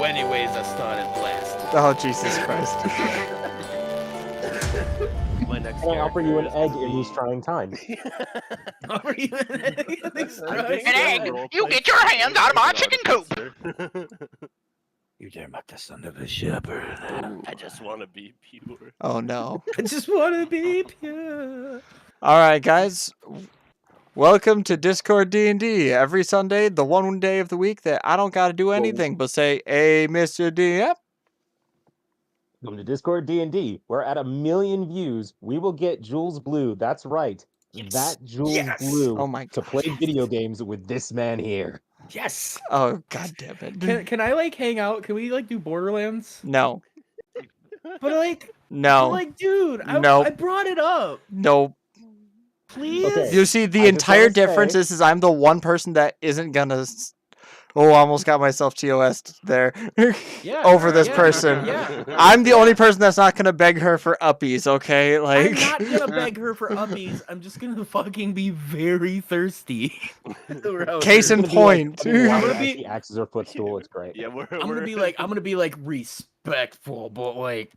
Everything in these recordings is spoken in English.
So anyways, I started last. Oh, Jesus Christ. My next Can I offer you an character is egg gonna in these be- trying times? Are you an egg? I guess An egg! role You play get your hands out of my chicken coop! You dare mock the son of a shepherd. I just want to be pure. Oh, no. I just want to be pure. All right, guys. Welcome to Discord D&D. Every Sunday, the one day of the week that I don't got to do anything but say, hey, Mr. DM. Welcome to Discord D&D. We're at 1 million views. We will get Jules Blue. That's right. Yes. That Jules Yes. Blue Oh, my to God. play video games with this man here. Yes. Oh, God damn it. Can I like hang out? Can we like do Borderlands? No. But like, No. dude, Nope. I brought it up. Nope. Please. Okay. You see, the I just entire wanna difference say- is I'm the one person that isn't gonna. Oh, I almost got myself TOS'd there. Yeah, Over this yeah, person. Yeah. I'm the only person that's not gonna beg her for uppies, okay? Like, I'm not gonna beg her for uppies. I'm just gonna fucking be very thirsty. Case in It's gonna be like point. putting water gonna as be- he axes her footstool. It's great. Yeah, I'm gonna be like respectful, but like,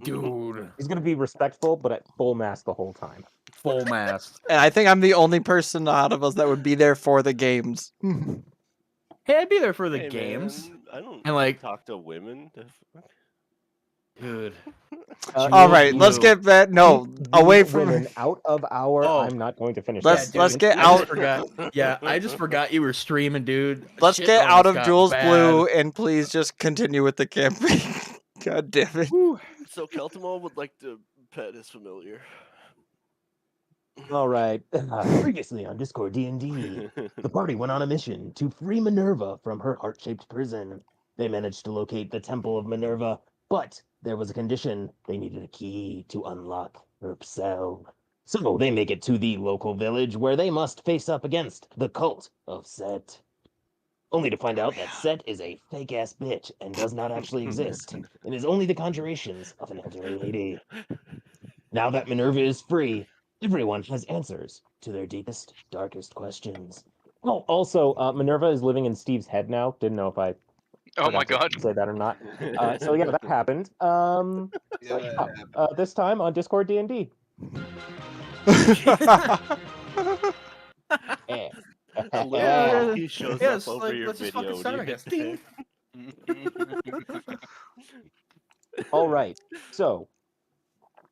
dude, He's gonna be respectful, but at full mass the whole time. full mast. And I think I'm the only person out of us that would be there for the games. Hey, I'd be there for the Hey, games, man, I don't and like, talk to women. dude. All right, let's Blue. get that. No, away from. women out of our. Oh. I'm not going to finish. Let's- that let's sentence. get I just out- forgot. Yeah, I just forgot you were streaming, dude. Let's Shit get out almost of got Jules bad. Blue and please just continue with the campaign. God damn it. So Keltimo would like to pet his familiar. All right. Previously on Discord D&D, the party went on a mission to free Minerva from her heart-shaped prison. They managed to locate the Temple of Minerva, but there was a condition. They needed a key to unlock her cell. So they make it to the local village where they must face up against the cult of Set. Only to find out that Set is a fake-ass bitch and does not actually exist, and is only the conjurations of an elderly lady. Now that Minerva is free, everyone has answers to their deepest, darkest questions. Oh, also, Minerva is living in Steve's head now. Didn't know if I Oh my forgot to god. say that or not. So yeah, that happened. This time on Discord D&D. Eh. Yeah. He shows Yeah, up it's over like, your let's just video. fucking when you start, I hit guess. pick. All right. So,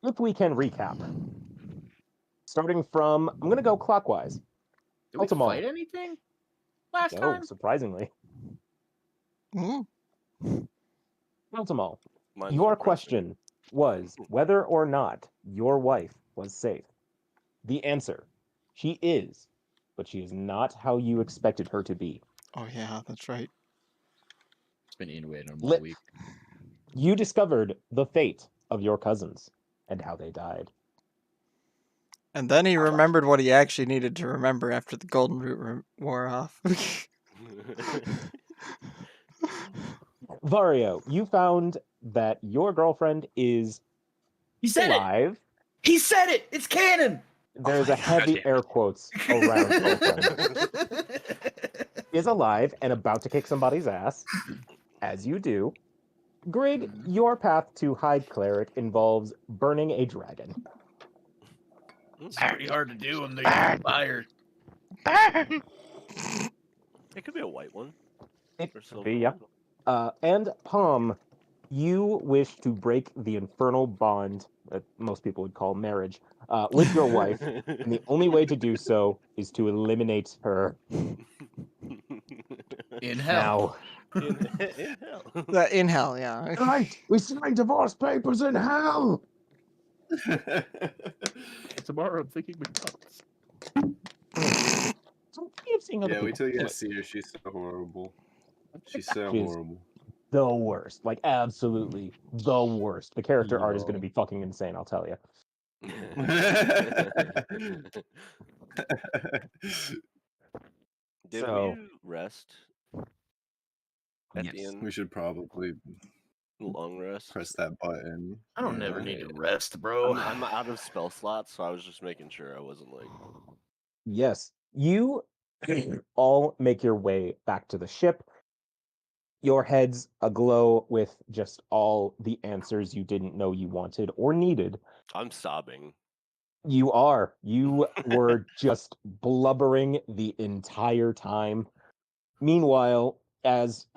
if we can recap, starting from, I'm gonna go clockwise. Did we Ultimo. fight anything last No, time? surprisingly. Mm. Ultimo, Mine's your depressing. question was whether or not your wife was safe. The answer: she is, but she is not how you expected her to be. Oh, yeah, that's right. It's been innovating all Lit- week. You discovered the fate of your cousins and how they died. And then he remembered what he actually needed to remember after the golden root wore off. Vario, you found that your girlfriend is He said it. alive. He said it. It's canon. There's my a heavy God. air quotes around girlfriend. Is alive and about to kick somebody's ass, as you do. Grig, your path to hide cleric involves burning a dragon. It's pretty hard to do when they're fire. Burn! It could be a white one. It Or could silver be, yeah. one. And Palm, you wish to break the infernal bond that most people would call marriage with your wife, and the only way to do so is to eliminate her. In hell. in hell. In hell, yeah. Right, we signed divorce papers in hell. Tomorrow I'm thinking McDonald's. So you've seen other Yeah, wait people till you do get it. to see her. She's so horrible. She's so She's- horrible. The worst, like absolutely the worst. The character art is going to No. be fucking insane. I'll tell you. Did So- we rest? At the Yes. end, We should probably long rest. press that button. I don't Yeah. never need to rest, bro. I'm out of spell slots, so I was just making sure I wasn't like. Yes, you all make your way back to the ship. Your heads aglow with just all the answers you didn't know you wanted or needed. I'm sobbing. You are. You were just blubbering the entire time. Meanwhile, as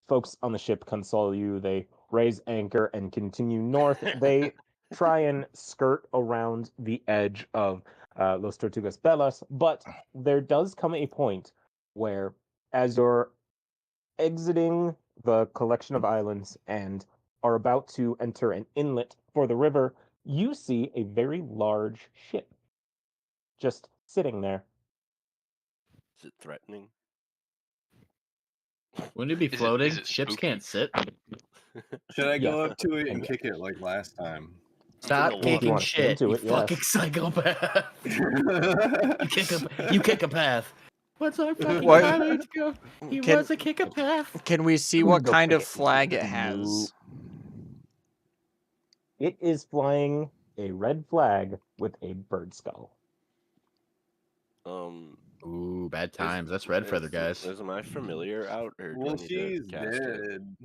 folks on the ship console you, they raise anchor and continue north. They try and skirt around the edge of Los Tortugas Bellas, but there does come a point where, as you're exiting the collection of islands and are about to enter an inlet for the river, you see a very large ship just sitting there. Is it threatening? Wouldn't it be Is it- floating? is it Ships spooky? can't sit. Should I go Yes. up to it and Yeah. kick it like last time? Stop If you kicking wanna swim shit, to you it, yes. fucking psychopath. You kick a path. What's our fucking What? pilot go? He Can- was a kick a path. Can we see I'm what gonna go kind kick of it. flag it has? It is flying a red flag with a bird skull. Ooh, bad times. That's red feather, guys. Is my familiar out, or do I Well, need she's to cast it? dead.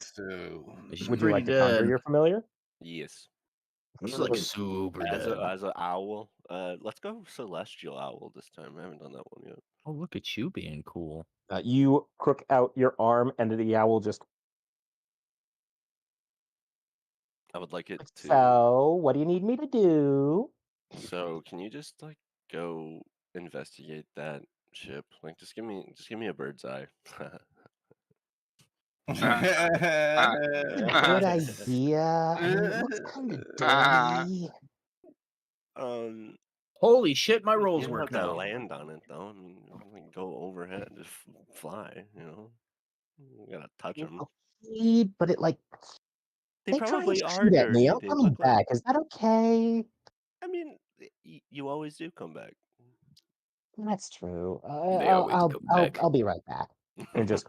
So She's Would you like pretty to conjure dead. your familiar? Yes. She's like super As dead. an owl. Let's go celestial owl this time. I haven't done that one yet. Oh, look at you being cool. You crook out your arm, and the owl just. I would like it to. So, what do you need me to do? So can you just like go investigate that ship? Like just give me a bird's eye. Good idea. I mean, it looks kind of dirty. Holy shit, my rolls You don't work have to now. land on it though. I mean, you can go overhead, just fly. You know, you gotta touch them. Okay, but it like They they try and probably are shoot at me. dirty. I'm They coming look like. back. Is that okay? I mean, you always do come back. That's true. They always come back. I'll be right back. And just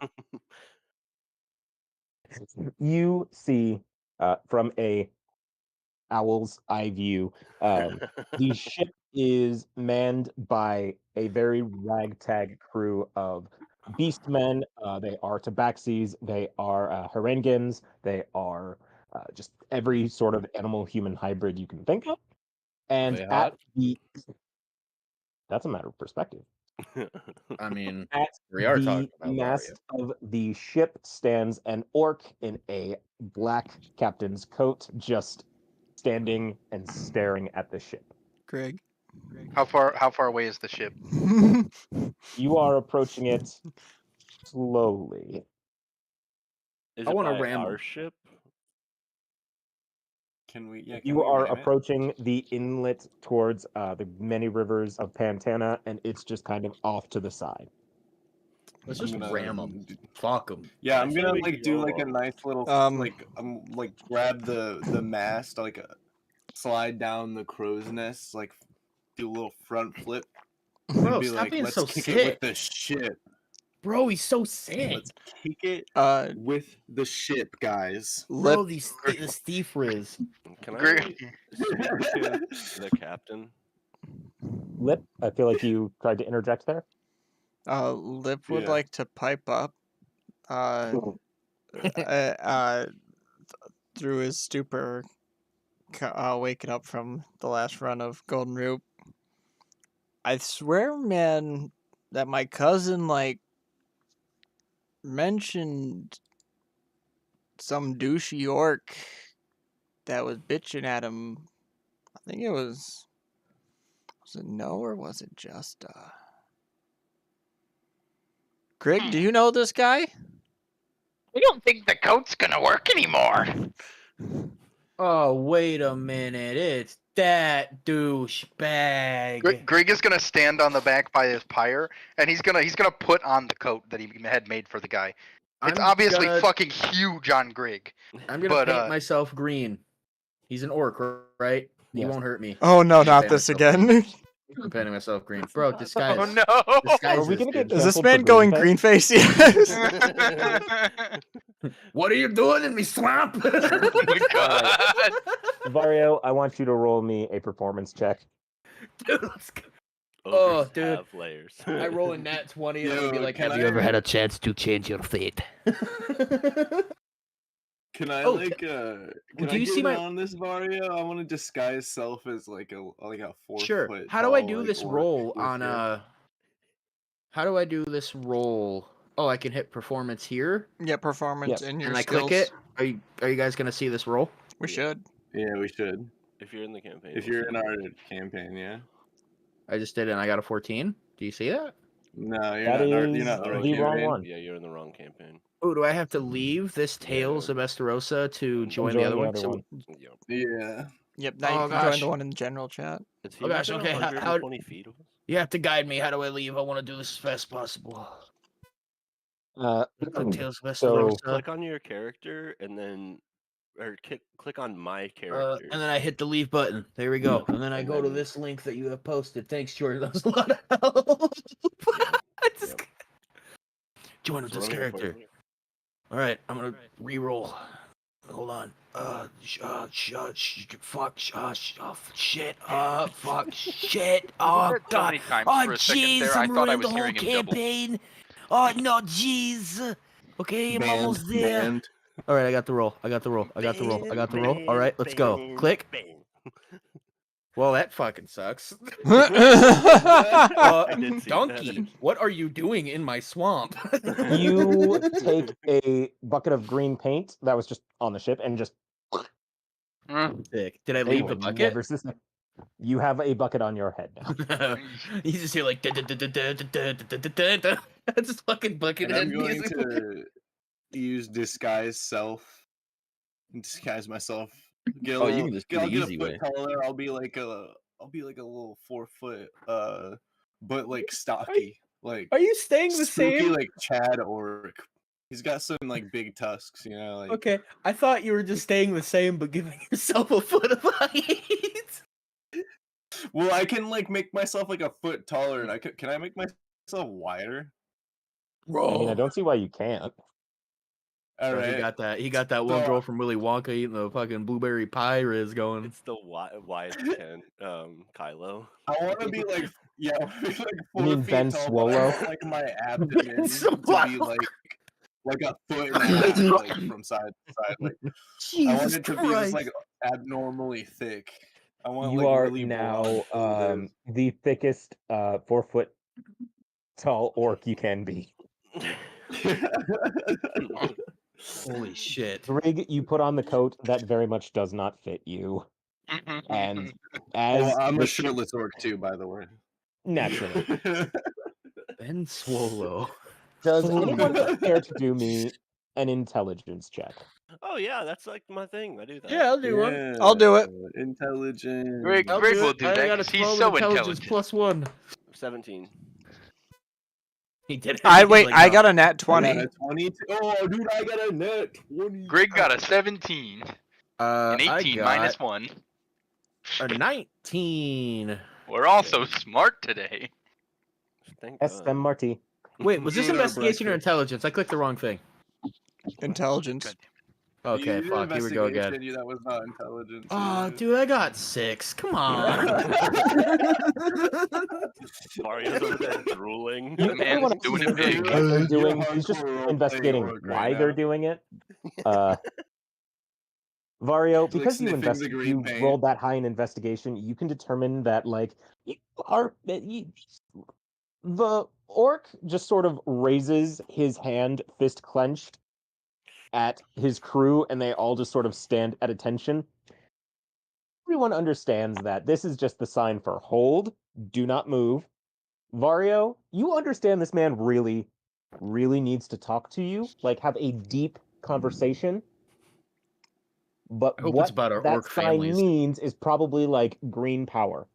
you see from a owl's eye view, the ship is manned by a very ragtag crew of beastmen. They are tabaxis, they are Harengans, they are just every sort of animal-human hybrid you can think of. And They at hot? the that's a matter of perspective. I mean, At we are the talking about mast of the ship stands an orc in a black captain's coat, just standing and staring at the ship. Greg. How far away is the ship? You are approaching it slowly. Is I it wanna by ram our 'em. ship? can we? Yeah, can You we are ram it? approaching the inlet towards the many rivers of Pantana, and it's just kind of off to the side. Let's I'm just gonna ram them. do- Fuck them. Yeah, I I'm say gonna we like do go like a on. nice little like grab the mast, like slide down the crow's nest, like do a little front flip, and Bro, be stop like, being let's so kick sick. it with the ship. Bro, he's so sick. Let's kick it with the ship, guys. Lip. Bro, the Steve Riz. Can I Great. speak to the captain? Lip, I feel like you tried to interject there. Lip would Yeah. like to pipe up. Through his stupor, waking up from the last run of Golden Root. I swear, man, that my cousin like mentioned some douchey orc that was bitching at him. I think it was it no or was it just Greg, do you know this guy? I don't think the coat's gonna work anymore. Oh, wait a minute. It's that douchebag. Greg is gonna stand on the back by his pyre, and he's gonna put on the coat that he had made for the guy. It's obviously fucking huge on Greg. I'm gonna but, paint myself green. He's an orc, right? He Yes. won't hurt me. Oh no, I'm not painting this myself again. green. I'm painting myself green. Bro, disguise. Oh no! Disguise Are we this, gonna get dude. Is this canceled man for going green green face? Yes. What are you doing in me swamp? Oh my god! Vario, I want you to roll me a performance check. Dude, let's go. Ogres dude. have layers. I roll a nat 20 and I'm gonna be Yo, like, can have you I- ever had a chance to change your fate? Can I Oh, can do I you get see in my- on this, Vario? I want to disguise self as like a 4 Sure. foot. How do I tall, do like, this orc roll with on you. How do I do this roll? Oh, I can hit performance here Yeah, performance Yep. and your and I skills. click it. Are you guys gonna see this roll? We Yeah. should. Yeah, we should. If you're in the campaign. If you'll you're see in it. our campaign, yeah. I just did it and I got a 14. Do you see that? No, you're That not. You're is not in our the wrong campaign. one. Yeah, you're in the wrong campaign. Oh, do I have to leave this Tales Yeah. of Estarossa to And join the other one? Yep. Yeah. Yep, now you Oh, can join gosh. the one in the general chat. Is he Oh, gosh, within okay, how- 120 feet of us? You have to guide me. How do I leave? I want to do this as fast as possible. Click Tales of So- Estarossa. Click on your character and then, or click on my character. And then I hit the leave button. There we go. Yep, And then I and go to then- this link that you have posted. Thanks, Jordan. That was a lot of help. I just- Yep. Join with So this let me put- character. All right, I'm gonna re-roll. Hold on. Fuck. Shit. Fuck. Shit. Oh So god. many times Oh for a second jeez. there, I I'm thought I ruining was the whole hearing him double. campaign. Oh no, jeez. Okay, I'm almost there. Banned. All right, I got the roll. I got the roll. All right, let's go. Click. Well, that fucking sucks. I did see Donkey, that. what are you doing in my swamp? You take a bucket of green paint that was just on the ship and just Sick. Did I they leave the would bucket? never suspect- You have a bucket on your head now. You just hear like just fucking bucket And I'm head going music. to use disguise self. Disguise myself. Get a Oh, you little, can just do I'll the get easy a foot way. taller. I'll be like a little 4 foot, but like stocky, like Are you staying the spooky, same? like Chad Orc. He's got some like big tusks, you know. Like, Okay, I thought you were just staying the same, but giving yourself a foot of height. well, I can like make myself like a foot taller, and can I make myself wider? I mean, I don't see why you can't. All Bro, right. He got that one So- girl from Willy Wonka eating the fucking blueberry pie Riz going. It's the wise Ken, Kylo. I want to be like, yeah, I wanna be like 4 mean feet Ben tall, but I Swallow? want, like my abdomen to Swallow. be like a foot and a half, like from side to side. Like I want Jesus it to be just like abnormally thick. I want You like are really now blonde the thickest 4 foot tall orc you can be. shoulders. Holy shit. Grig, you put on the coat that very much does not fit you. And as Well, I'm the a ship- shirtless orc too, by the way. naturally. Ben Swallow. Does Holy anyone care to do me an intelligence check? Oh yeah, that's like my thing. I do that. Yeah, I'll do one. I'll do it. Intelligent. Greg I'll will it. do I that got a 'cause he's 12 so intelligence intelligent. plus 1. 17. He did it. I He's wait. like, I "No." got a nat I got 20. a 22. Oh, dude, I got a net 20. Greg got a 17, an I 18 got minus 1. a 19. We're all so smart today. Thank SM God. Marty. Wait, was this Doing our investigation or breakfast. intelligence? I clicked the wrong thing. Intelligence. God Okay, You did fuck. Here we go again. investigation, That was not intelligence. Oh, yeah. dude, I got 6. Come on. Mario's over there drooling. You man's everyone else doing is it big. what they're You're doing. He's just hardcore role-playing investigating orc why right they're now. doing it. Vario, He's, like, because you sniffing the green you paint. rolled that high in investigation, you can determine that the orc just sort of raises his hand, fist clenched, at his crew, and they all just sort of stand at attention. Everyone understands that this is just the sign for hold, do not move. Vario, you understand this man really, really needs to talk to you, like have a deep conversation. But I hope what it's about our that orc sign families. means is probably like green power.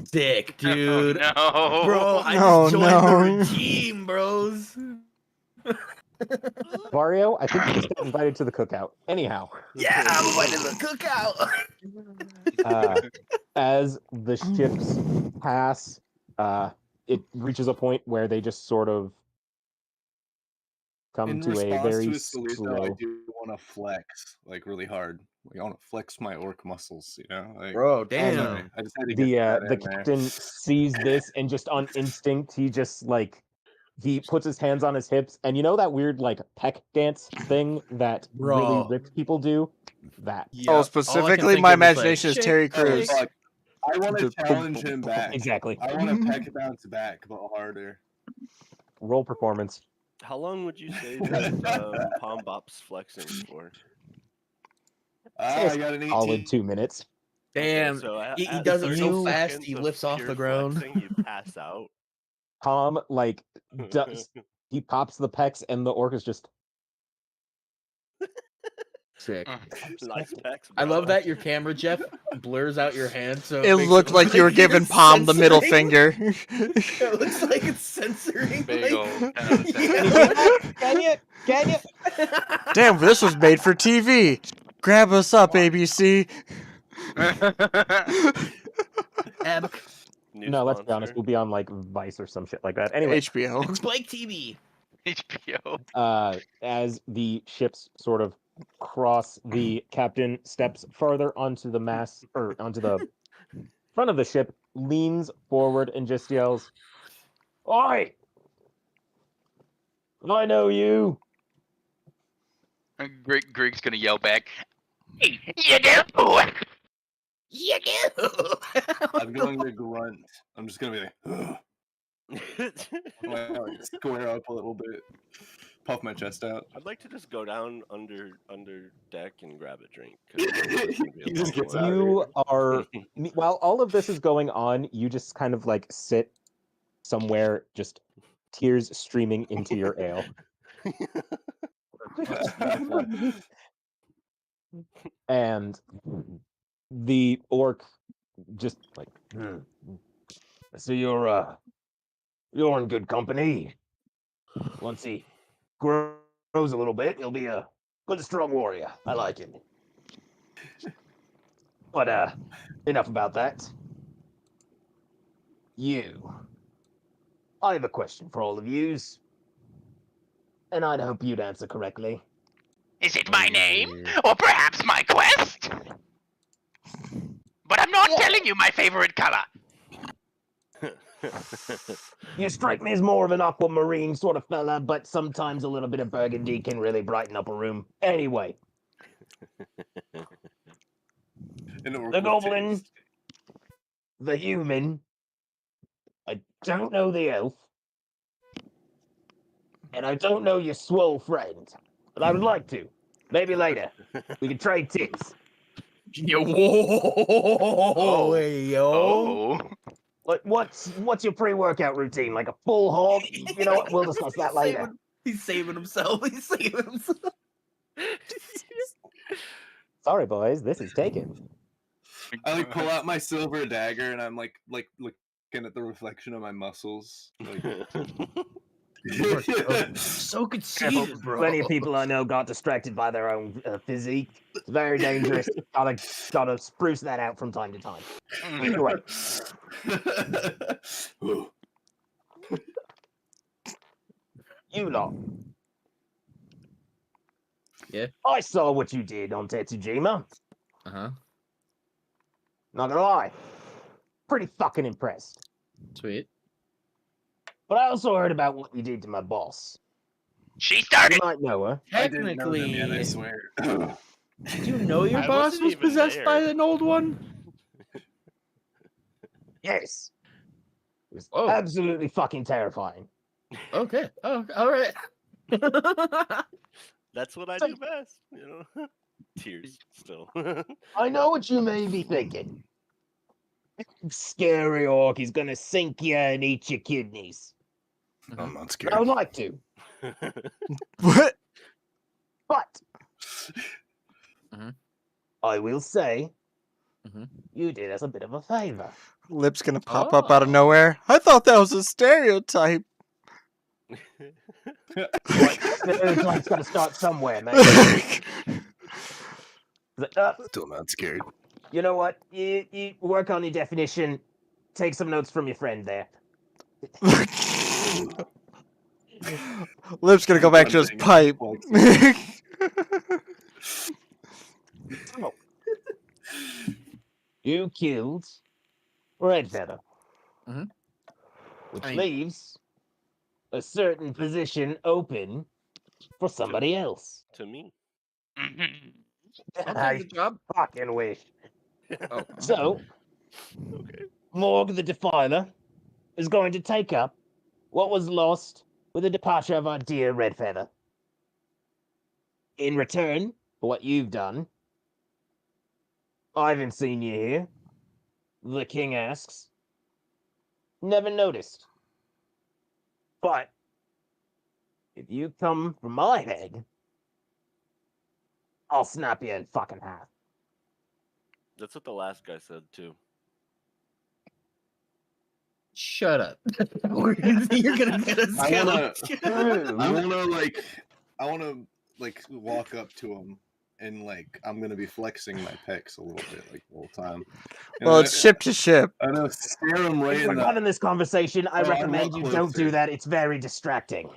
Sick, dude. Oh, no. Bro, I Oh, just joined the no. regime, bros. Vario, I think you just got invited to the cookout. Anyhow, Yeah, I'm invited to the cookout. as the ships pass, it reaches a point where they just sort of come In to a response very to his salute, though, I slow. do want want to flex like really hard. Like, I want to flex my orc muscles, you know. Like, Bro, sorry, damn. I just had to get that The in there. captain sees this and just on instinct, he just like he puts his hands on his hips, and you know that weird like peck dance thing that really Bro. ripped people do? That. Yep. Oh, All I can specifically, think my of is, like, imagination is shake, Terry Oh, Crews. fuck. I want to Just boom, challenge boom, him boom, back. Exactly. I want to peck bounce back, but harder. Roll performance. How long would you say that Palm Bop's flexing for? I got an 18. Solid 2 minutes. Damn. So He at does it so 30 fast, seconds he of lifts off pure the ground. flexing, you pass out. Tom like does he pops the pecs and the orc is just Sick. Nice pecs, I bro. love that your camera, Jeff, blurs out your hand, so It makes looked like you were you're giving Palm the middle censoring. finger. It looks like it's censoring. Big like- old 10 out of 10. Can you? Can you? Damn, this was made for TV. Grab us up, ABC. Ab- New No, let's be honest, sponsor. we'll be on like Vice or some shit like that. Anyway, HBO. It's Blake TV. HBO. as the ships sort of cross, the captain steps farther onto the mast or onto the front of the ship, leans forward and just yells, "Oi! I know you." Greg's gonna yell back. Hey, you do. You do. I'm going to grunt. I'm just going to be like, like, square up a little bit, puff my chest out. I'd like to just go down under deck and grab a drink. 'Cause it's gonna be a He just long gets one. out of You are while all of this is going on, you just kind of like sit somewhere, just tears streaming into your ale. And the orc just like, so you're in good company. Once he grows a little bit, he'll be a good strong warrior. I like him. But enough about that. I have a question for all of yous, and I'd hope you'd answer correctly. Is it my name? Or perhaps my quest? But I'm not telling you my favorite color. You strike me as more of an aquamarine sort of fella, but sometimes a little bit of burgundy can really brighten up a room. Anyway, the goblin, the human, I don't know the elf, and I don't know your swole friend, but I would like to. Maybe later. We can trade tips. Yo, whoa, hey, yo. Oh. Like, what's your pre-workout routine? Like a full hog? You know what? We'll discuss that later. He's saving himself. He's saving himself. Sorry, boys. This is taken. I like pull out my silver dagger and I'm like looking at the reflection of my muscles. Like, So conceited, bro. Plenty of people I know got distracted by their own physique. It's very dangerous. Gotta spruce that out from time to time. Anyway, you lot. Yeah? I saw what you did on Tetsujima. Uh-huh. Not gonna lie. Pretty fucking impressed. Sweet. But I also heard about what you did to my boss. She You started. might know her. I didn't know them Technically, yet, I swear. did you know your I boss wasn't was even possessed by there. an old one? Yes. It was Oh. absolutely fucking terrifying. Okay. Oh, all right. That's what I do best, you know. Tears still. I know what you may be thinking. Scary orc, he's gonna sink you and eat your kidneys. I'm not But scared. I would like to. What? But Mhm. I will say Mhm. you did us a bit of a favor. Lip's gonna pop up out of Oh. nowhere. I thought that was a stereotype. Stereotype's got to start somewhere, man. Still not scared. You know what? You work on your definition. Take some notes from your friend there. Lip's gonna go back to his Grunting, pipe. flexing. So, you killed Redfeather. Mhm. Which I mean- leaves a certain position open for somebody else. To me. I'll I take the job. fucking wish. Oh, So, Okay. Morg the Defiler is going to take up what was lost with the departure of our dear Redfeather. In return for what you've done, I haven't seen you here. The king asks. Never noticed. But if you come from my head, I'll snap you in fucking half. That's what the last guy said too. shut up. You're gonna get us I killed. wanna like walk up to him and like I'm gonna be flexing my pecs a little bit like the whole time. And Well, it's ship to ship. I know stare him right If in we're the having this conversation, I Oh, I recommend walk you don't do closer. that. It's very distracting.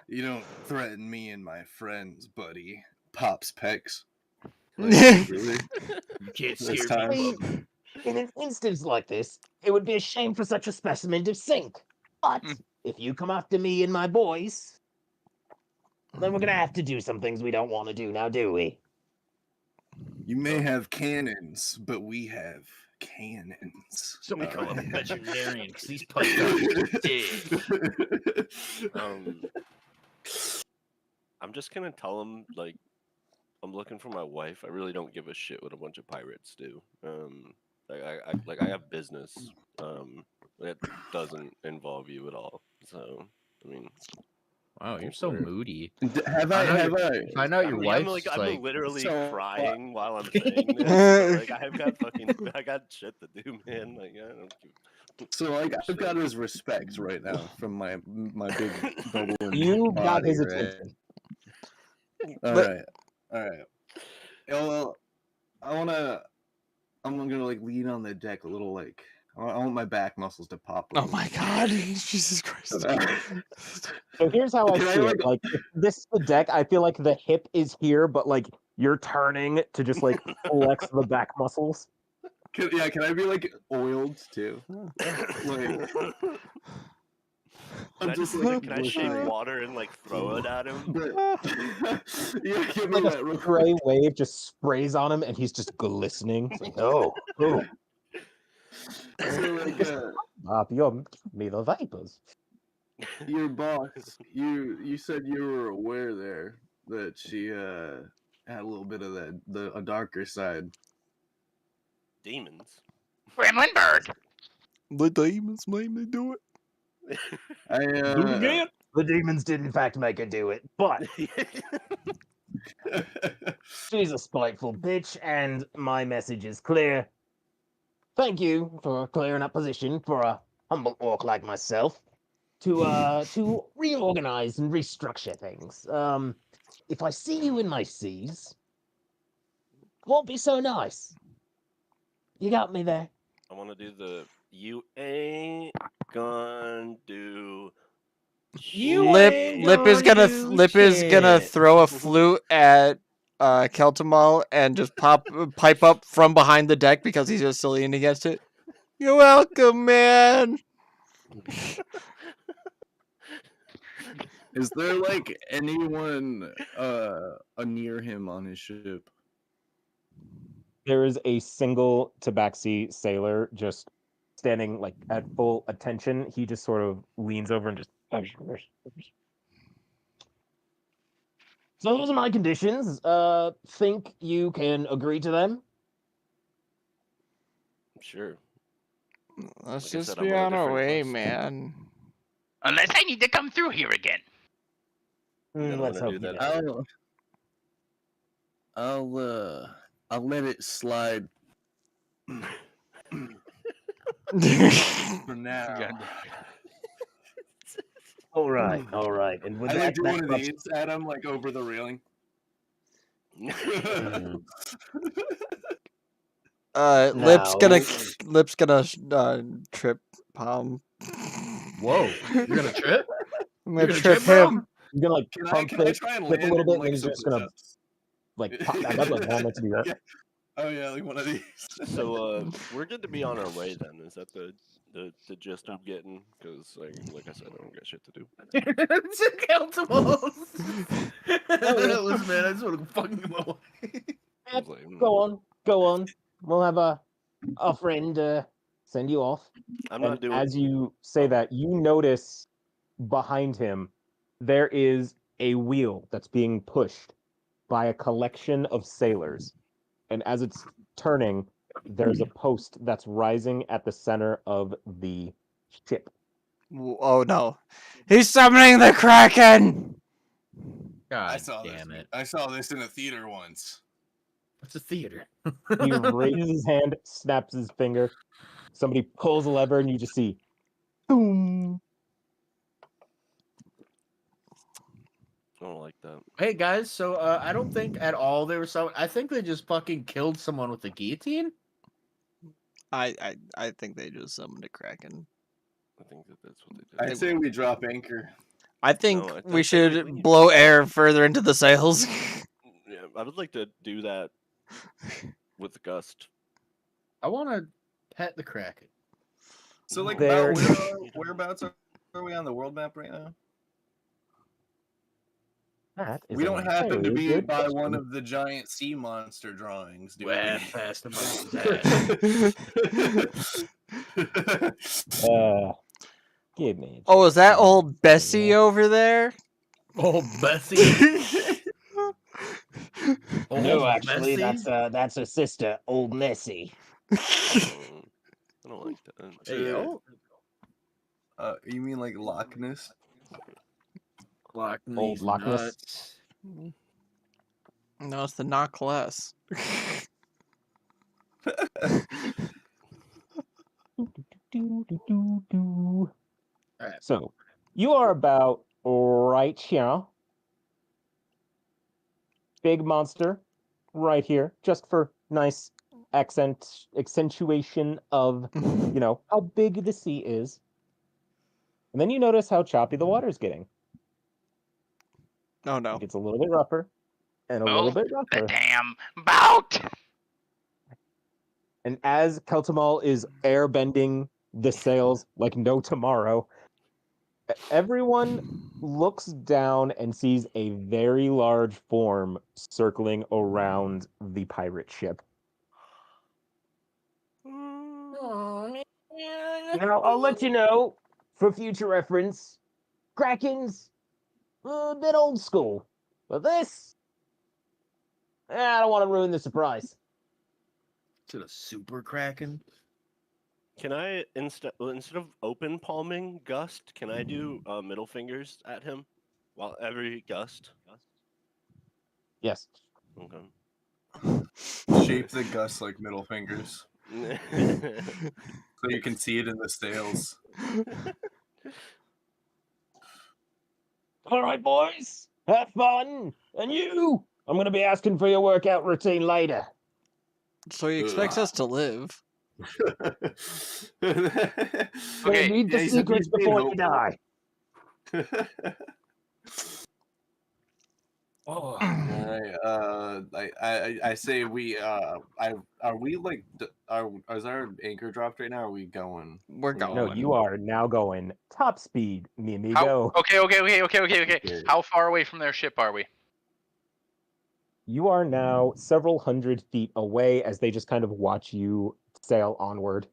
You don't threaten me and my friends, buddy. Pops pecs. Like, really? You can't This scare me, time? bub. In an instance like this, it would be a shame for such a specimen to sink. But if you come after me and my boys, then we're gonna have to do some things we don't want to do now, do we? You may have cannons, but we have cannons. So we call him yeah. veterinarian because he's punched out dead. I'm just gonna tell him like I'm looking for my wife. I really don't give a shit what a bunch of pirates do. I have business. That doesn't involve you at all. So I mean, Wow, you're so Weird. moody. Have I? Find out your I'm wife's I'm literally So, crying while I'm saying this. So, like I got shit to do, man. Like I don't give. So like I've got his respect right now from my big bubbling You body, got his right? attention. All But- right, all right. Well, I'm gonna like lean on the deck a little, like I want my back muscles to pop. a Oh little. my god, Jesus Christ. So here's how I Can I, see it. like- Like, if this is the deck, I feel like the hip is here, but like you're turning to just like flex the back muscles. Can I be like oiled too? Like, I'm just like can I shake like- water and like throw it at him? But, yeah, give me Like that a real spray quick. wave just sprays on him, and he's just glistening. It's like, oh, So like you're me the vapors. your boss, you said you were aware there that she had a little bit of a darker side. Demons. Gremlin bird. The demons made me do it. The demons did in fact make her do it, but she's a spiteful bitch, and my message is clear. Thank you for clearing up position for a humble orc like myself to reorganize and restructure things. If I see you in my seas, it won't be so nice. You got me there. I want to do the you ain't gonna do. Lip is gonna throw a flute at Keltamal and just pipe up from behind the deck because he's just leaning against it. You're welcome, man. Is there like anyone near him on his ship? There is a single tabaxi sailor just standing like at full attention. He just sort of leans over and just. So those are my conditions. Think you can agree to them? Sure. Let's Like I just said, be I'm on on a our different way, list. man. Unless I need to come through here again. don't Let's wanna hope do you that. don't. I'll let it slide for now. All right. And with I that, like do that one of drops- these at him, like over the railing. Lip's gonna trip Palm. Whoa, you're gonna trip? I'm You're gonna gonna trip trip, bro? him. You're gonna like Can I pump can I it, try and flip a land little it bit, in, and then like, you're just gonna like pop back up like one meant to do that. Yeah. Oh yeah, like one of these. So we're good to be on our way then. Is that the gist I'm getting? Because like I said, I don't got shit to do. Listen, man, I just want to fucking go away. I was like, Go on. We'll have a friend send you off. I'm And not doing. as you say that, you notice behind him there is a wheel that's being pushed by a collection of sailors. And as it's turning, there's a post that's rising at the center of the ship. Oh no. He's summoning the Kraken! I God saw damn this. it. I saw this in a theater once. It's a theater. He raises his hand, snaps his finger. Somebody pulls a lever, and you just see, boom. I don't like that. Hey guys, so I don't think at all there was some. I think they just fucking killed someone with a guillotine. I think they just summoned a Kraken. I think that's what they did. I'd say we drop anchor. I think No, I we think that we should leave. blow air further into the sails. Yeah, I would like to do that with Gust. I want to pet the Kraken. So like There- whereabouts are we on the world map right now? That is We a don't happen to very be good by question. one of the giant sea monster drawings, do Well, we? fast and fast. Give me. Oh, is that just a old Bessie second. over there? Oh, Bessie. No, Old actually, Bessie? that's her sister, Old Nessie. I don't like that. Hey, yo. You mean like Loch Ness? Loch Old Loch Ness. nuts. No, it's the knock less. Alright. So, you are about right here. Big monster, right here, just for nice accentuation of, you know, how big the sea is. And then you notice how choppy the water's getting. Oh no. It gets a little bit rougher, and a little bit rougher. Damn boat. And as Keltamal is airbending the sails like no tomorrow, everyone looks down and sees a very large form circling around the pirate ship. Now, I'll let you know, for future reference, Kraken's a bit old school. But this, I don't want to ruin the surprise. To the super Kraken. Can I instead of open palming Gust, can I do middle fingers at him while every gust? Yes. Okay. Shape the Gus like middle fingers, so you can see it in the sails. All right, boys, have fun. And you, I'm going to be asking for your workout routine later. So he expects us to live. Okay, Read the he's secrets being before you hopeful. die. Oh. Alright, I say we are we like is our anchor dropped right now? Or are we going? We're No, going. No, you are now going top speed, mi amigo. Okay. How far away from their ship are we? You are now several hundred feet away as they just kind of watch you sail onward.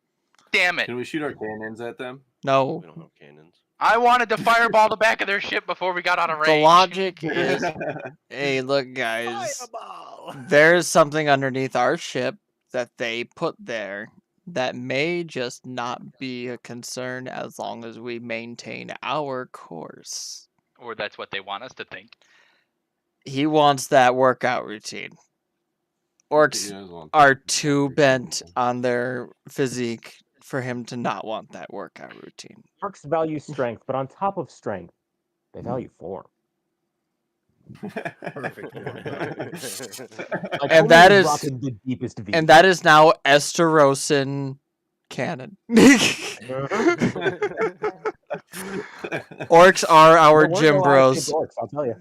Damn it! Can we shoot our cannons at them? No. We don't have cannons. I wanted to fireball the back of their ship before we got out of range. The logic is, hey, look, guys. Fireball! There's something underneath our ship that they put there that may just not be a concern as long as we maintain our course. Or that's what they want us to think. He wants that workout routine. Orcs are too bent on their physique for him to not want that workout routine. Orcs value strength, but on top of strength, they value form. Perfect. Like, And Odin that is is- rocking the deepest V. And that is now Estarosan canon. Orcs are our There weren't gym a lot of big bros. orcs, I'll tell you.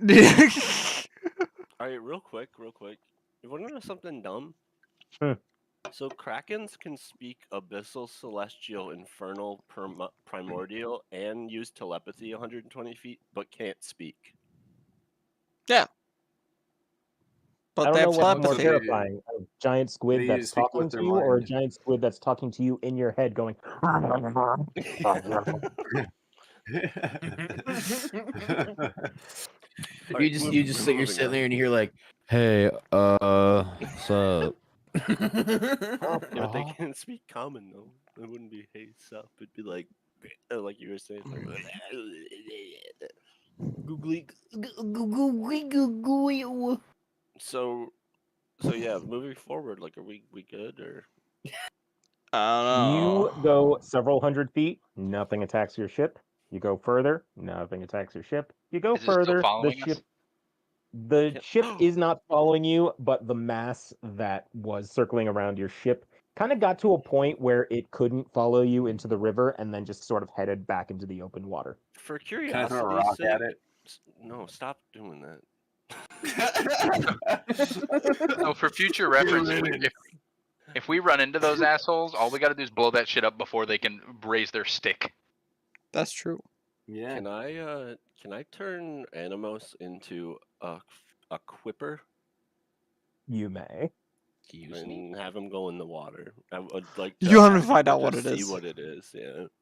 All right, real quick. You want to know something dumb? Hmm. So krakens can speak abyssal, celestial, infernal, primordial, and use telepathy 120 feet, but can't speak. But I they don't know have what's more telepathy. terrifying, a giant squid They that's speak talking with to their you, or a mind. giant squid that's talking to you in your head going, All You right, just we're you're moving sitting on. there and you hear like, hey, what's up? Yeah, but they Uh-huh. can't speak common though. It wouldn't be hey sup. It'd be like you were saying. Googly, googly, googly. So yeah, moving forward, like, are we good or? I don't You know. go several hundred feet, nothing attacks your ship. You go further, nothing attacks your ship. You go Is it still further, the following us? ship is not following you, but the mass that was circling around your ship kind of got to a point where it couldn't follow you into the river and then just sort of headed back into the open water. For Can I curiosity's throw a rock sake, at it? no, stop doing that. So for future reference, if we run into those assholes, all we got to do is blow that shit up before they can raise their stick. That's true. Yeah. Can I turn Animos into a quipper You may. and have him go in the water? I would like You want to actually find out what just it see is. what it is. Yeah. It's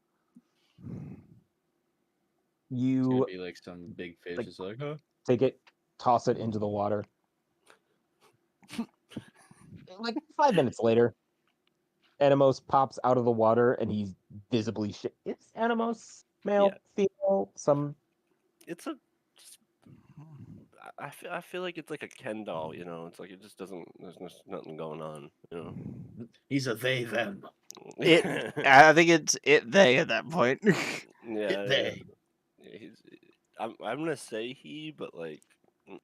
You gonna be like some big fish. like- It's like, huh? take it, toss it into the water. Like 5 minutes later, Animos pops out of the water and he's visibly It's Animos, male, female, some. It's a. I feel like it's like a Ken doll. You know, it's like it just doesn't. There's nothing going on. You know. He's a they them. I think it's it they at that point. Yeah. They. I'm gonna say he, but like,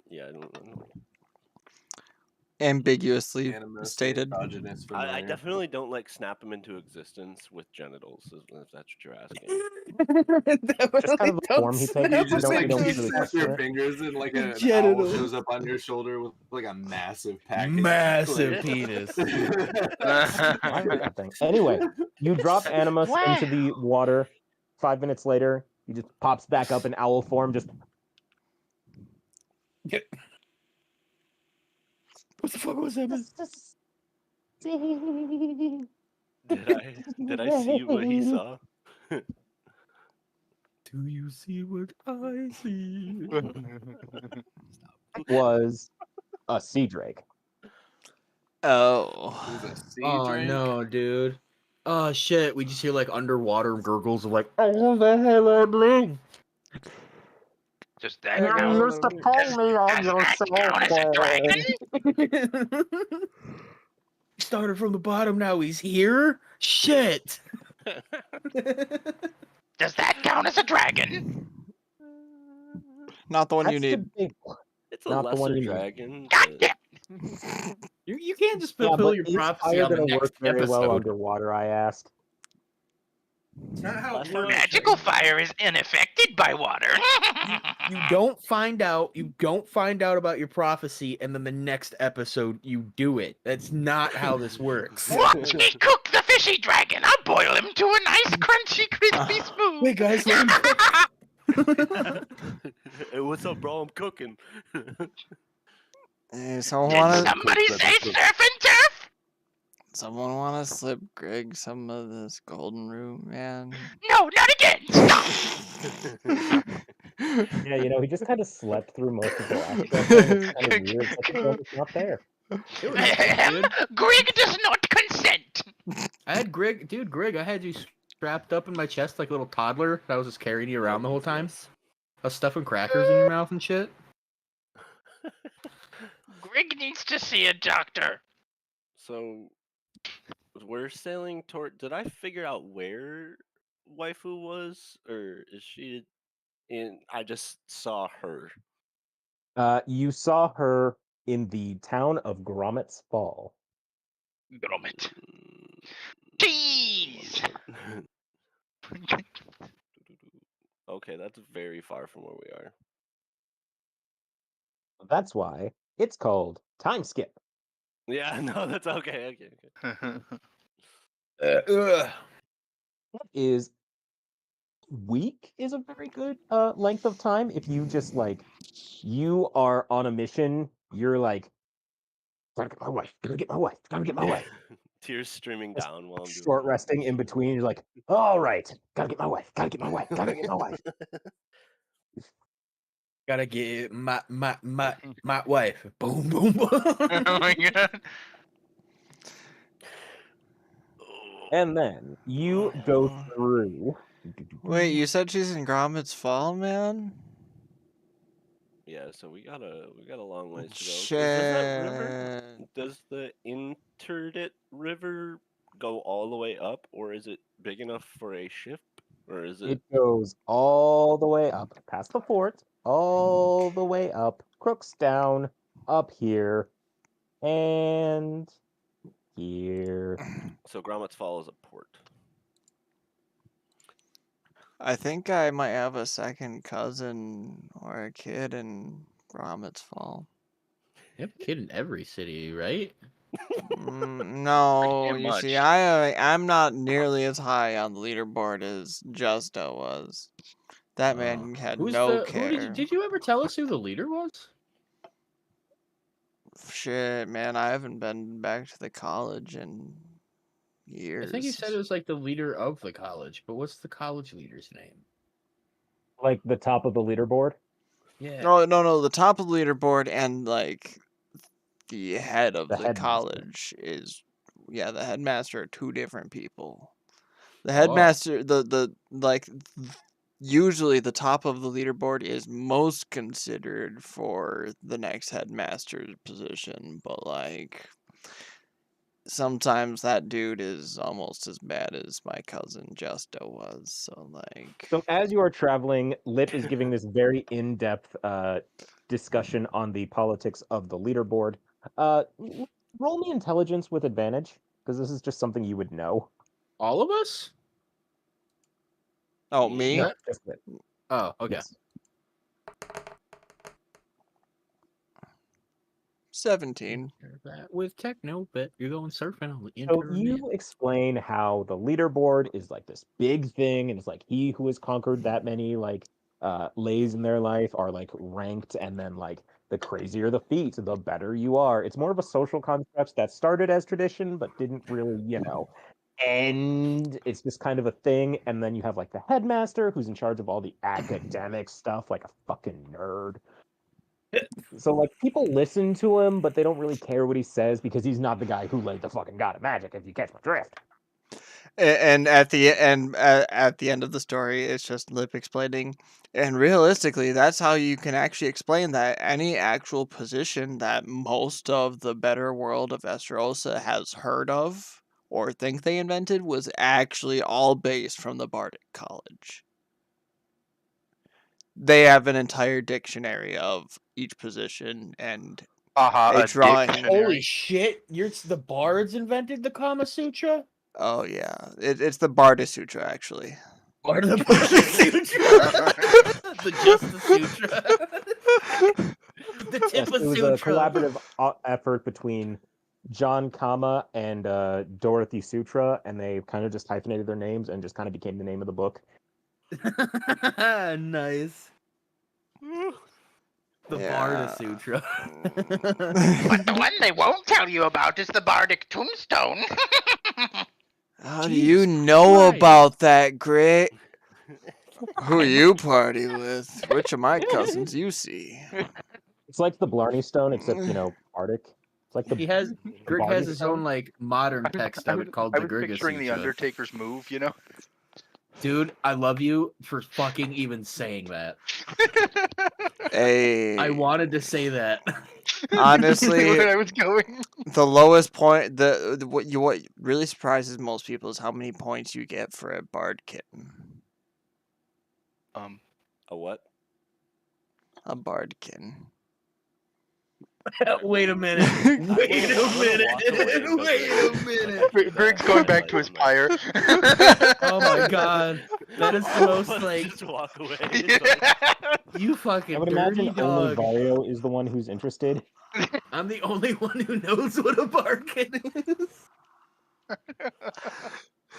yeah, I don't know. Ambiguously Animus stated. androgynous I familiar. definitely don't like snap him into existence with genitals, if that's what you're asking. Just kind of the form he takes. You You just don't, like you don't you really snap question your it. fingers and like an owl Genitals. shows up on your shoulder with like a massive package. Massive Like- penis. I heard that thing. Anyway, you drop Animus into the water. 5 minutes later, he just pops back up in owl form. Just What the fuck was that? Did I see what he saw? Do you see what I see? was a sea drake. Oh. It was a sea Oh drake. no, dude. Oh shit, we just hear like underwater gurgles of like, oh the hell I bling. Just that You count. used to call me on your cell phone. Started from the bottom, now he's here? Shit. Does that count as a dragon? Not the one you That's the need. big one. It's a Not the one lesser you need. dragon. God but- damn. You can't just Yeah, fulfill but your is prophecy fire on the gonna next work very well episode. underwater? I asked. It's not how Last it time I works. Magical fire is unaffected by water. You don't find out about your prophecy and then the next episode you do it. That's not how this works. Watch me cook the fishy dragon. I'll boil him to a nice, crunchy, crispy smooth. Wait, guys, let him cook. Hey, what's up, bro? I'm cooking. Hey, someone Did wanna somebody say surf and turf? someone wanna slip Greg some of this golden root, man? No, not again. Stop. Yeah, he just kind of slept through most of the last episode. It's kind of weird. It's like his phone is not there. It was nice, dude. Greg does not consent. I had Greg, I had you strapped up in my chest like a little toddler. I was just carrying you around the whole time. I was stuffing crackers in your mouth and shit. Greg needs to see a doctor. So we're sailing toward. Did I figure out where waifu was, or is she in? I just saw her. You saw her in the town of Gromit's Fall. Gromit. Cheese. That's very far from where we are. That's why it's called time skip. Yeah, no, that's okay. Ugh. That is week is a very good length of time. If you just like you are on a mission, you're like, gotta get my wife, gotta get my wife, gotta get my wife. Tears streaming Just down while I'm doing short it. resting in between. You're like, all right, gotta get my wife, gotta get my wife, gotta get my wife. Gotta get my wife. Boom, boom, boom. Oh my god. And then you go through. Wait, you said she's in Gromit's Fall, man? Yeah, so we got a long ways to go. Shit. Does that river? Does the Interdit River go all the way up, or is it big enough for a ship, or is it? It goes all the way up past the fort, all the way up, Crooks down, up here, and here. So Gromit's Fall is a port. I think I might have a second cousin or a kid in Gromit's Fall. You have a kid in every city, right? No, Pretty you see, much. I'm not nearly as high on the leaderboard as Justo was. That man had Who's no the? care. Who did you ever tell us who the leader was? Shit, man, I haven't been back to the college in years. I think you said it was like the leader of the college, but what's the college leader's name? Like the top of the leaderboard. Yeah. No, the top of the leaderboard and like the head of The the headmaster. college is, yeah, the headmaster are two different people. The Oh. headmaster, usually the top of the leaderboard is most considered for the next headmaster's position, but like sometimes that dude is almost as bad as my cousin Justo was. So like, So as you are traveling, Lip is giving this very in-depth discussion on the politics of the leaderboard. Roll me intelligence with advantage, because this is just something you would know. All of us? oh me, No, just Lip. Oh, okay. Yes. 17. That with techno, but you're going surfing on the So internet. you explain how the leaderboard is like this big thing, and it's like he who has conquered that many like lays in their life are like ranked, and then like the crazier the feat, the better you are. It's more of a social concept that started as tradition, but didn't really, and it's just kind of a thing. And then you have like the headmaster who's in charge of all the academic stuff, like a fucking nerd. So like people listen to him, but they don't really care what he says because he's not the guy who laid the fucking god of magic. If you catch my drift. And at the end of the story, it's just Lip explaining. And realistically, that's how you can actually explain that any actual position that most of the better world of Estarossa has heard of or think they invented was actually all based from the Bardic College. They have an entire dictionary of each position and a drawing. Holy shit! The bards invented the Kama Sutra. Oh yeah, it's the Barda Sutra actually. Bard of the Barda Sutra. The Justice Sutra. The Yes, Tippa it was Sutra. a collaborative effort between John Kama and Dorothy Sutra, and they kind of just hyphenated their names and just kind of became the name of the book. Nice. The Barda Sutra. But the one they won't tell you about is the Bardic Tombstone. How do you know about that, Grit? Who you party with? Which of my cousins you see? It's like the Blarney Stone, except Bardic. It's like He has Grig has his own like modern text of it called I the was Griga picturing the Sutra. Undertaker's move, you know? Dude, I love you for fucking even saying that. Hey, I wanted to say that. honestly, Where I was going. the lowest point, what really surprises most people is how many points you get for a Bard kitten. A what? A Bard kitten. Wait a minute. Wait a minute. Grig's going back to his pyre. Oh my god. That is the most Let's like just walk away. you I fucking would imagine dirty only dog. Vario is the one who's interested. I'm the only one who knows what a bargain is.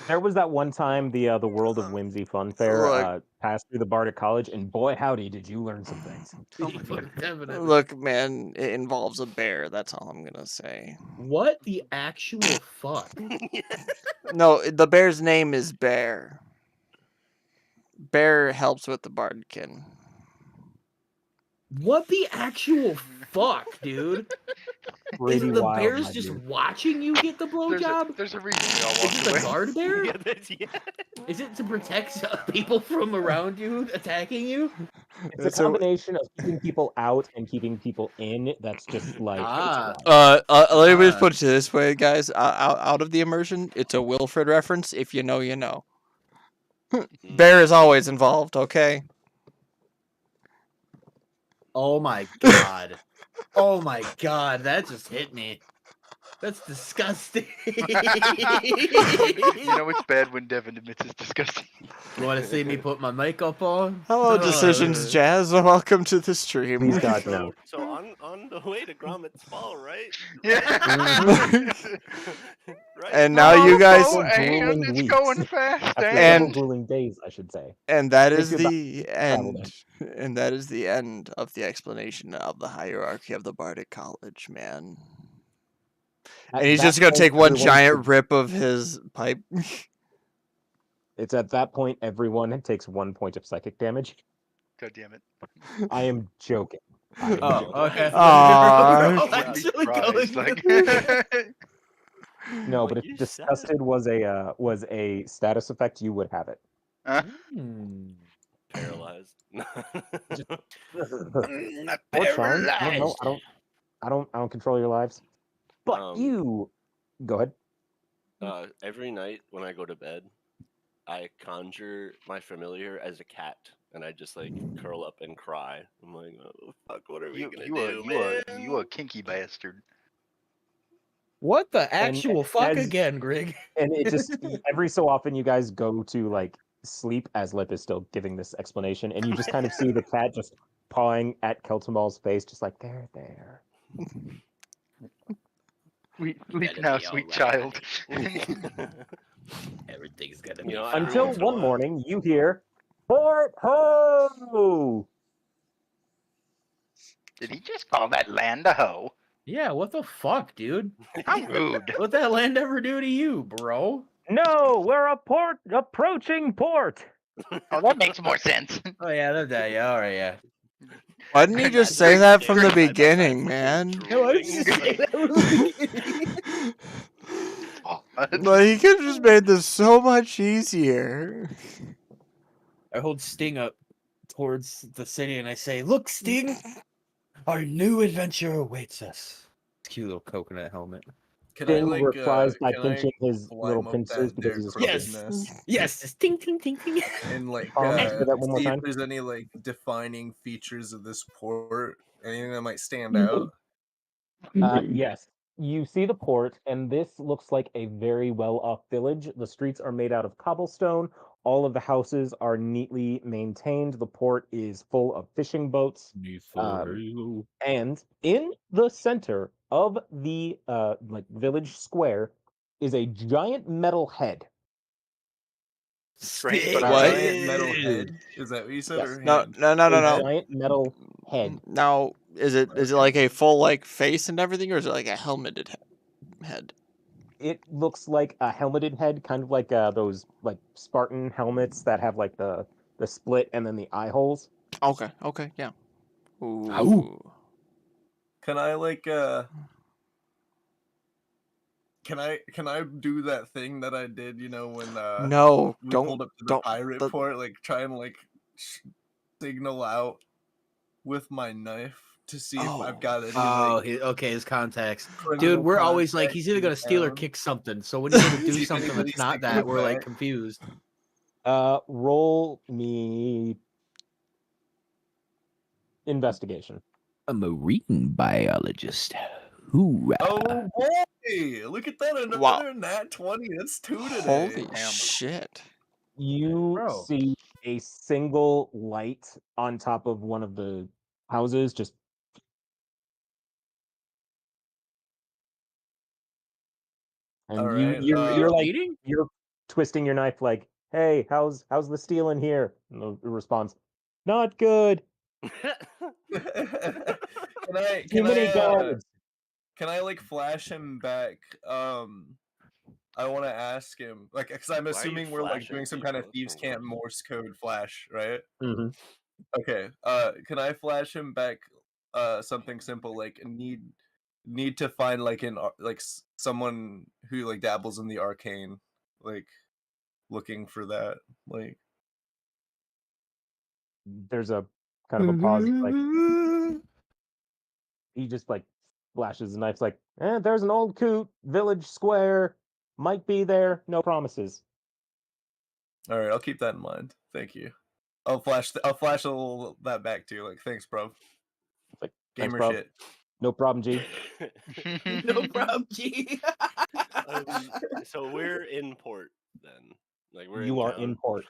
There was that one time the World of Whimsy Fun Fair Look. passed through the Bardic College, and boy howdy did you learn some things. Definitely. Look, man, it involves a bear. That's all I'm gonna say. What the actual fuck? No, the bear's name is Bear. Bear helps with the Bardkin. What the actual fuck, dude? Pretty Is the wild, bears my just dude. watching you get the blowjob? There's a reason we all Is walked it the away. guard bear? Yeah, yeah. Is it to protect people from around you attacking you? It's a combination of keeping people out and keeping people in. That's just like Ah. let me just put it this way, guys. Out of the immersion, it's a Wilfred reference. If you know, you know. Bear is always involved. Okay. Oh my god. Oh my god, that just hit me. That's disgusting. You know it's bad when Devin admits it's disgusting. You want to see me put my makeup on? Hello, Oh, Decisions Jazz. Welcome to the stream. Please God no. So on the way to Gromit's Fall, right? Yeah. Right. And now you guys, Oh, and grueling it's weeks. going fast. After And several grueling days, I should say. and that Takes is you about the travel end. And that is the end of the explanation of the hierarchy of the Bardic College, man. At And he's that just gonna point, take one everyone giant should- rip of his pipe. It's at that point everyone takes 1 point of psychic damage. God damn it. I am joking. I am Oh, joking. okay. Aw. We're all Wouldn't be actually surprised, going. like- No, What but if you said. disgusted was a status effect, you would have it. Paralyzed. Or charmed. I don't know. I don't control your lives. But you go ahead. Every night when I go to bed, I conjure my familiar as a cat, and I just like curl up and cry. I'm like, oh fuck, what are we gonna do, man? You a kinky bastard. What the actual fuck as- again, Grig? And it just every so often you guys go to like sleep as Lip is still giving this explanation, and you just kind of see the cat just pawing at Keltamal's face, just like there. Sleep Gonna now, be sweet alright. child. Everything's gonna You be know, fine. Until once in a one while. morning you hear Port Ho! Did he just call that land a hoe? Yeah, what the fuck, dude? How rude. What that land ever do to you, bro? No, we're approaching port. Oh, that makes more sense. Oh yeah, yeah, all right, yeah. Why didn't he just say that from the beginning, man? Yeah, why did you say that from the beginning? Like, he could have just made this so much easier. I hold Sting up towards the city and I say, "Look, Sting, our new adventure awaits us." Cute little coconut helmet. Can Sting replies by pinching his climb little up pincers that because there he's a Yes. crow's Yes, just ting ting ting ting. and like Say that one more see time. if there's any like defining features of this port, anything that might stand Mm-hmm. out. Yes. You see the port, and this looks like a very well-off village. The streets are made out of cobblestone. All of the houses are neatly maintained. The port is full of fishing boats. And in the center of the village square is a giant metal head. Strange, What? but Giant metal head. Is that what you said? Yes. Or No, hand? no, no, no, A no. giant metal head. Now, is it like a full like face and everything, or is it like a helmeted head? It looks like a helmeted head, kind of like those like Spartan helmets that have like the split and then the eye holes. Okay, yeah. Ow. Can I like Can I do that thing that I did? You know when No, we don't. pulled up to the don't- pirate the- port, like try and like signal out with my knife to see if I've got any. Oh, like, okay, his contacts. criminal Dude, we're always like, contacts he's either in gonna steal or town. kick something. So when you go to do See if something anybody's that's not thinking that, of we're like that. confused. Roll me investigation. A marine biologist. Hoorah. Oh boy! Look at that! Another Wow. nat 20. That's 2 today. Holy Damn. shit! You Bro. see a single light on top of one of the houses, just and All you right, you're like Eating? you're twisting your knife like, hey, how's the steel in here? And the response, not good. Too many guards. can I like flash him back? I want to ask him, like, because I'm Why are you assuming we're like flashing doing some kind of people? thieves' That's camp gross. Morse code flash, right? Mm-hmm. Okay. Can I flash him back? Something simple like need to find like someone who like dabbles in the arcane, like looking for that, like. There's a kind of a pause. Like he just like flashes the knife, like, there's an old coot, village square, might be there, no promises. All right, I'll keep that in mind. Thank you. I'll flash a little that back to you. Like, thanks, bro. It's like, thanks, Gamer bro. shit. No problem, G. No problem, G. So we're in port then. Like we're You in are town. in port.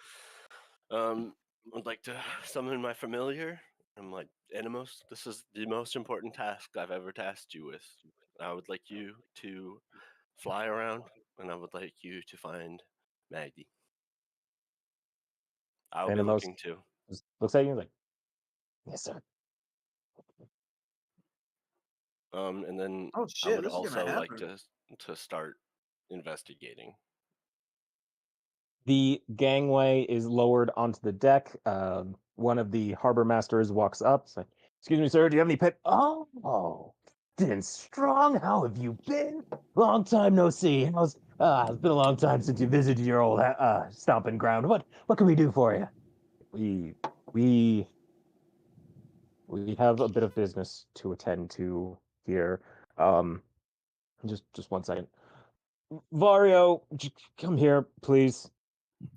I'd like to summon my familiar. I'm like, Animos, this is the most important task I've ever tasked you with. I would like you to fly around, and I would like you to find Maggie. I'll be Animos looking too. just looks at you and is like, yes, sir. And then Oh I shit, would this is gonna also like happen. to start investigating. The gangway is lowered onto the deck. One of the harbor masters walks up. It's like, excuse me, sir, do you have any pet? Oh, Din Strong, how have you been? Long time no see. It's been a long time since you visited your old stomping ground. What can we do for you? We have a bit of business to attend to here. Just 1 second. Vario, come here, please.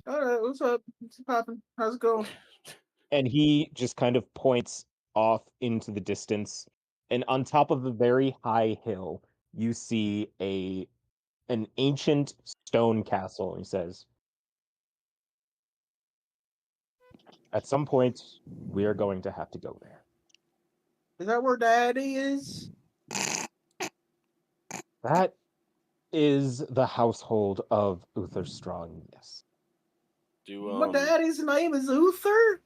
All right, what's up? What's poppin'? How's it going? And he just kind of points off into the distance. And on top of a very high hill, you see an ancient stone castle. And he says, at some point, we are going to have to go there. Is that where Daddy is? That is the household of Uther Strong, yes. My daddy's name is Uther.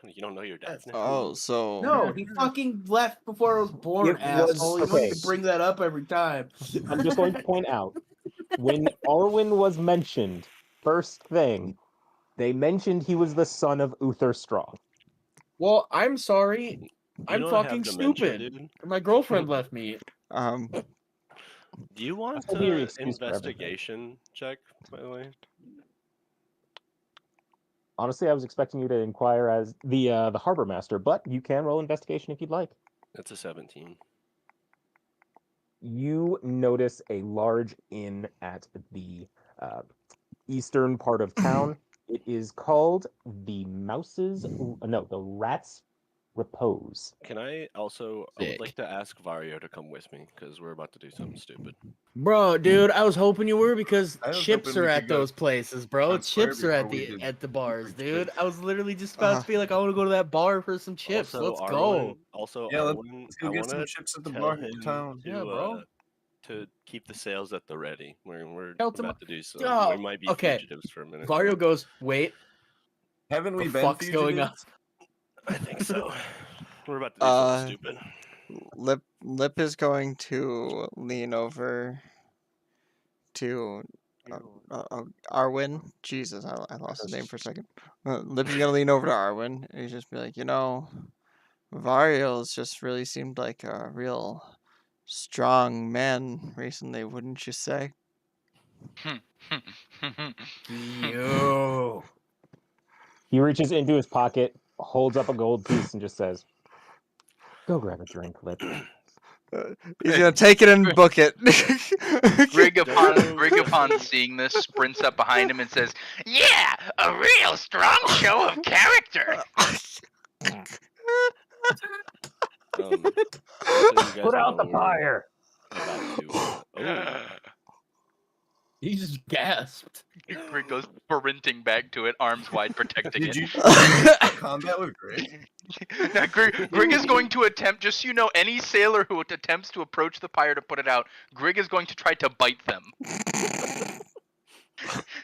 You don't know your dad's name? Oh, so No, he fucking left before I was born, It was- asshole. You don't need okay. to bring that up every time. I'm just going to point out, when Arwen was mentioned, first thing, they mentioned he was the son of Uther Strong. Well, I'm sorry. You I'm know I have fucking dementia, stupid. dude. My girlfriend left me. Do you want That'll be your an excuse for everything. investigation check, by the way? Honestly, I was expecting you to inquire as the harbor master, but you can roll investigation if you'd like. That's a 17. You notice a large inn at the eastern part of town. It is called the the Rat's Repose. Can I also? I would Sick. like to ask Vario to come with me because we're about to do something stupid. Bro, dude, I was hoping you were because I was chips hoping are we at could go those places, bro. on Square Chips are at before we the did bars, free dude. chips. I was literally just about to be like, I want to go to that bar for some chips. Also, Let's go. Yeah, Arwen, let's I go get want some to chips at the tell bar him town. Yeah, bro. to keep the sales at the ready. We're Tell him- about to do some. Oh, we might be okay. fugitives for a minute. Vario goes, wait, Haven't we the been fuck's going on? fugitives? I think so. We're about to do something stupid. Lip is going to lean over to Arwen. Jesus, I lost his name for a second. Lip is gonna lean over to Arwen and he's just be like, Variel's just really seemed like a real strong man recently, wouldn't you say? Yo. He reaches into his pocket, holds up a gold piece, and just says, "Go grab a drink, Lip." He's gonna take it and book it. Grig upon seeing this sprints up behind him and says, "Yeah, a real strong show of character." So you guys Put out know the we're fire. about to. He just gasped. Grig goes sprinting back to it, arms wide, protecting Did it. you start combat with Grig? Now, Grig is going to attempt, just so you know, any sailor who attempts to approach the pyre to put it out, Grig is going to try to bite them.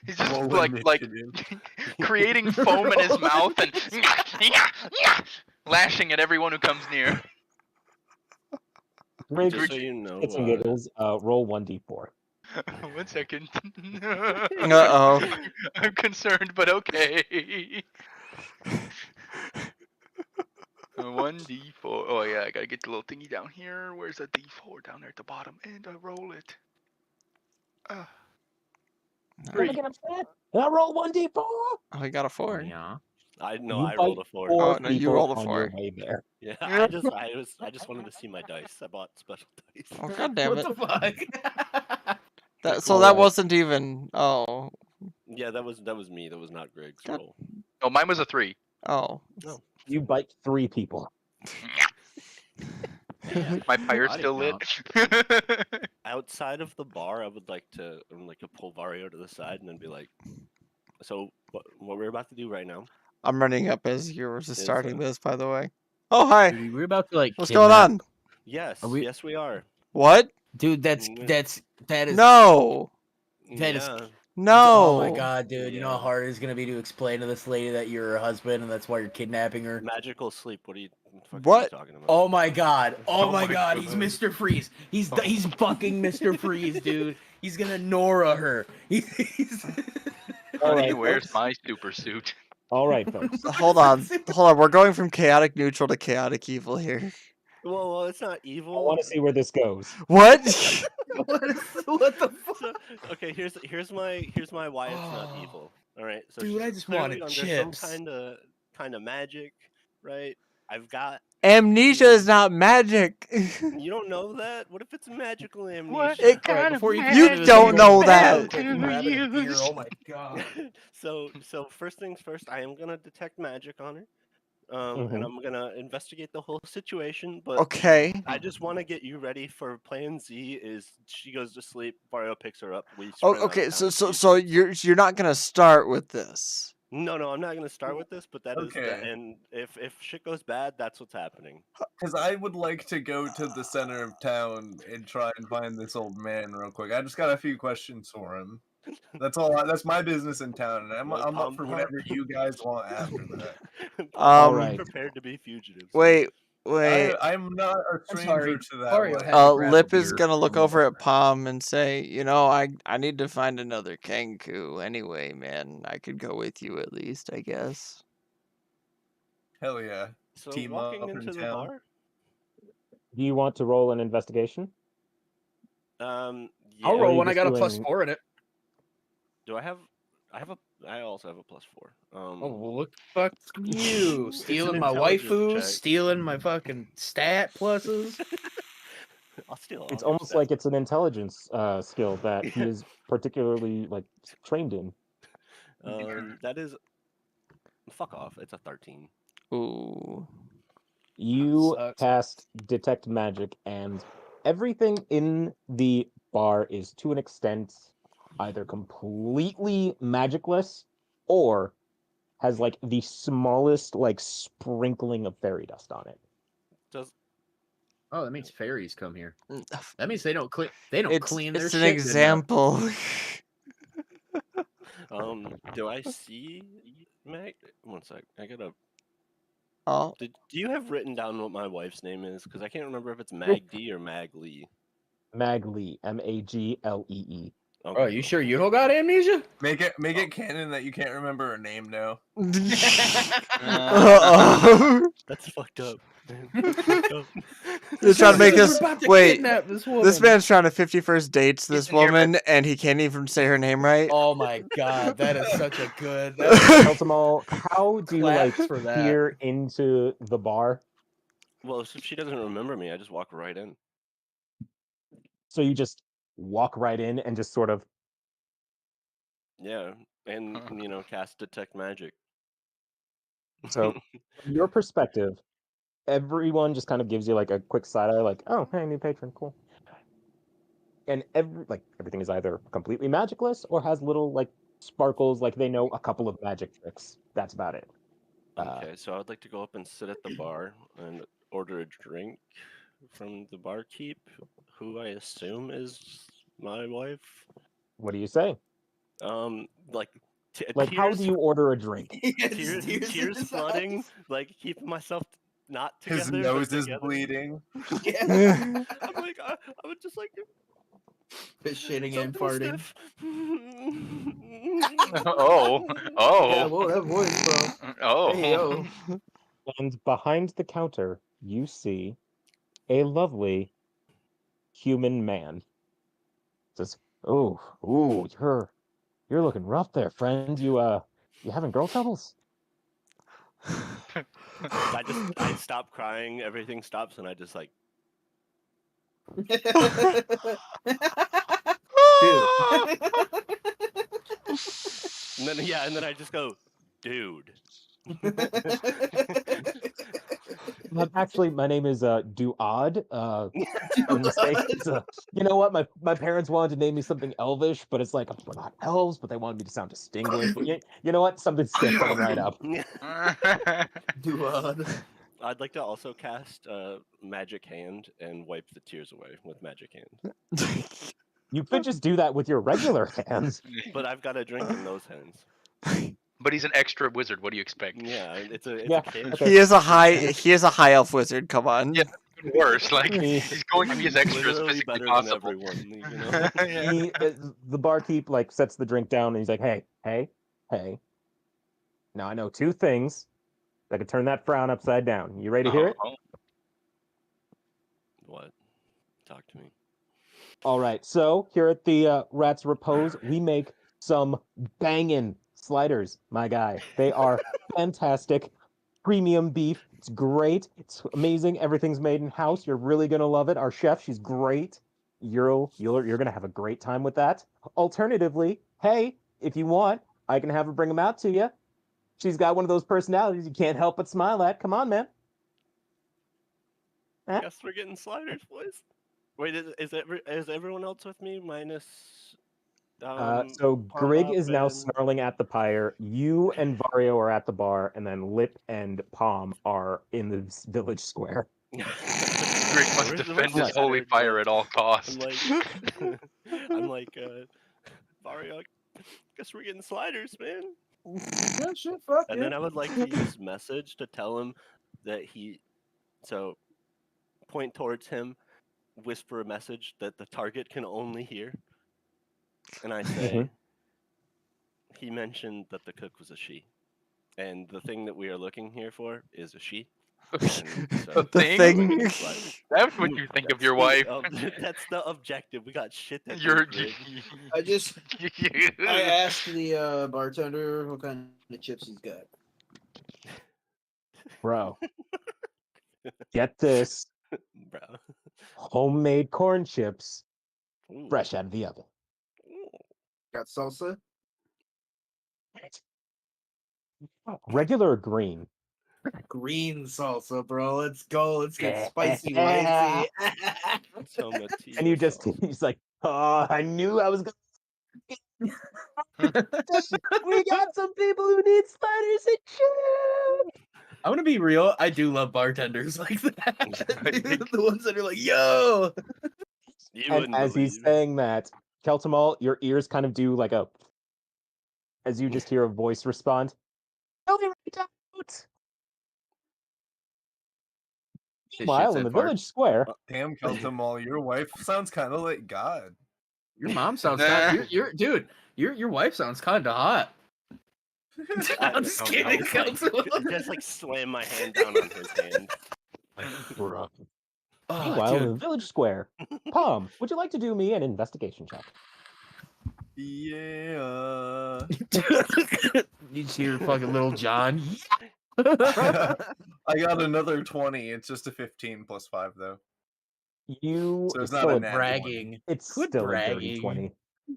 He's just Roll like initiative. creating foam in his mouth and lashing at everyone who comes near. Grig, Just so you know, shits and giggles, roll 1d4. 1 second. Uh-oh. I'm concerned, but okay. 1d4. Oh yeah, I gotta get the little thingy down here. Where's the d4? Down there at the bottom, and I roll it. Never get upset. I roll 1d4. Oh, he got a 4. Yeah. I know You I rolled a bite 4. four Oh, no, you people rolled a on 4. your way there. Yeah, I just wanted to see my dice. I bought special dice. Oh, god damn it. What the fuck? So All that right. wasn't even. Oh. Yeah, that was me. That was not Greg's God. roll. Oh, mine was a 3. Oh. You bite 3 people. My pyre's Body still lit. Outside of the bar, I would like to pull Vario to the side and then be like, "So what we're about to do right now?" I'm running up as you're just Is, starting this, by the way. Oh, hi. Dude, we're about to like. What's going on? Yes, Are we- yes, we are. What? Dude, that is No. That is- Yeah. No. Oh my god, dude! You know how Yeah. hard it is gonna be to explain to this lady that you're her husband and that's why you're kidnapping her. Magical sleep. What are you What? talking about? Oh my god! Oh, Oh my my god! He's goodness. Mr. Freeze. He's fucking Mr. Freeze, dude. He's gonna Nora her. He's All Honey, right, where's folks. my super suit? All right, folks. Hold on. We're going from chaotic neutral to chaotic evil here. Well, it's not I evil. want to see where this goes. What? what the fuck? So, okay, here's my why it's not evil. All right, so Dude, she's I just clearly wanted under chips. some kind of magic, right? I've got. Amnesia is not magic. You don't know that? What if it's magical What amnesia? It- kind of before you You magic don't know is that. to Grab it a beer. use? Oh my god. So first things first, I am gonna detect magic on her. Mhm. And I'm gonna investigate the whole situation, but Okay. I just want to get you ready for Plan Z. Is she goes to sleep, Mario picks her up. We Oh, sprint out of okay. town. So you're not gonna start with this. No, I'm not gonna start with this, but that is Okay. and if shit goes bad, that's what's happening. Because I would like to go to the center of town and try and find this old man real quick. I just got a few questions for him. That's all. That's my business in town, and I'm Well, up Tom for Pop. whatever you guys want after that. All Um. right. Prepared to be fugitives. Wait. I'm not a stranger sorry. to that. Mario way. had to grab a Lip is beer. gonna look I'm over all at Palm and say, I need to find another Kenku. Anyway, man, I could go with you at least, I guess. Hell yeah. So Team walking up in into the town. bar. Do you want to roll an investigation? Yeah. I'll Or are roll you one. I just got a plus doing- 4 in it. Do I have? I also have a +4. Oh, well, look, fuck you! It's an Stealing my intelligence waifus, check. stealing my fucking stat pluses. I'll steal. It's all your almost stats. like it's an intelligence skill that he is particularly trained in. That is. Fuck off. It's a 13. Ooh. You Sucks. cast detect magic, and everything in the bar is to an extent either completely magicless or has like the smallest like sprinkling of fairy dust on it. Does Oh, that means fairies come here. Mm, That means they don't clean. They don't It's clean their an shit good enough. example. do I see Mag? 1 sec. I gotta. Oh, Do you have written down what my wife's name is? Because I can't remember if it's Mag D or Mag Lee. Maglee, Maglee. Oh, Okay, you cool. sure you don't got amnesia? Make it canon that you can't remember her name now. Uh-oh. That's fucked up. Man. That's fucked up. They're trying to make We're this. about to Wait, kidnap this woman. this man's trying to 51st dates this He's in here, woman, and he can't even say her name right. Oh my god, that is such a good. Eltimal, how do you Claps like for that. peer into the bar? Well, if she doesn't remember me, I just walk right in. So you just walk right in and just sort of Yeah, and cast detect magic. so from your perspective, everyone just kind of gives you like a quick side eye, like, oh, hey, new patron, cool. and everything is either completely magicless or has little like sparkles, like they know a couple of magic tricks. That's about it. Okay, so I'd like to go up and sit at the bar and order a drink from the barkeep, who I assume is my wife. What do you say? Like Like, how tears, do you order a drink? tears flooding, like keeping myself not His together, nose but is together. bleeding. Yeah. I'm like, I would just like Bit shitting and something farting. stiff. Oh, Yeah, oh, whoa, that voice, bro. oh. Hey, yo. And behind the counter, you see a lovely human man. Says, "Oh, ooh, you're looking rough there, friend. You having girl troubles?" I stop crying, everything stops, and I just like, Dude. and then I just go, dude. Actually, my name is Duad. A mistake. It's you know what? My parents wanted to name me something elvish, but it's like we're not elves, but they wanted me to sound distinguished. But you know what? Something stiff coming right up. Dude. I'd like to also cast Magic Hand and wipe the tears away with Magic Hand. You could just do that with your regular hands. But I've got a drink in those hands. But he's an extra wizard. What do you expect? Yeah, it's a Yeah, cantrip. okay. He is a high elf wizard. Come on. Yeah. Worse, like Me. he's going to be as extra as Literally physically better possible. than everyone, you know. Yeah. The barkeep like sets the drink down and he's like, hey. Now I know two things that could turn that frown upside down. You ready to hear it? Oh, What? Talk to me. All right. So here at the Rat's Repose, we make some bangin' sliders, my guy. They are fantastic. Premium beef. It's great. It's amazing. Everything's made in house. You're really gonna love it. Our chef, she's great. You're gonna have a great time with that. Alternatively, hey, if you want, I can have her bring them out to you. She's got one of those personalities you can't help but smile at. Come on, man. Huh? Guess we're getting sliders, boys. Wait, is everyone else with me minus? So Grig Palmbop is now and- snarling at the pyre. You and Vario are at the bar, and then Lip and Palm are in the village square. Rick must We're defend his scattered, holy fire like- at all costs. I'm like, Mario, guess we're getting sliders, man. Yeah, shit, fuck And yeah. then I would like to use message to tell him that so point towards him, whisper a message that the target can only hear. And I say, he mentioned that the cook was a she. And the thing that we are looking here for is a she. And so The The thing? thing. That's what you think of your wife. That's the objective. We got shit that You're. I just I asked the bartender what kind of chips he's got. Bro, get this. Bro. Homemade corn chips, Ooh. fresh out of the oven. Ooh. Got salsa? Regular or green? Green salsa, bro. Let's go. Let's get spicy, Yeah. wifey. Tomatillo And you just, sauce. he's like, oh, I knew I was going to. We got some people who need sliders and chips. I'm gonna be real. I do love bartenders like that. The ones that are like, "Yo." You And wouldn't as he's believe. saying that, Keltamal, your ears kind of do like a, as you just hear a voice respond. "They'll be right out." Meanwhile, in the village square, Damn, Keltamal, your wife sounds kind of like God. Your mom sounds kind. Your dude. Your wife sounds kind of hot. I'm just kidding. Just like slam my hand down on his hand. Oh, meanwhile, in dude. the village square, Palm, would you like to do me an investigation check? Yeah. You hear fucking little John. I got another 20. It's just a 15 plus 5, though. You So it's it's not still a a, nat bragging. it's Quit still a dirty bragging. 20.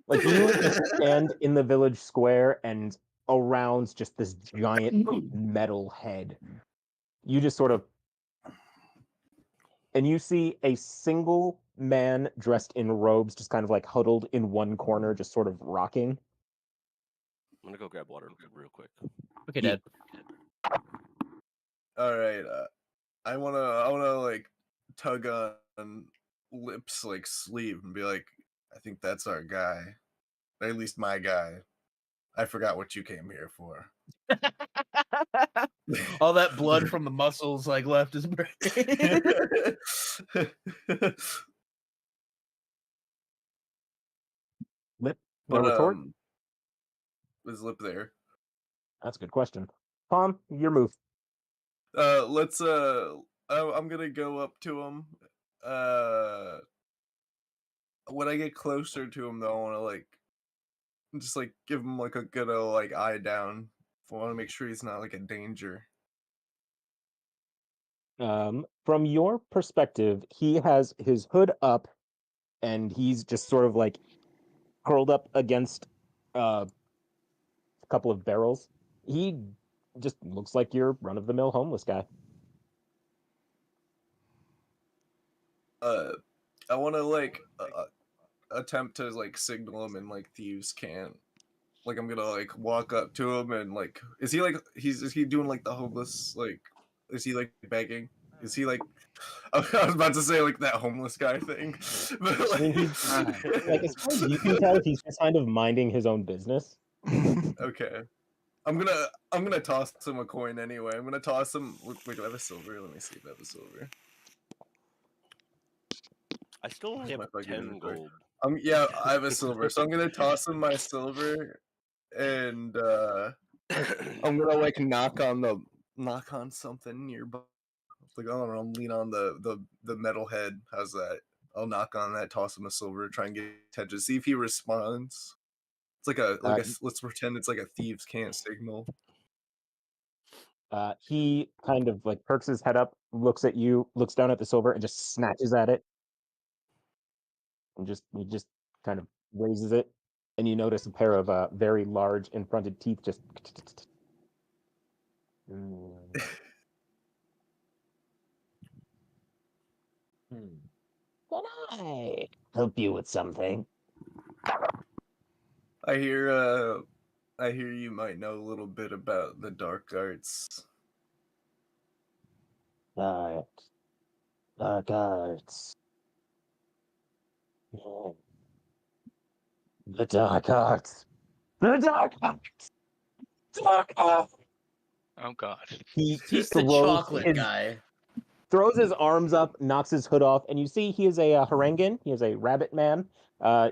Like you just stand in the village square and around just this giant metal head. You just sort of and you see a single man dressed in robes, just kind of like huddled in one corner, just sort of rocking. I'm gonna go grab water real quick. Okay, Dad. All right. I wanna like tug on Lips like sleeve and be like, I think that's our guy, or at least my guy. I forgot what you came here for. All that blood from the muscles like left his brain. Lip, no But retort? is Lip there? That's a good question. Palm, your move. Let's I'm gonna go up to him. When I get closer to him though, I wanna like just like give him like a good old like eye down. I wanna make sure he's not like a danger. From your perspective, he has his hood up and he's just sort of like curled up against a couple of barrels. He just looks like your run-of-the-mill homeless guy. I wanna like attempt to like signal him and like thieves can't. Like I'm gonna like walk up to him and like is he doing like the homeless like is he like begging? Is he like I was about to say like that homeless guy thing. But I mean, he's like, as far as you can tell, he's just kind of minding his own business. okay. I'm gonna toss him a coin anyway. I'm gonna toss him wait, do I have a silver? Let me see if I have a silver. I still only have My fucking 10 inventory. gold. Yeah, I have a silver, so I'm gonna toss him my silver and I'm gonna like knock on something nearby. Like I don't know, lean on the metal head. How's that? I'll knock on that, toss him a silver, try and get attention, see if he responds. It's like a let's pretend it's like a thieves can't signal. He kind of like perks his head up, looks at you, looks down at the silver, and just snatches at it. And he just kind of raises it, and you notice a pair of very large in-fronted teeth just. Can I help you with something? I hear you might know a little bit about the dark arts. Dark arts. Yeah. The dark arts. The dark arts. Dark arts. Oh God. He He's the throws chocolate guy. throws his arms up, knocks his hood off, and you see he is a Harengan. He is a rabbit man.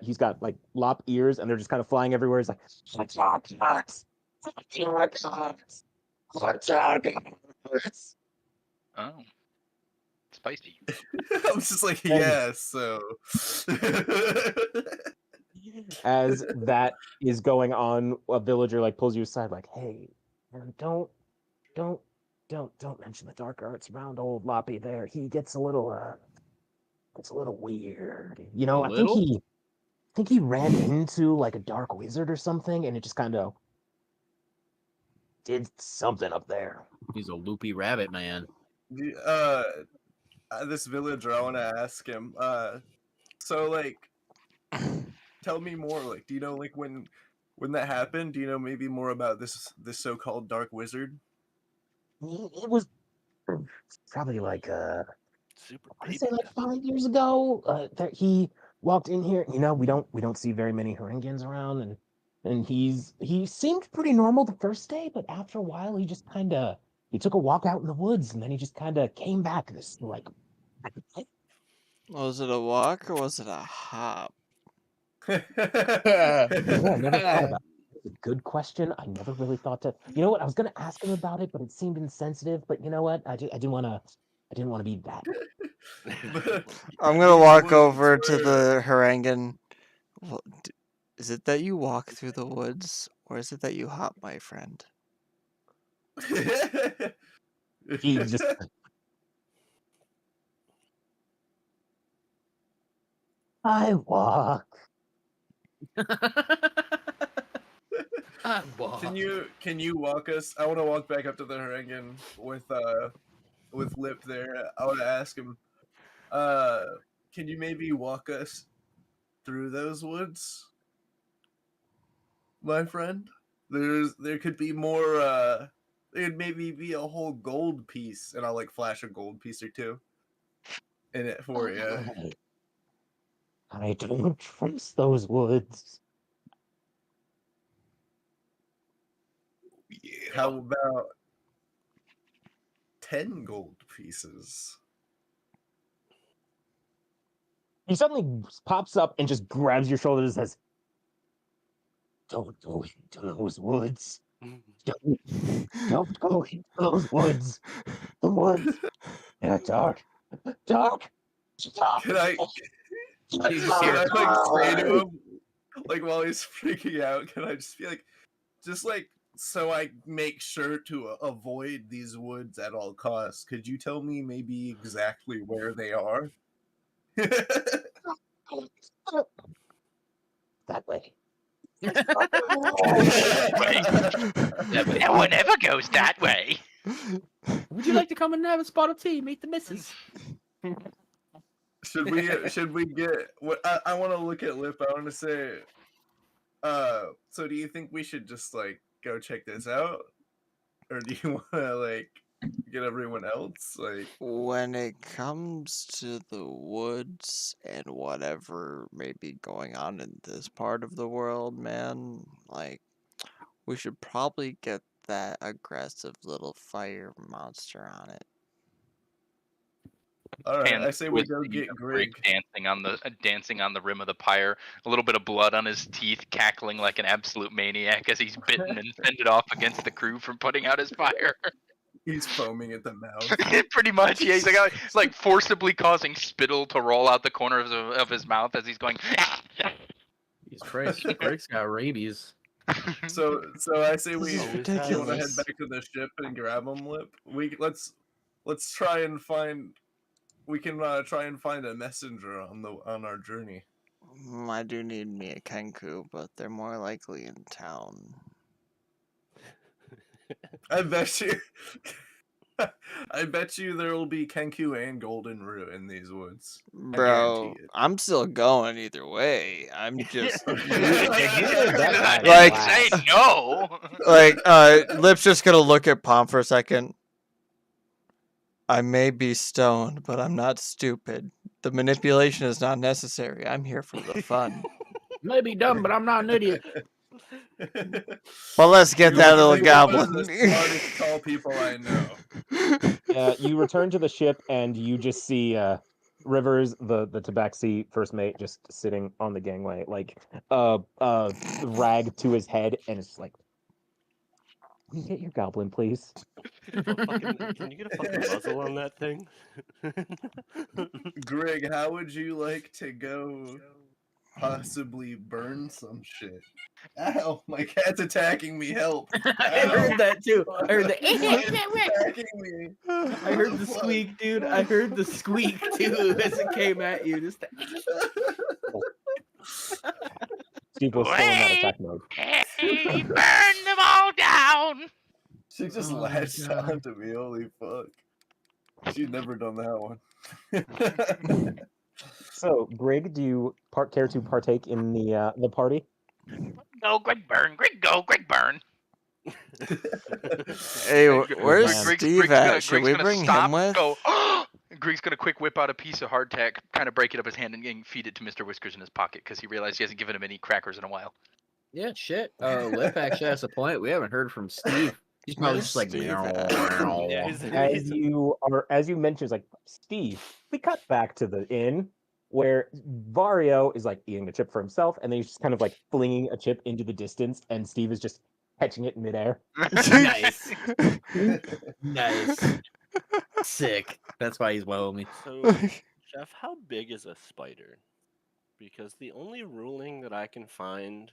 He's got like lop ears, and they're just kind of flying everywhere. He's like, dark arts. Dark arts. Dark arts. Oh. Spicy. I'm just like, yeah, so As that is going on, a villager like pulls you aside, like, "Hey, man, don't mention the dark arts around old Loppy. There, he gets a little weird. You know, A I think little? he ran into like a dark wizard or something, and it just kind of did something up there." He's a loopy rabbit man. this villager, I want to ask him. So like, tell me more. Like, do you know like when that happened? Do you know maybe more about this so-called dark wizard? It was probably like Super I baby. say like 5 years ago. That he walked in here. You know, we don't see very many Haringans around, and he seemed pretty normal the first day, but after a while, he took a walk out in the woods, and then he just kind of came back. This like, Was it a walk or was it a hop? Yeah, I never thought about it. That's a good question. I never really thought to. You know what? I was gonna ask him about it, but it seemed insensitive. But you know what? I didn't want to be that. I'm gonna walk over to the Harangan. Well, is it that you walk through the woods, or is it that you hop, my friend? He just I walk. Can you walk us? I want to walk back up to the Harangan with Lip there. I want to ask him. can you maybe walk us through those woods, my friend? There could be more. There'd maybe be a whole gold piece, and I'll like flash a gold piece or two in it for you. I don't trust those woods. How about 10 gold pieces? He suddenly pops up and just grabs your shoulder and says, "Don't go into those woods. Don't go into those woods. The woods, they're dark. Dark. Dark. Can I You just can hear I like say to him, like while he's freaking out, can I just be like, just like so I make sure to avoid these woods at all costs? Could you tell me maybe exactly where they are? That way. No one ever goes that way. Would you like to come and have a spot of tea? Meet the missus. Should we get what I want to look at Lip? I want to say so do you think we should just like go check this out, or do you want to like get everyone else like When it comes to the woods and whatever may be going on in this part of the world, man, like, we should probably get that aggressive little fire monster on it. all right, And I say we with go the, get Greg Greg. dancing on the rim of the pyre, a little bit of blood on his teeth, cackling like an absolute maniac as he's bitten and fended off against the crew from putting out his fire. He's foaming at the mouth. Pretty much, yeah. He's like forcibly causing spittle to roll out the corner of his mouth as he's going. Jesus Christ, Greg's got rabies. So I say we This is want to head ridiculous. back to the ship and grab him, Lip. Let's try and find. We can try and find a messenger on our journey. I do need me a Kenku, but they're more likely in town. I bet you. I bet you there will be Kenku and Golden Root in these woods. I Bro, guarantee it. I'm still going either way. I'm just That guy Like- laughs. say no. like Lip's just gonna look at Palm for a second. I may be stoned, but I'm not stupid. The manipulation is not necessary. I'm here for the fun. May be dumb, but I'm not an idiot. Well, let's get You that are little one of goblin. the smartest tall people I know. You return to the ship and you just see Rivers, the Tabaxi first mate, just sitting on the gangway, like rag to his head, and it's just like, "Can you get your goblin, please?" Can you get a fucking muzzle on that thing? Greg, how would you like to go possibly burn some shit? Ow, my cat's attacking me, help. I heard that too. I heard the Attacking me. I heard the squeak, dude. I heard the squeak too as it came at you. Just Steve was still in that attack mode. Hey, burn them all down. She just Oh my latched God. onto me, holy fuck. She'd never done that one. So, Greg, do you care to partake in the party? Go, Greg, burn. Greg, go, Greg, burn. Hey, Greg- where's Greg- Steve at? Should we bring him with? Go. Greg's gonna quick whip out a piece of hardtack, kind of break it up his hand, and feed it to Mr. Whiskers in his pocket because he realized he hasn't given him any crackers in a while. yeah, shit. Lip actually has a point. We haven't heard from Steve. He's probably Where's just like, Steve meow, at? meow. Yeah, As you mentioned, it's like, Steve, we cut back to the inn where Vario is like eating a chip for himself, and then he's just kind of like flinging a chip into the distance, and Steve is just catching it in midair. Nice. Nice. Sick. That's why he's well me. So, Jeff, how big is a spider? Because the only ruling that I can find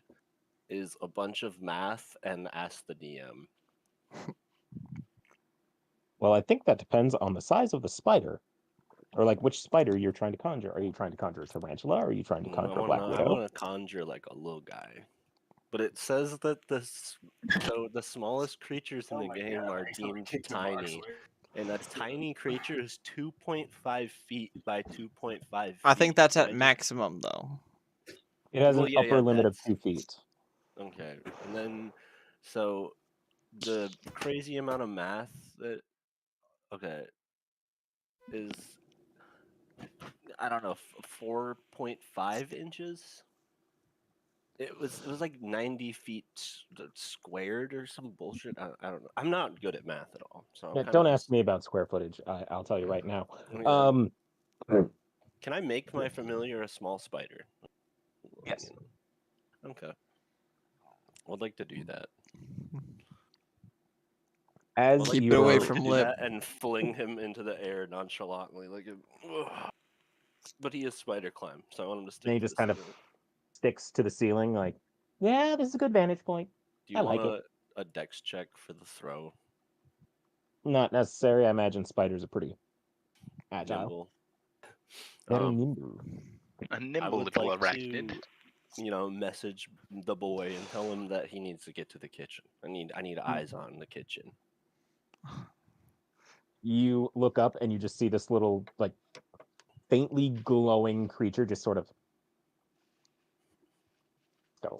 is a bunch of math and ask the DM. Well, I think that depends on the size of the spider, or like which spider you're trying to conjure. Are you trying to conjure a tarantula, or are you trying to conjure a black I widow? want to conjure like a little guy. But it says that the smallest creatures in the game are deemed tiny. And a tiny creature is 2.5 feet by 2.5 feet. I think that's So at maximum though. It has Well, an yeah, upper yeah, limit of that's 2 feet. okay. And then, so the crazy amount of math that okay is I don't know 4.5 inches. It was like 90 feet squared or some bullshit. I don't know. I'm not good at math at all, so I'm Yeah, kind don't of ask just. me about square footage. I'll tell you right now. Yeah. Can I make my familiar a small spider? Yes. Okay. I'd like to do that. As I'd like, Keep you it away I'd are, like to from do Lip. that and fling him into the air nonchalantly, but he is spider climb, so I want him to stick and he to just the kind of ceiling. sticks to the ceiling, like, yeah, this is a good vantage point. Do you I want like it. a dex check for the throw? Not necessary. I imagine spiders are pretty agile. Nimble. Very nimble. A I nimble would little like arachnid. to, message the boy and tell him that he needs to get to the kitchen. I need eyes on the kitchen. You look up and you just see this little, like, faintly glowing creature just sort of scuttle.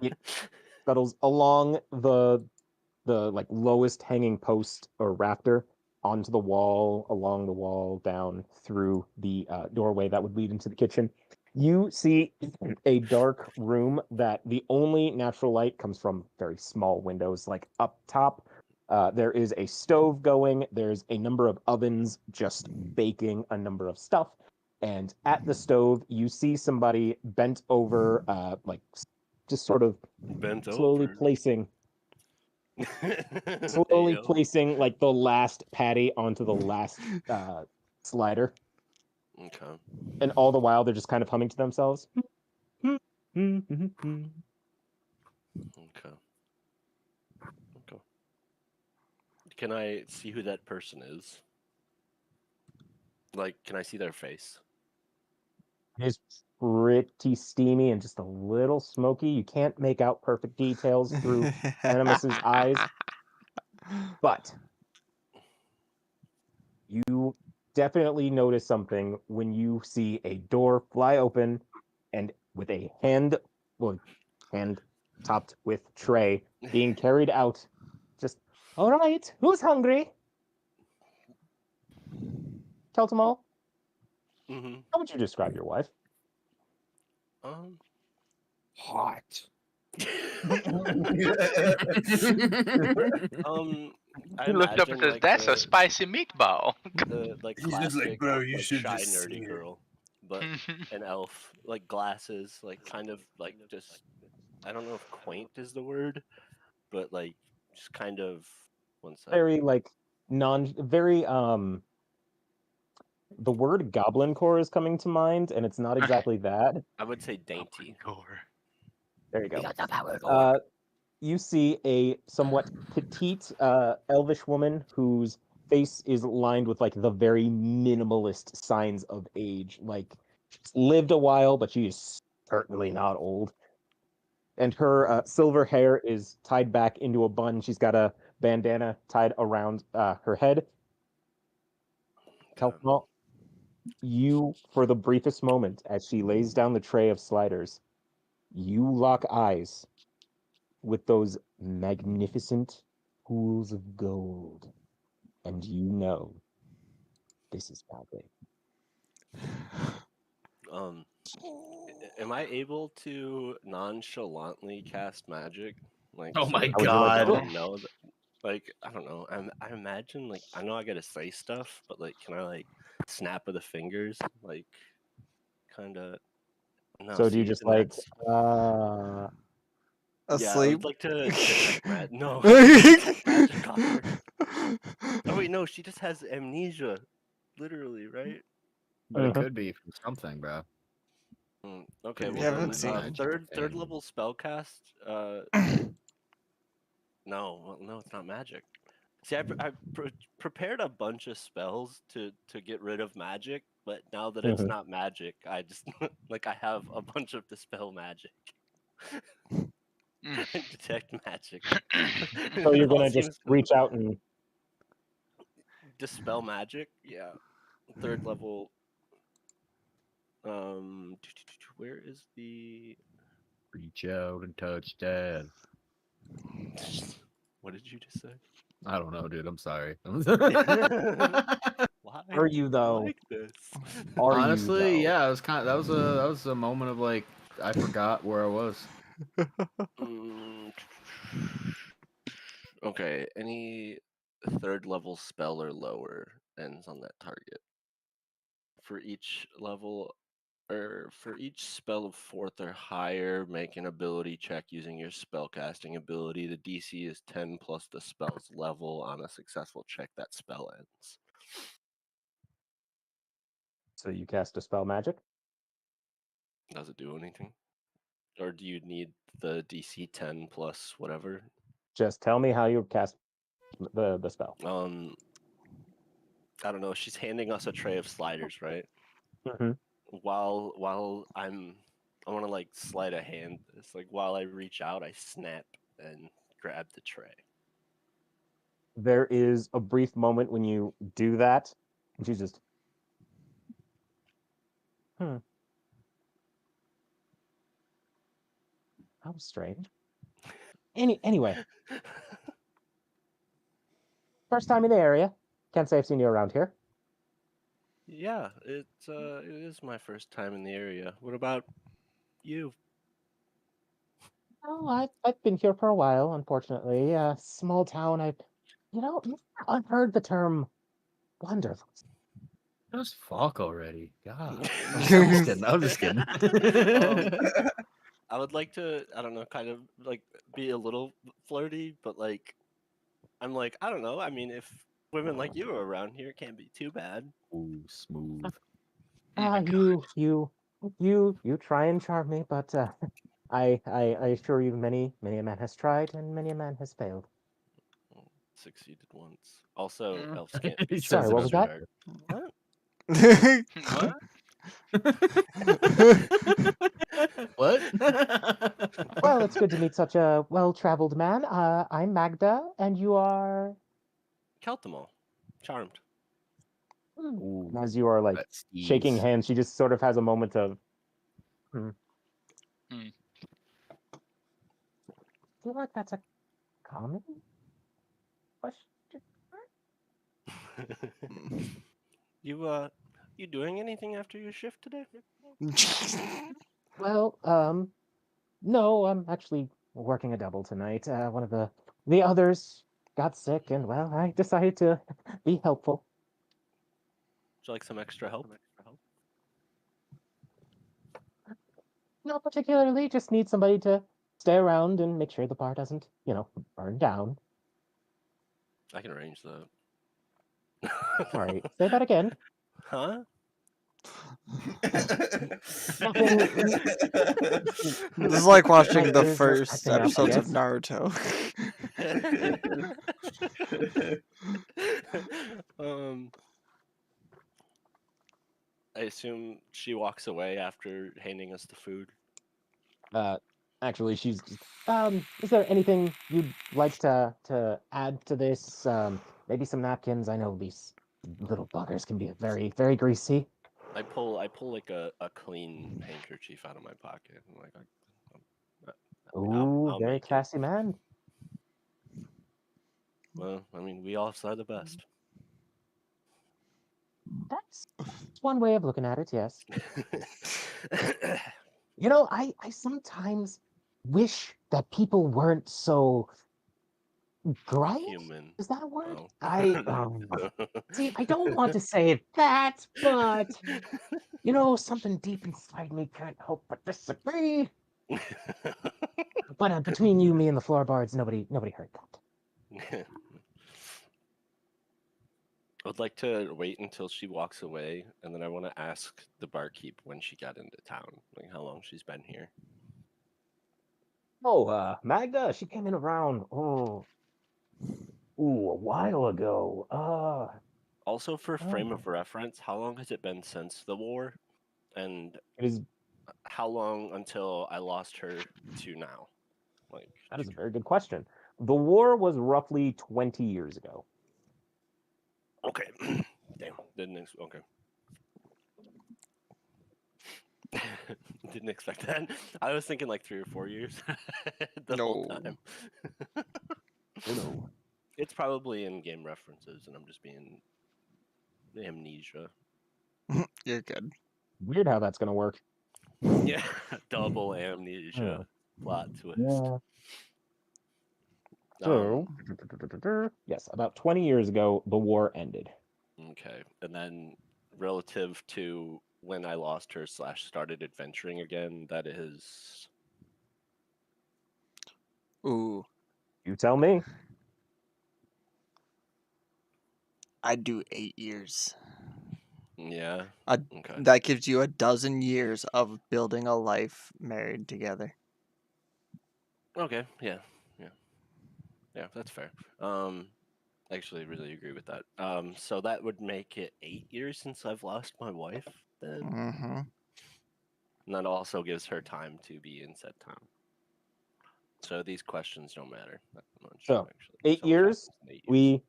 It scuttles along the like lowest hanging post or rafter onto the wall, along the wall, down through the doorway that would lead into the kitchen. You see a dark room that the only natural light comes from very small windows, like up top. There is a stove going. There's a number of ovens just baking a number of stuff. And at the stove, you see somebody bent over, like just sort of Bent slowly over. placing Ayo. placing like the last patty onto the last slider, Okay. and all the while they're just kind of humming to themselves. Okay. Can I see who that person is? Like, can I see their face? It's pretty steamy and just a little smoky. You can't make out perfect details through Animus's eyes, but you definitely notice something when you see a door fly open and with a hand topped with tray being carried out. Just, all right, who's hungry? Keltamal, Mm-hmm. how would you describe your wife? Hot. I He looked up and imagine says, like "That's a spicy meatball." the like He's just like, classic bro, you like should shy just see nerdy it. girl, but an elf, like glasses, like kind of like just I don't know if quaint is the word, but like just kind of one sec. Very like very the word goblin core is coming to mind, and it's not exactly that. I would say dainty. There you go. You see a somewhat petite elvish woman whose face is lined with like the very minimalist signs of age. Like she's lived a while, but she is certainly not old. And her silver hair is tied back into a bun. She's got a bandana tied around her head. Kelpmal, you, for the briefest moment, as she lays down the tray of sliders, you lock eyes with those magnificent pools of gold. And you know this is bad. Am I able to nonchalantly cast magic? Like, Oh so my that How would you like to people do god. it? don't know that? Like, I don't know. I imagine like I know I gotta say stuff, but like, can I like snap of the fingers, like, kind of? No, So do you see, just and like that's yeah. I Asleep. would like to detect magic. No, detect magic off her. Oh wait, no, she just has amnesia, literally, right? But it could be from something, bro. Okay, You well haven't then, seen. third level spellcast. No, well, no, it's not magic. See, I prepared a bunch of spells to get rid of magic, but now that it's Mhm. not magic, I just like I have a bunch of dispel magic. Detect magic. So It you're all gonna just seems reach out and dispel magic. Yeah, 3rd level. Where is the? Reach out and touch dad. What did you just say? I don't know, dude. I'm sorry. Why Are do you though? like this? Are Honestly, you though? yeah, it was kind of that was a moment of like I forgot where I was. Mm, okay, any 3rd level spell or lower ends on that target. For each level, or for each spell of 4th or higher, make an ability check using your spellcasting ability. The DC is 10 plus the spell's level. On a successful check, that spell ends. So you cast a spell magic? Does it do anything? Or do you need the DC 10 plus whatever? Just tell me how you cast the spell. I don't know. She's handing us a tray of sliders, right? Mm-hmm. While I want to like sleight of hand this. Like while I reach out, I snap and grab the tray. There is a brief moment when you do that, and she's just, how strange. Anyway, first time in the area. Can't say I've seen you around here. Yeah, it is my first time in the area. What about you? Oh, I've been here for a while, unfortunately. Small town. I've heard the term wanderlust. Just fuck already. God. I'm just kidding. I'm just kidding. I would like to, I don't know, kind of like be a little flirty, but like, I'm like, I don't know. I mean, if women like you are around here, it can't be too bad. Ooh, smooth. You try and charm me, but I assure you, many a man has tried and many a man has failed. Succeeded once. Also, elves can't He be says Sorry, it what was that? under What? What? What? Well, it's good to meet such a well-traveled man. I'm Magda, and you are. Keltimal. Charmed. Ooh, And as you are like that's shaking Steve's. hands, she just sort of has a moment of. Hmm. I feel like that's a common question. You doing anything after your shift today? Well, no, I'm actually working a double tonight. One of the others got sick, and well, I decided to be helpful. Would you like some extra help? Not particularly, just need somebody to stay around and make sure the bar doesn't, burn down. I can arrange that. All right, say that again. Huh? Nothing. This is like watching My the ears are first acting up, I episodes of guess. Naruto. um, I assume she walks away after handing us the food. Actually, she's just, is there anything you'd like to add to this? Maybe some napkins. I know these little buggers can be very, very greasy. I pull like a clean handkerchief out of my pocket. I'm like, Ooh, I'll very make it. classy man. Well, I mean, we all are the best. That's one way of looking at it, yes. I sometimes wish that people weren't so grimy. Human. Is that a word? Oh. See, I don't want to say that, but something deep inside me can't help but disagree. But between you, me, and the floorboards, nobody heard that. I would like to wait until she walks away, and then I want to ask the barkeep when she got into town, like how long she's been here. Oh, Magda, she came in around, a while ago. Also, for frame Oh. of reference, how long has it been since the war, and It is. how long until I lost her to now? Like, That is a very good question. The war was roughly 20 years ago. Okay. Damn. Okay. Didn't expect that. I was thinking like 3 or 4 years the whole No. time. Oh no. It's probably in game references, and I'm just being amnesia. You're good. Weird how that's gonna work. Yeah, double amnesia plot twist. Yeah. So, yes, about 20 years ago, the war ended. Okay, and then relative to when I lost her / started adventuring again, that is Ooh, You tell me. I'd do 8 years. yeah. A, Okay. That gives you a dozen years of building a life married together. Okay. Yeah. Yeah, that's fair. I actually really agree with that. So that would make it 8 years since I've lost my wife then. Mm-hmm. And that also gives her time to be in said town. So these questions don't matter that much, So, actually. 8 So much years. happens in 8 years.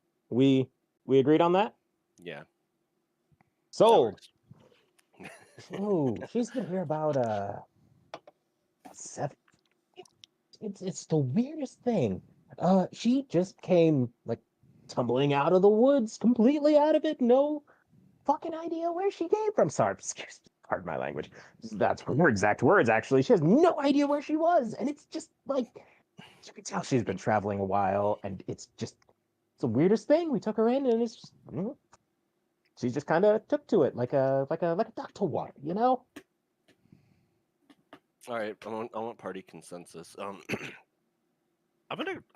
We agreed on that? Yeah, that Sold. works. Oh, she's been here about 7. It's the weirdest thing. She just came like tumbling out of the woods, completely out of it. No fucking idea where she came from. Sorry, excuse me, pardon my language. That's her exact words, actually. She has no idea where she was, and it's just like you can tell she's been traveling a while, and it's the weirdest thing. We took her in, and it's just, she just kind of took to it like a duck to water, you know. All right, I want party consensus. I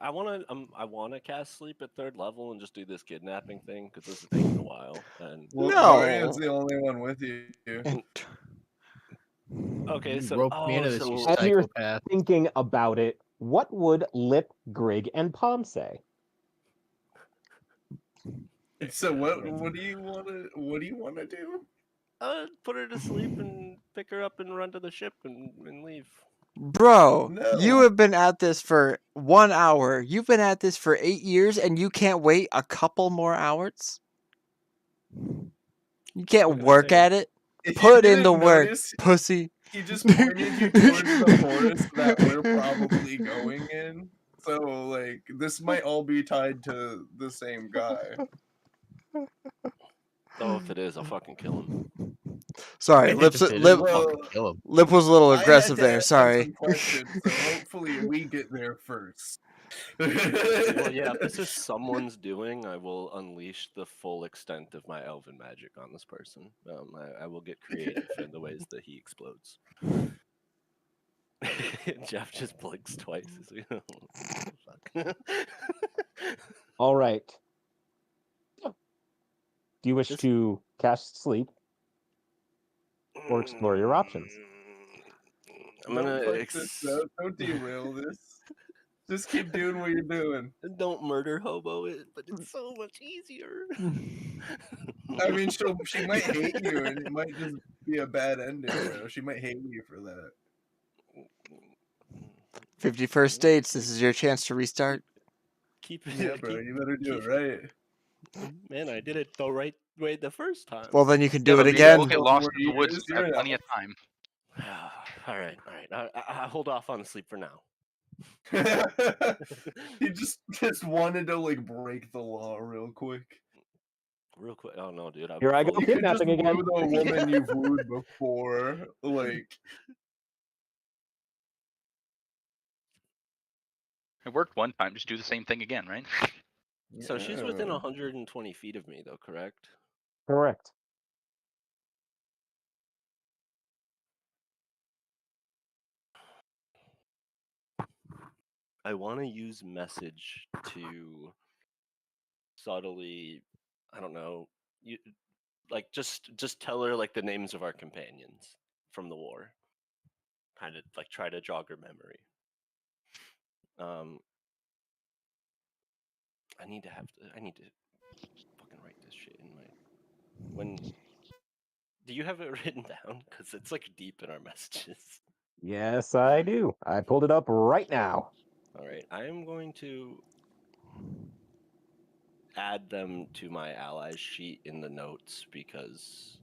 wanna cast sleep at 3rd level and just do this kidnapping thing because this has taken a while. And Well, No. Darian's the only one with you. okay, You so roped me into this, you As you're psychopath. thinking about it, what would Lip, Grig, and Palm say? So what do you want to do? put her to sleep and pick her up and run to the ship and leave. Bro, you No. have been at this for 1 hour. You've been at this for 8 years, and you can't wait a couple more hours? You can't What can I work say? at it? If Put you in the didn't work, notice, pussy. he just pointed you towards the forest that we're probably going in. So like this might all be tied to the same guy. Oh, if it is, I'll fucking kill him. Sorry, If it is, Well, fucking kill him. Lip was a little I had aggressive to there. ask him Sorry. some questions, so hopefully we get there first. Well, yeah, if this is someone's doing, I will unleash the full extent of my elven magic on this person. I will get creative in the ways that he explodes. Jeff just blinks twice. He's like, oh, fuck. All right. Do you wish This- to cast sleep or explore your options? I'm gonna Don't fuck this up. Don't derail this. Just keep doing what you're doing. Don't murder hobo it, but it's so much easier. I mean, she might hate you, and it might just be a bad ending. Though. She might hate you for that. 51st dates. This is your chance to restart. Keep it. Yeah, bro, you better do it right. Man, I did it the right way the first time. Well, then you can Yeah, do it but again. we'll get lost in the Years, woods. We have you're plenty an of time. all right. I hold off on the sleep for now. He just wanted to like break the law real quick. Real quick. Oh no, dude. Here I go, You could just kidnapping again. woo the woman you've wooed before. Like, It worked one time. Just do the same thing again, right? So she's within yeah. 120 feet of me, though, correct? Correct. I want to use message to subtly, I don't know, you like just tell her like the names of our companions from the war. Kind of like try to jog her memory. I need to fucking write this shit in my when. Do you have it written down? Because it's like deep in our messages. Yes, I do. I pulled it up right now. All right, I am going to add them to my allies sheet in the notes because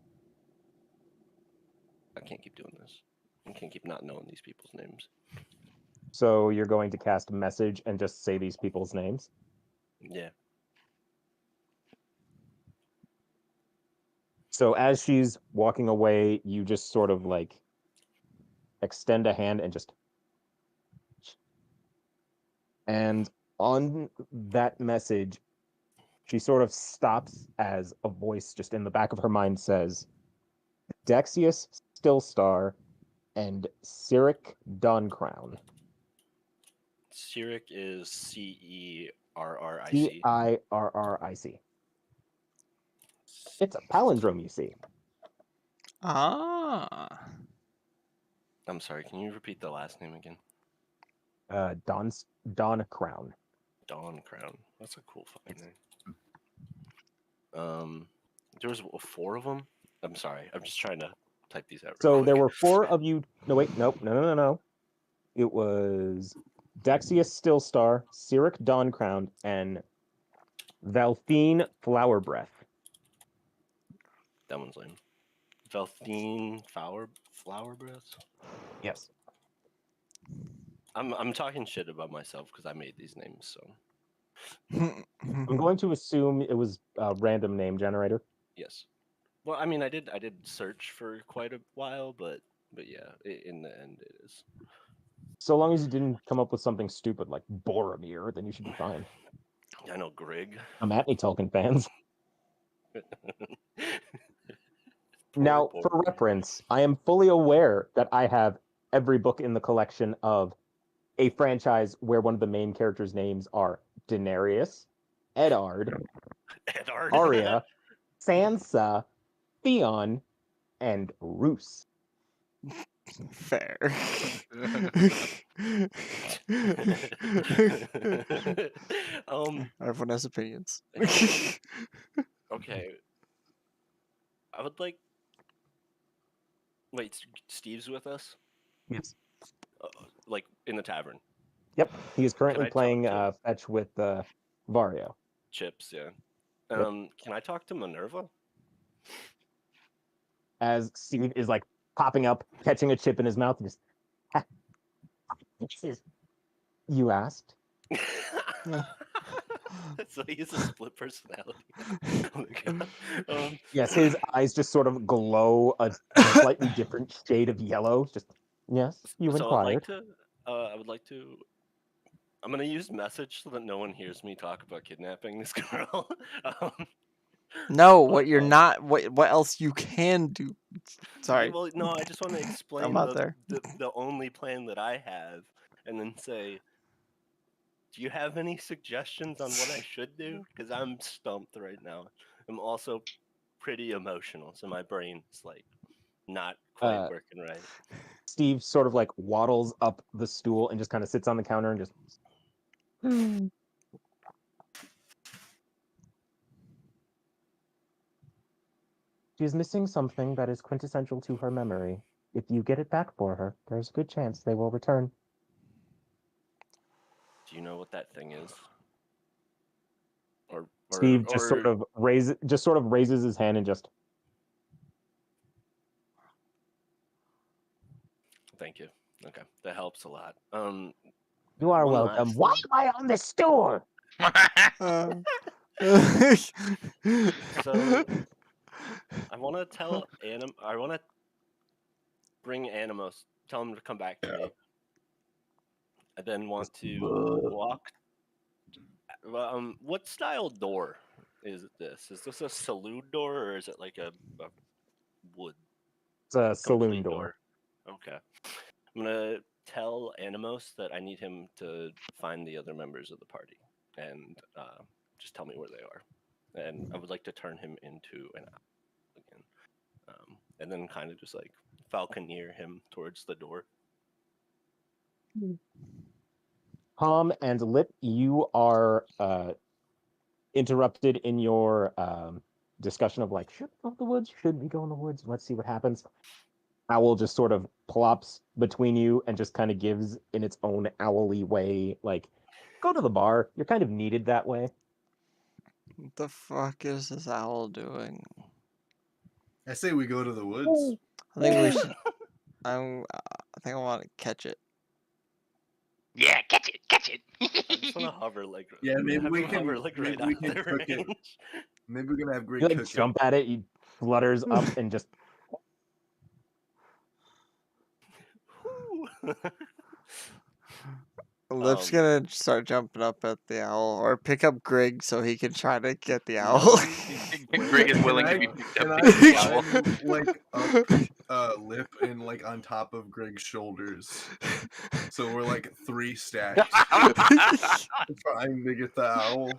I can't keep doing this. I can't keep not knowing these people's names. So you're going to cast message and just say these people's names? Yeah. So as she's walking away, you just sort of like extend a hand and just. And on that message, she sort of stops as a voice just in the back of her mind says, Dexius Stillstar and Cyric Dawncrown. Cyric is Cerric. Cirric. It's a palindrome, you see. Ah. I'm sorry, can you repeat the last name again? Dawncrown. Dawncrown. That's a cool fucking name. There was 4 of them. I'm sorry, I'm just trying to type these out. So Real there quick. were 4 of you. No, wait, no. It was Dexius Stillstar, Cyric Dawncrown, and Valthine Flowerbreath. That one's lame. Valthine flower breath. Yes. I'm talking shit about myself because I made these names. So I'm going to assume it was a random name generator. yes. Well, I mean, I did search for quite a while, but yeah, in the end, it is. So long as you didn't come up with something stupid like Boromir, then you should be fine. I know Grig. I'm at Tolkien fans. Now, for reference, I am fully aware that I have every book in the collection of a franchise where one of the main characters' names are Daenerys, Eddard, Arya, Sansa, Theon, and Roose. Fair. Everyone has opinions. Okay. I would like. Wait, Steve's with us? Yes. Like in the tavern. Yep, he is currently Can I playing talk fetch with Vario. Chips, yeah. Yep. Can I talk to Minerva? As Steve is like popping up, catching a chip in his mouth, and just. You asked? So he has a split personality. Oh my God. Yes, his eyes just sort of glow a slightly different shade of yellow. Just yes, you So inquired. I would like to. I'm gonna use message so that no one hears me talk about kidnapping this girl. No, what you're not. What else you can do? Sorry. Well, no, I just want to explain I'm out there. the only plan that I have, and then say, do you have any suggestions on what I should do? Because I'm stumped right now. I'm also pretty emotional, so my brain's like not quite working right. Steve sort of like waddles up the stool and just kind of sits on the counter and just. She is missing something that is quintessential to her memory. If you get it back for her, there's a good chance they will return. Do you know what that thing is? Steve just sort of raises his hand and just. Thank you. Okay, that helps a lot. You are one welcome. last Why thing. am I on this stool? So I want to tell I want to bring Animos. Tell him to come back to me. I then want to walk. What style door is this? Is this a saloon door or is it like a wood? It's a saloon complete door. Okay. I'm gonna tell Animos that I need him to find the other members of the party and just tell me where they are. And I would like to turn him into an owl again, and then kind of just like falconeer him towards the door. Palm and Lip, you are interrupted in your discussion of like, should we go in the woods? Should we go in the woods? Let's see what happens. Owl just sort of plops between you and just kind of gives in its own owly way, like, go to the bar. You're kind of needed that way. What the fuck is this owl doing? I say we go to the woods. I think we should. I think I want to catch it. Yeah, catch it, catch it. I just want to hover like Yeah, maybe have we him can. hover like Maybe right we out can their cook it. range. Maybe we're gonna have great You like cooking. jump at it, he flutters up and just Woo. Lip's Um, gonna start jumping up at the owl, or pick up Grig so he can try to get the No, owl. Greg is Can willing I, to be picked can up I to get the owl. climb like up Lip and like on top of Greg's shoulders? So we're like 3 stacks trying to get the owl.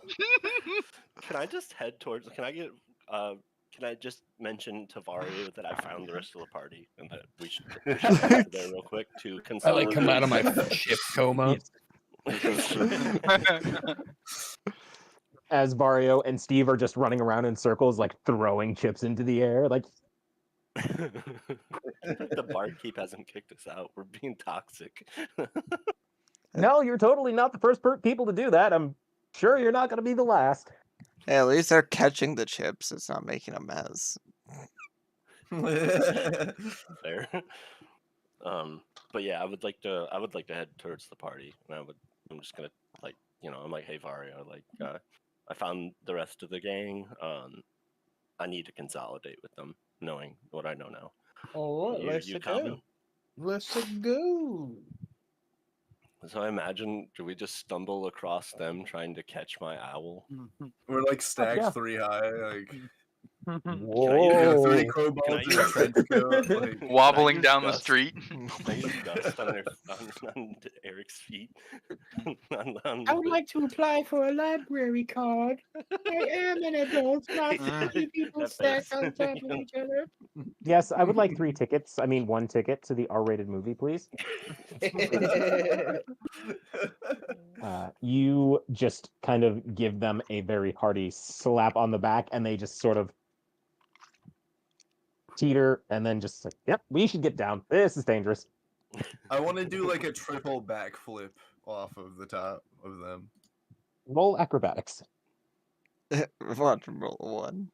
can I just head towards? Can I get? Can I just mention to Vario that I found the rest of the party and that we should head there real quick to I consolidate? like come out of my ship coma. as Vario and Steve are just running around in circles, like throwing chips into the air. Like, The barkeep hasn't kicked us out. We're being toxic. no, you're totally not the first people to do that. I'm sure you're not going to be the last. Hey, at least they're catching the chips. It's not making a mess. There. But yeah, I would like to head towards the party, and I'm just gonna like, I'm like, hey Vario, like, I found the rest of the gang. I need to consolidate with them, knowing what I know now. All right, let's You go. coming? Let's go. So I imagine, do we just stumble across them trying to catch my owl? We're like stacked yeah. 3 high, like Whoa. 3 Can I crowbars in a use- trench coat. Like, Wobbling use down the dust? street. Can I use dust on Eric's feet? I would like to apply for a library card. I am an adult, not three people That stacked face. on top of each other. Yes, I would like 3 tickets. I mean, 1 ticket to the R-rated movie, please. You just kind of give them a very hearty slap on the back, and they just sort of teeter, and then just like, yep, we should get down. This is dangerous. I want to do like a triple backflip off of the top of them. Roll acrobatics. Watch him roll a 1.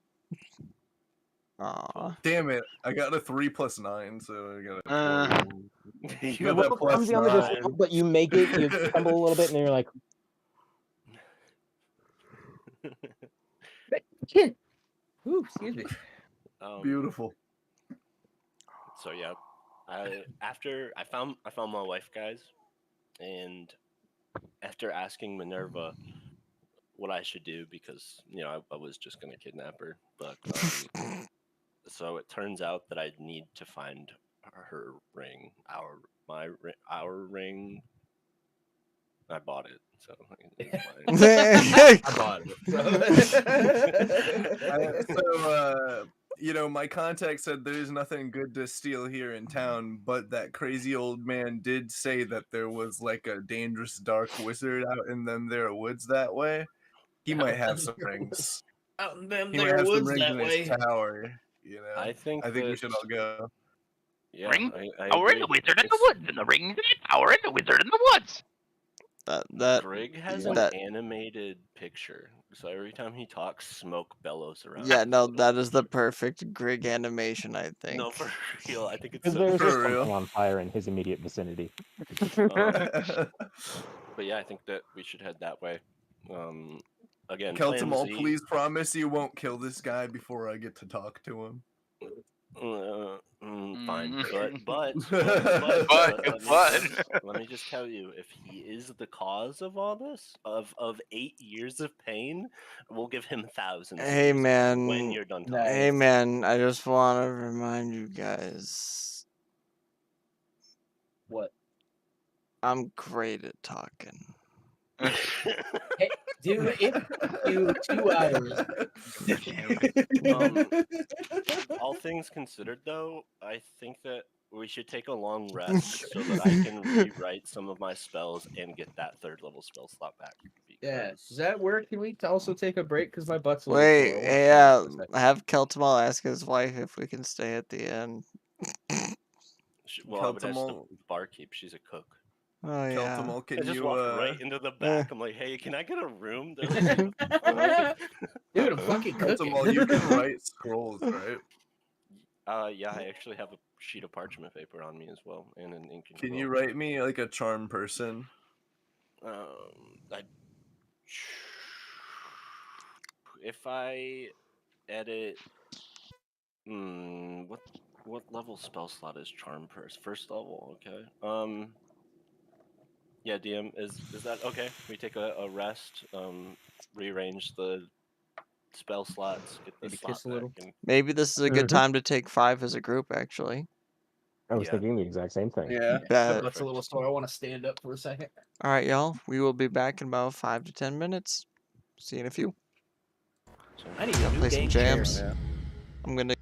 Aw. Damn it! I got a 3 plus 9, so I got a Uh. 12. You Got You're a that little plus clumsy on the nine. disc, but you make it. You stumble a little bit, and you're like, Ooh, excuse me. Beautiful. So yeah, I found my wife, guys, and after asking Minerva what I should do, because I was just gonna kidnap her, but so it turns out that I need to find her ring, our ring. I bought it, so it's mine. I bought it. So, my contact said there's nothing good to steal here in town, but that crazy old man did say that there was like a dangerous dark wizard out in them there woods that way. He might have some rings. Out in them He might there have some woods rings that in way. his tower. I think we that- should all go. Yeah, Ring? I Oh, we're in the agree. wizard in the woods, and the ring's in the tower, and the wizard in the woods. That Greg has that- an animated picture, so every time he talks, smoke bellows around. yeah, his no, little that is the picture. perfect Grig animation, I think. No, for real. I think it's because so there's For something real. on fire in his immediate vicinity. But yeah, I think that we should head that way. Again, Plan Keltimal, Z, please promise you won't kill this guy before I get to talk to him. fine, Mm. but But- let me just tell you, if he is the cause of all this, of 8 years of pain, we'll give him thousands. of Hey years man, when you're done talking. hey man, I just want to remind you guys, What? I'm great at talking. Hey, dude, it took you 2 hours. All things considered, though, I think that we should take a long rest so that I can rewrite some of my spells and get that 3rd level spell slot back. Yeah, because- does that work? Can we also take a break? Because my butt's a little Wait, sore. I hey, wanna sleep for a second. have Keltimal ask his wife if we can stay at the end. Well, I would ask the Keltimal- barkeep. She's a cook. Oh yeah. Keltimal, I can just you walked right into the back. I'm like, hey, can I get a room? They're like, Dude, I'm fucking cooking. Keltimal, you can write scrolls, right? yeah, I actually have a sheet of parchment paper on me as well, and an ink and Can quill. you write me like a charm person? I if I edit, what level spell slot is charm person? First level, okay. Yeah, DM, is that okay? We take a rest, rearrange the spell slots, get the Maybe slot kiss a back, little. and Maybe this is a good Mhm. time to take 5 as a group. Actually. I was Yeah. thinking the exact same thing. Yeah. Bet. That's a little sore. I want to stand up for a second. All right, y'all. We will be back in about 5 to 10 minutes. See you in a few. so I need a Gotta new play some game chair. jams. Yeah. I'm gonna.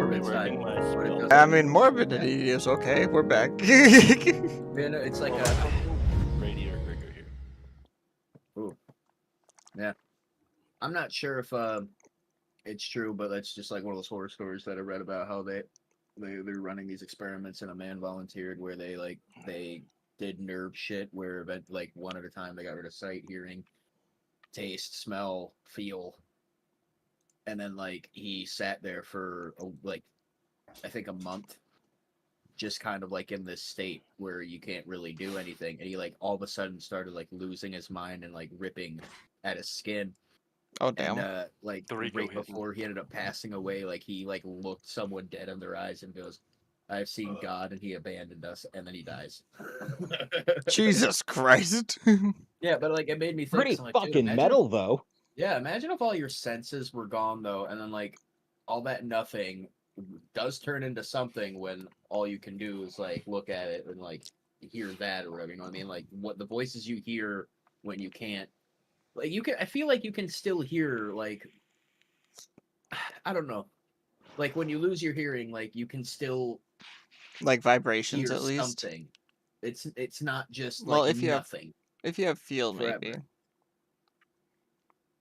morbid side. reworking my But it spells. doesn't- I mean, morbidity is okay. We're back. Man, it's like Well, a. radiator rigor here. Ooh. Yeah. I'm not sure if it's true, but that's just like one of those horror stories that I read about how they're running these experiments and a man volunteered where they did nerve shit where like one at a time they got rid of sight, hearing, taste, smell, feel, and then like he sat there for like I think a month, just kind of like in this state where you can't really do anything, and he like all of a sudden started like losing his mind and like ripping at his skin. Oh damn. And like The Rico right hit me. before he ended up passing away, like he like looked someone dead in their eyes and goes, "I've seen God and he abandoned us," and then he dies. Jesus Christ. Yeah, but like it made me think. Pretty 'cause I'm like, dude, fucking imagine metal, though. Yeah, imagine if all your senses were gone though, and then like all that nothing does turn into something when all you can do is like look at it and like hear that or whatever. You know what I mean? Like what the voices you hear when you can't. Like you can, I feel like you can still hear like, I don't know, like when you lose your hearing, like you can still Like vibrations hear at least. something. It's not just Well, like if you have nothing feel forever. maybe.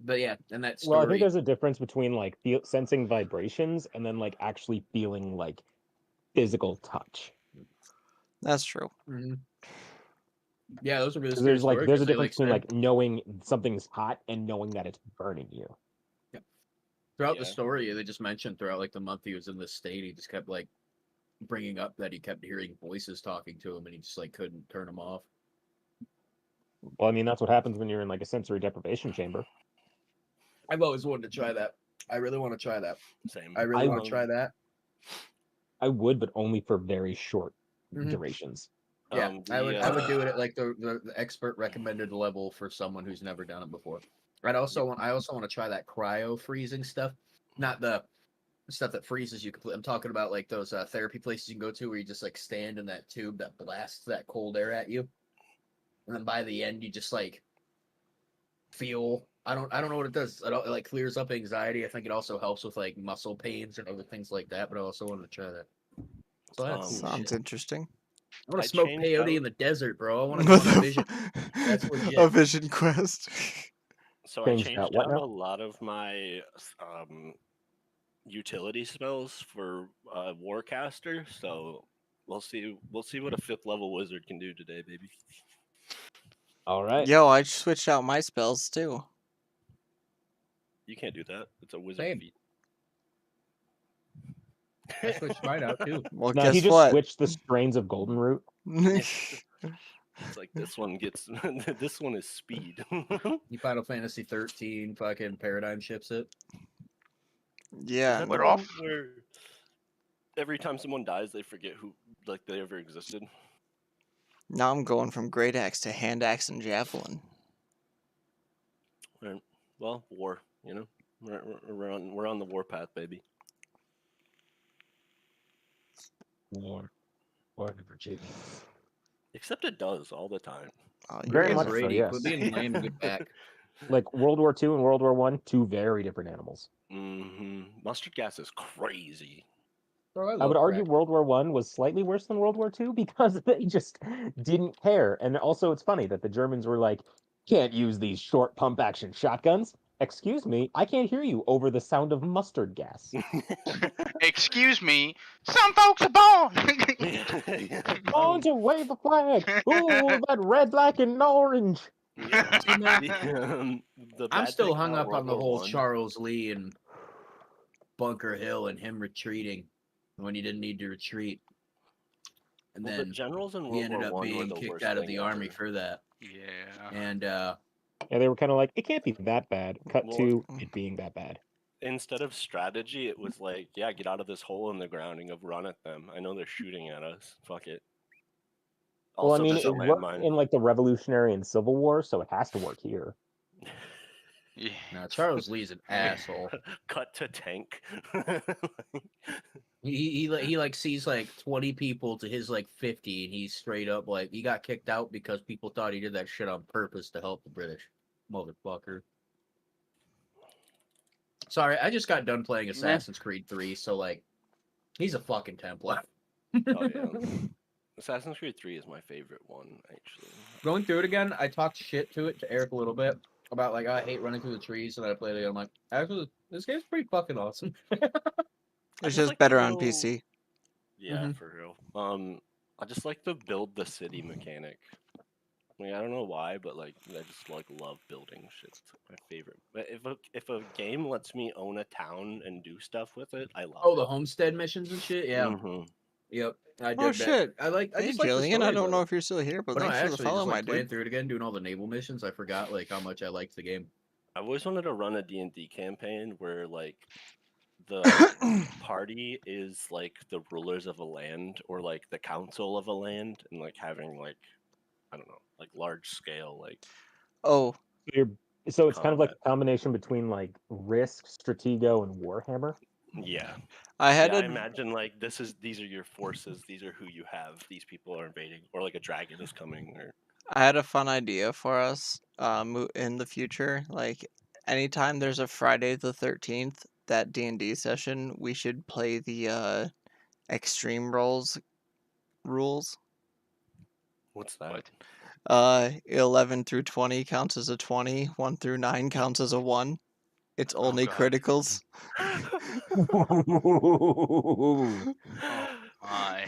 But yeah, and that Well, I think story. there's a difference between like sensing vibrations and then like actually feeling like physical touch. That's true. Mhm. Yeah, those are really 'Cause scary there's like stories. there's a 'cause they, difference like, between said- like knowing something's hot and knowing that it's burning you. throughout the Yeah. story, they just mentioned throughout like the month he was in this state, he just kept like bringing up that he kept hearing voices talking to him, and he just like couldn't turn them off. Well, I mean that's what happens when you're in like a sensory deprivation chamber. I've always wanted to try that. I really want to try that. Same. I really I want to try that. I would, but only for very short Mhm. durations. Yeah, I would do uh, it at like the expert recommended level for someone who's never done it before. I also want to try that cryo freezing stuff, not the stuff that freezes you completely. I'm talking about like those therapy places you can go to where you just like stand in that tube that blasts that cold air at you, and then by the end you just like feel. I don't know what it does. It like clears up anxiety. I think it also helps with like muscle pains and other things like that. But I also wanted to try that. So that's cool Sounds shit. interesting. I want I to smoke changed peyote out- in the desert, bro. I want to go on a vision. That's legit. A vision quest. So Changed I out changed what out now? a lot of my utility spells for Warcaster. So we'll see what a 5th level wizard can do today, baby. All right. Yo, I switched out my spells too. You can't do that. It's a wizard Same. feat. I switched mine out too. Well, Now he guess just what? switched the strains of goldenroot. It's like this one gets this one is speed. You Final Fantasy 13 fucking paradigm ships it. Is yeah. that We're the one off. where every time someone dies, they forget who like they ever existed? Now I'm going from great axe to hand axe and javelin. Right. Well, war. You know, we're on the war path, baby. War never cheap. Except it does all the time. Oh, Very you much guys so, are- Brady, yes. quit being lame and get back. Like World War II and World War One, two very different animals. Mustard gas is crazy. Bro, I love would argue crack. World War One was slightly worse than World War II because they just didn't care. And also, it's funny that the Germans were like, "Can't use these short pump action shotguns." Excuse me, I can't hear you over the sound of mustard gas. Excuse me, some folks are born. On to wave the flag. Ooh, that red, black, and orange. Yeah. See, man, The I'm bad still thing hung about up on the World War whole I- Charles Lee and Bunker Hill and him retreating when he didn't need to retreat. And Well, the then generals in he World ended War up I were being the kicked worst out of thing the army ever. for that. Yeah. And Yeah, they were kind of like, it can't be that bad. Cut Well, to it being that bad. Instead of strategy, it was like, yeah, get out of this hole in the ground and go run at them. I know they're shooting at us. Fuck it. Well, I Also, mean, there's a it worked landmine. in like the Revolutionary and Civil War, so it has to work here. Yeah. now Charles Lee's an asshole. Cut to tank. He like sees like 20 people to his like 50, and he's straight up like he got kicked out because people thought he did that shit on purpose to help the British, motherfucker. Sorry, I just got done playing Assassin's Creed 3, so like He's a fucking Templar. Oh yeah. Assassin's Creed 3 is my favorite one, actually. Going through it again, I talked shit to Eric a little bit about like I hate running through the trees, and I played it. I'm like, actually, this game's pretty fucking awesome. It's just just like the better on little- PC. Yeah, for real. I just like the build the city mechanic. I mean, I don't know why, but like I just like love building shit. It's like my favorite. But if a game lets me own a town and do stuff with it, I love Oh, it. the homestead missions and shit. Yeah. Mm-hmm. Yep. I Oh did that. shit! I Hey just like the Jillian, I stories don't of know it. if you're still here, but But no, thanks for the actually, follow, just my like playing dude. through it again, doing all the naval missions, I forgot like how much I liked the game. I've always wanted to run a D&D campaign where like the party is like the rulers of a land or like the council of a land, and like having like I don't know, like large scale like Oh, So it's kind of like combat. a combination between like Risk, Stratego, and Warhammer. Yeah. I had I a imagine like these are your forces, these are who you have, these people are invading, or like a dragon is coming, or I had a fun idea for us in the future. Like anytime there's a Friday the 13th that D&D session, we should play the extreme rolls rules. what's that? What? 11 through 20 counts as a 20, 1 through 9 counts as a 1. It's Oh, only God. criticals. Oh my.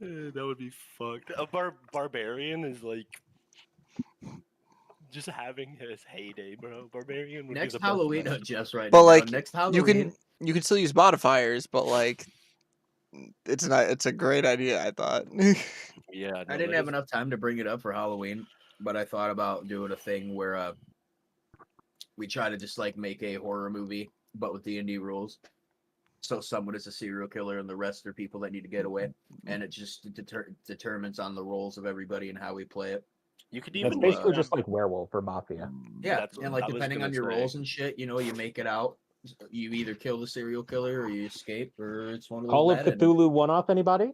That would be fucked. A barbarian is like just having his heyday, bro. Barbarian would be Next the Halloween, best. Jeff's right. But Now. like Next you Halloween, can still use modifiers, but like it's a great idea, I thought. Yeah, I no, didn't that have is enough time to bring it up for Halloween, but I thought about doing a thing where we try to just like make a horror movie, but with D&D rules. So someone is a serial killer, and the rest are people that need to get away, and it just determines on the roles of everybody and how we play it. you could It's even basically make just like Werewolf or Mafia. Yeah, That's what and like I was depending on gonna your say. roles and shit, you know, you make it out. You either kill the serial killer or you escape, or it's one of those Call of bad endings. Cthulhu one-off anybody?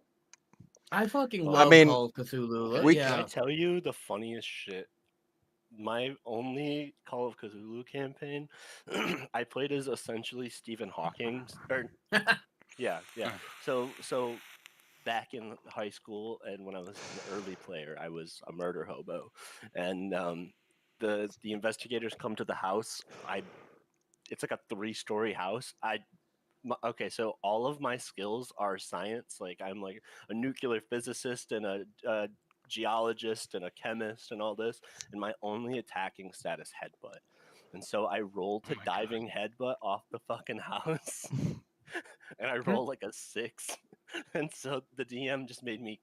I fucking I love mean, Call of Cthulhu. we- Can I Yeah. tell you the funniest shit? My only Call of Cthulhu campaign, I played as essentially Stephen Hawking. Or yeah. So back in high school and when I was an early player, I was a murder hobo, and the investigators come to the house. It's like a 3-story house. Okay, so all of my skills are science. Like I'm like a nuclear physicist and a geologist and a chemist and all this, and my only attacking status headbutt. And so I roll to my God. diving headbutt off the fucking house, and I roll like a 6, and so the DM just made me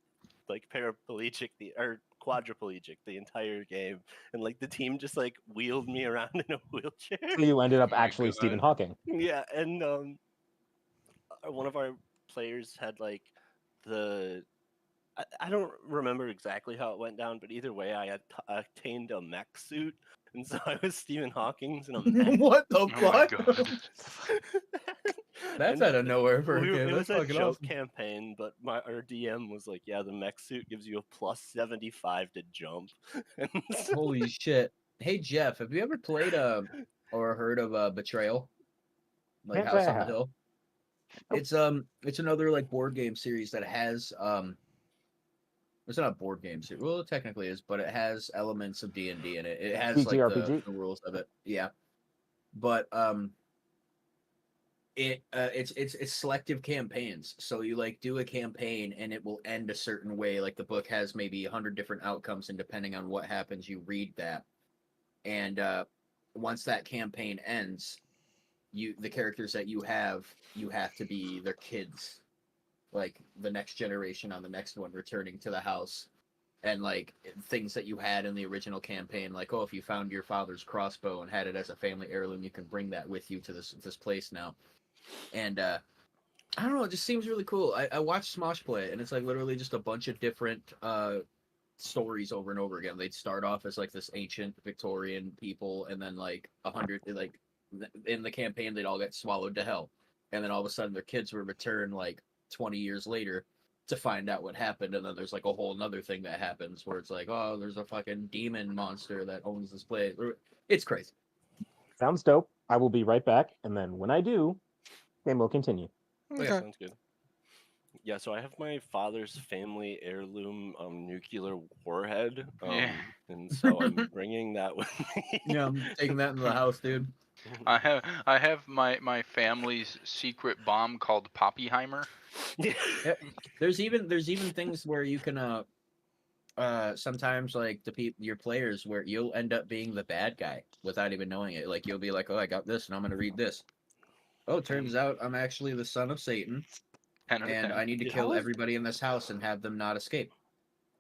like paraplegic or quadriplegic the entire game, and like the team just like wheeled me around in a wheelchair. So you ended up Oh my actually Stephen God. Hawking. Yeah, and one of our players had like I don't remember exactly how it went down, but either way, I had attained a mech suit, and so I was Stephen Hawking's in a mech. What the Oh my fuck? God. That's And out of nowhere for a it game. was That's a fucking joke awesome. campaign, but our DM was like, "Yeah, the mech suit gives you a plus 75 to jump." And so- Holy shit. Hey Jeff, have you ever played or heard of Betrayal? Like Can't say House I on the have. Hill? Nope. It's another like board game series that has it's not a board game series. Well, it technically is, but it has elements of D&D in it. It has like TTRPG. the rules of it. Yeah. But it's selective campaigns. So you like do a campaign and it will end a certain way. Like the book has maybe 100 different outcomes, and depending on what happens, you read that. And once that campaign ends, the characters that you have to be their kids, like the next generation on the next one returning to the house, and like things that you had in the original campaign, like, oh, if you found your father's crossbow and had it as a family heirloom, you can bring that with you to this place now. And I don't know, it just seems really cool. I watched Smosh play it, and it's like literally just a bunch of different stories over and over again. They'd start off as like this ancient Victorian people, and then like 100, like in the campaign, they'd all get swallowed to hell, and then all of a sudden their kids would return like 20 years later to find out what happened, and then there's like a whole another thing that happens where it's like, oh, there's a fucking demon monster that owns this place. It's crazy. Sounds dope. I will be right back, and then when I do, game will continue. yeah, Okay. sounds good. Yeah, so I have my father's family heirloom nuclear warhead, Yeah. and so I'm bringing that with me. Yeah, I'm taking that into the house, dude. I have my family's secret bomb called Poppyheimer. Yeah. There's even things where you can sometimes like your players where you'll end up being the bad guy without even knowing it. Like you'll be like, oh, I got this, and I'm gonna read this. Oh, turns out I'm actually the son of Satan, 10 out of and 10. I need to Dude, kill everybody in this house and have them not escape.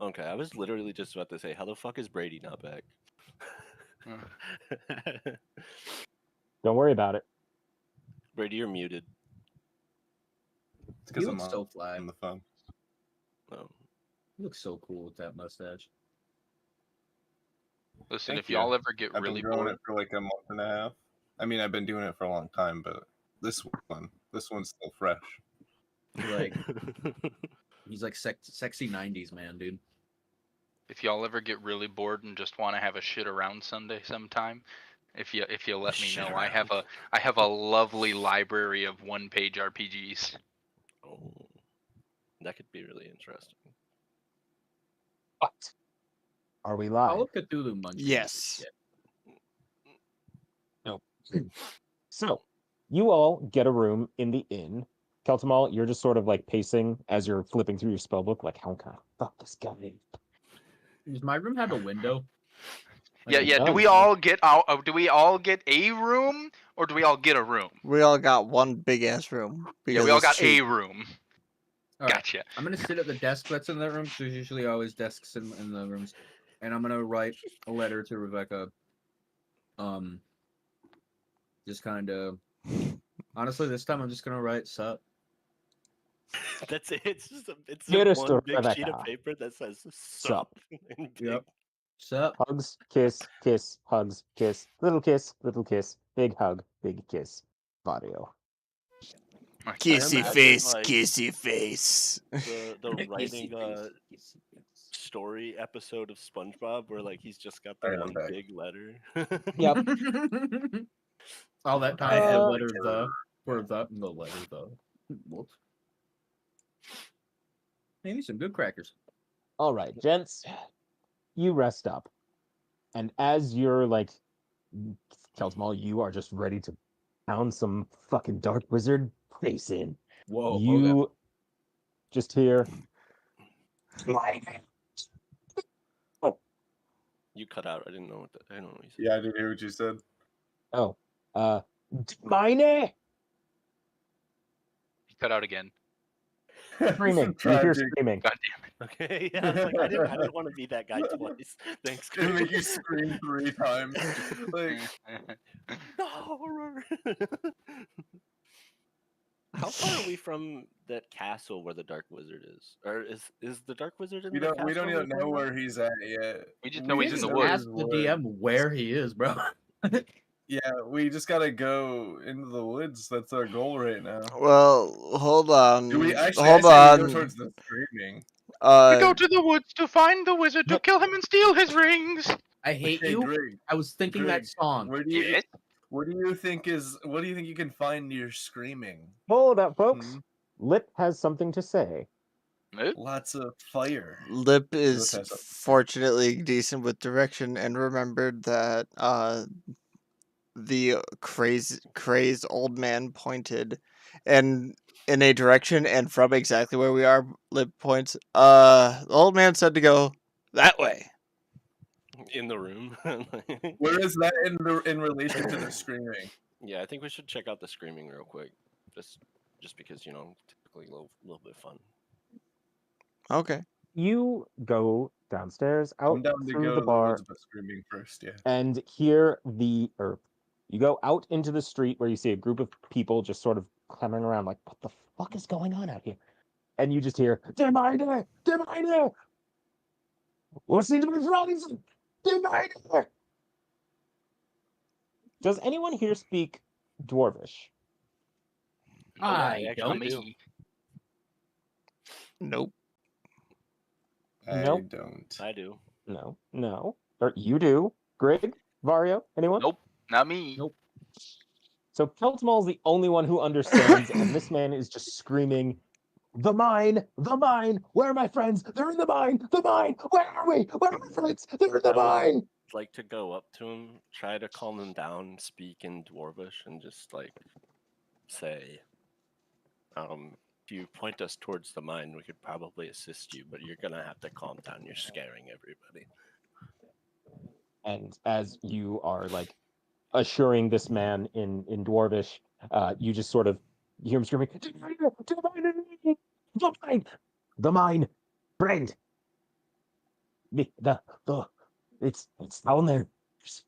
Okay, I was literally just about to say, how the fuck is Brady not back? Don't worry about it. Brady, you're muted. It's because You I'm look so fly. on the phone. Oh. You look so cool with that mustache. Listen, Thank if you. y'all ever get I've really been growing bored, it for like a month and a half. I mean, I've been doing it for a long time, but this one's still fresh. Like he's like sexy '90s man, dude. if y'all ever get really bored and just want to have a shit around Sunday sometime, if you let me Shit know, around. I have a lovely library of one-page RPGs. Oh, that could be really interesting. But are we Call live? of Cthulhu Munchkins. Yes. No. So, you all get a room in the inn. Keltamal, you're just sort of like pacing as you're flipping through your spellbook, like, how can I fuck this guy? Does my room have a window? Yeah, Like, yeah. Do does. we all get out? Do we all get a room, or do we all get a room? We all got one big ass room. Yeah, we all got a room. All right. Gotcha. I'm gonna sit at the desk that's in that room because there's usually always desks in the rooms, and I'm gonna write a letter to Rebecca. Just kind of honestly, this time I'm just gonna write "sup." That's it. It's just Dearest one big sheet Rebecca. of paper that says Sup. "sup" in big. Yep. Sup. Hugs, kiss, kiss, hugs, kiss, little kiss, big hug, big kiss. Vario. Kissy imagine, face, like, kissy face. The writing story episode of SpongeBob where like he's just got the Alright, I'm one back. big letter. Yep. All that time I for the have letter the for the letter the. Whoops. Maybe some good crackers. All right, gents, you rest up. And as you're like, Keltamal, you are just ready to pound some fucking dark wizard face in. Whoa. You Okay. just hear, You cut out. I didn't know I don't know what you said. Yeah, I didn't hear what you said. oh, mine He cut out again. screaming. You hear Tragic. screaming. God damn it. Okay, yeah, I was like, I didn't want to be that guy twice. Thanks. It'll make you scream 3 times. Like, No. How far are we from that castle where the Dark Wizard is? Or is the Dark Wizard in we the don't castle? even know where he's at yet. We just know he's in Just the know ask woods. the DM where he is, bro. Yeah, we just gotta go into the woods. That's our goal right now. Well, hold on. Do we actually? Hold I say we go on. towards the screaming. We go to the woods to find the wizard to kill him and steal his rings. I hate Okay, you. Greg. I was thinking Greg, that song. Where do you? Yes. What do you think you can find near screaming? Hold up, folks. Lip has something to say. Lots of fire. Lip is has something. fortunately decent with direction and remembered that the crazed old man pointed and in a direction, and from exactly where we are, Lip points. The old man said to go that way. In the room. Where is that in relation to the screaming? Yeah, I think we should check out the screaming real quick. Just because, typically a little bit fun. Okay. You go downstairs, I'm out down to through go the to bar, woods, but screaming first, yeah. and hear the you go out into the street where you see a group of people just sort of clamoring around like, what the fuck is going on out here? And you just hear, Der Mine! Der Mine! What's the friends? Der Mine! Does anyone here speak Dwarvish? I actually don't. do. Nope. I Nope. don't. I do. No. Or you do. Greg? Vario? Anyone? Nope, not me. Nope. So Keltmal's the only one who understands, and this man is just screaming The mine! The mine! Where are my friends? They're in the mine! The mine! Where are we? Where are my friends? They're in the mine! Like to go up to him, try to calm him down, speak in Dwarvish, and just like say, if you point us towards the mine, we could probably assist you, but you're gonna have to calm down. You're scaring everybody. And as you are like assuring this man in Dwarvish, you just sort of hear him screaming, "To the mine! To the mine! The mine! The mine! Brand! It's down there.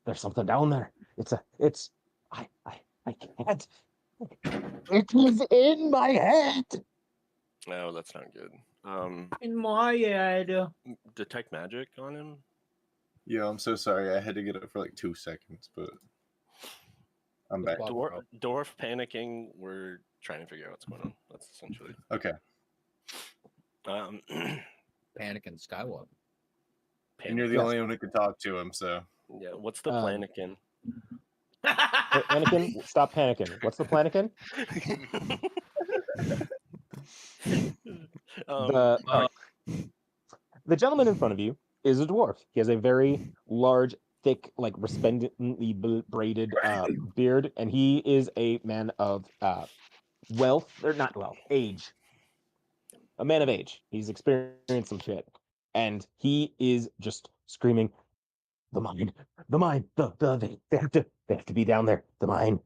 There's something down there. I can't. It was in my head. No, that's not good. In my head. Detect magic on him. Yeah, I'm so sorry. I had to get it for like 2 seconds, but I'm back. Dwarf panicking. We're trying to figure out what's going on. That's essentially Okay. Panic and Skywalker. And you're the Yes. only one who can talk to him, so. Yeah. What's the planikin? Anakin, stop panicking. What's the planikin? The gentleman in front of you is a dwarf. He has a very large, thick, like resplendently braided beard, and he is a man of wealth, or not wealth, age. A man of age. He's experienced some shit, and he is just screaming, "The mine, the mine, they have to be down there. The mine,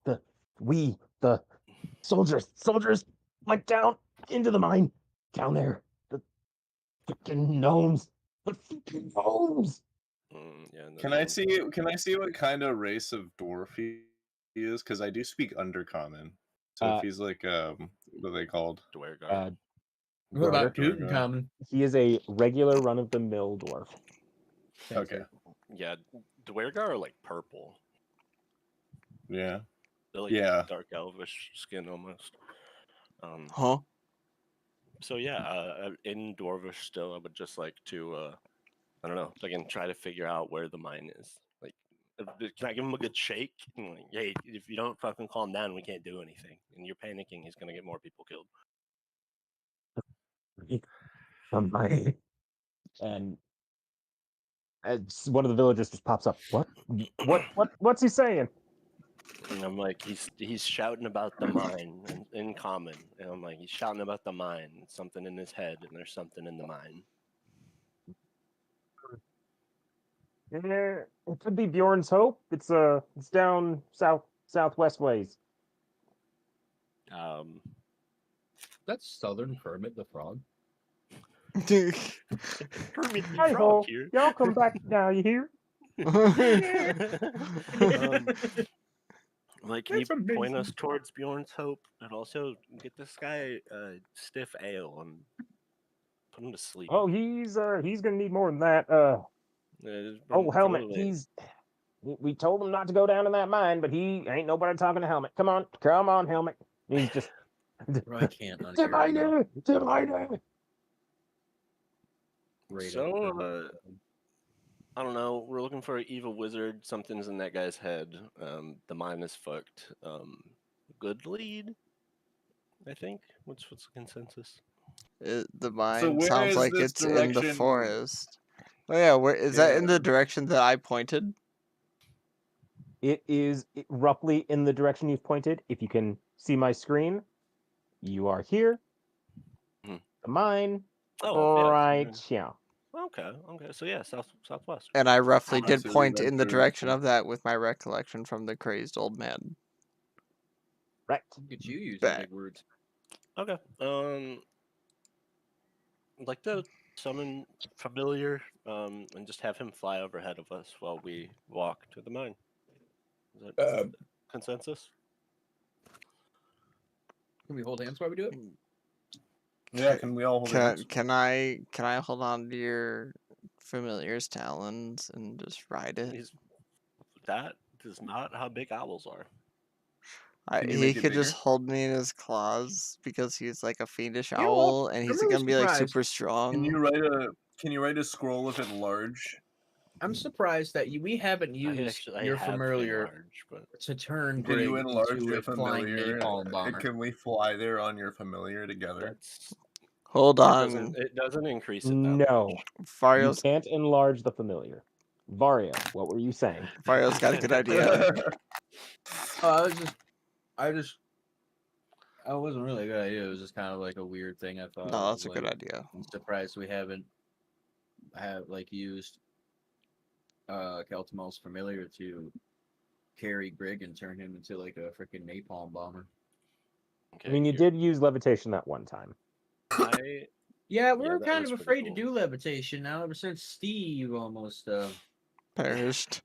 the soldiers went down into the mine, down there. The fucking gnomes, the fucking gnomes." Yeah, Can I see what kind of race of dwarf he is? Because I do speak Undercommon. So if he's like what are they called? Dwergar. What about Dwergar? Tutankhamun? He is a regular run-of-the-mill dwarf. Okay. Yeah, Dwergar are like purple. Yeah. They're like dark elvish skin almost. Huh? So yeah, in Dwarvish still, I would just like to, I don't know, if I can try to figure out where the mine is. Like, can I give him a good shake? And like, hey, if you don't fucking calm down, we can't do anything. And you're panicking, he's gonna get more people killed. And as one of the villagers just pops up. What's he saying? And I'm like, he's shouting about the mine in common. And I'm like, he's shouting about the mine. Something in his head, and there's something in the mine. It could be Bjorn's Hope. It's down southwest ways. That's Southern Kermit the Frog. Kermit the Hi Frog ho, here. y'all come back now. You hear? Like, can you point us towards Bjorn's Hope and also get this guy stiff ale and put him to sleep? Oh, he's gonna need more than that. Helmet. We told him not to go down in that mine, but he ain't nobody talking to Helmet. Come on, Helmet. He's just. I can't. So, I don't know. We're looking for an evil wizard. Something's in that guy's head. The mine is fucked. Good lead, I think. What's the consensus? The mine So where sounds is like this it's in the direction? forest. Oh yeah, where is that in the direction that I pointed? It is roughly in the direction you've pointed. If you can see my screen, you are here. The mine. Right here. Okay. So yeah, southwest. And I roughly did Absolutely point that in the direction direction. of that with my recollection from the crazed old man. Right. Look at you using Bet. big words. Okay. I'd like to summon familiar, and just have him fly overhead of us while we walk to the mine. Is that consensus? Can we hold hands while we do it? Yeah, can we all hold hands? Can I hold on to your familiar's talons and just ride it? That is not how big owls are. He could just hold me in his claws because he's like a fiendish You know what? owl, and I'm he's really gonna be like surprised. super strong. Can you write a scroll of it large? I'm surprised that we haven't I used actually your have familiar enlarged, but to turn Can you Grig enlarge into your a flying familiar? napalm bomber. Can we fly there on your familiar together? that's Hold it on. doesn't it doesn't increase it that No, much. you Vario's can't enlarge the familiar. Vario, what were you saying? Vario's got a good idea. Oh, I wasn't really a good idea. It was just kind of like a weird thing I thought. No, of, that's a good like, idea. I'm surprised we haven't used Keltimal's familiar to carry Grig and turn him into like a freaking napalm bomber. Okay, I mean, you here. did use levitation that one time. Yeah, we Yeah, were that kind was of pretty afraid cool. to do levitation now ever since Steve almost Perished.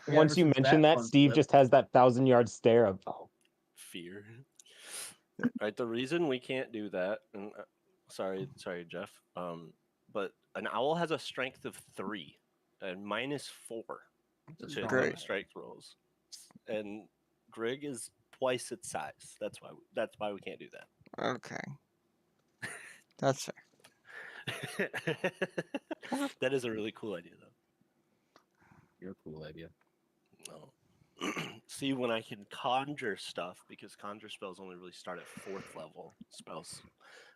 yeah, Once ever you since mention that, fun Steve flip. just has that 1,000-yard stare of, oh, Fear. Right, the reason we can't do that, and sorry, Jeff, but an owl has a strength of 3 and -4 That's to strong. Great. strength rolls, and Grig is twice its size. That's why we can't do that. Okay. That's fair. That is a really cool idea, though. You're a cool idea. No. See, when I can conjure stuff, because conjure spells only really start at 4th level spells,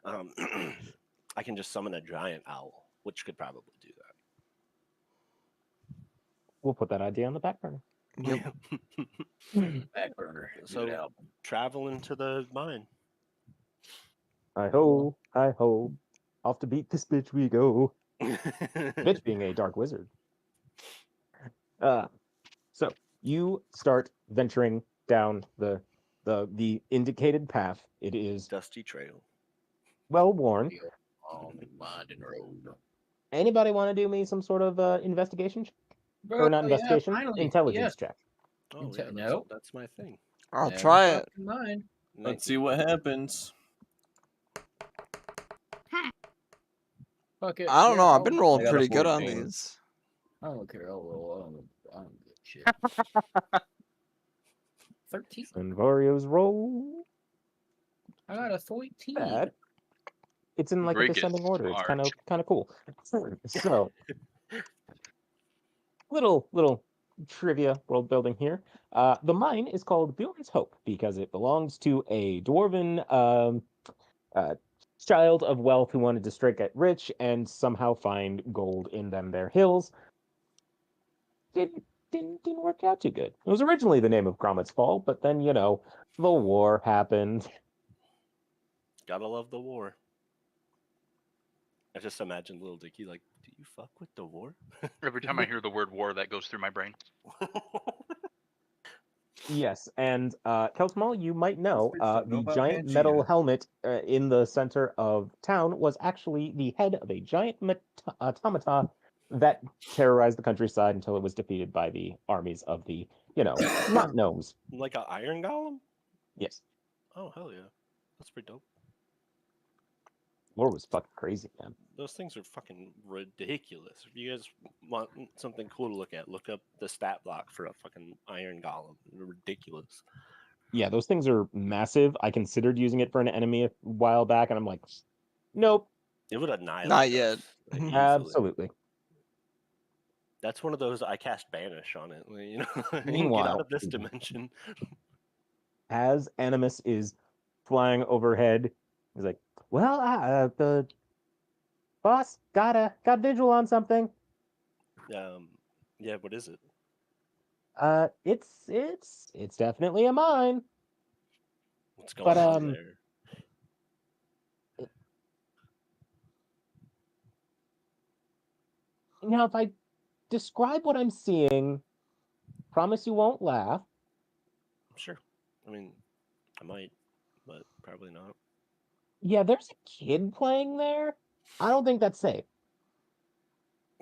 I can just summon a giant owl, which could probably do that. we'll put that idea on the back burner. Yep. Back burner. So- Good album. Travel into the mine. Hi ho, off to beat this bitch we go. Bitch being a dark wizard. So you start venturing down the indicated path. It is Dusty trail. well worn. On the London Road. Anybody want to do me some sort of investigation check? Bro, Or not yeah, investigation, finally. intelligence check. Oh, Inte- yeah, no. that's my thing. I'll Never try it. fucking mind. Let's see 19. what happens. Fuck it. I don't yeah, know. I've been rolling I got a pretty good on 14. these. I don't care. I don't give a shit. 13. And Vario's roll I got a 14. bad. It's in like a Grig is descending order. It's smart. kind of cool. So little trivia world building here. The mine is called Bjorn's Hope because it belongs to a dwarven child of wealth who wanted to strike it rich and somehow find gold in them their hills. Didn't work out too good. It was originally the name of Gromit's Fall, but then the war happened. Gotta love the war. I just imagine little Dicky like, do you fuck with the war? Every time I hear the word war, that goes through my brain. Yes, and Keltmal, you might know This bitch don't know the about giant metal Pangea. helmet in the center of town was actually the head of a giant automata that terrorized the countryside until it was defeated by the armies of the, not gnomes. Like an iron golem? Yes, Oh, hell yeah. That's pretty dope. war was fucking crazy, man. Those things are fucking ridiculous. If you guys want something cool to look at, look up the stat block for a fucking iron golem. They're ridiculous. Yeah, those things are massive. I considered using it for an enemy a while back, and I'm like, nope, It would annihilate Not us, yet. like, easily. absolutely. That's one of those I cast banish on it. Like, get Meanwhile, out of this dimension. as Animus is flying overhead, he's like, "Well, the boss got a visual on something. Yeah, what is it? It's definitely a mine. What's going But on there? Now, if I describe what I'm seeing, promise you won't laugh. Sure. I mean, I might, but probably not. Yeah, there's a kid playing there. I don't think that's safe.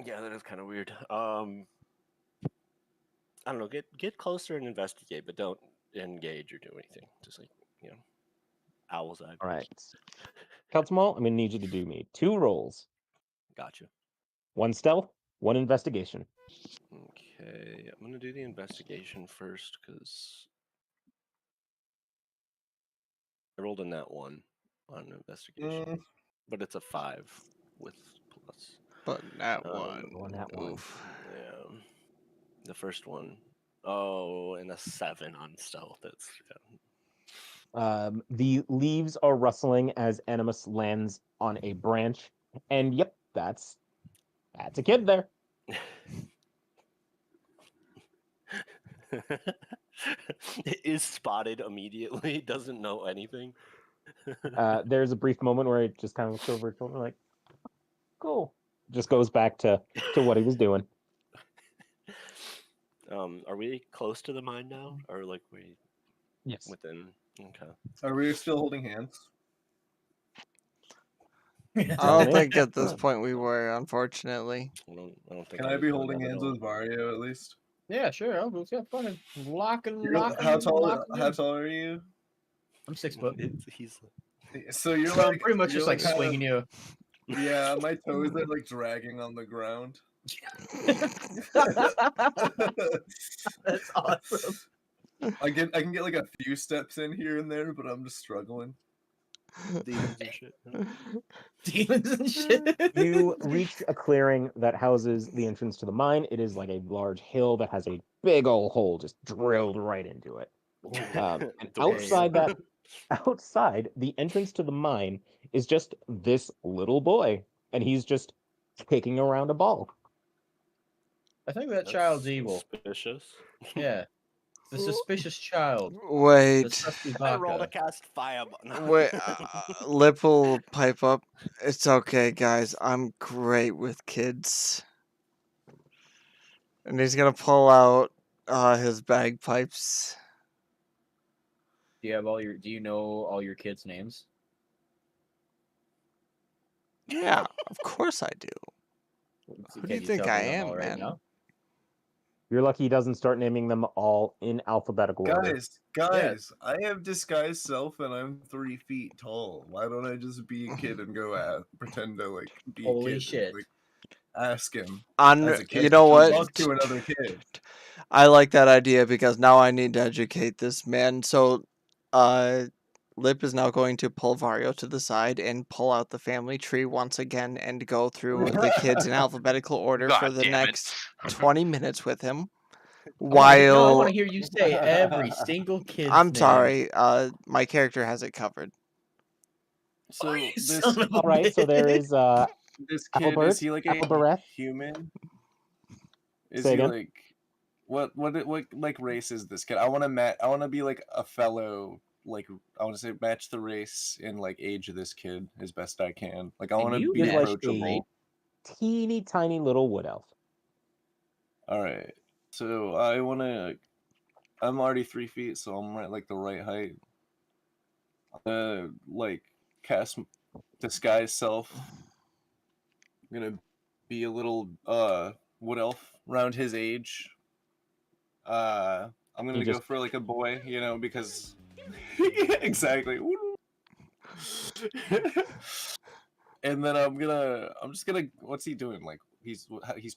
Yeah, that is kind of weird. I don't know. Get closer and investigate, but don't engage or do anything. Just like owl's eye. All right, Keltmal, I'm gonna need you to do me 2 rolls: Gotcha. 1 stealth, 1 investigation. Okay, I'm gonna do the investigation first because I rolled a nat 1 on investigation, but it's a 5 with plus. But that Um, one. that one. Oof. Yeah. The first one. Oh, and a 7 on stealth. That's The leaves are rustling as Animus lands on a branch, and yep, that's a kid there. Is spotted immediately. Doesn't know anything. There's a brief moment where it just kind of looks over his shoulder like, cool. Just goes back to what he was doing. Are we close to the mine now, or like we Yes. within? Okay. Are we still holding hands? I Tell don't me. think at this point we were, unfortunately. I don't think Can I I was be doing holding that at hands all. with Vario at least? Yeah, sure. Let's have fun and locking. How tall are you? I'm 6 foot. He's So you're So I'm like pretty much you're just like kind of- swinging you. Yeah, my toes are like dragging on the ground. That's awesome. I can get like a few steps in here and there, but I'm just struggling. demons and shit. Demons and shit. You reach a clearing that houses the entrance to the mine. It is like a large hill that has a big old hole just drilled right into it. And Doors. outside the entrance to the mine is just this little boy, and he's just kicking around a ball. I think that That's child's evil. Suspicious. Yeah. The suspicious child. The Wait. Susty I rolled a Baka. cast fire. Wait. Lip will pipe up. It's okay, guys. I'm great with kids. And he's gonna pull out his bagpipes. Do you know all your kids' names? Yeah, of course I do. Who do Can you think tell I me them am, all right man? now? You're lucky he doesn't start naming them all in alphabetical order. Guys, I have disguised self and I'm 3 feet tall. Why don't I just be a kid and go pretend to like be Holy a kid shit. and like ask him On as a kid? you know what? Talk to another kid. I like that idea because now I need to educate this man. So, Lip is now going to pull Vario to the side and pull out the family tree once again and go through the kids in alphabetical order for God the damn it. next 20 minutes with him. I want While to hear you say every single kid's I'm name. sorry, my character has it covered. So You this son of a All right, so there bitch. is this kid, Applebert, is he like a Applebareth. human? Is Say he again? like what like race is this kid? I want to be like a fellow, like I want to say match the race in like age of this kid as best I can. Like I Can want to you be He's like approachable. a teeny tiny little wood elf. All right. So I'm already 3 feet, so I'm at like the right height. Like cast disguise self. I'm gonna be a little wood elf around his age. I'm gonna You go just for like a boy, because exactly. And then I'm just gonna. What's he doing? Like he's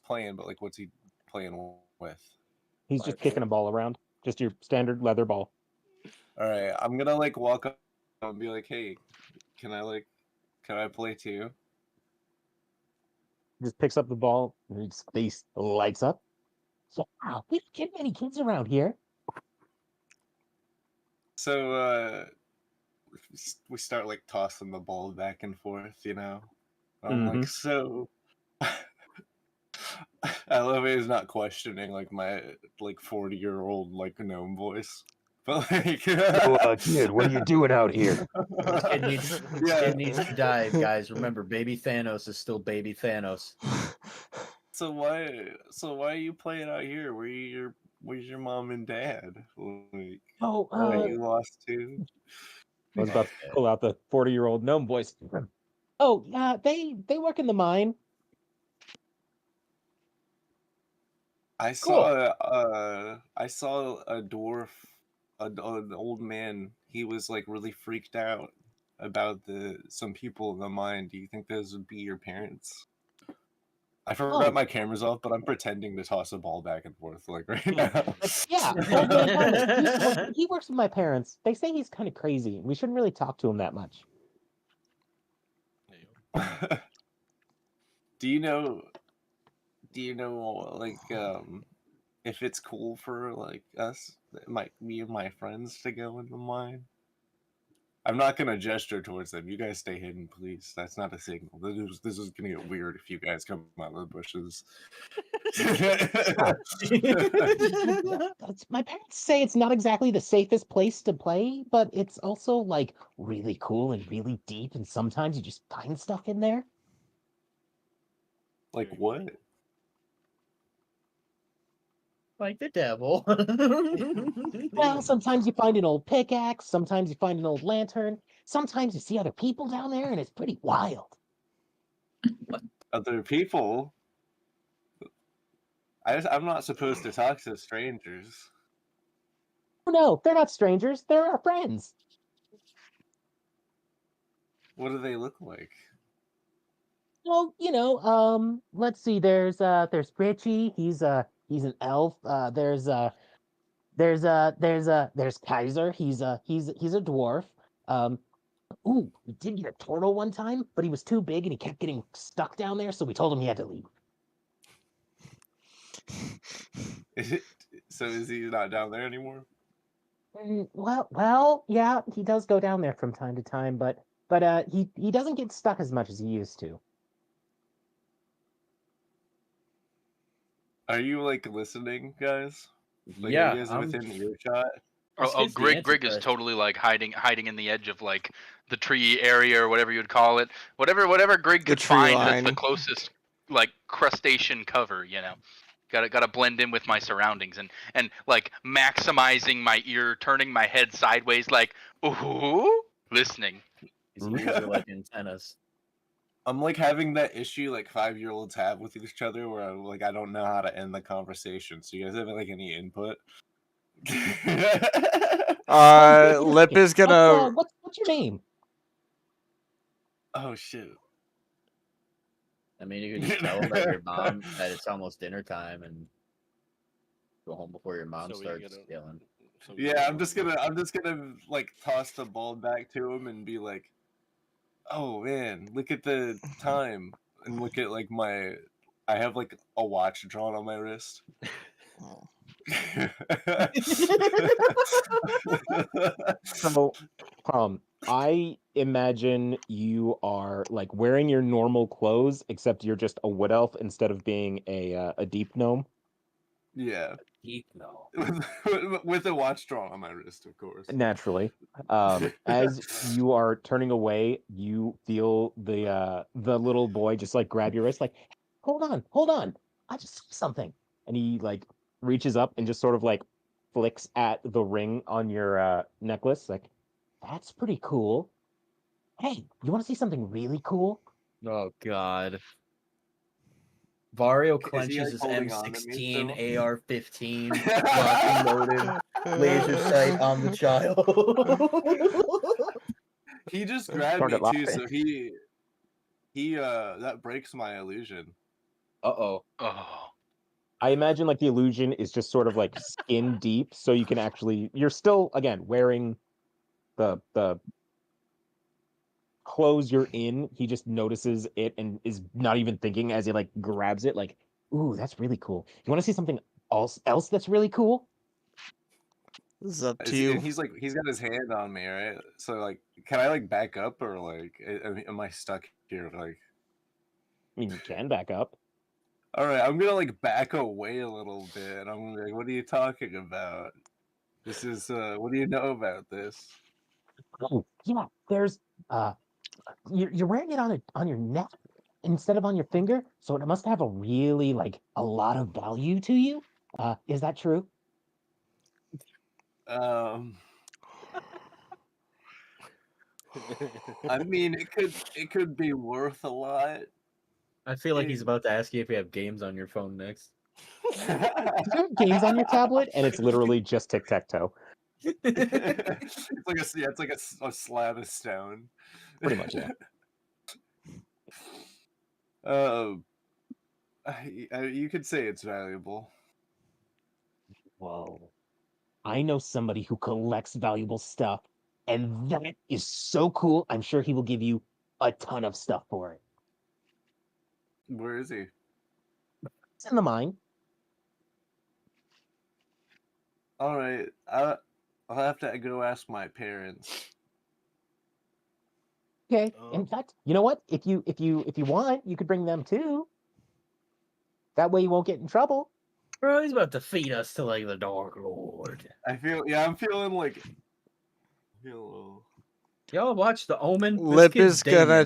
playing, but like what's he playing with? he's just kicking a ball around. Just your standard leather ball. All right, I'm gonna like walk up and be like, "Hey, can I play too?" Just picks up the ball and his face lights up. So, wow, we don't get many kids around here. So we start like tossing the ball back and forth, I'm like, so I love it. He's not questioning like my like 40-year-old like gnome voice, but like, Kid, what are you doing out here? This kid needs to die, guys. Remember, baby Thanos is still baby Thanos. So why are you playing out here? Where's your mom and dad? Like, are you lost too? I was about to pull out the 40-year-old gnome voice. Oh, they work in the mine. I saw a dwarf, an old man. He was like really freaked out about some people in the mine. Do you think those would be your parents? I forgot my camera's off, but I'm pretending to toss a ball back and forth like right now. Yeah, old man Thomas. He works with my parents. They say he's kind of crazy. We shouldn't really talk to him that much. Do you know like if it's cool for like us, me and my friends to go in the mine? I'm not gonna gesture towards them. You guys stay hidden, please. That's not a signal. This is gonna get weird if you guys come out of the bushes. My parents say it's not exactly the safest place to play, but it's also like really cool and really deep, and sometimes you just find stuff in there. Like what? Like the devil. Well, sometimes you find an old pickaxe, sometimes you find an old lantern, sometimes you see other people down there, and it's pretty wild. Other people? I'm not supposed to talk to strangers. Oh, no, they're not strangers. They're our friends. What do they look like? Well, let's see. There's Richie. He's an elf. There's Kaiser. He's a dwarf. Um, ooh, we did get a turtle one time, but he was too big and he kept getting stuck down there, so we told him he had to leave. So is he not down there anymore? Well, yeah, he does go down there from time to time, but he doesn't get stuck as much as he used to. Are you like listening, guys? Like, Yeah, are you guys within earshot? Grig is totally like hiding in the edge of like the tree area or whatever you'd call it. Whatever Grig The could tree find that's the line. closest like crustacean cover, Gotta blend in with my surroundings and like maximizing my ear, turning my head sideways like ooh, listening. His ears are like antennas. I'm like having that issue like 5-year-olds have with each other where I don't know how to end the conversation. So you guys have like any input? Lip is gonna. What's your name? Oh shit. I mean, you could just tell them that your mom that it's almost dinner time and go home before your mom So we starts get a- yelling. So we Yeah, get I'm just gonna like toss the ball back to him and be like, "Oh man, look at the time," and look at like I have like a watch drawn on my wrist. So, I imagine you are like wearing your normal clothes, except you're just a wood elf instead of being a deep gnome. Yeah, Deep no. with a watch drawn on my wrist, of course. Naturally, as you are turning away, you feel the little boy just like grab your wrist, like, hold on, I just saw something, and he like reaches up and just sort of like flicks at the ring on your necklace, like, that's pretty cool. Hey, you want to see something really cool? Oh God. Vario Is he, clenches like, his holding on to me still? M16 AR-15, locking loaded, laser sight on the child. He just grabbed me Started too, laughing. so he that breaks my illusion. Uh-oh. Oh, I imagine like the illusion is just sort of like skin deep, so you can you're still again wearing the clothes you're in. He just notices it and is not even thinking as he like grabs it, like, ooh, that's really cool. You want to see something else that's really cool? This is up to And you. he's like he's got his hand on me, right? So like, can I like back up or like am I stuck here? Like, I mean, you can back up. all right, I'm gonna like back away a little bit. I'm gonna be like, what are you talking about? This is what do you know about this? Oh, yeah, there's you're wearing it on your neck instead of on your finger, so it must have a really like a lot of value to you. Is that true? Um, I mean, it could be worth a lot. I feel like he's about to ask you if you have games on your phone next. Do you have games on your tablet? And it's literally just tic-tac-toe. It's like a slab of stone. Pretty much, yeah. You could say it's valuable. Whoa. I know somebody who collects valuable stuff, and that is so cool. I'm sure he will give you a ton of stuff for it. Where is he? It's in the mine. All right, I'll have to go ask my parents. Okay. In fact, you know what? If you want, you could bring them too. That way you won't get in trouble. Bro, he's about to feed us to like the Dark Lord. I'm feeling like. Y'all watch The Omen. Lip is gonna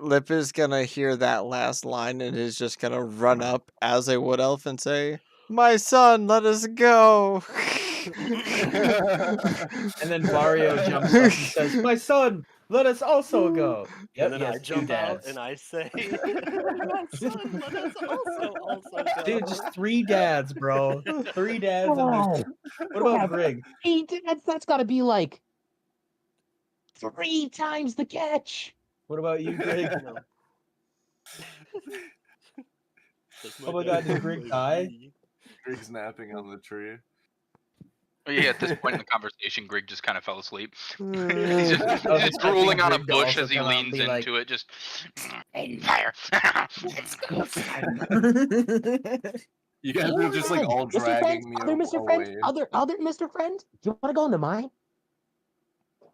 Lip is gonna hear that last line and is just gonna run up as a wood elf and say, "My son, let us go." And then Vario jumps up and says, "My son, let us also go." Yep, And then yes, I two jump out dads. and I say, "My son, let us also go." Dude, just 3 dads, bro. 3 dads and Wow. what about Grig? 3 dads? That's got to be like 3 times the catch. What about you, Grig? Oh my god, did Grig die? Grig's napping on the tree. Yeah, at this point in the conversation, Grig just kind of fell asleep. he's I just, was he's just expecting drooling on a Grig to bush also as he come out and leans be like, into it. Just fire. You guys are just like all Mr. Friend, dragging me other Mr. Friend, away. other Mr. Friend. Do you want to go in the mine?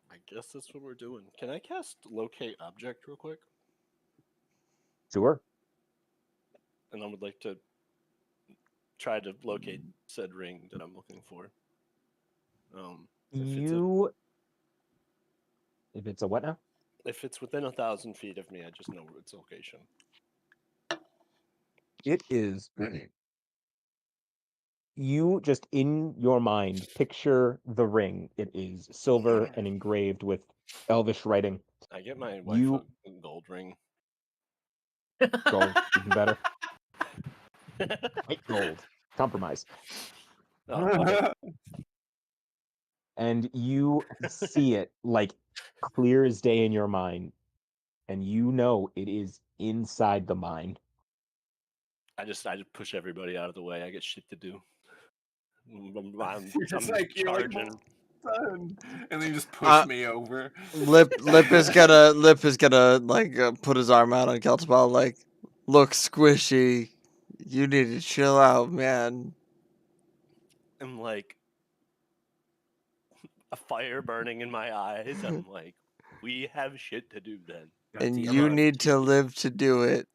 I guess that's what we're doing. Can I cast locate object real quick? Sure. And I would like to try to locate said ring that I'm looking for. If it's a what now? If it's within 1,000 feet of me, I just know its location. It is. You just in your mind picture the ring. It is silver and engraved with elvish writing. I get my wife a gold ring. Gold, even better. White gold. Compromise. Oh, okay. And you see it like clear as day in your mind. And you know it is inside the mine. I just push everybody out of the way. I get shit to do. I'm You're charging. like, son. And then you just push me over. Lip is gonna like put his arm out on Keltball like, "Look, Squishy, you need to chill out, man." I'm like a fire burning in my eyes. I'm like, we have shit to do then. And you need to live to do it.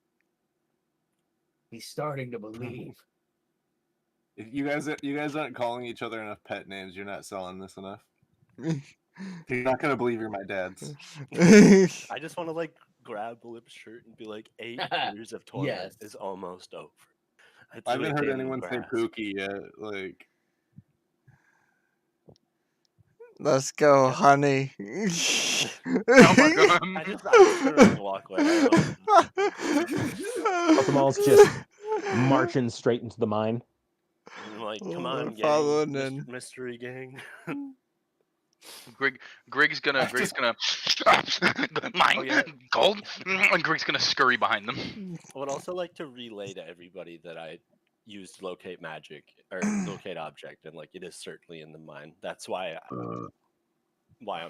He's starting to believe. If you guys aren't calling each other enough pet names, you're not selling this enough. You're not gonna believe you're my dad's. I just want to like grab Lip's shirt and be like, 8 years of torment is almost over. I haven't heard anyone say Pookie yet. Like, Let's go, honey. Oh my god. I just turn around and walk away. Ultimal's just marching straight into the mine. I'm like, come on, following gang. in. Mystery gang. Grig's gonna mine gold, and Grig's gonna scurry behind them. I would also like to relay to everybody that I used locate magic or locate object, and like it is certainly in the mine. That's why I'm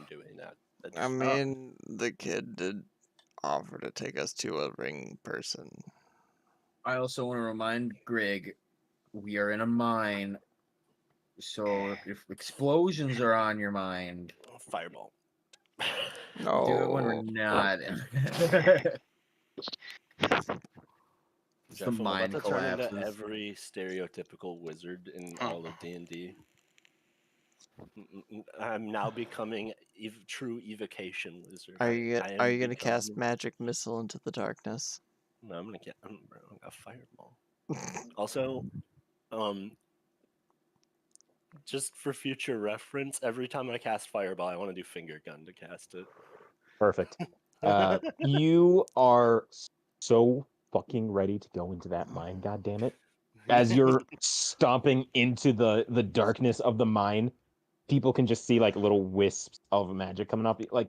doing that. I mean, the kid did offer to take us to a ring person. I also want to remind Grig, we are in a mine, so if explosions are on your mind, fireball. No. Do it when we're not. Jeff, the I'm mind about to turn into collapses. every stereotypical wizard in all of D&D. I'm now becoming true evocation wizard. Are you gonna cast magic missile into the darkness? No, I'm gonna get a fireball. Also, just for future reference, every time I cast fireball, I want to do finger gun to cast it. Perfect. You are so fucking ready to go into that mine, goddammit. As you're stomping into the darkness of the mine, people can just see like little wisps of magic coming off. Like,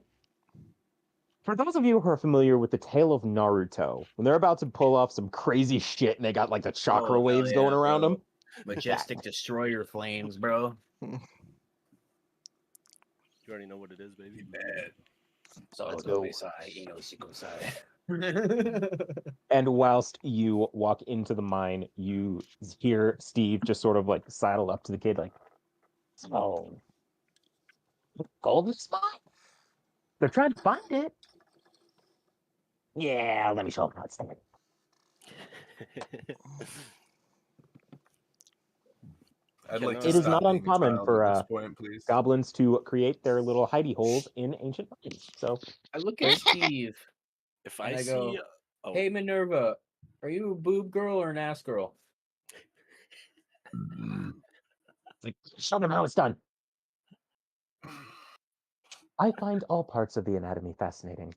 for those of you who are familiar with the tale of Naruto, when they're about to pull off some crazy shit and they got like the chakra waves going around them. Majestic destroyer flames, bro. You already know what it is, baby. So let's go. And whilst you walk into the mine, you hear Steve just sort of like sidle up to the kid, like, "So, gold is mine? They're trying to find it." "Yeah, let me show them how it's done." I'd Can, like to It is stop not being a uncommon child for at this point, please. goblins to create their little hidey holes in ancient mines. So I look at Steve if and I I go, see, oh, "Hey Minerva, are you a boob girl or an ass girl?" like, show them how it's done. I find all parts of the anatomy fascinating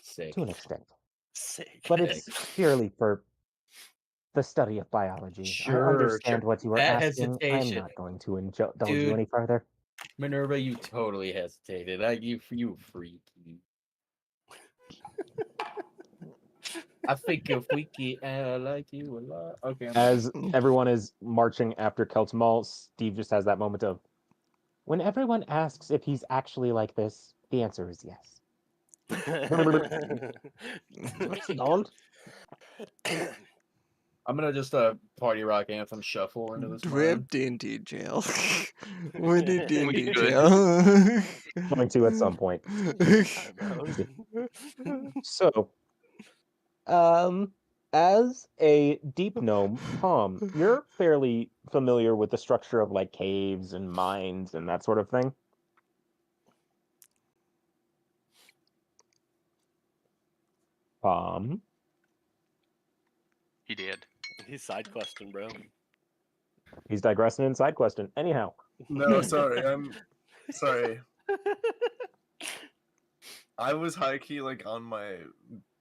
Sick. to an extent, sick. but it's purely for the study of biology. Sure, I understand sure. what you are That asking. I'm hesitation. not going to indulge Dude. you any further. Minerva, you totally hesitated. You freaky. I think you're freaky and I like you a lot. Okay. As everyone is marching after Keltamal, Steve just has that moment of, when everyone asks if he's actually like this, the answer is yes. Where's he going? I'm gonna just party rock anthem shuffle into this Do we mine. have D&D jail? We need We D&D could. jail. Going to at some point. So, as a deep gnome, Tom, you're fairly familiar with the structure of like caves and mines and that sort of thing. He did. He's side questing, bro. He's digressing and side questing. Anyhow, No, sorry, I'm sorry. I was high key like on my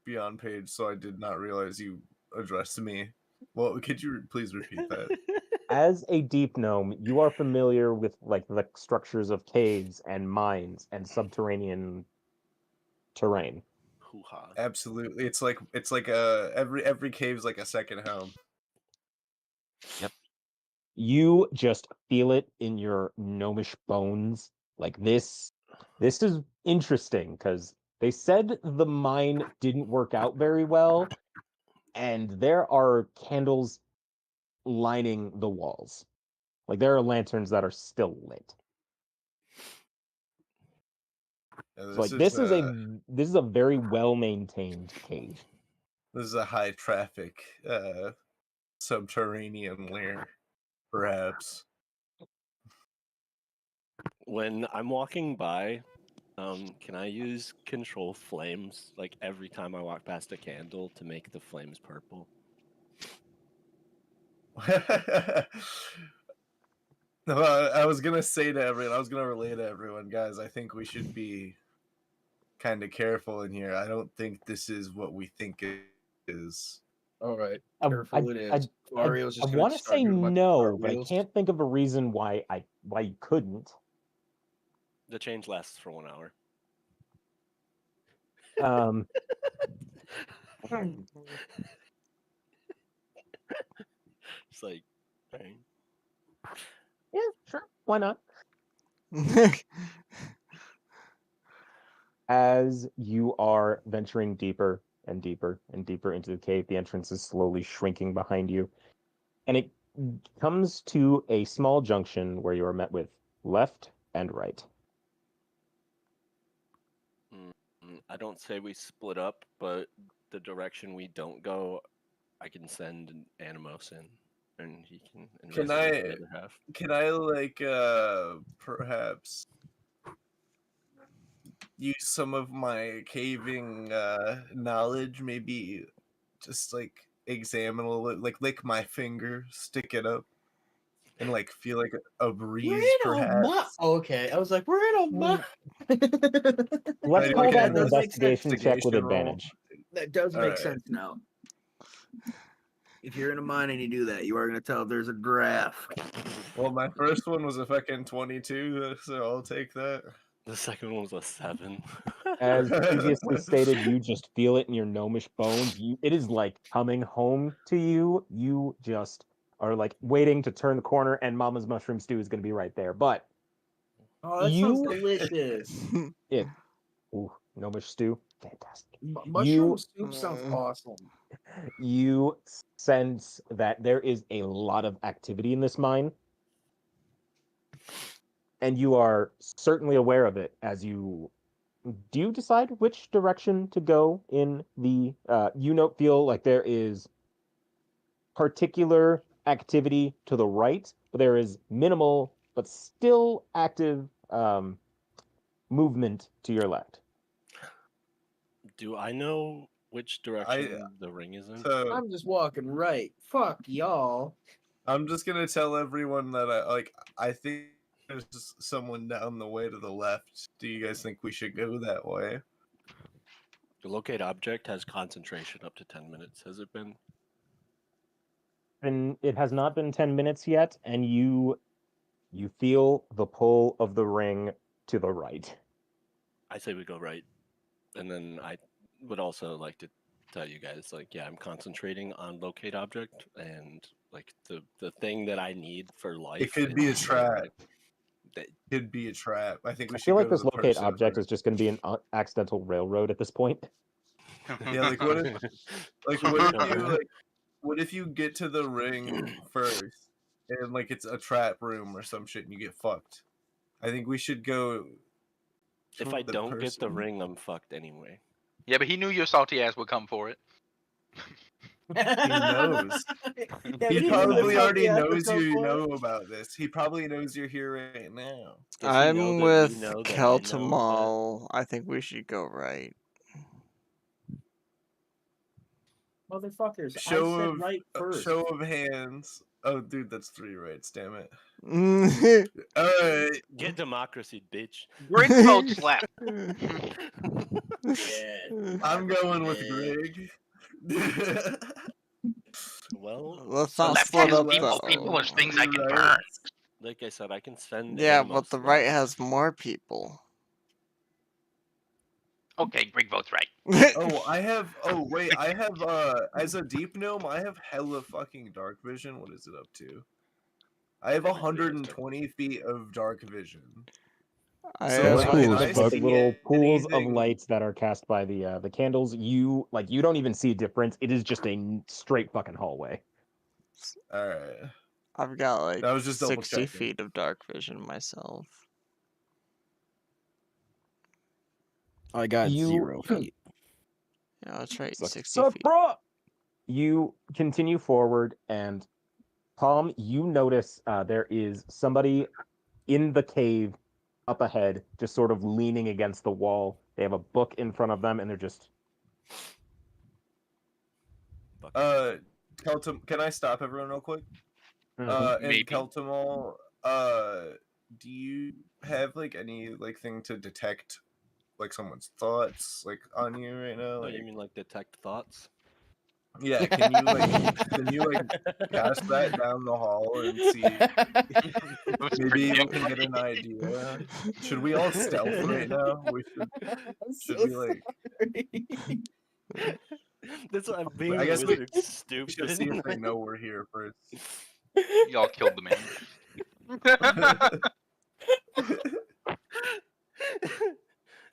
Beyond page, so I did not realize you addressed me. Well, could you please repeat that? as a deep gnome, you are familiar with like the structures of caves and mines and subterranean terrain. Hoo-ha. Absolutely, it's like every cave's like a second home. Yep. You just feel it in your gnomish bones. Like this is interesting because they said the mine didn't work out very well, and there are candles lining the walls. Like there are lanterns that are still lit. Yeah, So like this is a very well maintained cave. this is a high traffic subterranean lair, perhaps. When I'm walking by, can I use control flames like every time I walk past a candle to make the flames purple? No, I was gonna say to everyone, I was gonna relay to everyone, guys, I think we should be kind of careful in here. I don't think this is what we think it is. All right, I careful it is. Mario's just gonna want to start say doing a bunch of no, but I cartwheels. can't think of a reason why you couldn't. The change lasts for 1 hour. It's like, right? Yeah, sure. Why not? As you are venturing deeper and deeper and deeper into the cave, the entrance is slowly shrinking behind you. And it comes to a small junction where you are met with left and right. I don't say we split up, but the direction we don't go, I can send Animos in, and he can investigate the other half. Can I like perhaps use some of my caving knowledge? Maybe just like examine a little, like lick my finger, stick it up, and like feel like a breeze, perhaps. Okay, I was like, we're in a mine. Let's Right, call okay, that an that does make sense. investigation check with Investigation roll. advantage. That does All make right. sense now. If you're in a mine and you do that, you are going to tell if there's a giraffe. Well, my first one was a fucking 22, so I'll take that. The second one was a 7. As previously stated, you just feel it in your gnomish bones. It is like coming home to you. You just are like waiting to turn the corner, and Mama's mushroom stew is going to be right there. But Oh, that sounds delicious. ooh, gnomish stew. fantastic. Mushroom soup sounds awesome. You sense that there is a lot of activity in this mine, and you are certainly aware of it as you do you decide which direction to go in the feel like there is particular activity to the right, but there is minimal but still active movement to your left. Do I know which direction the ring is in? So I'm just walking right. Fuck y'all. I'm just gonna tell everyone that I think there's someone down the way to the left. Do you guys think we should go that way? The locate object has concentration up to 10 minutes. Has it been? And it has not been 10 minutes yet, and you feel the pull of the ring to the right. I say we go right. And then I would also like to tell you guys, like, yeah, I'm concentrating on locate object, and like the thing that I need for life. It could be a is, trap. It could be a trap. I think we I should feel go like to this the locate person object first. is just going to be an accidental railroad at this point. Yeah, like what if you get to the ring first and like it's a trap room or some shit and you get fucked? I think we should go. If I don't get the ring, I'm fucked anyway. Yeah, but he knew your salty ass would come for it. He knows. Yeah, He but probably knew already the knows fuck you he had to know about this. He probably knows you're here right now. Does he know I'm that we with know that I know that? Keltamal. I think we should go right. Motherfuckers, I Show said of right first. show of hands. Oh, dude, that's 3 rights. Damn it. Yeah. All right. Get democracy, bitch. Grig votes left. Yeah. I'm going with Greg. Well, Let's so not Left split has up evil though. people and things I can Right. burn. like I said, I can send. Yeah, animals but the right left. has more people. Okay, Grig votes right. Oh, I have. Oh, wait. I have. As a deep gnome, I have hella fucking dark vision. What is it up to? I have 120 feet of dark vision. I So, Those like, have if pools, I those see little pools of anything- lights that are cast by the candles, you don't even see a difference. It is just a straight fucking hallway. All right. I've got like That was just double 60 checking. feet of dark vision myself. I got You- 0 feet. Yeah, that's right. Suck- 60 suck, feet. bruh! You continue forward, and Palm, you notice there is somebody in the cave up ahead, just sort of leaning against the wall. They have a book in front of them, and they're just Keltum, can I stop everyone real quick? Mhm. And Maybe. Keltumal, do you have like any like thing to detect like someone's thoughts like on you right now? Oh, Like, you mean like detect thoughts? yeah, can you cast that down the hall and see? Maybe we can get an idea. Should we all stealth right now? We should we like? That's what I'm being. I guess we stupid. should see if they know we're here first. Y'all killed the man.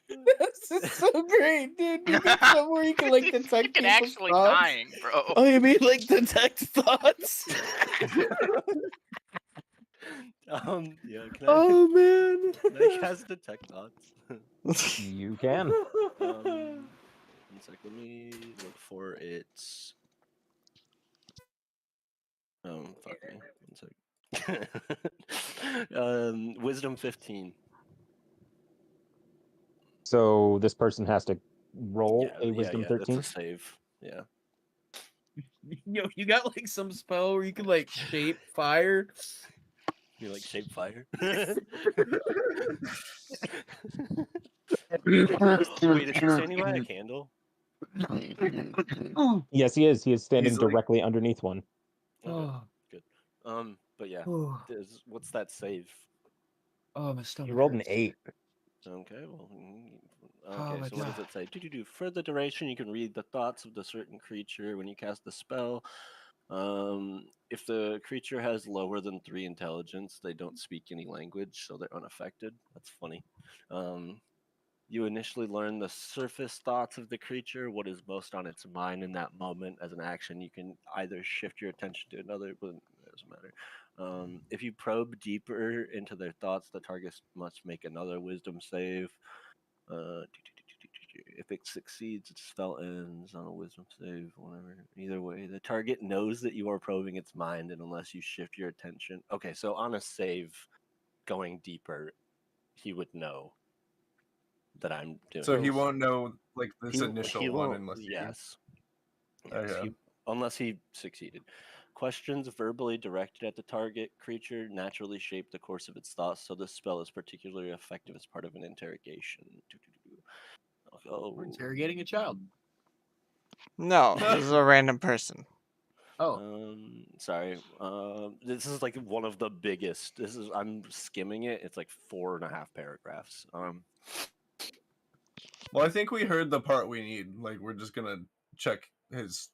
This is so great, dude. You get somewhere you can like He's detect fucking people's actually thoughts. dying, bro. Oh, you mean like detect thoughts? Yeah. Can I, Oh man. can I cast detect thoughts? you can. One sec. Let me look for its. Fuck me. 1 sec. Wisdom 15. So this person has to roll Yeah, a wisdom yeah, 13. That's a save. Yeah. Yo, you got like some spell where you can like shape fire. You like shape fire? Wait, is he standing by a candle? Yes, he is. He is standing He's, like- directly underneath one. Okay, Oh, good. But yeah, oh, what's that save? my stomach. He rolled an hurts. 8. Okay, well, Oh okay. my So what does God. it say? Do. For the duration, you can read the thoughts of the certain creature when you cast the spell. If the creature has lower than 3 intelligence, they don't speak any language, so they're unaffected. That's funny. You initially learn the surface thoughts of the creature, what is most on its mind in that moment. As an action, you can either shift your attention to another, but it doesn't matter. If you probe deeper into their thoughts, the target must make another wisdom save. If it succeeds, its spell ends on a wisdom save, whatever. Either way, the target knows that you are probing its mind, and unless you shift your attention. Okay, so on a save going deeper, he would know that I'm doing So he this. won't know like this He initial one won't. unless he. Yes. Yes. Okay. Unless he succeeded. Questions verbally directed at the target creature naturally shape the course of its thoughts, so this spell is particularly effective as part of an interrogation. Oh. We're interrogating a child. No, this is a random person. Oh. Sorry. This is like one of the biggest. I'm skimming it. It's like 4.5 paragraphs. Well, I think we heard the part we need. Like, we're just gonna check his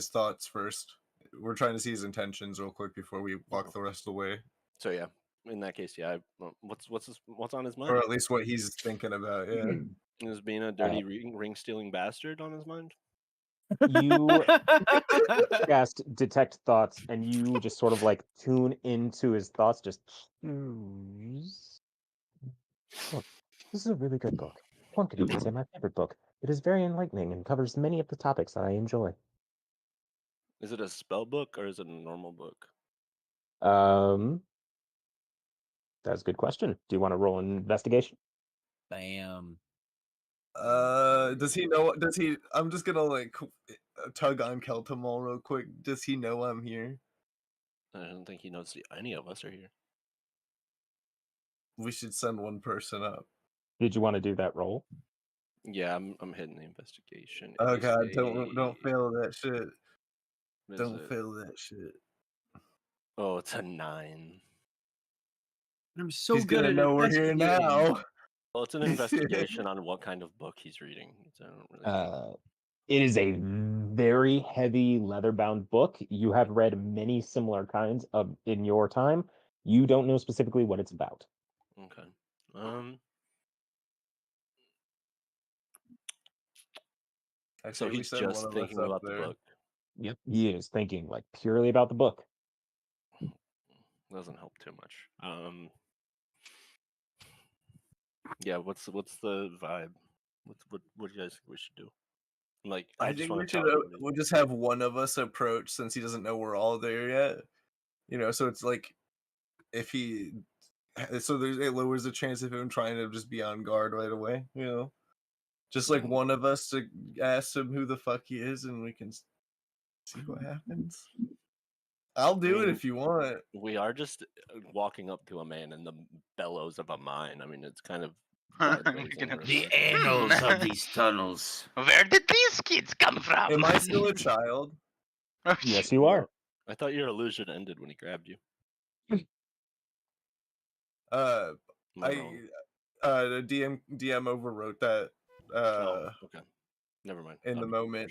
thoughts first. We're trying to see his intentions real quick before we walk the rest of the way, So yeah, in that case, yeah. What's on his mind? or at least what he's thinking about. Yeah. Is being a dirty ring stealing bastard on his mind? You cast detect thoughts, and you just sort of like tune into his thoughts. Just look, this is a really good book. One could even say my favorite book. It is very enlightening and covers many of the topics that I enjoy. Is it a spell book or is it a normal book? That's a good question. Do you want to roll an investigation? Bam. Does he know? Does he? I'm just gonna like tug on Keltamal real quick. Does he know I'm here? I don't think he knows any of us are here. We should send one person up. Did you want to do that roll? Yeah, I'm hitting the investigation. Oh god, don't fail that shit. Don't it? fail that shit. Oh, it's a 9. I'm so He's good gonna at know we're here investigating. now. Well, it's an investigation on what kind of book he's reading. So I don't really know. It is a very heavy leather-bound book. You have read many similar kinds of in your time. You don't know specifically what it's about. Okay. So he's just thinking about the book. Yep. He is thinking like purely about the book. Doesn't help too much. Yeah, what's the vibe? What do you guys think we should do? Like, I just think wanna we should. tell everybody. We'll just have one of us approach since he doesn't know we're all there yet. You know, so it's like if he, so it lowers the chance of him trying to just be on guard right away. You know, just like one of us to ask him who the fuck he is, and we can see what happens. I'll do it if you want. We are just walking up to a man in the bellows of a mine. I mean, it's kind of the annals of these tunnels. Where did these kids come from? Am I still a child? Yes, you are. I thought your illusion ended when he grabbed you. The DM overwrote that. Okay, never mind. In the moment.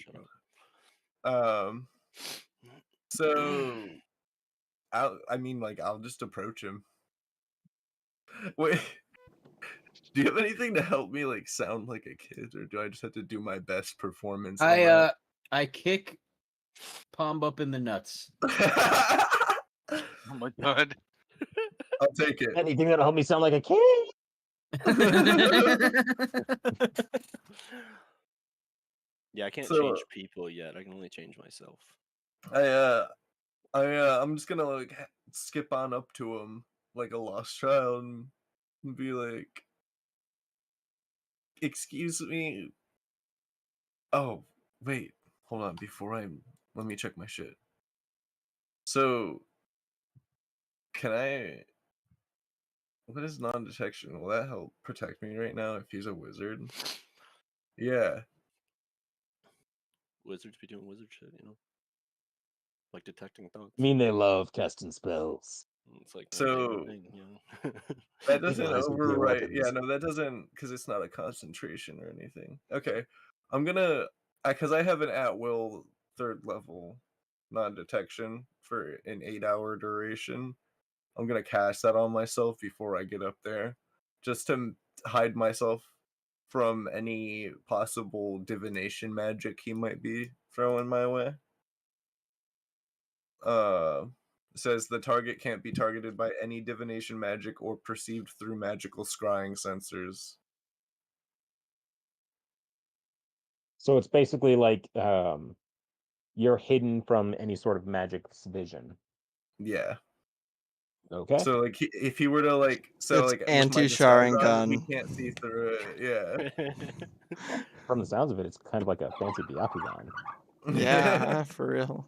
So I'll just approach him. Wait, do you have anything to help me like sound like a kid, or do I just have to do my best performance? I kick Pomb up in the nuts. Oh my god. I'll take it. Anything that'll help me sound like a kid? Yeah, I can't change people yet. I can only change myself. I'm just gonna like skip on up to him like a lost child and be like, "Excuse me." Oh, wait, hold on. Let me check my shit. So, can I? What is non-detection? Will that help protect me right now if he's a wizard? Yeah. Wizards be doing wizard shit, you know? Like detecting thoughts. I mean, they love casting spells. It's like So thing, you know? that doesn't overwrite. Yeah, no, that doesn't, because it's not a concentration or anything. Okay, I'm gonna, because I have an at-will 3rd level non-detection for an 8-hour duration. I'm gonna cast that on myself before I get up there, just to hide myself from any possible divination magic he might be throwing my way. Says the target can't be targeted by any divination magic or perceived through magical scrying sensors. So it's basically like you're hidden from any sort of magic's vision. Yeah. Okay. So like if he were to like It's with my anti-sharing disguise on, he gun. can't see through it. Yeah. From the sounds of it, it's kind of like a fancy Byakugan. Yeah, for real.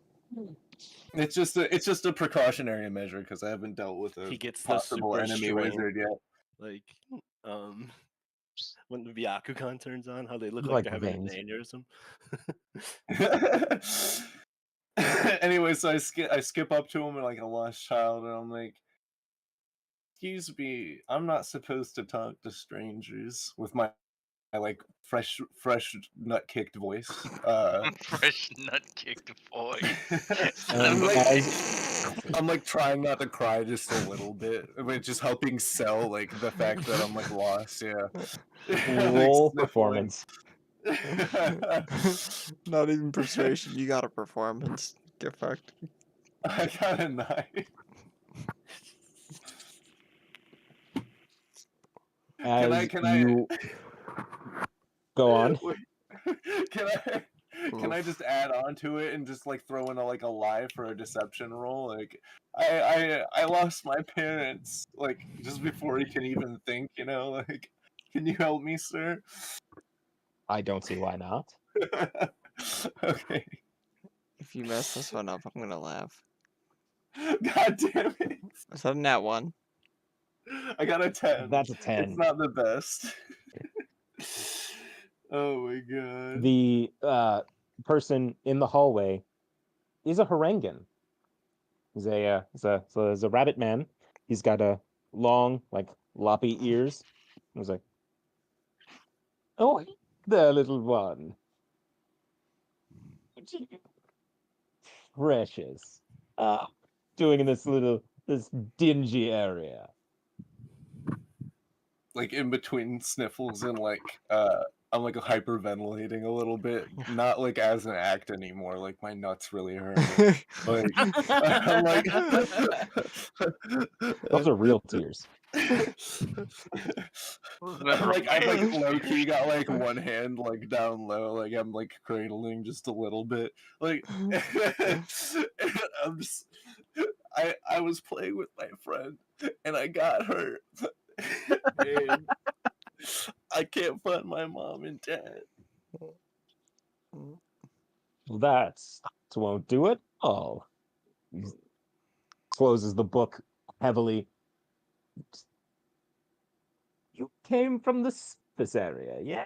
It's just a precautionary measure because I haven't dealt with a He gets the possible super enemy strength. wizard yet. Like, when the Byakugan turns on, how they look Like like they're having veins. an aneurysm. Anyway, so I skip up to him like a lost child, and I'm like, "Excuse me, I'm not supposed to talk to strangers," with my like fresh nut kicked voice. Fresh nut kicked voice. And I'm like trying not to cry just a little bit, but just helping sell like the fact that I'm like lost. Yeah. roll performance. Not even persuasion. You got a performance. Get fucked. I got a 9. As Can you go on. Can I just add on to it and just like throw in a lie for a deception roll? Like I lost my parents like just before he can even think, like can you help me, sir? I don't see why not. Okay. If you mess this one up, I'm gonna laugh. God damn it. Is that a nat 1? I got a 10. That's a 10. It's not the best. Oh my god. The person in the hallway is a Harangan. He's a rabbit man. He's got a long, like loppy ears. He's like, "Oh, there, little one. Precious. Doing in this dingy area." Like in between sniffles and I'm like hyperventilating a little bit, not like as an act anymore. Like my nuts really hurt. Like I'm like Those are real tears. I'm like low key got like one hand like down low, like I'm like cradling just a little bit. Like I'm just I was playing with my friend and I got hurt. And I can't find my mom and dad. That won't do it. Oh. He closes the book heavily. You came from this area, yeah?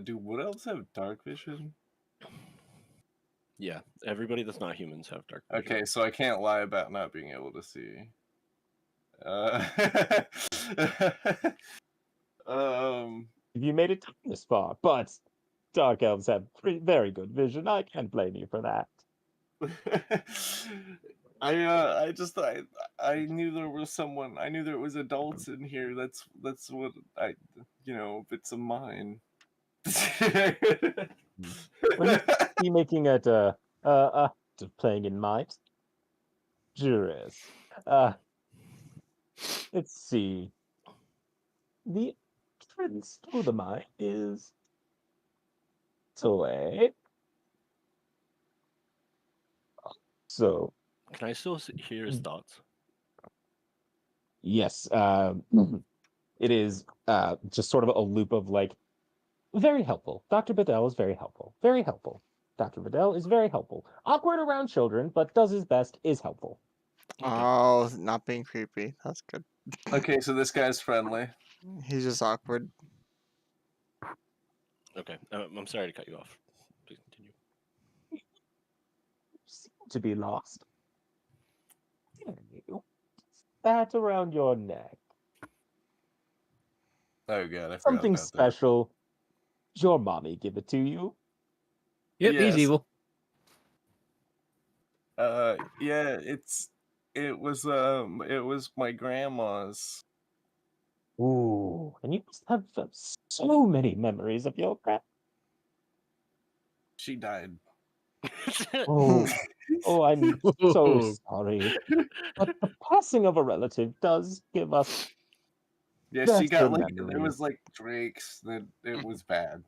Do wood elves have dark vision? Yeah, everybody that's not humans have dark vision. Okay, so I can't lie about not being able to see. You made it this far, but dark elves have very good vision. I can't blame you for that. I knew there was someone. I knew there was adults in here. That's what if it's a mine. When you be making it playing in might, Juris. Let's see. The entrance to the mine is away. So Can I still hear his thoughts? yes, it is just sort of a loop of like very helpful. Dr. Bedell is very helpful. Very helpful. Dr. Bedell is very helpful. Awkward around children, but does his best, is helpful. Oh, not being creepy. That's good. Okay, so this guy's friendly. He's just awkward. Okay, I'm sorry to cut you off. Please continue. You seem to be lost. That around your neck. Oh god, I forgot Something about special. Did your mommy give it to you? Yep, Yes. he's evil. Yeah, it was my grandma's. Ooh, and you must have so many memories of your grand. She died. Oh, oh, I'm so sorry. But the passing of a relative does give us Yeah, she got better like there memories. was like drakes that it was bad.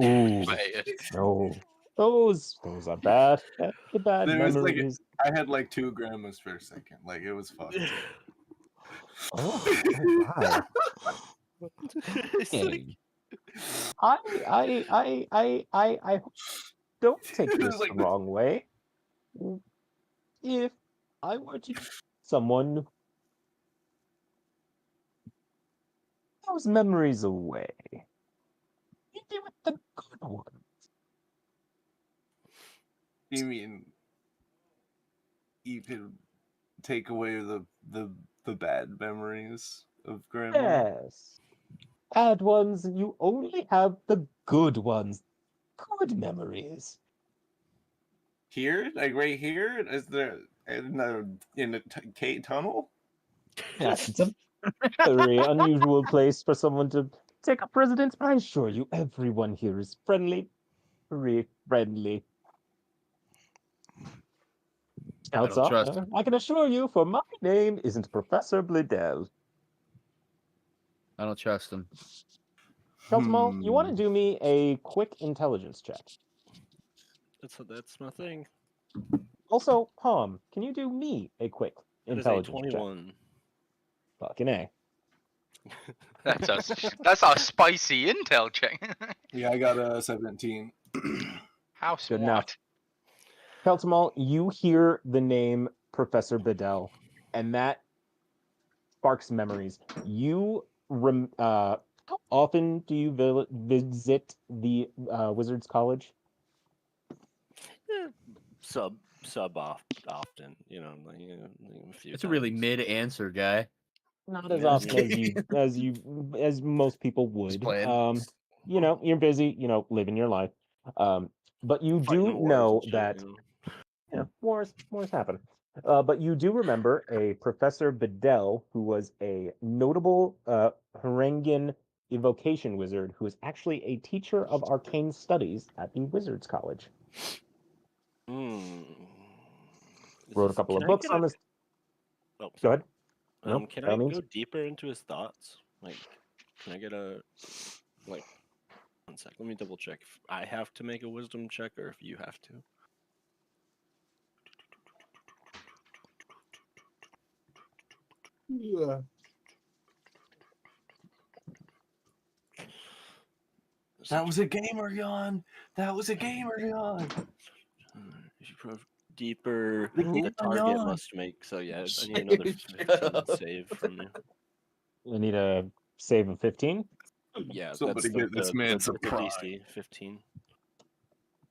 Ooh, Bad. no, those are bad. The bad There was like memories. I had like 2 grandmas for a second. Like it was fucked. Oh, oh my. It's like, Hey, I don't take It was this the like wrong way. If I were to someone those memories away, you do it the good one. you mean you could take away the bad memories of grandma? Yes. Bad ones, you only have the good ones. Good memories. Here, like right here, is there in the Kate tunnel? Yes, it's a very unusual place for someone to take up residence, but I assure you, everyone here is friendly. Very friendly. don't trust him. I can assure you, for my name isn't Professor Bledel. I don't trust him. Keltamal, you want to do me a quick intelligence check? that's my thing. Also, Palm, can you do me a quick That is a intelligence check? 21. Fucking A. That's a spicy intel check. Yeah, I got a 17. How Good enough. smart. Keltamal, you hear the name Professor Bedell, and that sparks memories. How often do you visit the Wizards College? Eh, sub off often, like a few It's a really times. mid answer, guy. Not as Yeah, often yeah. as most people Just would. playing. You're busy, living your life. But you do Fighting wars know and shit, that wars happen. But you do remember a Professor Bedell who was a notable Harangian evocation wizard who is actually a teacher of arcane studies at the Wizards College. Hmm. Wrote a couple of Can I books get on a? this. Oh, Go sorry. ahead. No, Can by all I means. go deeper into his thoughts? Like, can I get a like? One sec. Let me double check if I have to make a wisdom check or if you have to. Yeah. That was a gamer yawn. That was a gamer yawn. If you prove deeper, The the gamer target yawn. must make. So yeah, I need another 15 save from you. You need a save of 15. Yeah, Somebody that's get this man it's a surprise. DC 15.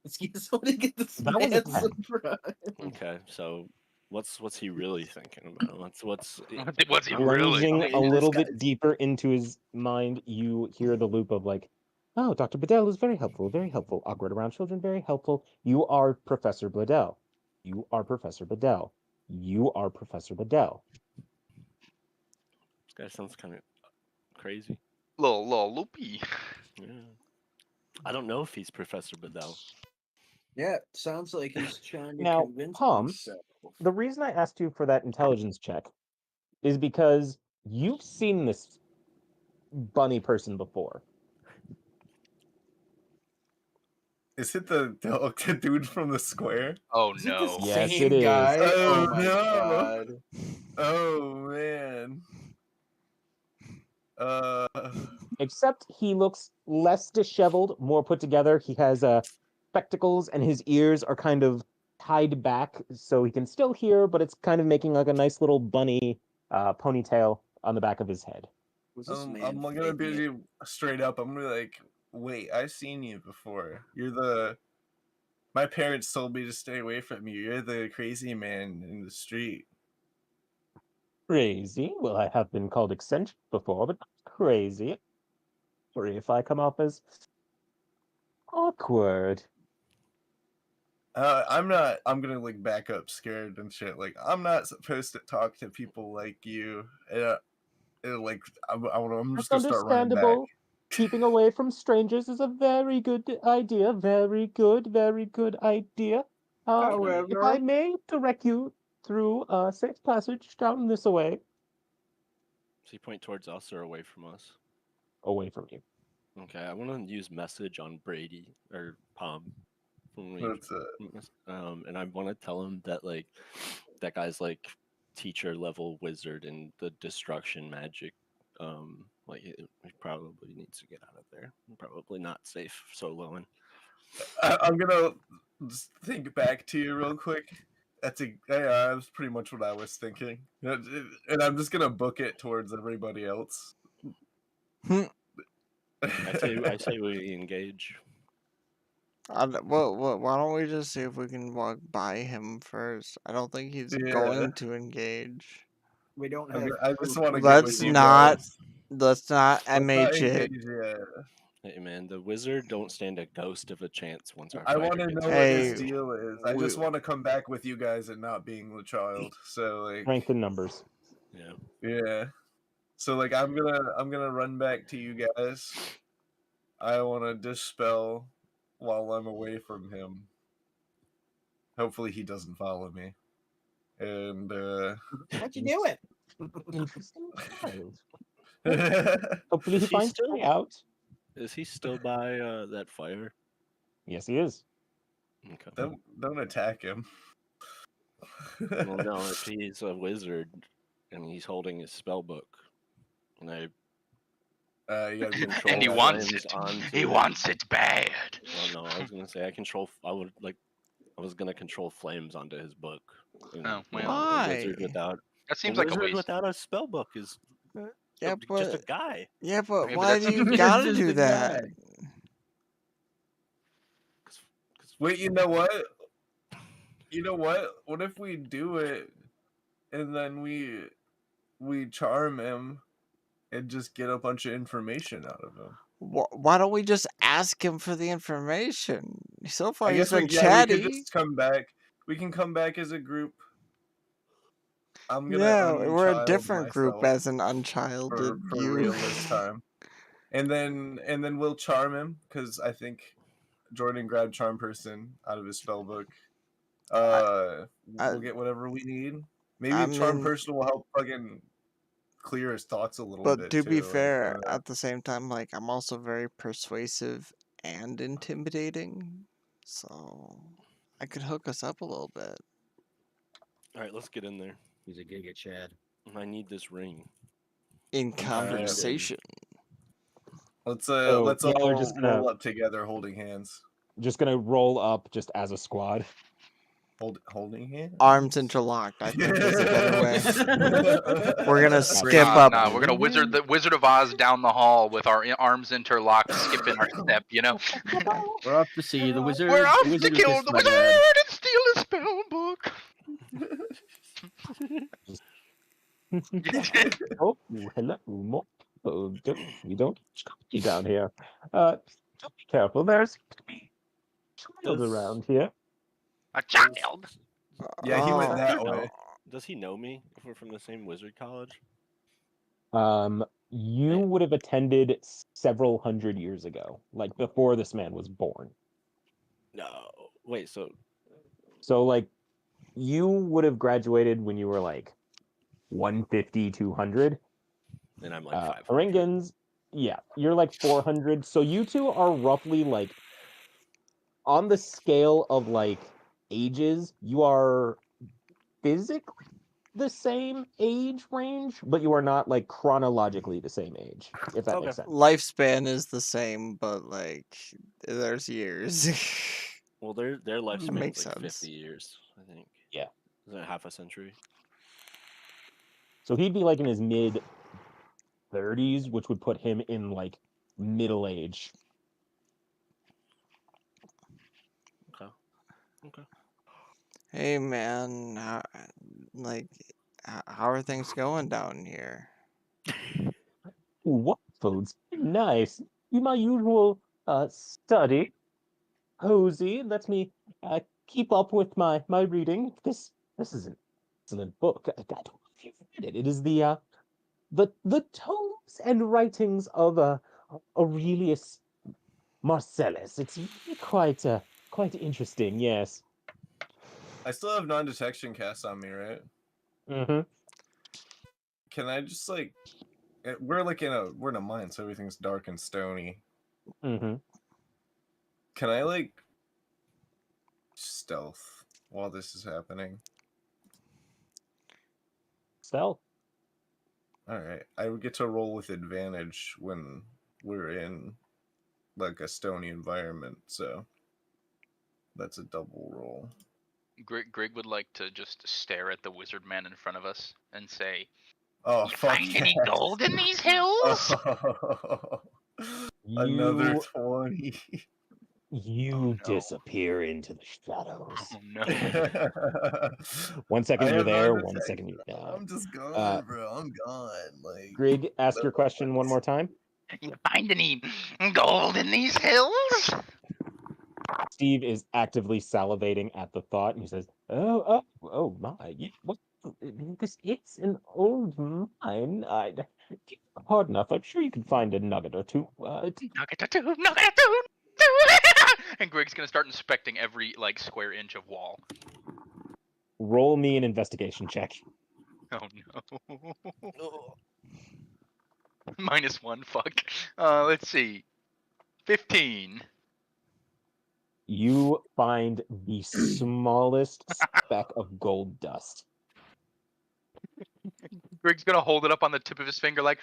Let's get somebody get this That was a man 10. surprise. Okay, so what's he really thinking about? What's What's he really? Plunging Maybe a this little guy- bit deeper into his mind, you hear the loop of like, oh, Dr. Bedell is very helpful, awkward around children, very helpful. You are Professor Bedell. You are Professor Bedell. You are Professor Bedell. This guy sounds kind of crazy. Little loopy. Yeah. I don't know if he's Professor Bedell. Yeah, sounds like he's trying to Now, convince Palm, himself. the reason I asked you for that intelligence check is because you've seen this bunny person before. Is it the dude from the square? Oh Is it the no. Yes, same it is. guy? Oh, my no. god. Oh man. Except he looks less disheveled, more put together. He has spectacles and his ears are kind of tied back so he can still hear, but it's kind of making like a nice little bunny ponytail on the back of his head. Was this man I'm gonna faking be it? straight up. I'm gonna be like, wait, I've seen you before. My parents told me to stay away from you. You're the crazy man in the street. Crazy? Well, I have been called eccentric before, but not crazy. Sorry if I come off as awkward. I'm gonna like back up scared and shit. Like, I'm not supposed to talk to people like you. like I'm That's just gonna start running back. understandable. Keeping away from strangers is a very good idea. Very good idea. If I However, may direct you through a safe passage down this way. Does he point towards us or away from us? Away from you. Okay, I want to use message on Brady or Palm. That's And I want to tell him that like that guy's like teacher level wizard in the destruction magic. Like he probably needs to get out of there. Probably not safe soloing. I'm gonna just think back to you real quick. That's pretty much what I was thinking, and I'm just gonna book it towards everybody else. I say we engage. Why don't we just see if we can walk by him first? I don't think he's going to engage. We don't have. I just want to get with Let's you not. guys. Let's not Let's not MH it. engage yet. Hey man, the wizard don't stand a ghost of a chance once our I fighter want to gets know what his Hey, deal is. I we- just want to come back with you guys and not being the child. So like, Strength in numbers. yeah. So like, I'm gonna run back to you guys. I want to dispel while I'm away from him. Hopefully he doesn't follow me. And How'd you do it? Interesting child. don't Hopefully he Is he finds a still- way out. Is he still by that fire? Yes, he is. Okay. attack him. Well, no, if he's a wizard and he's holding his spell book, and I You gotta be control And he wants flames it. onto He wants it bad. Well, no, I was gonna say I was gonna control flames onto his book. And, Oh, well. Why? A wizard without That seems like a wizard waste. without a spell book is Yeah, just a but guy. yeah, but Yeah, but why that's- do you He's gotta just do a that? guy. Wait, you know what? You know what? What if we do it and then we charm him and just get a bunch of information out of him? Why don't we just ask him for the information? So far, I he's guess we been could chatty. just come back. We can come back as a group. I'm gonna Yeah, we're a unchild different group myself as an unchilded for real youth. this time, and then we'll charm him because I think Jordan grabbed charm person out of his spell book. We'll get whatever we need. Maybe I charm mean- person will help fucking clear his thoughts a little But bit. to be too. fair, at the same time, like I'm also very persuasive and intimidating, so I could hook us up a little bit. All right, let's get in there. He's a Giga Chad. I need this ring. In conversation. let's So, let's yeah, all we're just gonna- roll up together, holding hands. Just gonna roll up just as a squad. Holding hands. Arms interlocked, I think is a better way. We're gonna skip up. Nah, we're gonna the Wizard of Oz down the hall with our arms interlocked, skipping our step. You know. We're off to see the wizard. We're off the to wizard who kill kissed the my wizard dad. and steal his spell book. Oh, hello, Mo. Oh, you don't you down here. Don't be careful. There's to be child Does- around here. A child. Yeah, he went Oh, that no. way. Does he know me if we're from the same wizard college? You would have attended several hundred years ago, like before this man was born. No. Wait, so So, like, you would have graduated when you were like 150, 200. and I'm like 500. Haringans, yeah, you're like 400. So you two are roughly like on the scale of like ages, you are physically the same age range, but you are not like chronologically the same age, if that makes sense. lifespan is the same, but like there's years. Well, their lifespan Makes is like sense. 50 years, I think. Yeah. Is it half a century? So he'd be like in his mid 30s, which would put him in like middle age. Okay. Hey man, how are things going down here? What foods? Nice. In my usual study. Cozy. Lets me keep up with my reading. This is an excellent book. I don't know if you've read it. It is the the tomes and writings of Aurelius Marcellus. It's really quite interesting. Yes. I still have non-detection cast on me, right? Mm-hmm. Can I just like we're in a mine, so everything's dark and stony. Mm-hmm. Can I like stealth while this is happening? Stealth. All right, I would get to roll with advantage when we're in like a stony environment, so that's a double roll. Grig would like to just stare at the wizard man in front of us and say, Oh, "You fuck find any yes. gold in these hills?" Oh, another You 20. you no. disappear into the shadows. Oh no. 1 I second you're have there, non 1 second you're not. I'm just gone, Uh, bro. I'm gone. Like, Grig, ask your no question one one's- more time. You find any gold in these hills? Steve is actively salivating at the thought, and he says, "Oh my! What? This is an old mine. Hard enough. I'm sure you can find a nugget or two. Nugget or two, nugget or two. And Grig's gonna start inspecting every like square inch of wall. Roll me an investigation check. Oh no. -1. Fuck. Let's see. 15. You find the smallest speck of gold dust. Grig's gonna hold it up on the tip of his finger like.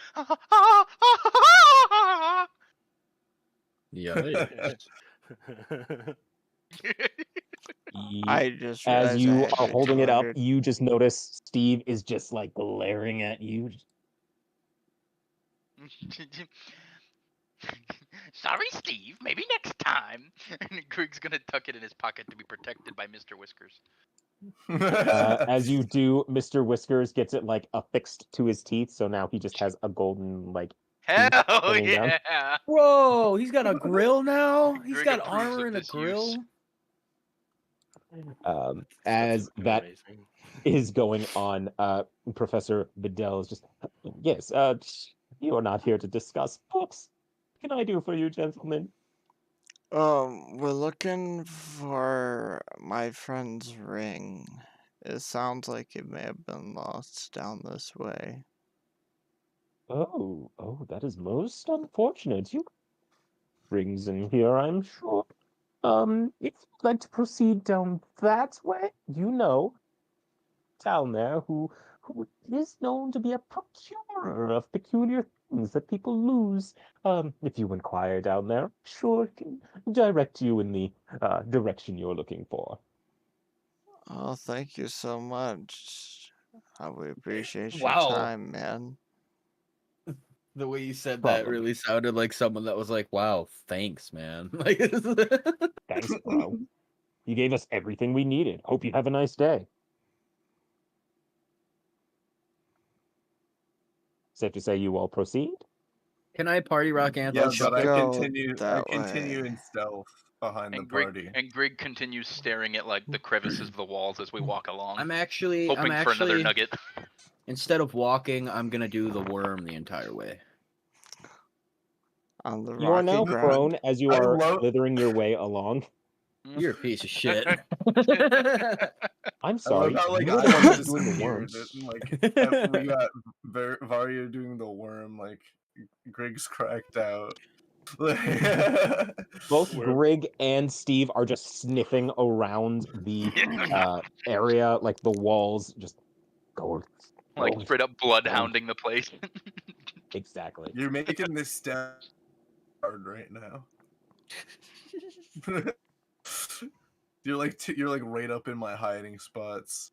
Yikes. I just As realized I you had are your holding it up, 200. you just notice Steve is just like glaring at you. Sorry, Steve. Maybe next time. And Grig's gonna tuck it in his pocket to be protected by Mr. Whiskers. As you do, Mr. Whiskers gets it like affixed to his teeth, so now he just has a golden like. Hell hanging down. yeah! Whoa, he's got a grill now. He's Grig got approves armor of and a this use. grill. As fucking that amazing. is going on, Professor Vidal is just, yes, you are not here to discuss books. What can I do for you, gentlemen? We're looking for my friend's ring. It sounds like it may have been lost down this way. Oh, that is most unfortunate. You rings in here, I'm sure. If you'd like to proceed down that way, you know, down there who is known to be a procurer of peculiar things that people lose. If you inquire down there, sure it can direct you in the direction you're looking for. Oh, thank you so much. We appreciate your Wow. time, man. The way you said that Problem. really sounded like someone that was like, "Wow, thanks, man." Like, Thanks, bro. You gave us everything we needed. Hope you have a nice day. Safe to say you all proceed? Can I party rock anthem? Yeah, Let's but I go continue that in way. stealth behind the And party. Grig continues staring at like the crevices of the walls as we walk along, I'm actually hoping for another nugget. Instead of walking, I'm gonna do the worm the entire way. On the You are now rocky ground. prone as you I are love- slithering your way along. You're a piece of shit. I'm I sorry. love how like You're I the one that's just doing the disappeared. worm. And, like we got Varia doing the worm. Like Grig's cracked out. Both Worm. Grig and Steve are just sniffing around the area, like the walls, just gold. Like gold, straight up bloodhounding the place. Exactly. You're making this stab hard right now. You're like right up in my hiding spots.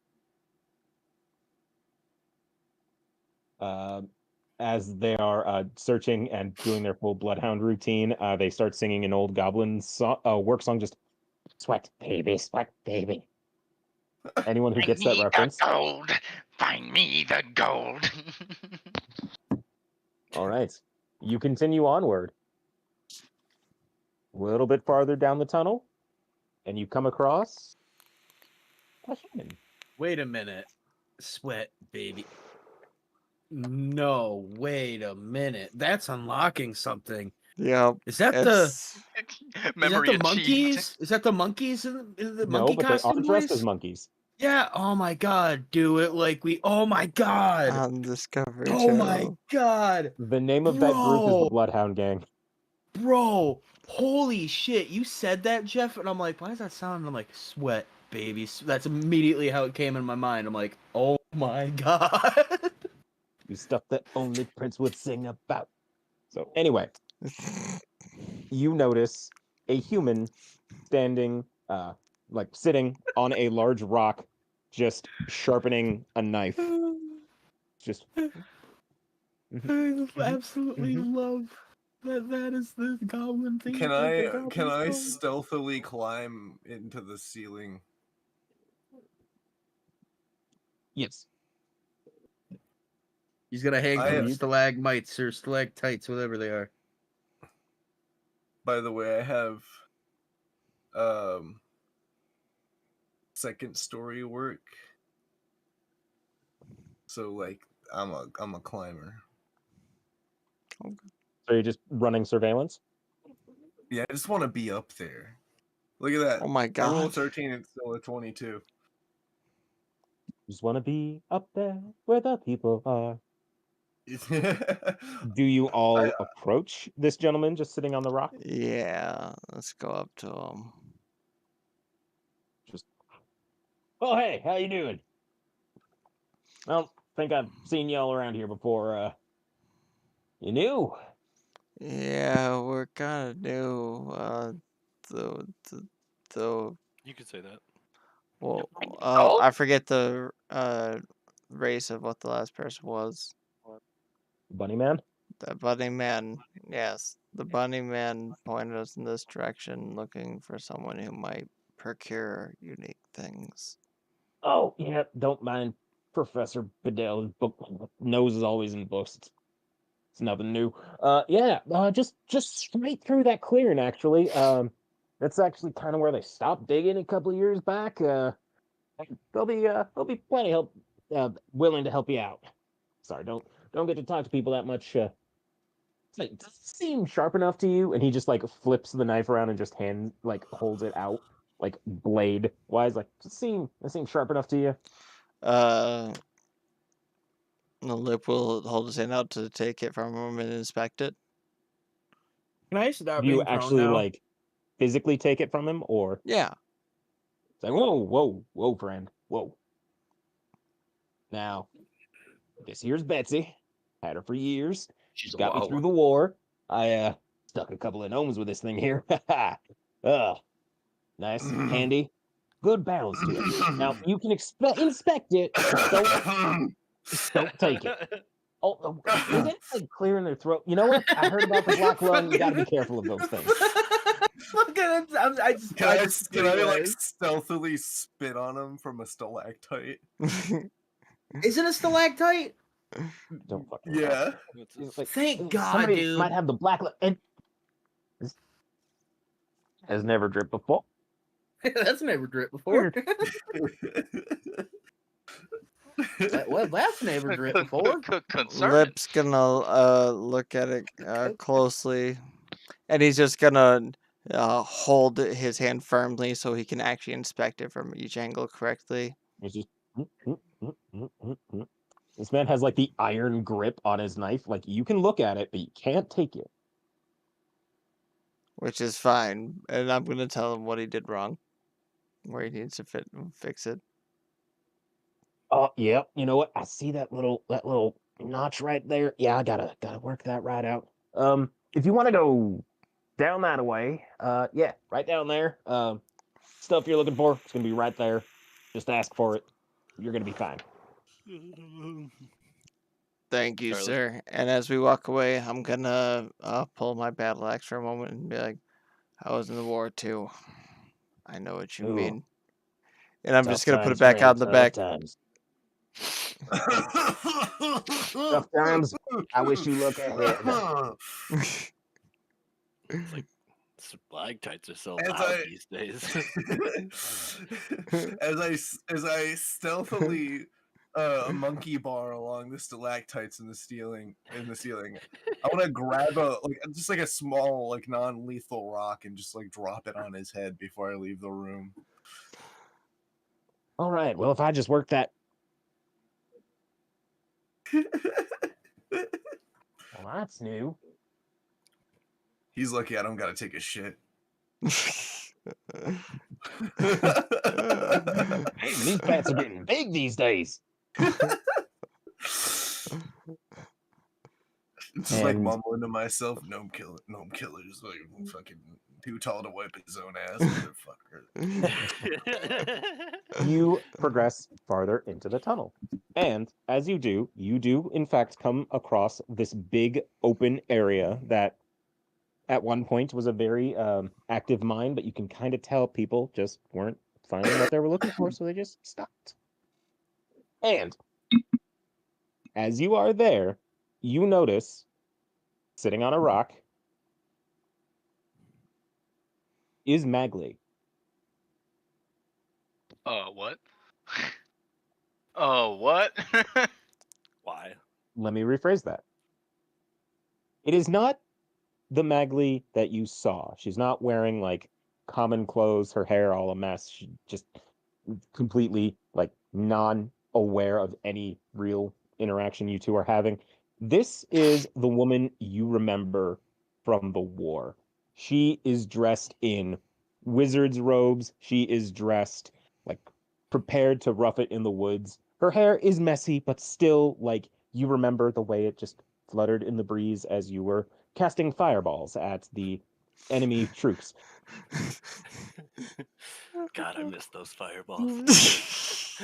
As they are searching and doing their full bloodhound routine, they start singing an old goblin work song, just sweat baby, sweat baby. Anyone who gets that reference? The gold. Find me the gold. All right. You continue onward. A little bit farther down the tunnel, and you come across a human. wait a minute, sweat, baby. No, wait a minute. That's unlocking something. Yep. Is that It's Memory the achieved. monkeys? Is that the monkeys in the No, monkey but they are costume dressed boys? as monkeys. Yeah. Oh my god. Do it like we. Oh my god. on Discovery Oh my Channel. god. The name of that group is the Bro. Bloodhound Gang. Bro. Holy shit. You said that, Jeff, and I'm like, why does that sound? And I'm like, sweat, baby. That's immediately how it came in my mind. I'm like, oh my god. You stuff that only Prince would sing about. So anyway, you notice a human standing, like sitting on a large rock, just sharpening a knife. Just. I absolutely love that. That is the goblin thing. Can the I goblin song. stealthily climb into the ceiling? Yes. He's gonna hang I- from stalagmites or stalactites, whatever they are. By the way, I have second story work. So like I'm a climber. So you're just running surveillance? Yeah, I just want to be up there. Look at that. Oh my I rolled god. 13 and still a 22. Just want to be up there where the people are. Do you all approach this gentleman just sitting on the rock? Yeah, let's go up to him. Just, oh hey, how you doing? I don't think I've seen y'all around here before. You new? Yeah, we're kind of new. The You could say that. well, Oh. I forget the race of what the last person was. Bunny man? The bunny man, yes. The bunny man pointed us in this direction, looking for someone who might procure unique things. Oh, yeah, don't mind Professor Bedell. Book nose is always in books. It's nothing new. Just straight through that clearing, actually. That's actually kind of where they stopped digging a couple of years back. They'll be plenty help, willing to help you out. Sorry, don't get to talk to people that much. Like, does it seem sharp enough to you? And he just like flips the knife around and just holds it out like blade wise. Like, does it seem sharp enough to you? The Lip will hold his hand out to take it from him and inspect it. Can I stop Do you being prone actually now? like physically take it from him, or Yeah. it's like, whoa, friend, whoa. Now, this here's Betsy. Had her for years. She's a Got me wow. through the war. I stuck a couple of gnomes with this thing here. Nice, handy, good balance to it. Now you can inspect it. Just don't take it. Oh, is it like clearing their throat? You know what? I heard about the black lung. You got to be careful of those things. Look at him. I just. Can I like stealthily spit on him from a stalactite? Is it a stalactite? Don't fucking. Yeah. Like, Thank God, somebody dude. might have the black lung and has never dripped before. That's never dripped before. That's never dripped before. Concerning. Lip's gonna look at it closely, and he's just gonna hold his hand firmly so he can actually inspect it from each angle correctly. It's just. This man has like the iron grip on his knife. Like you can look at it, but you can't take it. Which is fine, and I'm gonna tell him what he did wrong, where he needs to fix it. Oh, yep. You know what? I see that little notch right there. Yeah, I gotta work that right out. If you want to go down that way, yeah, right down there. Stuff you're looking for, it's gonna be right there. Just ask for it. You're gonna be fine. Thank you, Sorry, sir. And as we walk away, I'm gonna pull my battle axe for a moment and be like, "I was in the war too. I know what you Ooh. mean." And I'm Tough just gonna put it times, back friend, out in the tough back. times. Tough times. I wish you luck ahead. it's like stalactites are so As loud I- these days. as I stealthily a monkey bar along the stalactites in the ceiling. I want to grab just a small non-lethal rock and just drop it on his head before I leave the room. All right. Well, if I just work that. Well, that's new. He's lucky I don't gotta take a shit. Hey, these bats are getting big these days. Just mumbling to myself, gnome killer's fucking too tall to wipe his own ass, motherfucker. You progress farther into the tunnel. And as you do, in fact come across this big open area that at one point was a very active mine, but you can kind of tell people just weren't finding what they were looking for, so they just stopped. And as you are there, you notice, sitting on a rock, is Magley. What? Oh, what? Why? Let me rephrase that. It is not the Magley that you saw. She's not wearing common clothes, her hair all a mess. She just completely non-aware of any real interaction you two are having. This is the woman you remember from the war. She is dressed in wizard's robes. She is dressed prepared to rough it in the woods. Her hair is messy, but still you remember the way it just fluttered in the breeze as you were casting fireballs at the enemy troops. God, I miss those fireballs.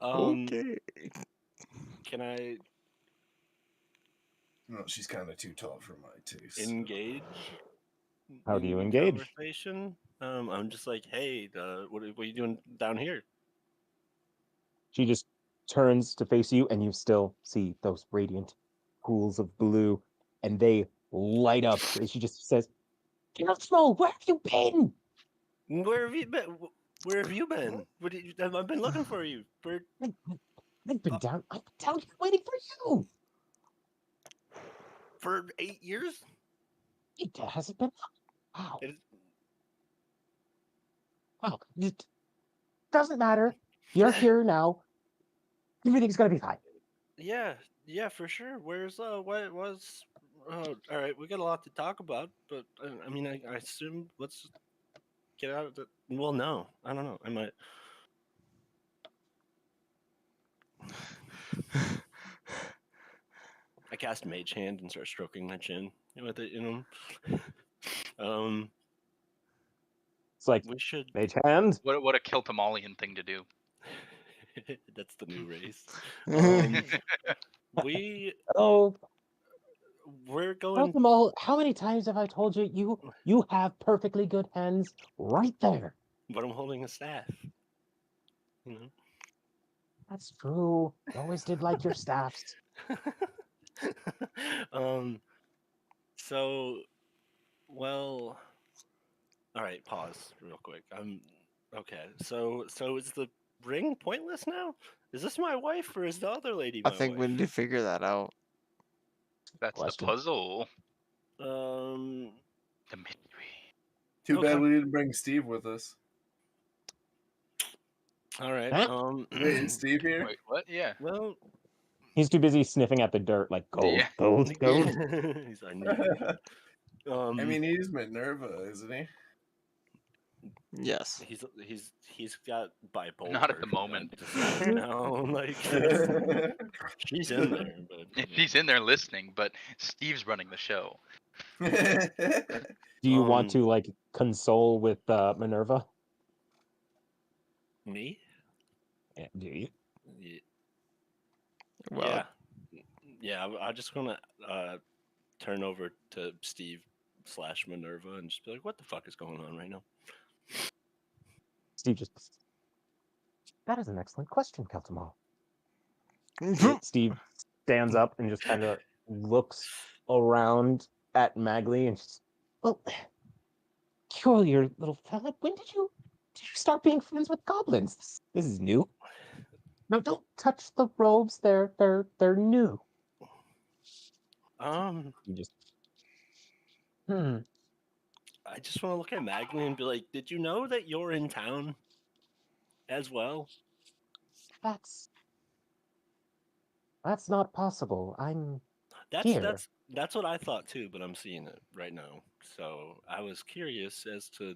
Okay. Can I No, she's kind of too tall for my taste. engage? How do you in engage? Conversation. I'm just like, hey, what are you doing down here? She just turns to face you, and you still see those radiant pools of blue, and they light up. And she just says, "Snow, where have you been?" Where have you been? Where have you been? I've been looking for you. I've been down here waiting for you. For 8 years? It hasn't been. Wow. It is- Well, it doesn't matter. You're here now. Everything's gonna be fine. Yeah, for sure. Where's what was? Oh, all right, we got a lot to talk about, but I mean, I assume let's get out of the. Well, no, I don't know. I might. I cast Mage Hand and start stroking my chin with it, It's like we should. mage hand. What a Kiltamalian thing to do. That's the new race. Um, Oh, we're tell going. them all. How many times have I told you? You have perfectly good hands right there. But I'm holding a staff. That's true. You always did like your staffs. So, well, all right, pause real quick. Okay. So is the ring pointless now? Is this my wife or is the other lady I my think we wife? need to figure that out. That's Question. the puzzle. Um, The mystery. Too bad Okay. we didn't bring Steve with us. all right. Huh? Wait, is Steve here? Wait, what? Yeah. Well, He's too busy sniffing at the dirt like gold, Yeah. gold, gold. he's I knew you. I mean, he's Minerva, isn't he? Yes. he's got bipolar. Not at the moment. She's in there, but She's in there listening, but Steve's running the show. Do you want to console with Minerva? Me? Yeah, do you? Well, Yeah. I'm just gonna turn over to Steve / Minerva and just be like, "What the fuck is going on right now?" Steve just. That is an excellent question, Keltamal. Mhm. Steve stands up and just kind of looks around at Magley and just, well, curious little fella, when did you did you start being friends with goblins? This is new. No, don't touch the robes. They're new. You just. I just want to look at Magni and be like, "Did you know that you're in town as well?" That's not possible. I'm That's what I thought too, but I'm seeing it right now. So I was curious as to,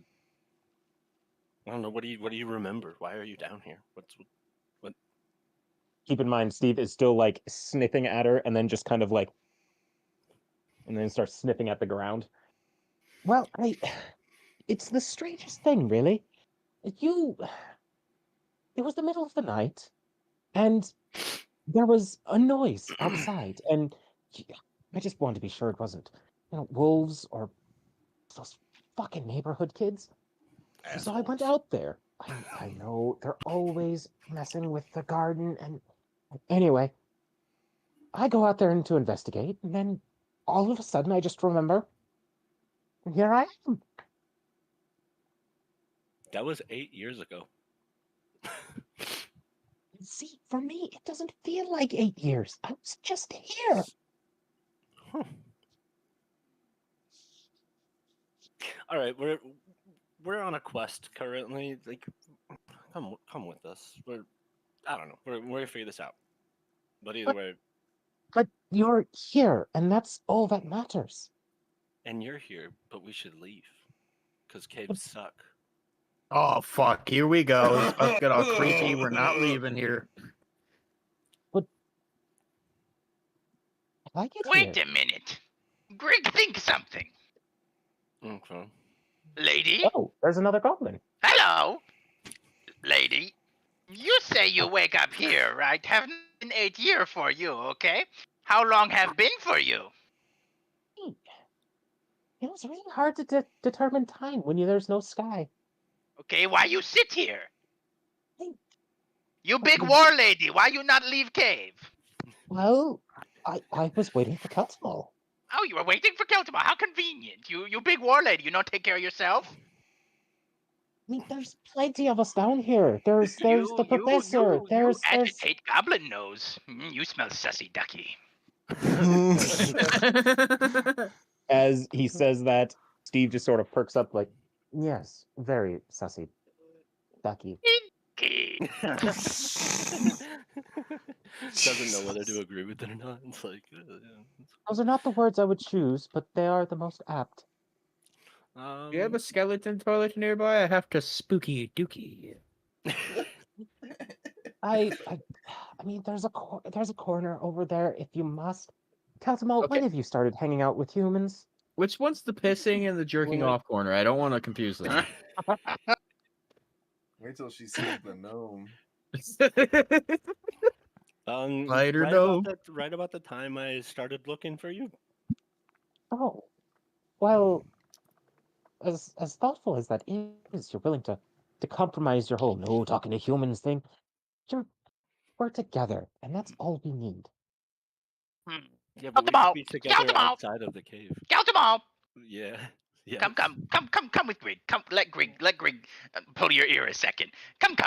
I don't know, what do you remember? Why are you down here? What? Keep in mind, Steve is still like sniffing at her, and then just kind of like, and then starts sniffing at the ground. Well, it's the strangest thing, really. It was the middle of the night, and there was a noise outside, and I just wanted to be sure it wasn't, wolves or those fucking neighborhood kids. So I went out there. I know they're always messing with the garden, and anyway, I go out there to investigate, and then all of a sudden I just remember, and here I am. That was 8 years ago. See, for me, it doesn't feel like 8 years. I was just here. All right, we're on a quest currently. Like, come with us. I don't know. We're gonna figure this out. But either way, But you're here, and that's all that matters. and you're here, but we should leave because caves suck. Oh fuck! Here we go. It's about to get all creepy. We're not leaving here. But I get Wait here. a minute. Greg, think something. Okay. Lady? Oh, there's another goblin. Hello? Lady? You say you wake up here, right? Have been 8 year for you, okay? How long have been for you? It was really hard to determine time when there's no sky. Okay, why you sit here? Hey. You big war lady, why you not leave cave? Well, I was waiting for Keltmal. Oh, you were waiting for Keltama. How convenient. You big war lady, you don't take care of yourself? I mean, there's plenty of us down here. There's the professor. You agitate goblin nose. You smell sussy ducky. As he says that, Steve just sort of perks up like, yes, very sussy ducky. Doesn't know whether to agree with it or not. It's like, Those are not the words I would choose, but they are the most apt. Do you have a skeleton toilet nearby? I have to spooky dookie. I mean, there's a corner over there if you must. Keltamo, Okay. when have you started hanging out with humans? Which one's the pissing and the jerking off corner? I don't want to confuse them. Wait till she sees the gnome. Lighter gnome. Right about the time I started looking for you. Oh, well, as thoughtful as that is, you're willing to compromise your whole no talking to humans thing. We're together, and that's all we need. Yeah, but we should be together outside of the cave. Count them all. Yeah. Yeah. Come with Grig. Let Grig pull your ear a second. Come.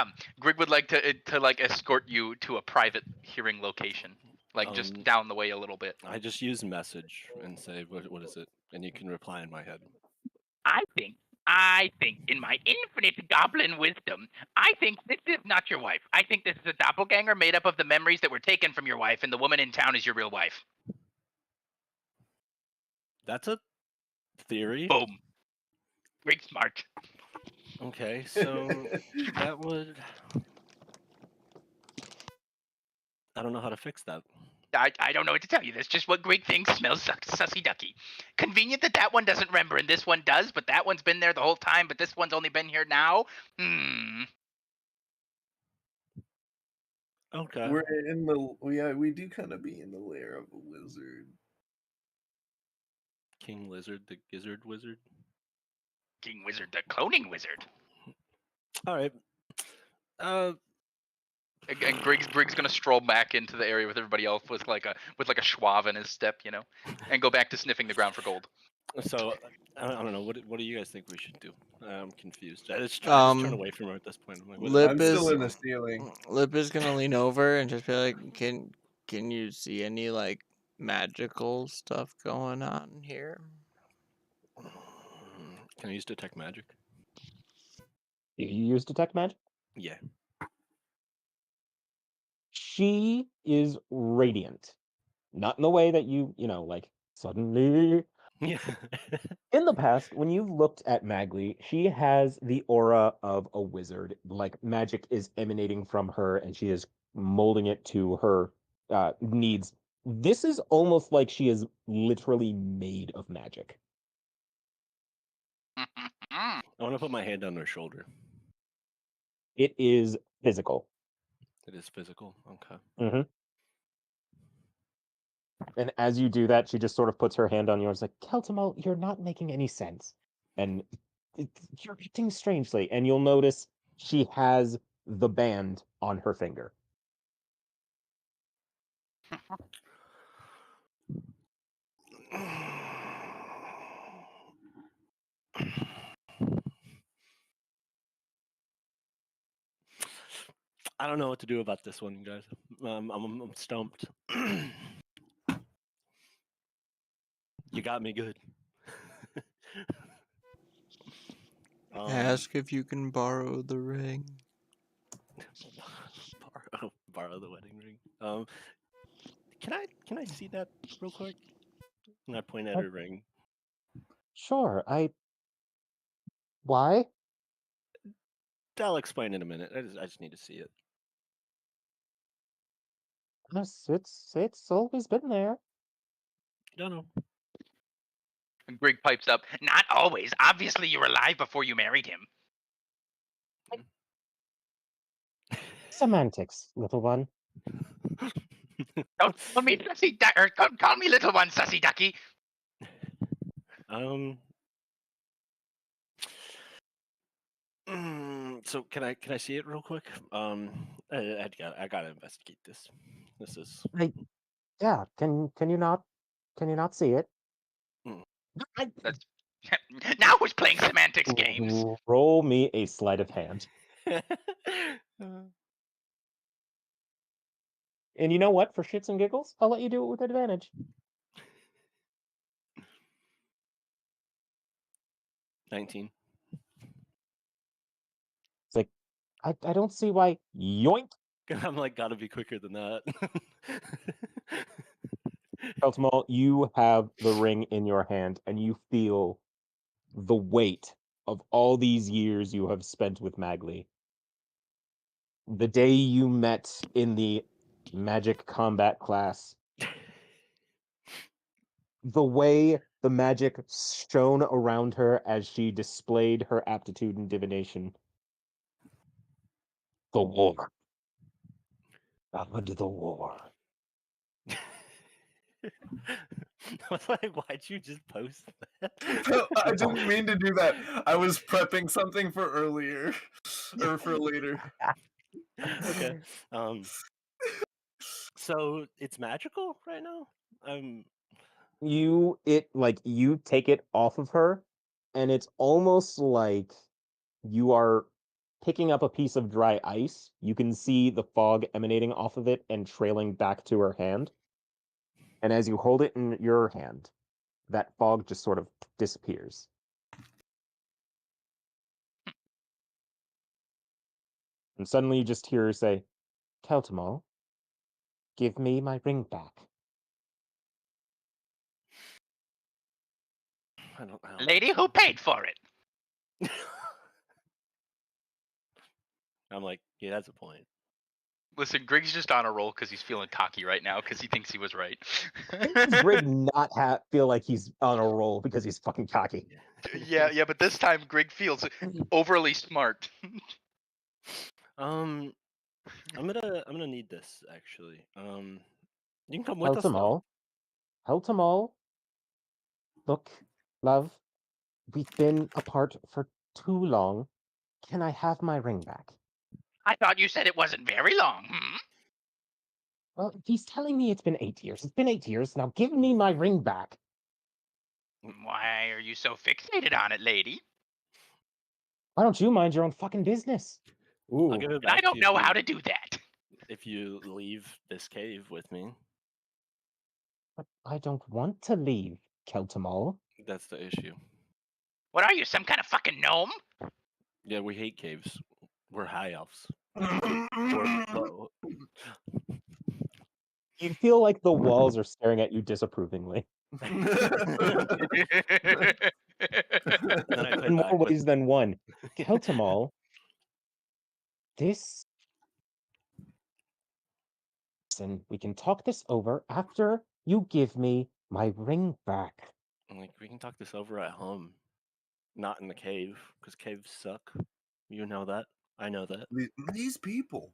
Grig would like to like escort you to a private hearing location, like just down the way a little bit. I just use message and say what is it, and you can reply in my head. I think, in my infinite goblin wisdom, I think this is not your wife. I think this is a doppelganger made up of the memories that were taken from your wife, and the woman in town is your real wife. That's a theory. Boom. Great smart. Okay, so that would... I don't know how to fix that. I don't know what to tell you. That's just what Greg thinks smells sussy ducky. Convenient that one doesn't remember and this one does, but that one's been there the whole time, but this one's only been here now. Okay. We're in the we do kind of be in the lair of a wizard. King Lizard, the gizzard wizard. King Wizard, the cloning wizard. All right. And Grig's gonna stroll back into the area with everybody else with like a schwab in his step, and go back to sniffing the ground for gold. So I don't know. What do you guys think we should do? I'm confused. I just turn away from her at this point. I'm like, I'm still in the ceiling. Lip is gonna lean over and just be like, "Can you see any like magical stuff going on here?" Can I use detect magic? You use detect magic? Yeah. She is radiant. Not in the way that like suddenly. Yeah. In the past, when you've looked at Magli, she has the aura of a wizard. Like magic is emanating from her and she is molding it to her needs. This is almost like she is literally made of magic. I want to put my hand on her shoulder. It is physical. It is physical. Okay. Mm-hmm. And as you do that, she just sort of puts her hand on yours, like, Keltimo, you're not making any sense. And you're acting strangely. And you'll notice she has the band on her finger. I don't know what to do about this one, guys. I'm stumped. You got me good. Ask if you can borrow the ring. borrow the wedding ring. Can I see that real quick? And I point at her ring. Sure, Why? I'll explain in a minute. I just need to see it. Yes, it's always been there. Don't know. And Greg pipes up. Not always. Obviously, you were alive before you married him. Semantics, little one. Don't call me sussy or don't call me little one, sussy ducky. So can I see it real quick? I gotta investigate this. This is. Yeah. Can you not see it? That's now who's playing semantics games? Roll me a sleight of hand. And you know what? For shits and giggles, I'll let you do it with advantage. 19. It's like, I don't see why. Yoink! I'm like, gotta be quicker than that. Eltimo, you have the ring in your hand, and you feel the weight of all these years you have spent with Magli. The day you met in the magic combat class, the way the magic shone around her as she displayed her aptitude in divination. The war. I went to the war. I was like, why'd you just post that? I didn't mean to do that. I was prepping something for earlier or for later. Okay. So it's magical right now? You take it off of her, and it's almost like you are picking up a piece of dry ice. You can see the fog emanating off of it and trailing back to her hand. And as you hold it in your hand, that fog just sort of disappears. And suddenly you just hear her say, Keltimo, give me my ring back. I don't know. Lady, who paid for it? I'm like, yeah, that's a point. Listen, Grig's just on a roll because he's feeling cocky right now because he thinks he was right. Does Grig not feel like he's on a roll because he's fucking cocky? Yeah, but this time Grig feels overly smart. I'm gonna need this actually. You can come with us. Heltimo. Look, love, we've been apart for too long. Can I have my ring back? I thought you said it wasn't very long. Well, he's telling me it's been 8 years. It's been 8 years. Now give me my ring back. Why are you so fixated on it, lady? Why don't you mind your own fucking business? I'll Ooh. give it But I back to don't you know if how you- to do that. if you leave this cave with me. But I don't want to leave, Keltamal. That's the issue. What are you, some kind of fucking gnome? Yeah, we hate caves. We're high elves. We're low. You feel like the walls are staring at you disapprovingly. And then I play In more back with ways than one. Keltamal, this. Listen, we can talk this over after you give me my ring back. I'm like, we can talk this over at home, not in the cave, because caves suck. You know that. I know that. These people.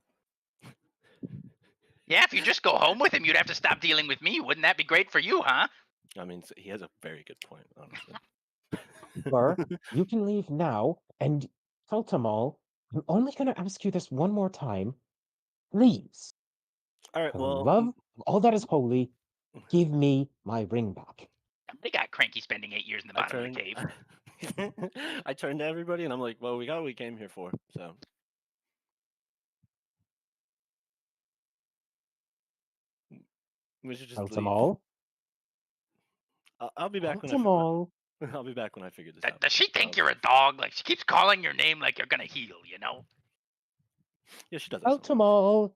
Yeah, if you just go home with him, you'd have to stop dealing with me. Wouldn't that be great for you, huh? I mean, he has a very good point, honestly. Or you can leave now, and Keltamal, I'm only going to ask you this one more time. Please, All right, for well, the love of all that is holy, give me my ring back. They got cranky spending 8 years in the bottom of the cave. I turned to everybody and I'm like, well, we got what we came here for, so. We should just leave. Keltamal, I'll be back when Keltamal. I'll be back when I figure this out. Does she think you're a dog? Like, she keeps calling your name like you're gonna heal, you know? Yeah, she does that sometimes. Keltamal.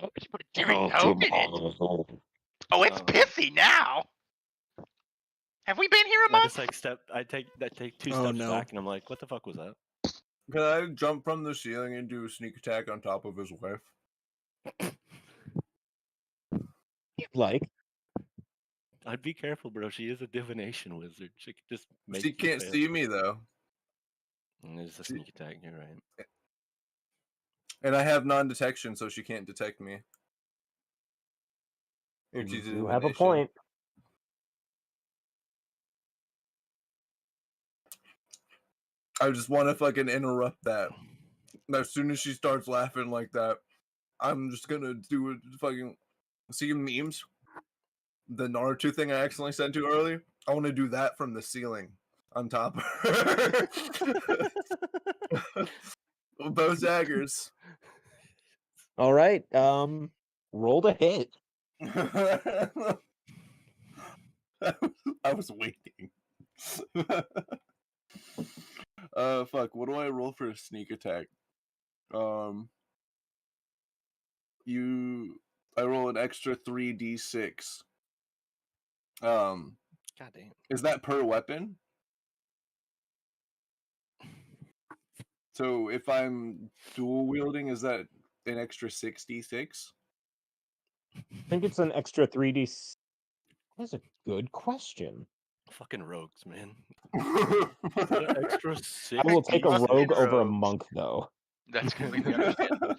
Oh, she put a teary note in it. Oh, it's Oh. pissy now. Have we been here a I month? just like I take two Oh, steps no. back and I'm like, what the fuck was that? Can I jump from the ceiling and do a sneak attack on top of his wife? Like, I'd be careful, bro. She is a divination wizard. She could just make She you can't fail. see me though, And it's a sneak attack. You're right. and I have non-detection, so she can't detect me. If she's a you have a divination. point. I just want to fucking interrupt that. As soon as she starts laughing like that, I'm just gonna do it. Fucking see memes. The Naruto thing I accidentally sent to earlier. I want to do that from the ceiling on top of her. Both daggers. All right. Roll to hit. I was waiting. Fuck. What do I roll for a sneak attack? I roll an extra 3d6. God damn. Is that per weapon? So if I'm dual wielding, is that an extra 66? I think it's an extra 3D. That's a good question. Fucking rogues, man. Extra six. I will take a Fucking rogue over a rogues. monk, though. That's completely understandable.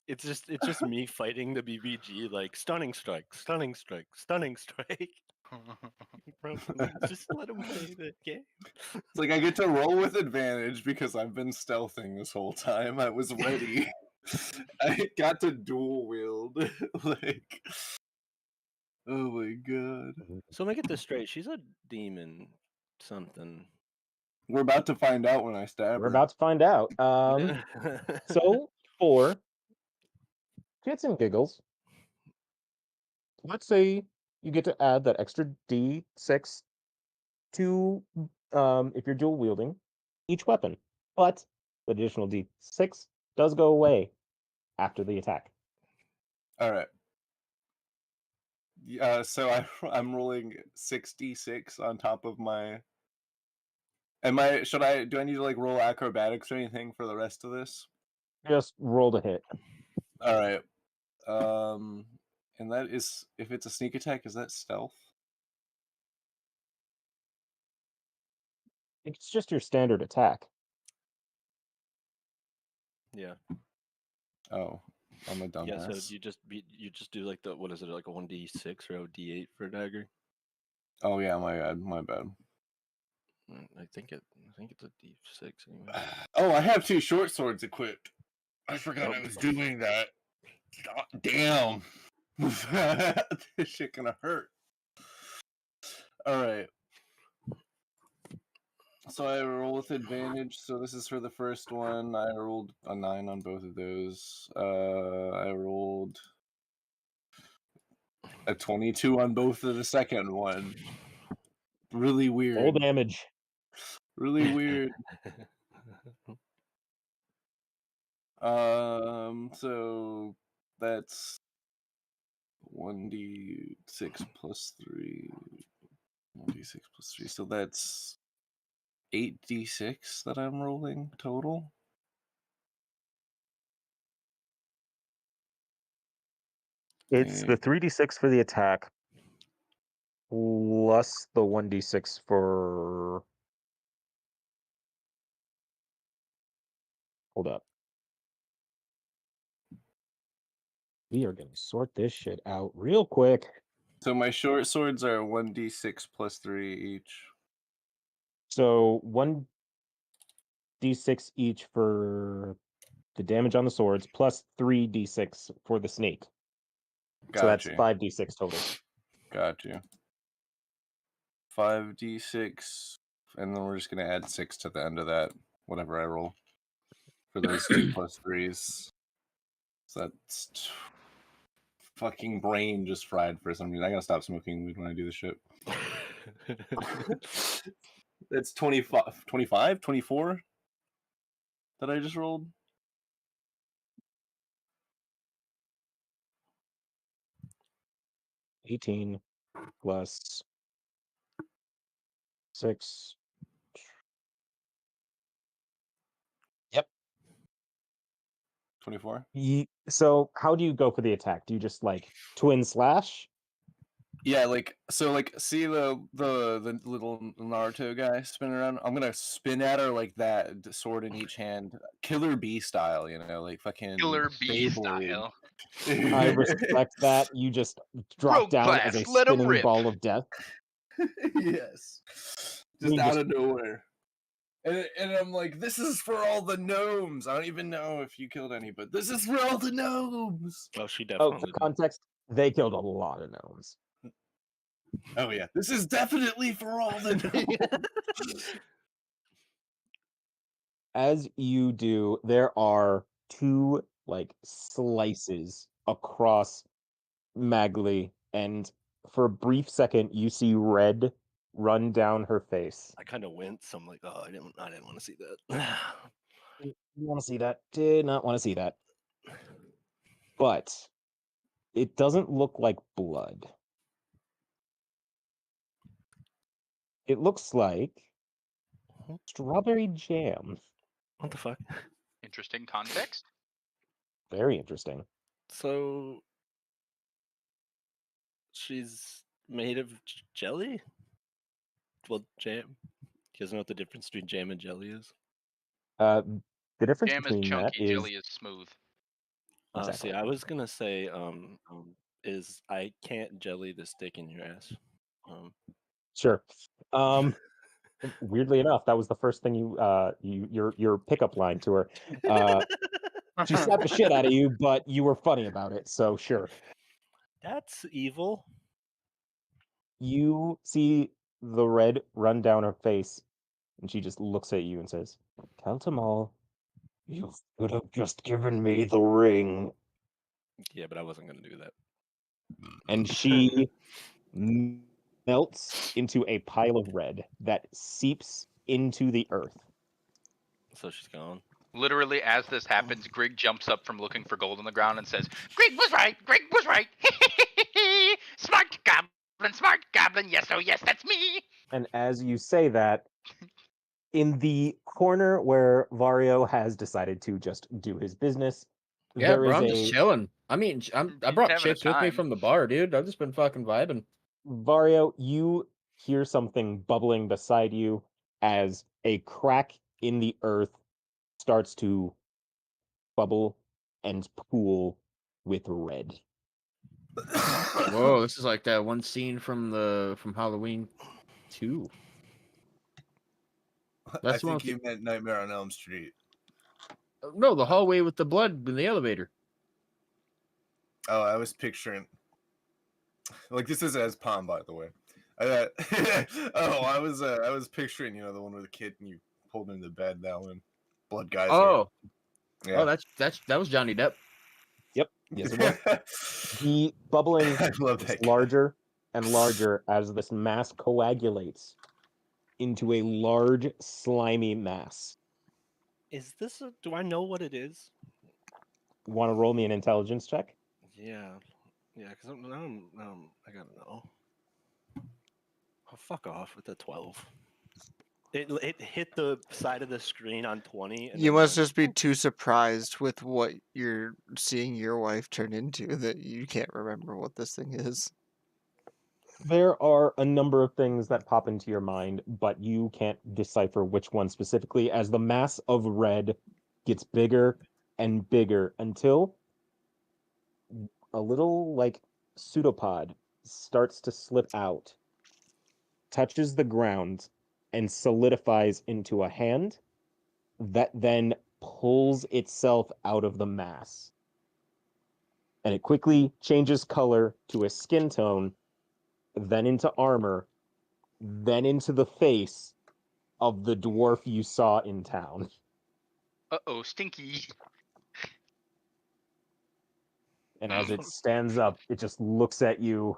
It's just me fighting the BBG like stunning strike, stunning strike, stunning strike. Bro, just let him play the game. It's like I get to roll with advantage because I've been stealthing this whole time. I was ready. I got to dual wield. Like, oh my god. So make it this straight. She's a demon, something. We're about to find out when I stab We're her. about to find out. So for shits and giggles, let's say you get to add that extra D6 to if you're dual wielding each weapon, but the additional D6 does go away after the attack. All right. So I'm rolling 66 on top of my. Do I need to like roll acrobatics or anything for the rest of this? Just roll to hit. All right. And that is, if it's a sneak attack, is that stealth? It's just your standard attack. Yeah. Oh, I'm a dumbass. Yeah, so you just do like the, what is it, like a 1d6 or a d8 for a dagger? Oh yeah, my bad. I think it's a d6 anyway. Oh, I have 2 short swords equipped. I forgot Oh. I was doing that. God damn. This shit gonna hurt. All right. So I roll with advantage. So this is for the first one. I rolled a 9 on both of those. I rolled a 22 on both of the second one. Really weird. Full damage. Really weird. So that's 1d6 plus 3. 1d6 plus 3. So that's 8d6 that I'm rolling total. It's the 3d6 for the attack, plus the 1d6 for. Hold up. We are going to sort this shit out real quick. So my short swords are 1d6 plus 3 each. So 1d6 each for the damage on the swords, plus 3d6 for the snake. So that's Gotcha. 5d6 total. Got you. 5d6, and then we're just gonna add 6 to the end of that, whatever I roll, for those 2 plus 3s. So that's fucking brain just fried for some reason. I gotta stop smoking weed when I do this shit. That's 25, 24 that I just rolled. $18 plus 6. Yep. 24. So how do you go for the attack? Do you just like twin slash? Yeah, see the little Naruto guy spinning around. I'm gonna spin at her like that, sword in each hand, Killer Bee style, like fucking Killer Bee Beyblade. style. I respect that. You just drop Rogue down as class, a let 'em spinning rip. ball of death. Yes, just out of nowhere. And I'm like, this is for all the gnomes. I don't even know if you killed any, but this is for all the gnomes. Oh, she Oh, definitely for context, they killed a lot of gnomes. Oh yeah, this is definitely for all the gnomes. As you do, there are 2 like slices across Magli, and for a brief second, you see red run down her face. I kind of wince. I'm like, oh, I didn't want to see that. You want to see that? Did not want to see that. But it doesn't look like blood. It looks like strawberry jam. What the fuck? Interesting context. Very interesting. So she's made of jelly? Well, jam. He doesn't know what the difference between jam and jelly is. The difference Jam is between that chunky, is jelly is smooth. exactly. See, I was gonna say, is I can't jelly the stick in your ass. Sure. Weirdly enough, that was the first thing your pickup line to her. She slapped the shit out of you, but you were funny about it, so sure. That's evil. You see the red run down her face, and she just looks at you and says, "Count 'em all. You could have just given me the ring." Yeah, but I wasn't gonna do that. And she melts into a pile of red that seeps into the earth. So she's gone. Literally, as this happens, Grig jumps up from looking for gold on the ground and says, "Grig was right. Grig was right. Smart goblin, smart goblin. Yes, oh yes, that's me." And as you say that, in the corner where Vario has decided to just do his business, Yeah, there bro, is I'm a just chilling. I mean, I He's brought having a chicks with me time. from the bar, dude. I've just been fucking vibing. Vario, you hear something bubbling beside you as a crack in the earth starts to bubble and pool with red. Whoa, this is like that one scene from Halloween 2. I That's the one think with you meant Nightmare on Elm Street. no, the hallway with the blood in the elevator. Oh, I was picturing. Like, this is as Palm, by the way. I was picturing, the one with the kid and you pulled him to bed. That one, blood guys. Oh, Yeah. that was Johnny Depp. Yep. Yes, it was. The bubbling I love gets that guy. larger and larger as this mass coagulates into a large, slimy mass. Is this a? Do I know what it is? Want to roll me an intelligence check? Yeah, Because I gotta know. Oh, fuck off with the 12. It hit the side of the screen on 20. And You then must the- just be too surprised with what you're seeing your wife turn into that you can't remember what this thing is. There are a number of things that pop into your mind, but you can't decipher which one specifically as the mass of red gets bigger and bigger until a little like pseudopod starts to slip out, touches the ground, and solidifies into a hand that then pulls itself out of the mass. And it quickly changes color to a skin tone, then into armor, then into the face of the dwarf you saw in town. Uh-oh, stinky. And as it stands up, it just looks at you,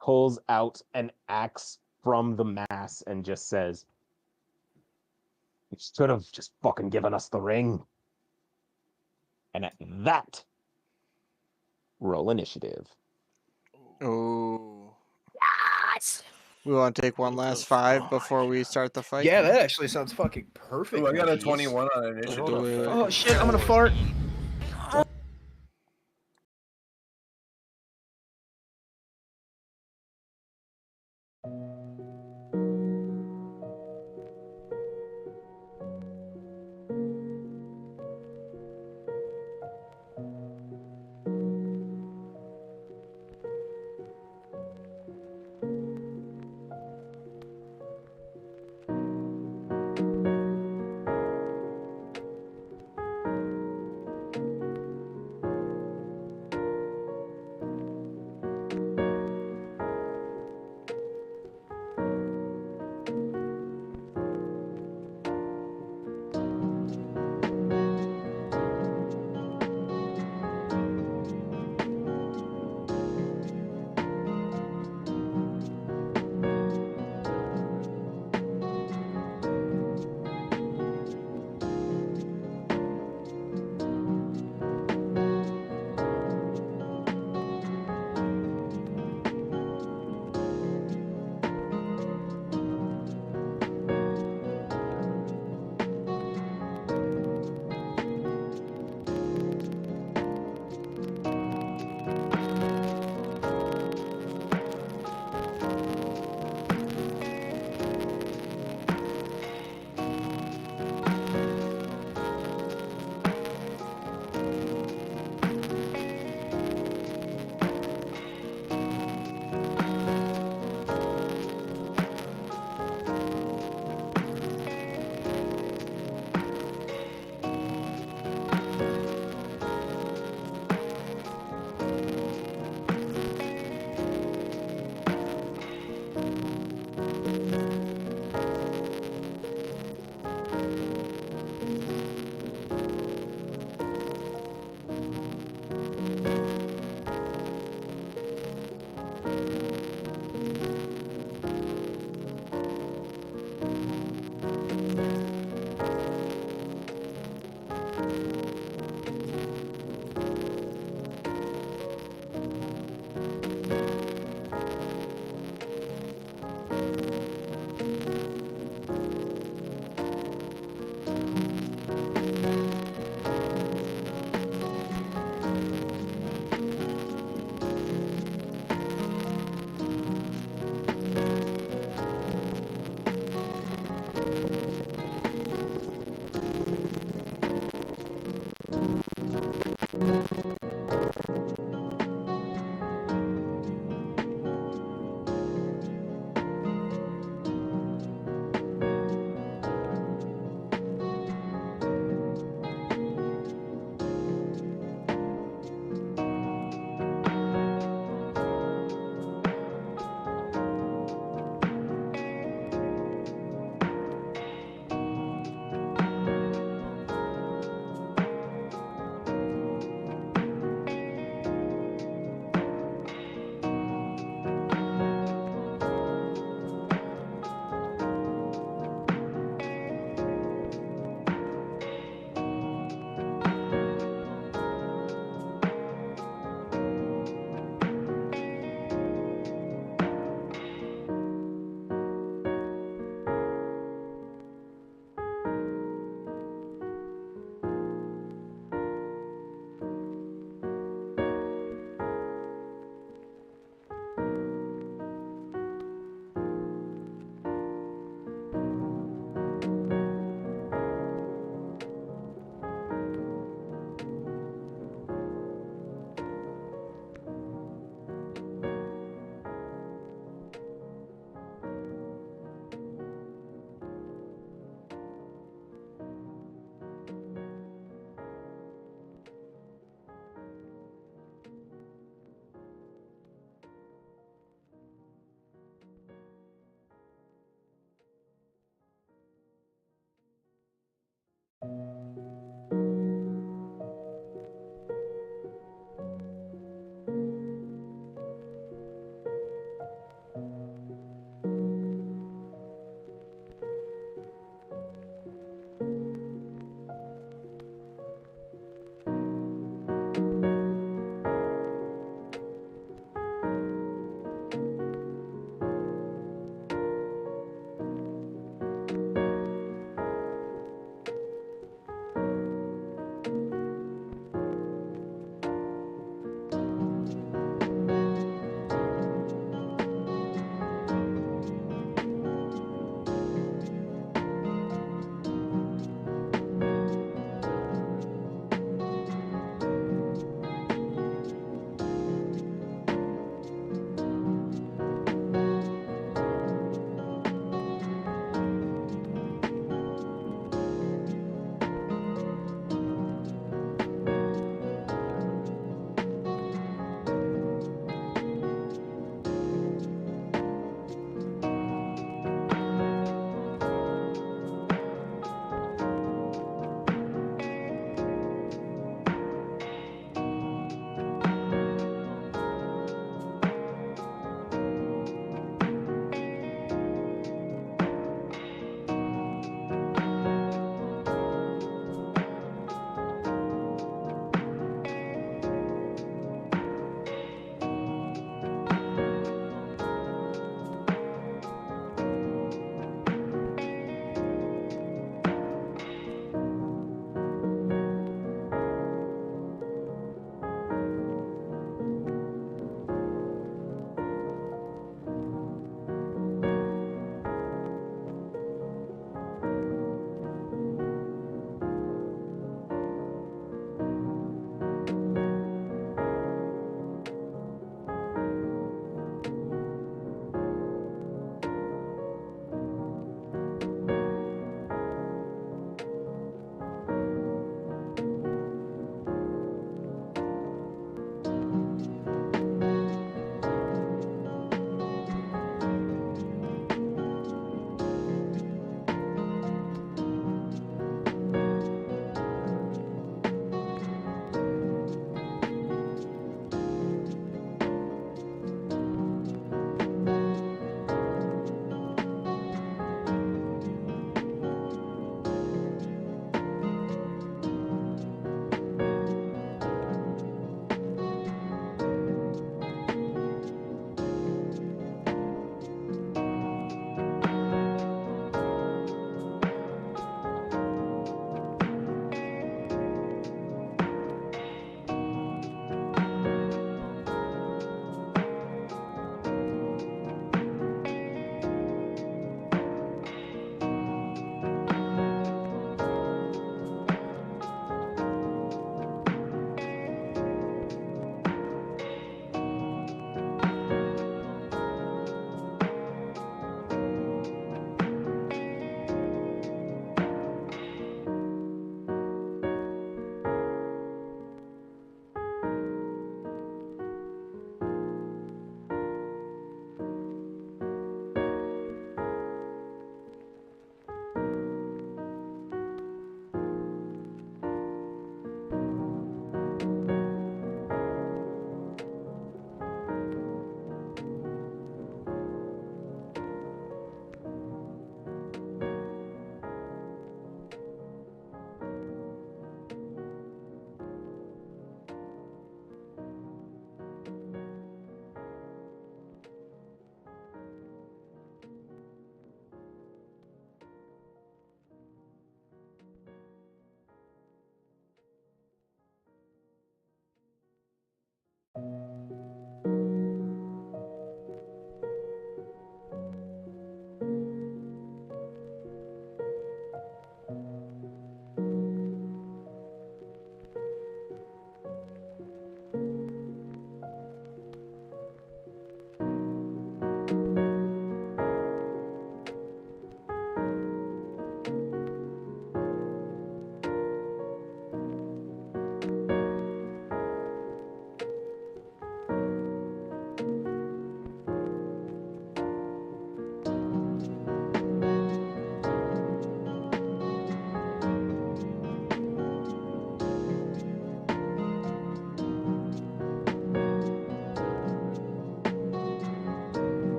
pulls out an axe from the mass, and just says, "You should have just fucking given us the ring." And at that, roll initiative. Oh. Yes! We want to take one last 5 before we start the fight? Yeah, that actually sounds fucking perfect. Ooh, I got a Marquise. 21 on initiative. Do it. Oh shit! I'm gonna fart.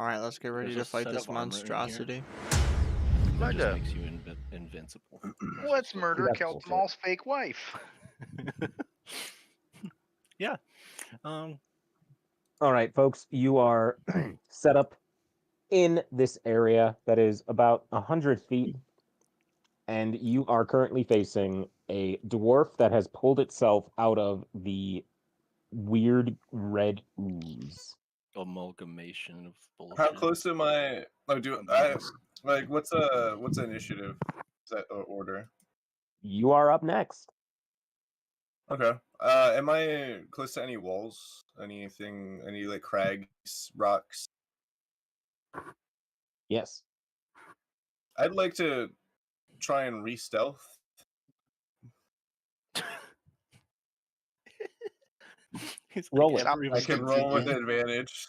All right, let's get ready There's to a fight set this of armor in here. monstrosity. That Mind just up. makes you invincible. Let's murder That's bullshit. Keltamal's fake wife. Yeah. All right, folks, you are set up in this area that is about 100 feet, and you are currently facing a dwarf that has pulled itself out of the weird red ooze. Amalgamation of bullshit. How close am I? Oh, do I like what's initiative? Is that order? You are up next. Okay. Am I close to any walls? Anything? Any like crags, rocks? Yes. I'd like to try and re-stealth. He's Roll like, it. every I can week. roll with advantage.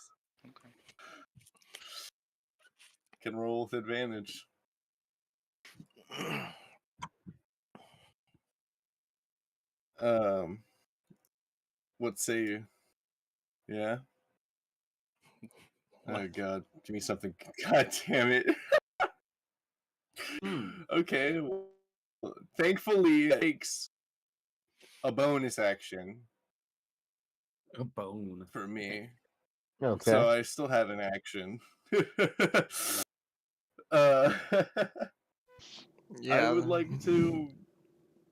Can roll with advantage. What say you? Yeah. Oh God, give me something. God damn it. Okay. Well, thankfully, it takes a bonus action A bone. for me, Okay. so I still have an action. uh, Yeah. I would like to.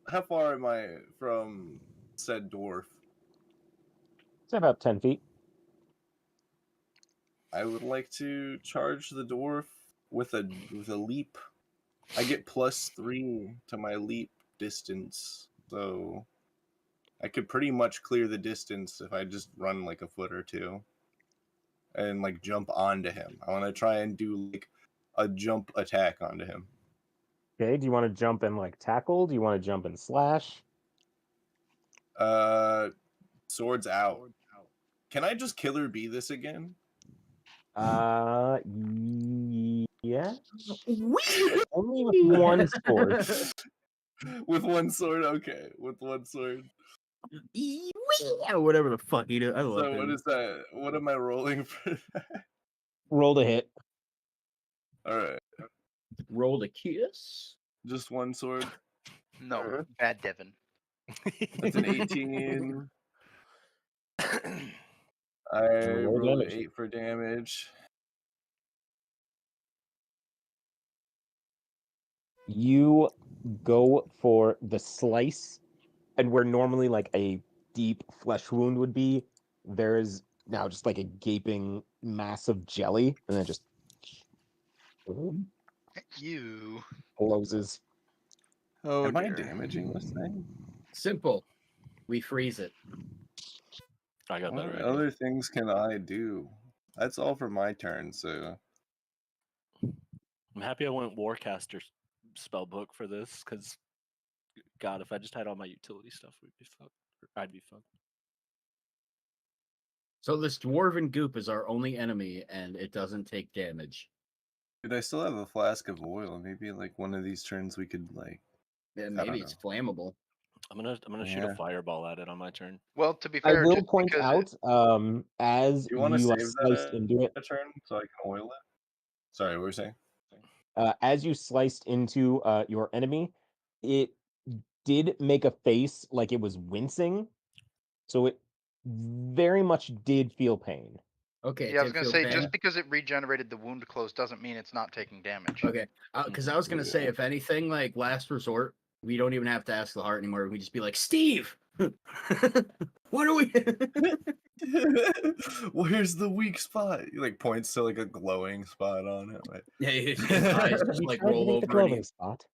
How far am I from said dwarf? It's about 10 feet. I would like to charge the dwarf with a leap. I get +3 to my leap distance, so I could pretty much clear the distance if I just run like a foot or two and like jump onto him. I want to try and do like a jump attack onto him. Okay, do you want to jump and like tackle? Do you want to jump and slash? Swords out. Can I just killer bee this again? Yeah. Only with one sword. With one sword, okay. With one sword. Whatever the fuck he did. I love So him. what is that? What am I rolling for that? Roll to hit. Alright. Roll the kiss. Just one sword. No, bad Devin. That's an 18. I Roll rolled an damage. 8 for damage. You go for the slice, and where normally like a deep flesh wound would be, there is now just like a gaping mass of jelly, and then just You. closes. Oh Am I dear. damaging this thing? Simple. We freeze it. I got that What right. other things can I do? That's all for my turn, so I'm happy I went Warcaster spell book for this, because God, if I just had all my utility stuff, we'd be fucked. I'd be fucked. So this dwarven goop is our only enemy, and it doesn't take damage. dude, I still have a flask of oil. Maybe like one of these turns we could like Yeah, don't maybe it's flammable. I'm gonna shoot Yeah. a fireball at it on my turn. Well, to be I fair, will just point because out, as Do you want to you save sliced that into it, a turn so I can oil it? Sorry, what were you saying? as you sliced into your enemy, it did make a face like it was wincing, so it very much did feel pain. Okay. yeah, I was did gonna feel say pain? just because it regenerated the wound close doesn't mean it's not taking damage. Okay. Because I was gonna say, Yeah. if anything, like last resort, we don't even have to ask the heart anymore. We just be like, Steve, what are we? Where's the weak spot? He like points to like a glowing spot on it. Like... Yeah, his eyes just You like tried to roll make the over, and glowing spot.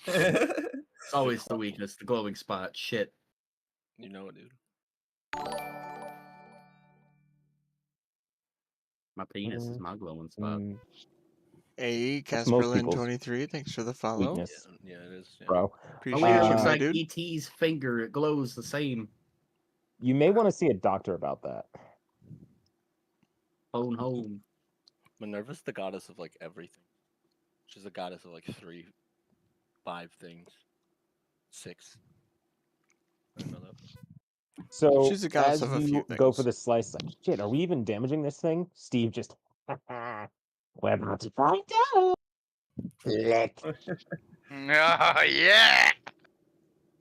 it's always the weakness, the glowing spot. Shit. You know it, dude. My penis is my glowing spot. Hey, That's most people's Casperlin23, thanks for the follow. weakness, Yeah, it is. Yeah. bro. Oh, Appreciate yeah, it you, looks my like dude. ET's finger. It glows the same. You may want to see a doctor about that. Phone home. Minerva's the goddess of like everything. She's the goddess of like 3, 5 things. 6. I don't know that. So She's the goddess as of a few you go for things. the slice, like shit, are we even damaging this thing? Steve just, we're about to find out. Lick. Oh, yeah.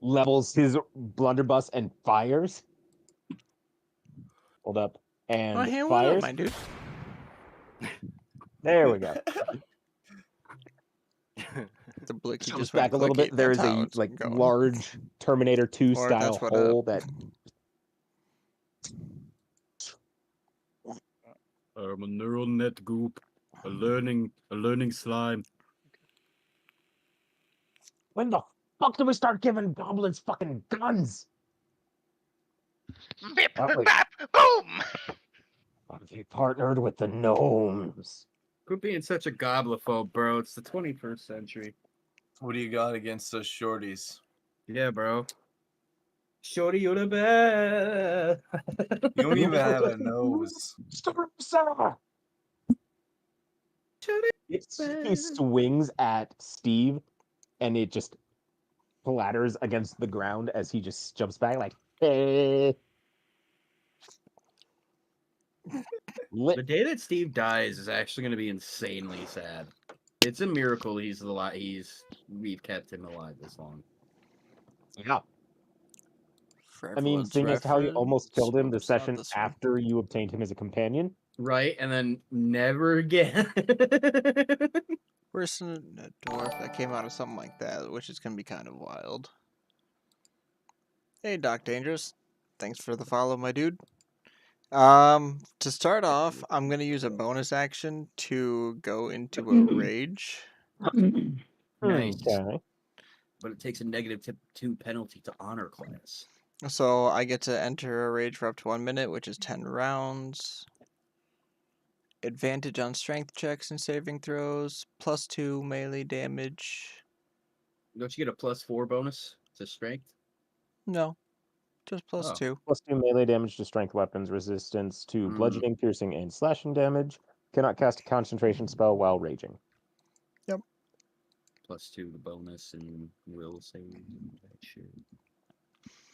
Levels his blunderbuss and fires. Hold up. Oh, And hey, what up, fires. my dude? There we go. The blicky Jumps just went back a little clicky. bit. There That's is how a it's like going. large Terminator 2 Or style that's what hole that A neural net goop, a learning slime. when the fuck do we start giving goblins fucking guns? Bip, Oh, wait. bap, boom. What if he partnered with the gnomes? Quit being such a goblephobe, bro. It's the 21st century. What do you got against those shorties? Yeah, bro. Shorty, you're the best. You don't even have a nose. Estarossa! He swings at Steve, and it just flatters against the ground as he just jumps back like, hey. The day that Steve dies is actually going to be insanely sad. It's a miracle we've kept him alive this long. Yeah. For I mean, everyone's seeing as how you almost reference, killed him the oops, not session this one. after you obtained him as a companion. Right, and then never again. Where's a dwarf that came out of something like that, which is going to be kind of wild. Hey, Doc Dangerous. Thanks for the follow, my dude. To start off, I'm going to use a bonus action to go into a rage. Nice. Okay. But it takes a -2 penalty to honor class. So I get to enter a rage for up to 1 minute, which is 10 rounds. Advantage on strength checks and saving throws. +2 melee damage. Don't you get a +4 bonus to strength? No, just Oh. +2. +2 melee damage to strength weapons, resistance to bludgeoning, piercing, and slashing damage. Cannot cast a concentration spell while raging. Yep. +2 the bonus and will save and that shit.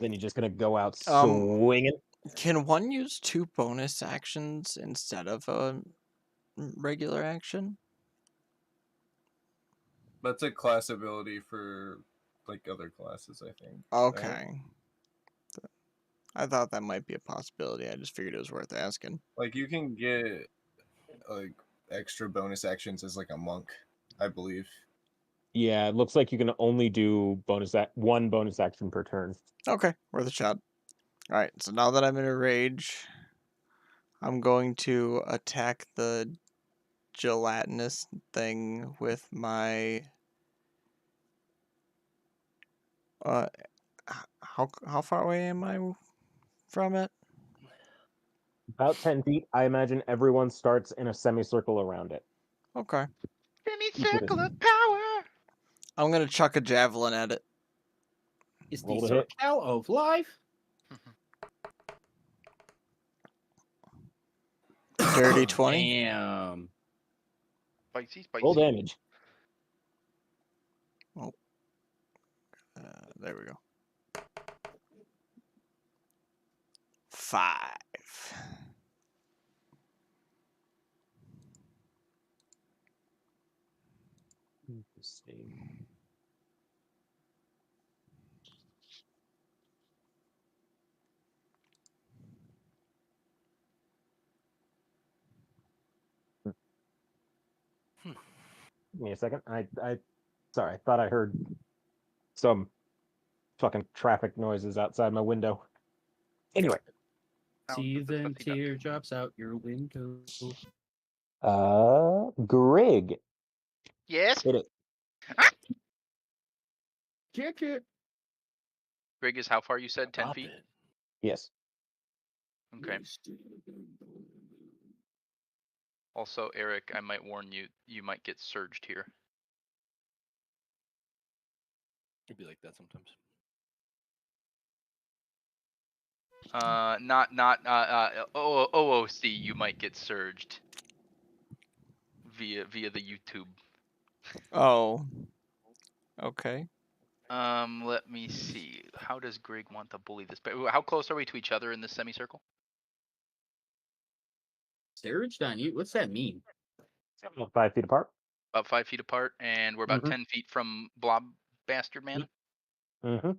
Then you're just gonna go out swinging. Can one use 2 bonus actions instead of a regular action? That's a class ability for like other classes, I think. Okay. Right? I thought that might be a possibility. I just figured it was worth asking. Like you can get like extra bonus actions as like a monk, I believe. Yeah, it looks like you can only do one bonus action per turn. Okay, worth a shot. Alright, so now that I'm in a rage, I'm going to attack the gelatinous thing with my... how far away am I from it? About 10 feet. I imagine everyone starts in a semicircle around it. Okay. Semicircle of power. I'm gonna chuck a javelin at it. It's the Roll to hit. circle of life. Dirty 20. Damn. Spicy, spicy. Roll damage. There we go. 5. Interesting. Give me a second. Sorry, I thought I heard some fucking traffic noises outside my window. Anyway. Tears and teardrops out your window. Grig. Yes. Hit it. Kick it. Greg is how far you said? 10 feet. Yes. Okay. Also, Eric, I might warn you, you might get surged here. It'd be like that sometimes. OOC, you might get surged via the YouTube. Oh. Okay. Let me see. How does Grig want to bully this? How close are we to each other in this semicircle? Steerage on you? What's that mean? 5 feet apart. About 5 feet apart, and we're about Mhm. 10 feet from Blob Bastard Man. Mm-hmm.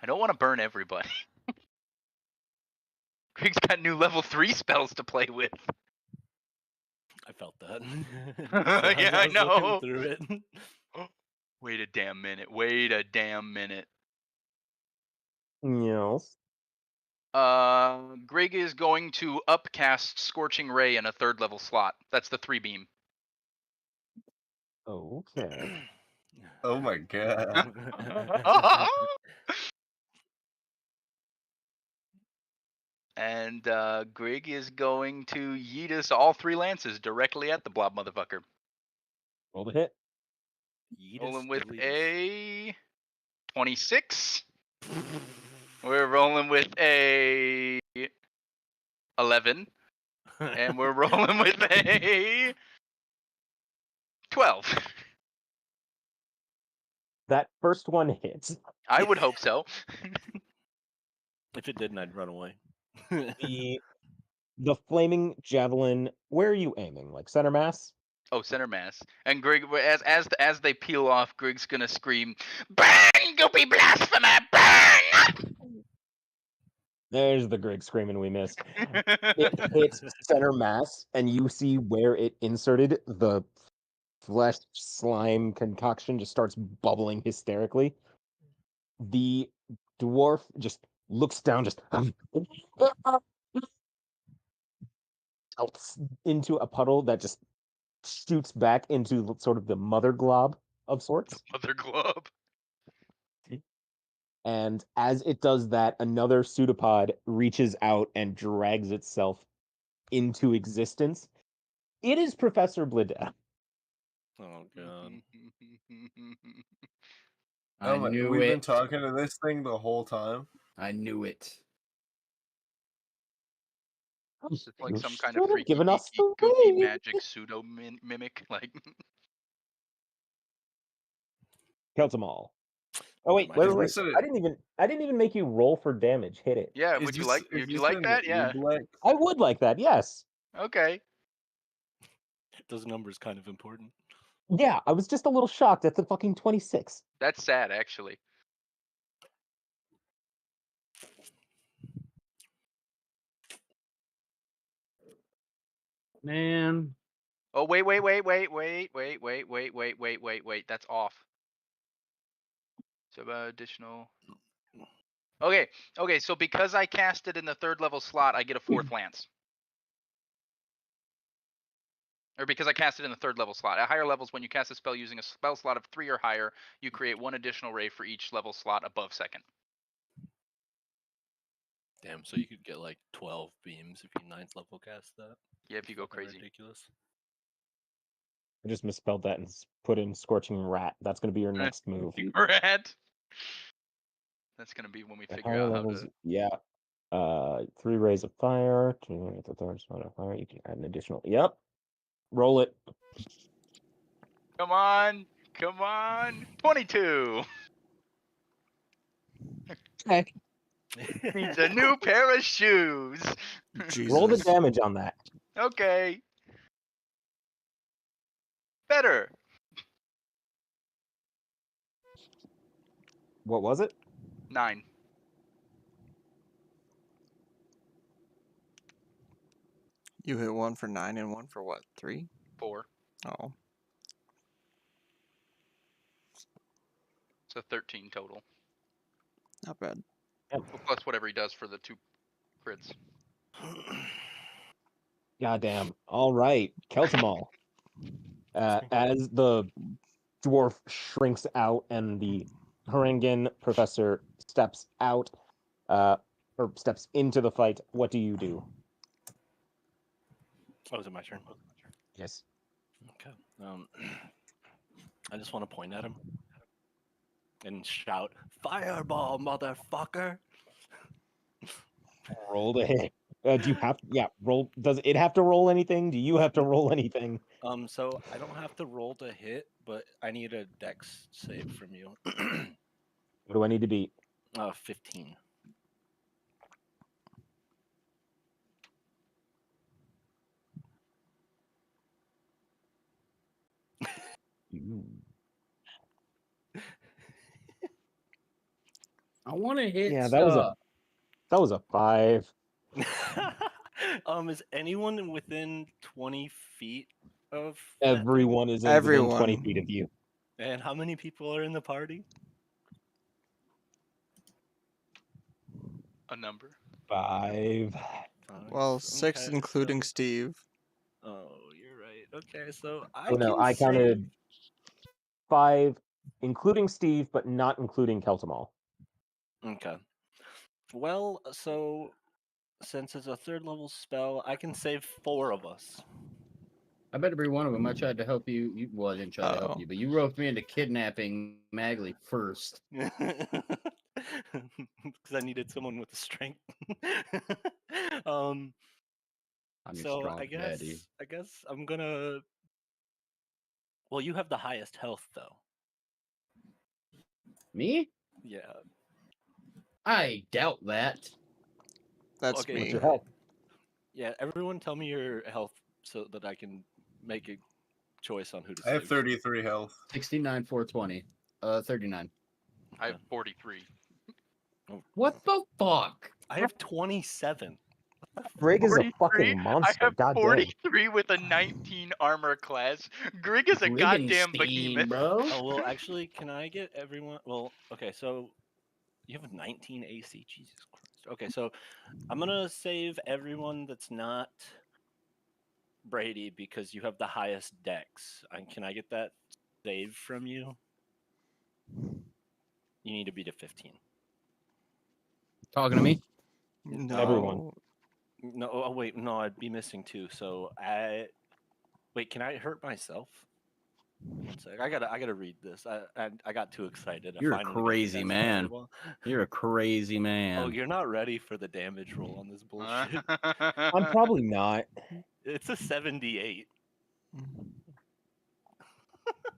I don't want to burn everybody. Grig's got new level 3 spells to play with. I felt that. Yeah, I was looking know. through it. Wait a damn minute. Wait a damn minute. Yes. Grig is going to upcast Scorching Ray in a 3rd level slot. That's the 3 beam. Okay. Oh my god. And Grig is going to yeet us all 3 lances directly at the blob motherfucker. Roll the hit. Rolling with a 26. We're rolling with a 11. And we're rolling with a 12. That first one hits. I would hope so. If it didn't, I'd run away. The flaming javelin. Where are you aiming? Like center mass? Oh, center mass. And Grig, as they peel off, Grig's gonna scream, "Burn, goopy blasphemer, burn!" There's the Grig screaming we missed. It hits center mass, and you see where it inserted the flesh slime concoction just starts bubbling hysterically. The dwarf just looks down, just into a puddle that just shoots back into sort of the mother glob of sorts. Mother globe. And as it does that, another pseudopod reaches out and drags itself into existence. It is Professor Blidda. Oh god. I knew We've it. been talking to this thing the whole time. I knew it. It's like You some kind should of have freaky given us deaky, the goofy ring. magic pseudo mimic. Like, Kills them all. Oh wait, Is wait. this a- I didn't even make you roll for damage. Hit it. yeah, Is would you this- like? is Would you this like an that? Yeah. oobleck? I would like that. Yes. Okay. Those numbers kind of important. Yeah, I was just a little shocked at the fucking 26. That's sad, actually. Man. Oh wait. That's off. So additional. Okay. So because I cast it in the 3rd level slot, I get a 4th lance. Or because I cast it in the 3rd level slot. At higher levels, when you cast a spell using a spell slot of 3 or higher, you create 1 additional ray for each level slot above 2nd. Damn, so you could get like 12 beams if you 9th level cast that. Yeah, if you go Fucking crazy. ridiculous. I just misspelled that and put in Scorching Rat. That's going to be your next move. Rat. That's gonna be when we At figure higher out levels, how to. yeah. 3 rays of fire. 2 at the third spot of fire. You can add an additional. Yep. Roll it. Come on. 22. Okay. Needs a new pair of shoes. Roll the Jesus. damage on that. Okay. Better. What was it? 9. You hit 1 for 9 and 1 for what? 3? 4. Oh. So 13 total. Not bad. Well, plus whatever he does for the 2 crits. Goddamn. All right. Keltamal. As the dwarf shrinks out and the Harangan professor steps out, or steps into the fight, what do you do? Oh, is it my turn? Yes. Okay. I just want to point at him and shout, "Fireball, motherfucker!" Roll the hit. Do you have? Yeah. Roll. Does it have to roll anything? Do you have to roll anything? So I don't have to roll to hit, but I need a dex save from you. What do I need to beat? 15. I want to hit. Yeah, that was a 5. Is anyone within 20 feet of that thing? Everyone is within 20 feet of you. And how many people are in the party? A number. 5. Well, 6 Okay, including so- Steve. Oh, you're right. Okay, so Oh no, I counted 5, including Steve, but not including Keltamal. Okay. Well, so since it's a 3rd level spell, I can save 4 of us. I better be one of them. I tried to help you. Well, I didn't try to help you, but you roped me into kidnapping Magley first. Because I needed someone with the strength. I'm your So strong I guess daddy. I'm gonna. Well, you have the highest health though. Me? Yeah. I doubt that. That's Okay. me. What's your health? Yeah. Everyone, tell me your health so that I can make a choice on who to I have save. 33 health. 69, 420. 39. I have 43. What the fuck? I have 27. Grig is a 43? fucking I monster. have God damn. 43 with a 19 armor class. Grig is a goddamn behemoth. Bro. Oh well, actually, can I get everyone? Well, okay, so you have 19 AC. Jesus Christ. Okay, so I'm gonna save everyone that's not Brady because you have the highest dex. Can I get that save from you? You need to beat a 15. Talking to me? No. Everyone. No. Oh wait, no, I'd be missing 2. So wait. Can I hurt myself? One sec. I gotta read this. I got too excited. I You're a finally got the crazy next man. fireball. You're a crazy man. Oh, you're not ready for the damage roll on this bullshit. I'm probably not. It's a 78.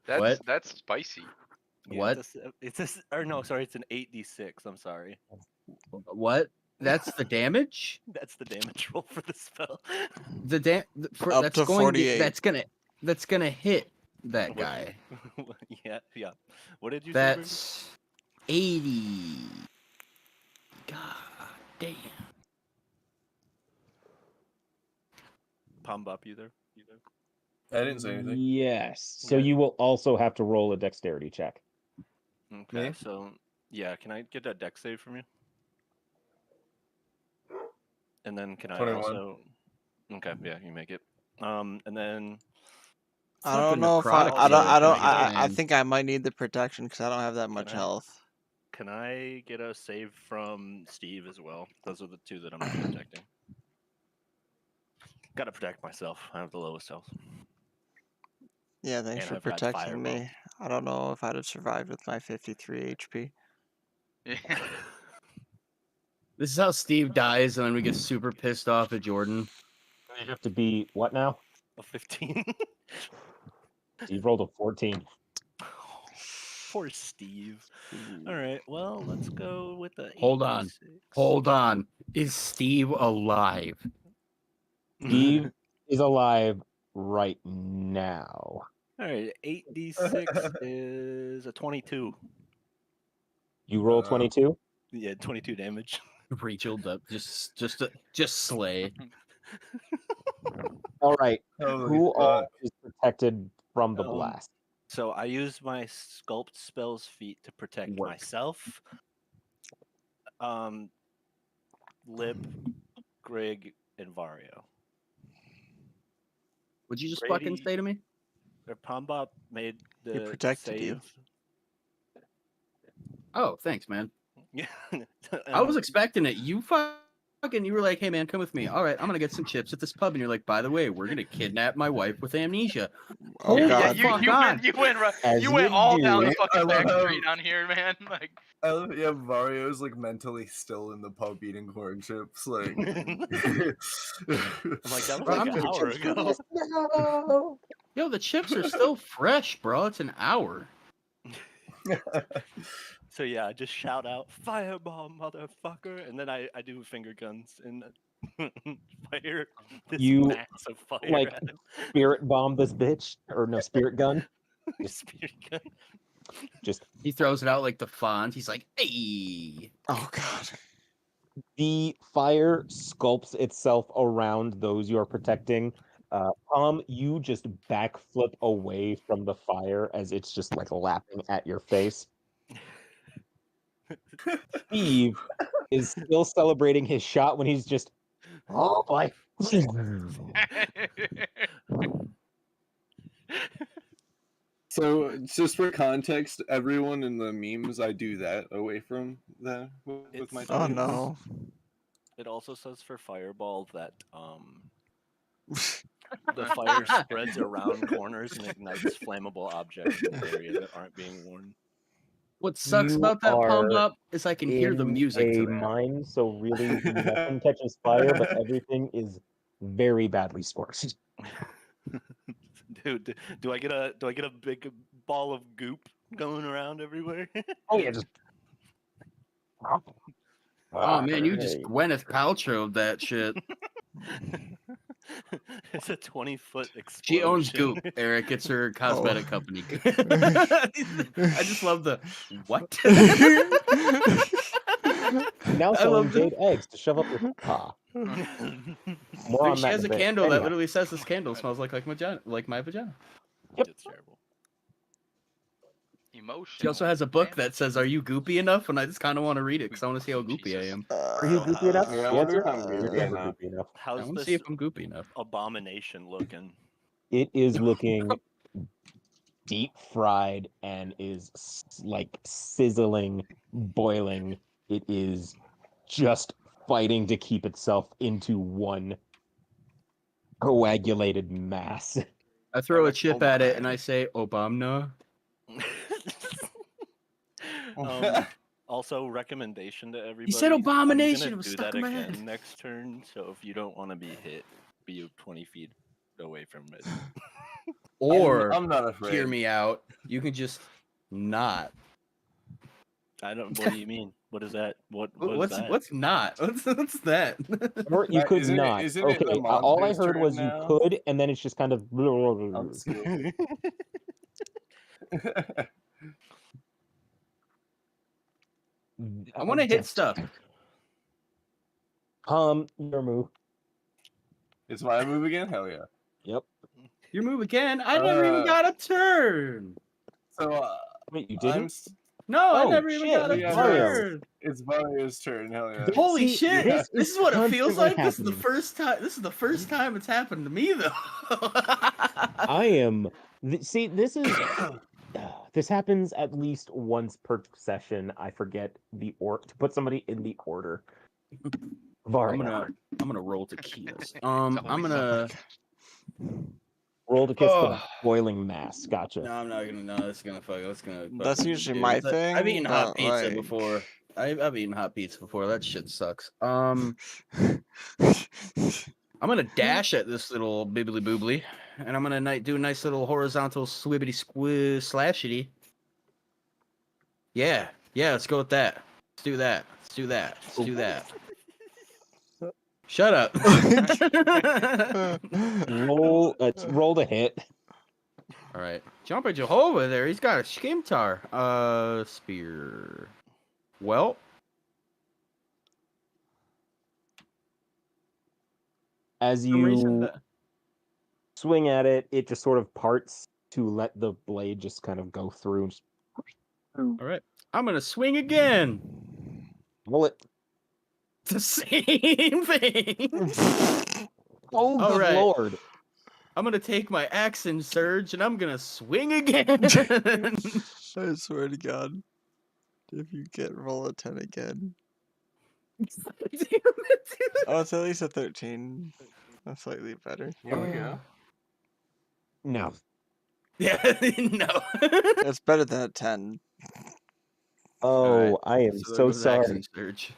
What? That's spicy. Yeah, What? Or no, sorry, it's an 8d6. I'm sorry. What? That's the damage? That's the damage roll for the spell. Up that's to going 48. that's gonna hit that What- guy. yeah. What did you say? Ruben? That's 80. God damn. Palm up either. I didn't say anything. Yes. So Yeah. you will also have to roll a dexterity check. Okay, Me? so yeah, can I get that dex save from you? And then can I 21. also? Okay, yeah, you make it. And then I don't know if I think I might need the protection because I don't have that much health. Can I get a save from Steve as well? Those are the 2 that I'm not protecting. Gotta protect myself. I have the lowest health. Yeah, thanks And for I've got protecting me. fireball. I don't know if I'd have survived with my 53 HP. This is how Steve dies, and then we get super pissed off at Jordan. You have to be what now? A 15. Steve rolled a 14. Poor Steve. All right, well, let's go with the 8d6. Hold on. Is Steve alive? Steve is alive right now. All right, 8d6 is a 22. You roll 22? Yeah, 22 damage. Rachel, just slay. All right. Holy Who all fuck. is protected from the Um, blast? So I use my sculpt spells feat to protect myself, Lip, Grig, and Vario. Would you just Brady- fucking say to me? Or Pombop made the protected save. you. Oh, thanks, man. Yeah. I was expecting it. You were like, hey man, come with me. All right, I'm gonna get some chips at this pub, and you're like, by the way, we're gonna kidnap my wife with amnesia. Oh Hold god. the fuck on. You went As you went you all do. down the I fucking love back how- street on here, man. Like I love, yeah, Mario's like mentally still in the pub eating corn chips. Like, I'm like, that was Bro, like I'm an just- hour ago. No! Yo, the chips are still fresh, bro. It's an hour. So yeah, I just shout out "Fireball, motherfucker!" and then I do finger guns and fire this You, massive fire like, at him. spirit bomb this bitch, or no, spirit gun. Spirit gun. Just He throws it out like the font. He's like, "Hey!" Oh god. the fire sculpts itself around those you are protecting. Tom, you just backflip away from the fire as it's just like lapping at your face. Steve is still celebrating his shot when he's just, oh boy. So, just for context, everyone in the memes, I do that away from that with my. It's, Oh um, no. It also says for fireball that the fire spreads around corners and ignites flammable objects in the area that aren't being worn. What sucks You about that palm are up is I can hear the in music to a that. mine, so really nothing catches fire, but everything is very badly scorched. Dude, do I get a big ball of goop going around everywhere? Oh yeah, just. Oh man, you just Hey. Gwyneth Paltrow that shit. It's a 20-foot explosion. She owns Goop, Eric. It's her cosmetic Oh. company. I just love the what? Now I selling love jade eggs to shove up your paw. More on She that has in a bit. candle that Anyhow, literally says this candle smells like my vagina. It's terrible. Emotional. She also has a book that damage. says, "Are you goopy enough?" And I just kind of want to read it because I want to see how goopy I Jesus. am. are you goopy enough? Yeah, I The wonder answer: if I'm you're goopy never enough. goopy enough. I How's want to this see if I'm goopy enough. abomination looking? It is looking deep fried and is like sizzling, boiling. It is just fighting to keep itself into one coagulated mass. I throw a like, chip oh at it my. and I say, "Obama." Also, recommendation to everybody. He said abomination. I'm It was gonna do stuck that in my again head. next turn. So if you don't want to be hit, be 20 feet away from it. Or I'm not afraid. hear me out. You can just not. I don't. What do you mean? What is that? What is that? What's not? What's that? Or you could Isn't not. it Okay, the all I monster's heard turn was now? you could, and then it's just kind of. I'm scared. I want to hit stuff. Your move. It's my move again? Hell yeah. Yep. Your move again. I never even got a turn. So, Wait, you didn't? No, I Oh, never even shit, got a yeah, Mario. turn. it's Mario's turn. Hell yeah. Holy See, shit! this This is is what it feels constantly like. This is the happening. first time. This is the first time it's happened to me, though. I am. See, this is. This happens at least once per session. I forget to put somebody in the order. I'm Varia. gonna roll tequilas. always I'm gonna. Roll to kiss the Ugh. boiling mass. Gotcha. No, I'm not gonna. No, that's gonna fuck. That's gonna. That's fucking usually do my it. thing, I've eaten hot but, pizza like- before. I've eaten hot pizza before. That shit sucks. I'm gonna dash at this little bibbly boobly, and I'm gonna do a nice little horizontal swibbity slashity. Yeah, let's go with that. Let's do that. Let's do that. Let's do that. Shut up. Roll to hit. All right, Jumping Jehovah there. He's got a skimtar. Spear. Well. As For some reason you that- swing at it, it just sort of parts to let the blade just kind of go through. All right, I'm gonna swing again. Roll it. It's the same thing. Oh, All good right. lord. I'm gonna take my action surge and I'm gonna swing again. I swear to God, if you get roll a 10 again. Oh, it's at least a 13. That's slightly better. Here we go. No. Yeah, no. It's better than a 10. Oh, Alright, I am there so goes sorry. action surge.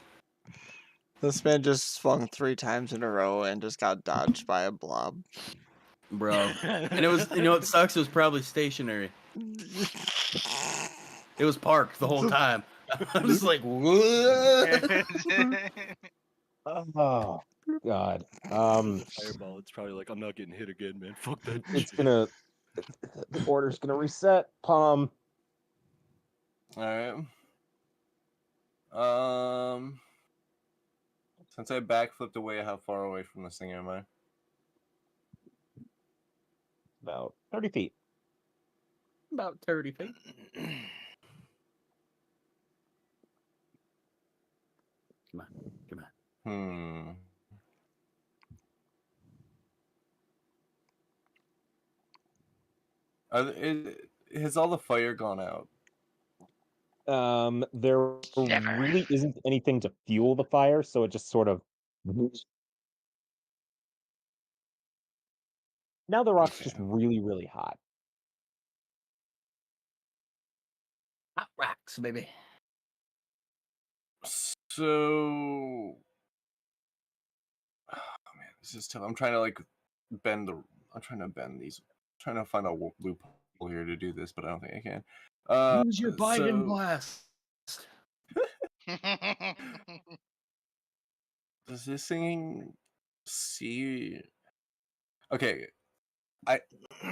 This man just swung 3 times in a row and just got dodged by a blob. Bro. And it was, you know what sucks? It was probably stationary. It was parked the whole time. I'm just like, what? Oh God. Fireball. It's probably like I'm not getting hit again, man. Fuck that. It's shit. gonna. The order's gonna reset. Palm. All right. Since I backflipped away, how far away from this thing am I? About 30 feet. About 30 feet. Come on. Has all the fire gone out? There Never. really isn't anything to fuel the fire, so it just sort of. Now the rock's just Okay. really, really hot. Hot rocks, baby. So, oh man, this is tough. I'm trying to like bend the. I'm trying to bend these. I'm trying to find a loophole here to do this, but I don't think I can. Use your Biden so blast. does this thing see? Okay,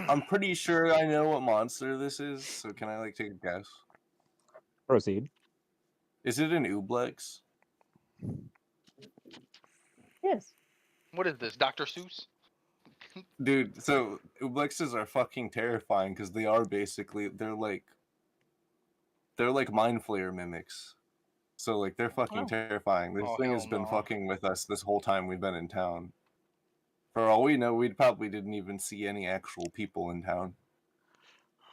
I'm pretty sure I know what monster this is. So can I like take a guess? Proceed. Is it an Ooblex? Yes. What is this, Dr. Seuss? Dude, so Ooblexes are fucking terrifying because they are basically they're like mind flayer mimics. So like they're fucking terrifying. This Oh, thing has hell been no. fucking with us this whole time we've been in town. For all we know, we probably didn't even see any actual people in town.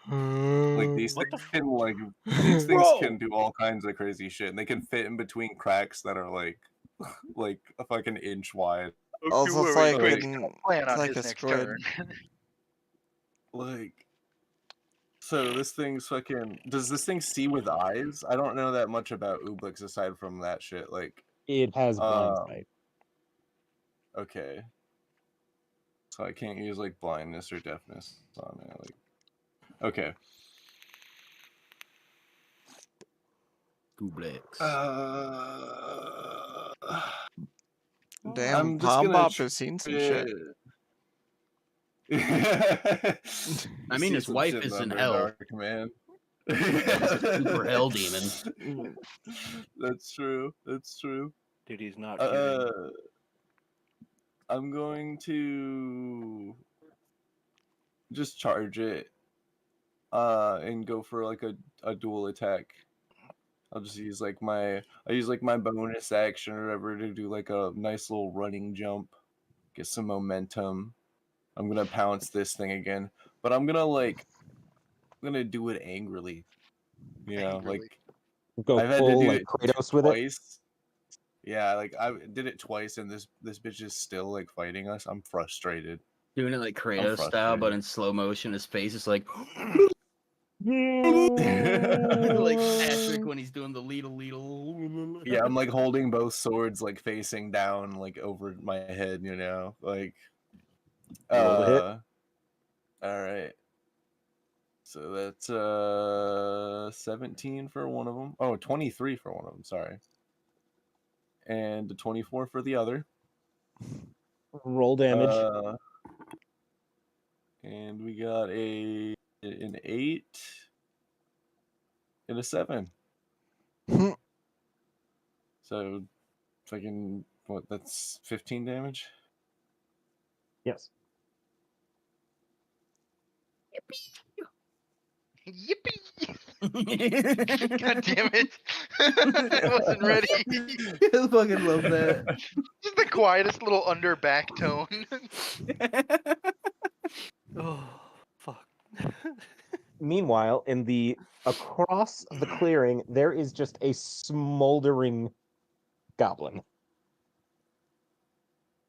Like these What things the can these things Bro! can do all kinds of crazy shit, and they can fit in between cracks that are like a fucking inch wide. Also, it's worry, like Cody's Plan it's on like his a next squid. turn. Like, so this thing's fucking. Does this thing see with eyes? I don't know that much about Ooblex aside from that shit. Like, It has blind sight. okay. So I can't use like blindness or deafness on it. Like, okay. Gooblex. Damn, I'm just Palm gonna. Bop has seen some shit. I You mean, see his some wife shit is in the hell. Underdark, man. Super hell demon. That's true. That's true. Dude, he's not hearing. I'm going to just charge it and go for like a dual attack. I'll just use like my bonus action or whatever to do like a nice little running jump, get some momentum. I'm gonna pounce this thing again, but I'm gonna do it angrily. You know, Angrily. like Go I've had to full do like it Kratos with it. twice. Yeah, like I did it twice, and this bitch is still like fighting us. I'm frustrated. Doing it like Kratos style, but frustrated. in slow motion. His face is like Yeah. like Patrick when he's doing the leadle. Yeah, I'm like holding both swords like facing down, like over my head. You know, like. Roll to hit. All right. So that's 17 for one of them. Oh, 23 for one of them. Sorry. And 24 for the other. Roll damage. And we got an 8 and a 7. So fucking what? That's 15 damage. Yes. Yippee! God damn it! I wasn't ready. I fucking love that. Just the quietest little under back tone. Oh, fuck. Meanwhile, across the clearing, there is just a smoldering goblin.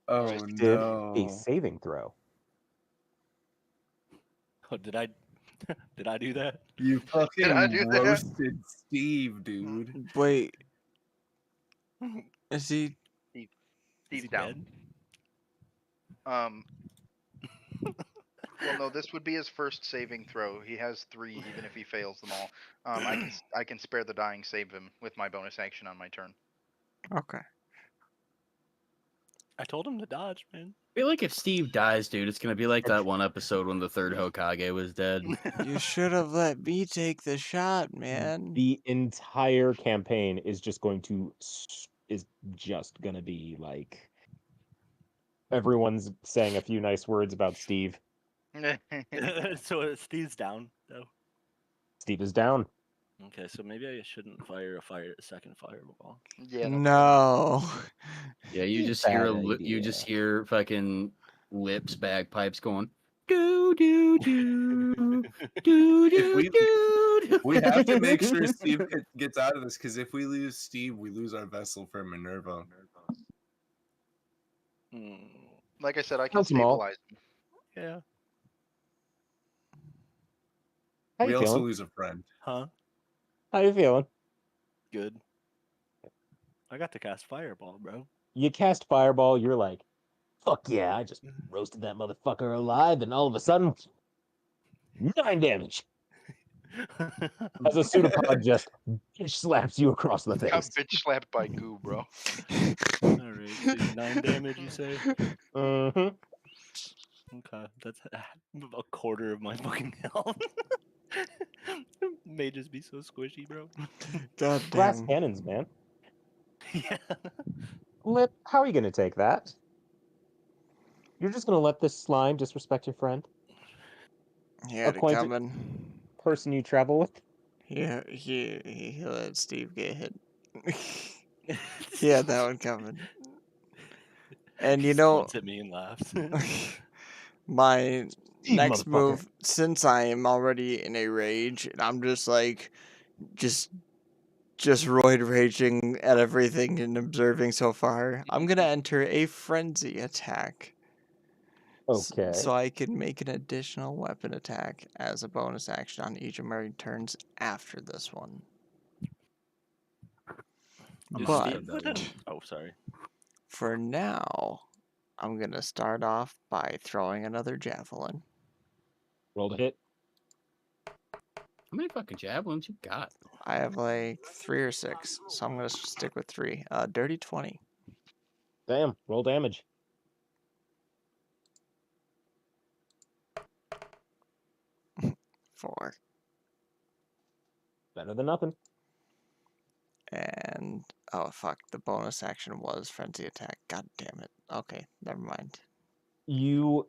Oh Did no! a saving throw. Oh, did I do that? You Did I do fucking that? roasted Steve, dude. Wait, is he? Steve's he down. dead? Well, no, this would be his first saving throw. He has 3, even if he fails them all. I can spare the dying save him with my bonus action on my turn. Okay. I told him to dodge, man. I feel like if Steve dies, dude, it's gonna be like that one episode when the third Hokage was dead. You should have let me take the shot, man. The entire campaign is just going to be like everyone's saying a few nice words about Steve. So Steve's down, though. Steve is down. Okay, so maybe I shouldn't fire a second fireball. Yeah. No. Yeah, you Bad just hear idea. fucking lips, bagpipes going do do do do do do. We have to make sure Steve gets out of this, because if we lose Steve, we lose our vessel for Minerva. Like I said, I can Counts 'em all. stabilize him. Yeah. How We you also feeling? lose a friend. Huh? How you feeling? Good. I got to cast fireball, bro. You cast fireball. You're like, fuck yeah! I just roasted that motherfucker alive, and all of a sudden, 9 damage. As a pseudopod just bitch slaps you across the Got face. bitch slapped by goo, bro. Alright, so 9 damage, you say? Mm-hmm. Okay, that's a quarter of my fucking health. May just be so squishy, bro. God Glass damn. cannons, man. Yeah. Lip, how are you gonna take that? You're just gonna let this slime disrespect your friend? He had it Acquainted- coming. Person you travel with? He let Steve get hit. He had that one coming. And He you still know, looks at me and laughs. my Steve, next motherfucker. move, since I am already in a rage, and I'm just like, just roid raging at everything and observing so far, I'm gonna enter a frenzy attack. Okay. So I can make an additional weapon attack as a bonus action on each of my turns after this one. I'm But gonna skip that one. Oh, sorry. for now, I'm gonna start off by throwing another javelin. Roll to hit. How many fucking javelins you got? I have like 3 or 6, so I'm gonna stick with 3. Dirty 20. Damn. Roll damage. 4. Better than nothing. And oh fuck, the bonus action was frenzy attack. God damn it. Okay, never mind. You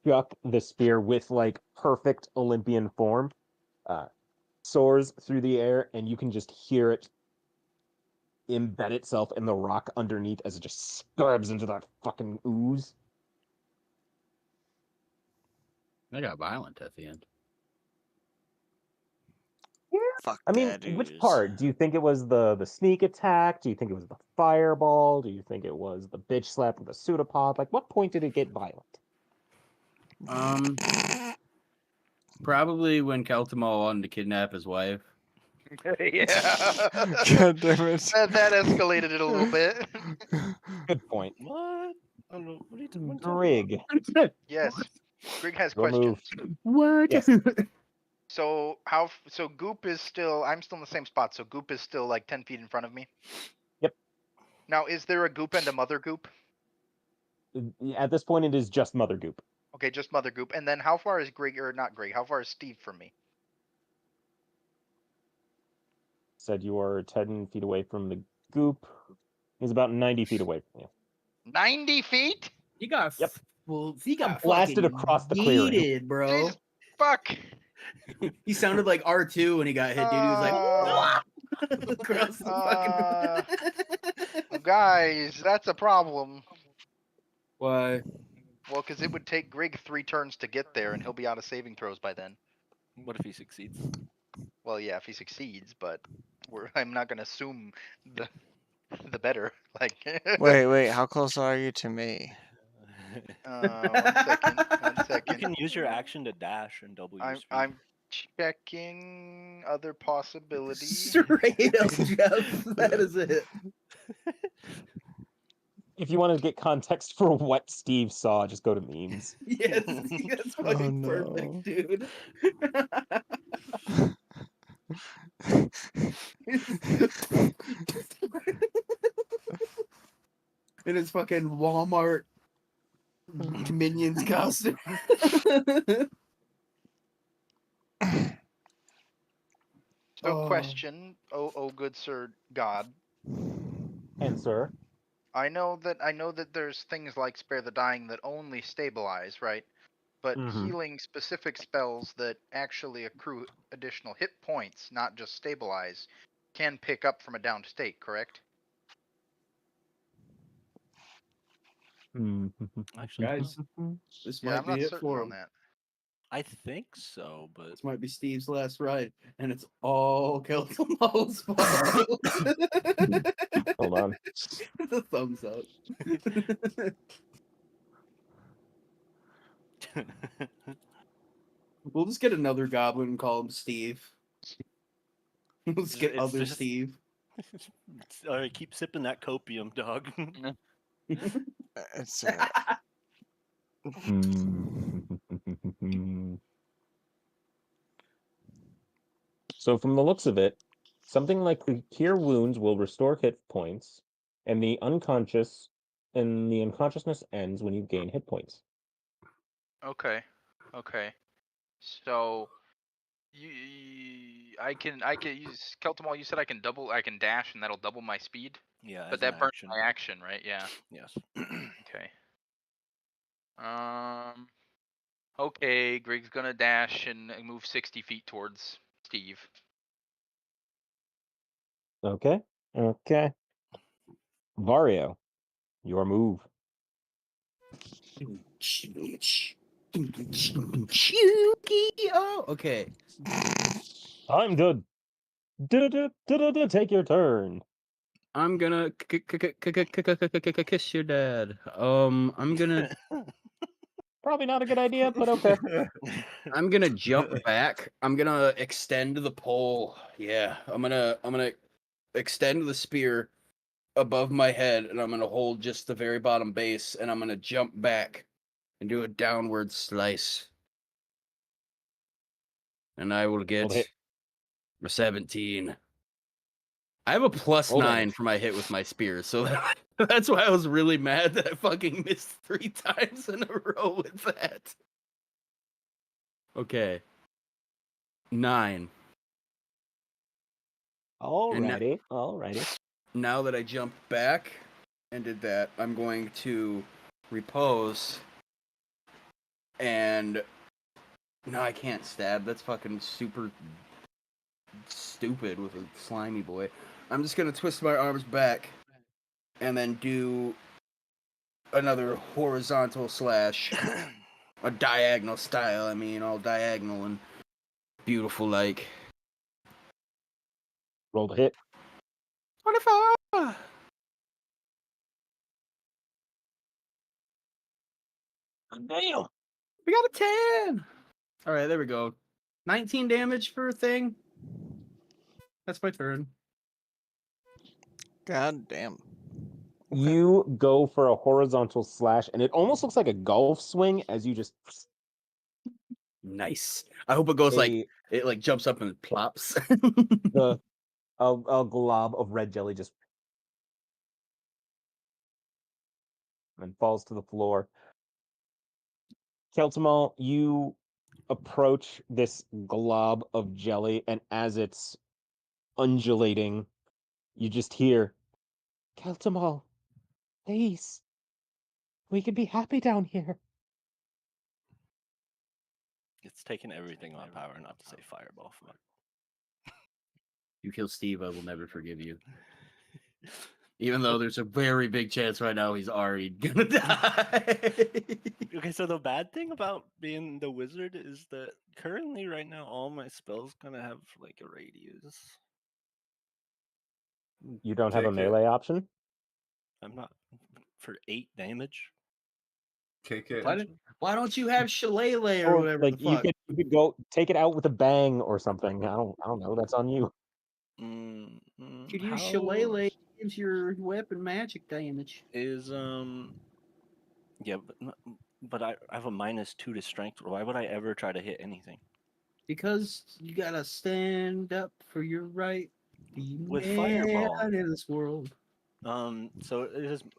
chuck the spear with like perfect Olympian form. Soars through the air, and you can just hear it embed itself in the rock underneath as it just stabs into that fucking ooze. I got violent at the end. Fuck I mean, that which ooze. part? Do you think it was the sneak attack? Do you think it was the fireball? Do you think it was the bitch slap with the pseudopod? Like, what point did it get violent? Probably when Keltamo wanted to kidnap his wife. Yeah. God damn it. That escalated it a little bit. Good point. What? I don't know. What are you talking Grig, Yes. Greg has your questions. move. What? Yes. So so Goop is still, I'm still in the same spot, so Goop is still like 10 feet in front of me. Yep. Now, is there a Goop and a Mother Goop? At this point, it is just Mother Goop. Okay, just Mother Goop. And then how far is Greg, or not Greg, how far is Steve from me? Said you are 10 feet away from the goop. He's about 90 feet away from you. 90 feet? He got Yep. well. He got blasted fucking across the clearing. yeeted, bro. Jeez, fuck. He sounded like R2 when he got hit, dude. He was like across the fucking. Guys, that's a problem. Why? Well, because it would take Greg 3 turns to get there, and he'll be out of saving throws by then. What if he succeeds? Well, yeah, if he succeeds, but I'm not gonna assume the better. Like. Wait, how close are you to me? 1 second. 1 You second. can use your action to dash and double your speed. I'm checking other possibilities. Straight up, Jeff. That is it. If you want to get context for what Steve saw, just go to memes. Yes, that's fucking perfect, dude. In his fucking Walmart Minions costume. So, Oh. question, oh good sir God. And sir, I know that there's things like Spare the Dying that only stabilize, right? But Mhm. healing specific spells that actually accrue additional hit points, not just stabilize, can pick up from a downed state, correct? Actually, Guys, this Yeah, might I'm be not it certain for on him. that. I think so, but This might be Steve's last ride, and it's all Keltomal's fault. Hold on. The thumbs up. We'll just get another goblin and call him Steve. We'll just get It's other just- Steve. all right, keep sipping that copium, dog. It's So from the looks of it, something like the cure wounds will restore hit points, and the unconsciousness ends when you gain hit points. Okay. So I can use Keltamal. You said I can dash, and that'll double my speed. Yeah, But as an that burns action. my action, right? Yeah. Yes. Okay. Okay, Grig's gonna dash and move 60 feet towards Steve. Okay. Vario, your move. Oh, okay. Time to take your turn. I'm gonna kiss your dad. I'm gonna Probably not a good idea, but okay. I'm gonna jump back. I'm gonna extend the pole. Yeah, I'm gonna extend the spear above my head, and I'm gonna hold just the very bottom base, and I'm gonna jump back and do a downward slice, and I will get hit. a 17. I have a plus Roll 9 damage. for my hit with my spear, so that's why I was really mad that I fucking missed 3 times in a row with that. Okay. 9. Alrighty. Now that I jumped back and did that, I'm going to repose. And no, I can't stab. That's fucking super stupid with a slimy boy. I'm just gonna twist my arms back and then do another horizontal slash. A diagonal style, I mean, all diagonal and beautiful like. Roll the hit. 25! Damn. We got a 10! Alright, there we go. 19 damage for a thing. That's my turn. God damn. You go for a horizontal slash, and it almost looks like a golf swing as you just. Nice. I hope it goes like it like jumps up and plops. A glob of red jelly just and falls to the floor. Keltamal, you approach this glob of jelly, and as it's undulating, you just hear, Keltamal, please, we can be happy down here. It's taken everything on power not to say fireball. Fuck. You kill Steve, I will never forgive you. Even though there's a very big chance right now he's already gonna die. Okay, so the bad thing about being the wizard is that currently, right now, all my spells gonna have like a radius. You don't have a KK. melee option? I'm not for 8 damage. KK. Why don't you have Shillelagh or whatever like the fuck? you could go take it out with a bang or something. I don't know. That's on you. Could use Shillelagh gives your weapon magic damage. Is yeah, but I have a -2 to strength. Why would I ever try to hit anything? Because you gotta stand up for your right. Be With man fireball. in this world. So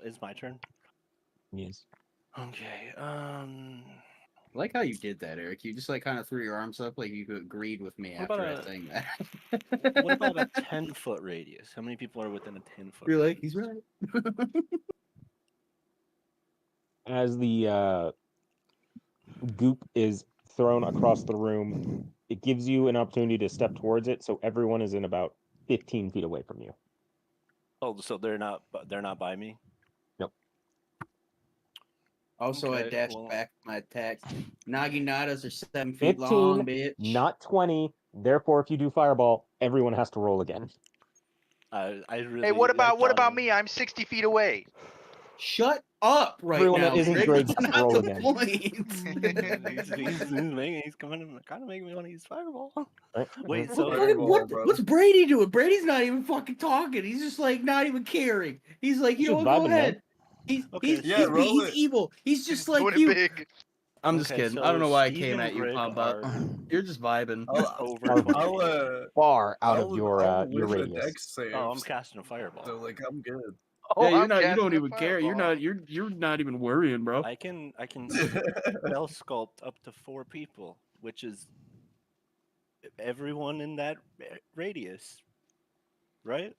it's my turn. Yes. Okay. I like how you did that, Eric. You just like kind of threw your arms up like you agreed with me What after about I saying that. What about a 10-foot radius? How many people are within a 10-foot? You're like, he's right. As the goop is thrown across the room, it gives you an opportunity to step towards it, so everyone is in about 15 feet away from you. Oh, so they're not by me. Nope. Also, I Okay, dashed well- back my attacks. Naginatas are 7 feet 15, long, bitch. not 20. Therefore, if you do fireball, everyone has to roll again. I really. Hey, what I about thought- me? I'm 60 feet away. Shut up right Everyone now. that isn't Greg. Greg That's has to not roll the again. point. he's kind of making me want to use fireball. Right? Wait, Mhm. so Fireball, brother. What's Brady doing? Brady's not even fucking talking. He's just like not even caring. He's like, you He's know just what? Go vibing, man. ahead. Okay, Yeah, roll He's it. evil. He's just like Doing you. it big. I'm just Okay, kidding. so I don't know why I Steve came and at you, Greg Pump are You're just vibing. over Are 20 I'll Far out of I'll your whiff a radius. dex save. Oh, I'm casting a fireball. So like I'm good. Oh, yeah, I'm you casting don't a even care. fireball. You're not even worrying, bro. I can spell sculpt up to 4 people, which is everyone in that radius, right?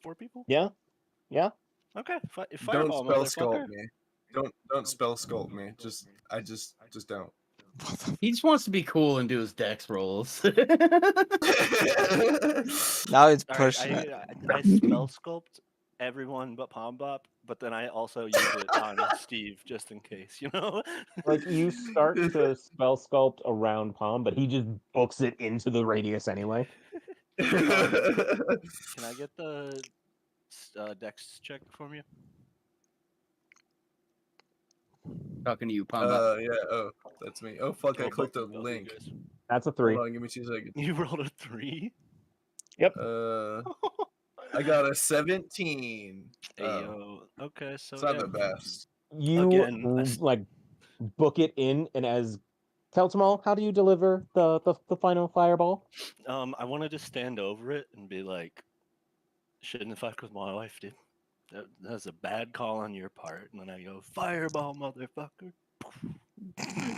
4 people. Yeah? Yeah? Okay, Don't fireball, spell motherfucker. sculpt me. Don't spell sculpt me. I just don't. He just wants to be cool and do his dex rolls. Now he's All right, pushing it. I spell sculpt everyone but Pombop, but then I also use it on Steve just in case, you know. Like, you start to spell sculpt around Palm, but he just books it into the radius anyway. Can I get the dex check from you? Talking to you, Pump. Yeah. Oh, that's me. Oh fuck! I Oh, clicked a both of you link. guys. That's a 3. Hold on, give me 2 seconds. You rolled a 3. I got a 17. Ayo. Okay, so It's not yeah. the best. You, Again, like, book it in, and as... Keltamal, how do you deliver the final fireball? I wanted to stand over it and be like, "Shouldn't fuck with my wife, dude. That's a bad call on your part." And then I go, "Fireball, motherfucker."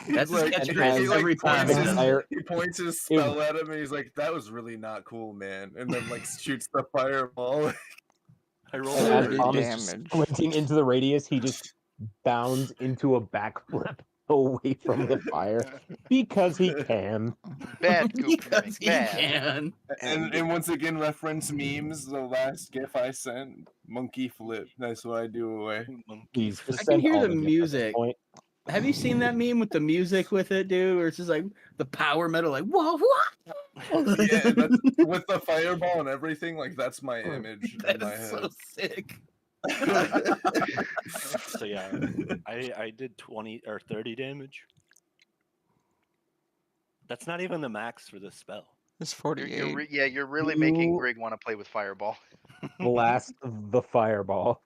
That's his Like, catchphrase he, every time. he points does his, it. he points his spell at him and he's like, "That was really not cool, man." And then like shoots the fireball. I rolled And a as 30. Palm is just damage. squinting into the radius, he just bounds into a backflip away from the fire because he can. Bad goop Because he bad. can. and once again, reference memes. The last GIF I sent, monkey flip. That's what I do away. Please, I just can send hear all the the GIFs at this music. point. Have you seen that meme with the music with it, dude? Where it's just like the power metal, like whoa, what? Yeah, that's with the fireball and everything. Like that's my image in my That's head. so sick. So yeah, I did 20 or 30 damage. That's not even the max for this spell. It's 48. You're really making You- Greg want to play with fireball. Blast the fireball.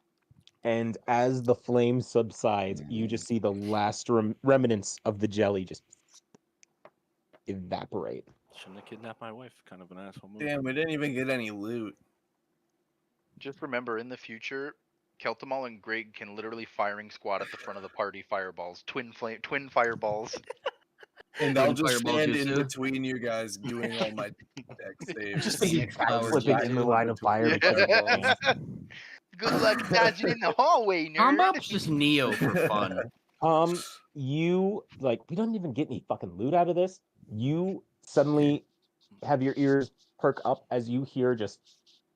And as the flames subside, you just see the last remnants of the jelly just evaporate. Shouldn't have kidnapped my wife. Kind of an asshole move. Damn, we didn't even get any loot. Just remember, in the future, Keltamal and Greg can literally firing squad at the front of the party. Fireballs, twin fireballs. And I'll Twin just fireball stand in jutsu. between you guys doing all my deck saves. Just being power Flipping in the line of fire because of the Yeah. flames. Good luck dodging in the hallway, nerd. Combop's just Neo for fun. You we don't even get any fucking loot out of this. You suddenly have your ears perk up as you hear just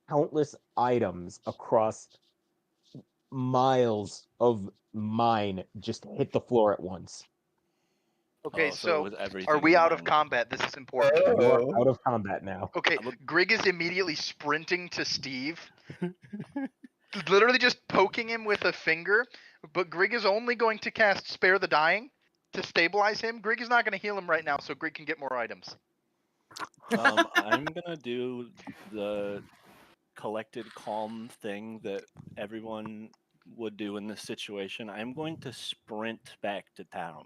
countless items across miles of mine just hit the floor at once. Okay, Oh, it so was everything are we in out of mine. combat? This is important. You're Oh. out of combat now. Okay, Greg is immediately sprinting to Steve, literally just poking him with a finger. But Greg is only going to cast Spare the Dying to stabilize him. Greg is not going to heal him right now, so Greg can get more items. I'm gonna do the collected, calm thing that everyone would do in this situation, I'm going to sprint back to town.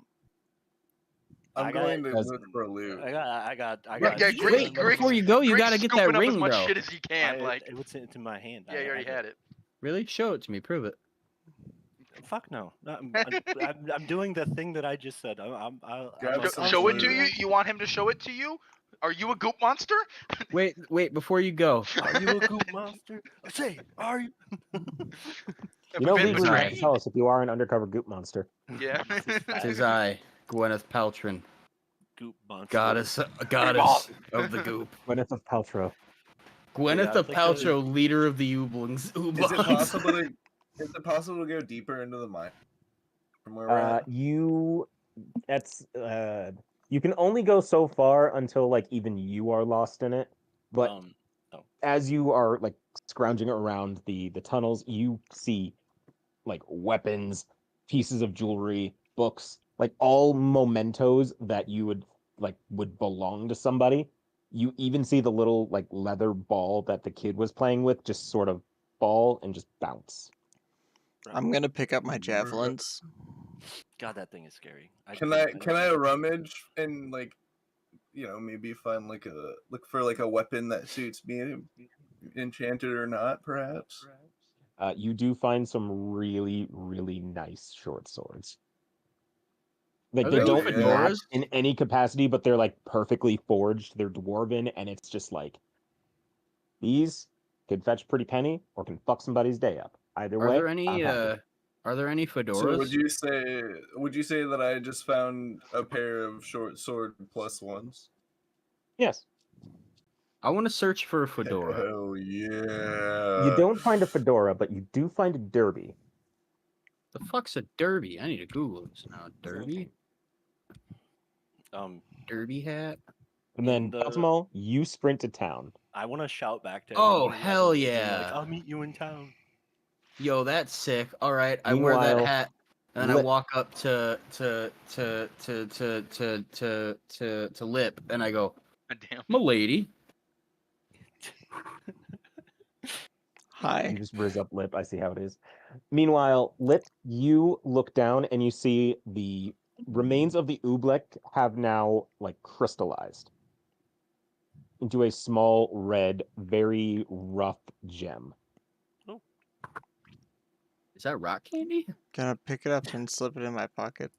I'm going to look for a loot. I got. Yeah, Wait, before you go, you Greg's gotta get that scooping up ring, as much bro. shit as he can. Like, it's in my hand. yeah, you already had it. Really? Show it to me. Prove it. Fuck no. I'm doing the thing that I just said. I'm Grab a some Show it loot. to you. You want him to show it to you? Are you a goop monster? Wait, before you go. Are you a goop monster? I say, are you? You know, Been legally, you have to betrayed? tell us if you are an undercover goop monster. Yeah. Tis I, Gwyneth Paltrow, Goop monster. goddess of the goop. Gwyneth of Paltrow. Gwyneth I of think Paltrow, leader of the Ooblings. Is it possible to? Is it possible to go deeper into the mine from where we're at? You can only go so far until like even you are lost in it. But as you are like scrounging around the tunnels, you see like weapons, pieces of jewelry, books, like all mementos that you would belong to somebody. You even see the little like leather ball that the kid was playing with just sort of fall and just bounce. I'm gonna pick up my javelins. God, that thing is scary. Can I rummage and like, maybe find look for like a weapon that suits me, enchanted or not, perhaps? You do find some really, really nice short swords. Like Are they there any don't match fedoras? in any capacity, but they're like perfectly forged. They're dwarven, and it's just like these could fetch a pretty penny or can fuck somebody's day up. Either way, Are there any fedoras? So would you say that I just found a pair of short sword plus ones? Yes. I want to search for a fedora. Hell yeah. You don't find a fedora, but you do find a derby. The fuck's a derby? I need to Google this now. Derby? Derby hat? And then Baltimore, you sprint to town. I want to shout back to Oh, everyone hell and be yeah. like, I'll meet you in town. Yo, that's sick. All right, I wear that Meanwhile, hat, and I Lip- walk up to Lip, and I go, Damn. "M'lady." Hi. You just riz up Lip. I see how it is. Meanwhile, Lip, you look down and you see the remains of the oobleck have now like crystallized into a small red, very rough gem. Is that rock candy? Gonna pick it up and slip it in my pocket.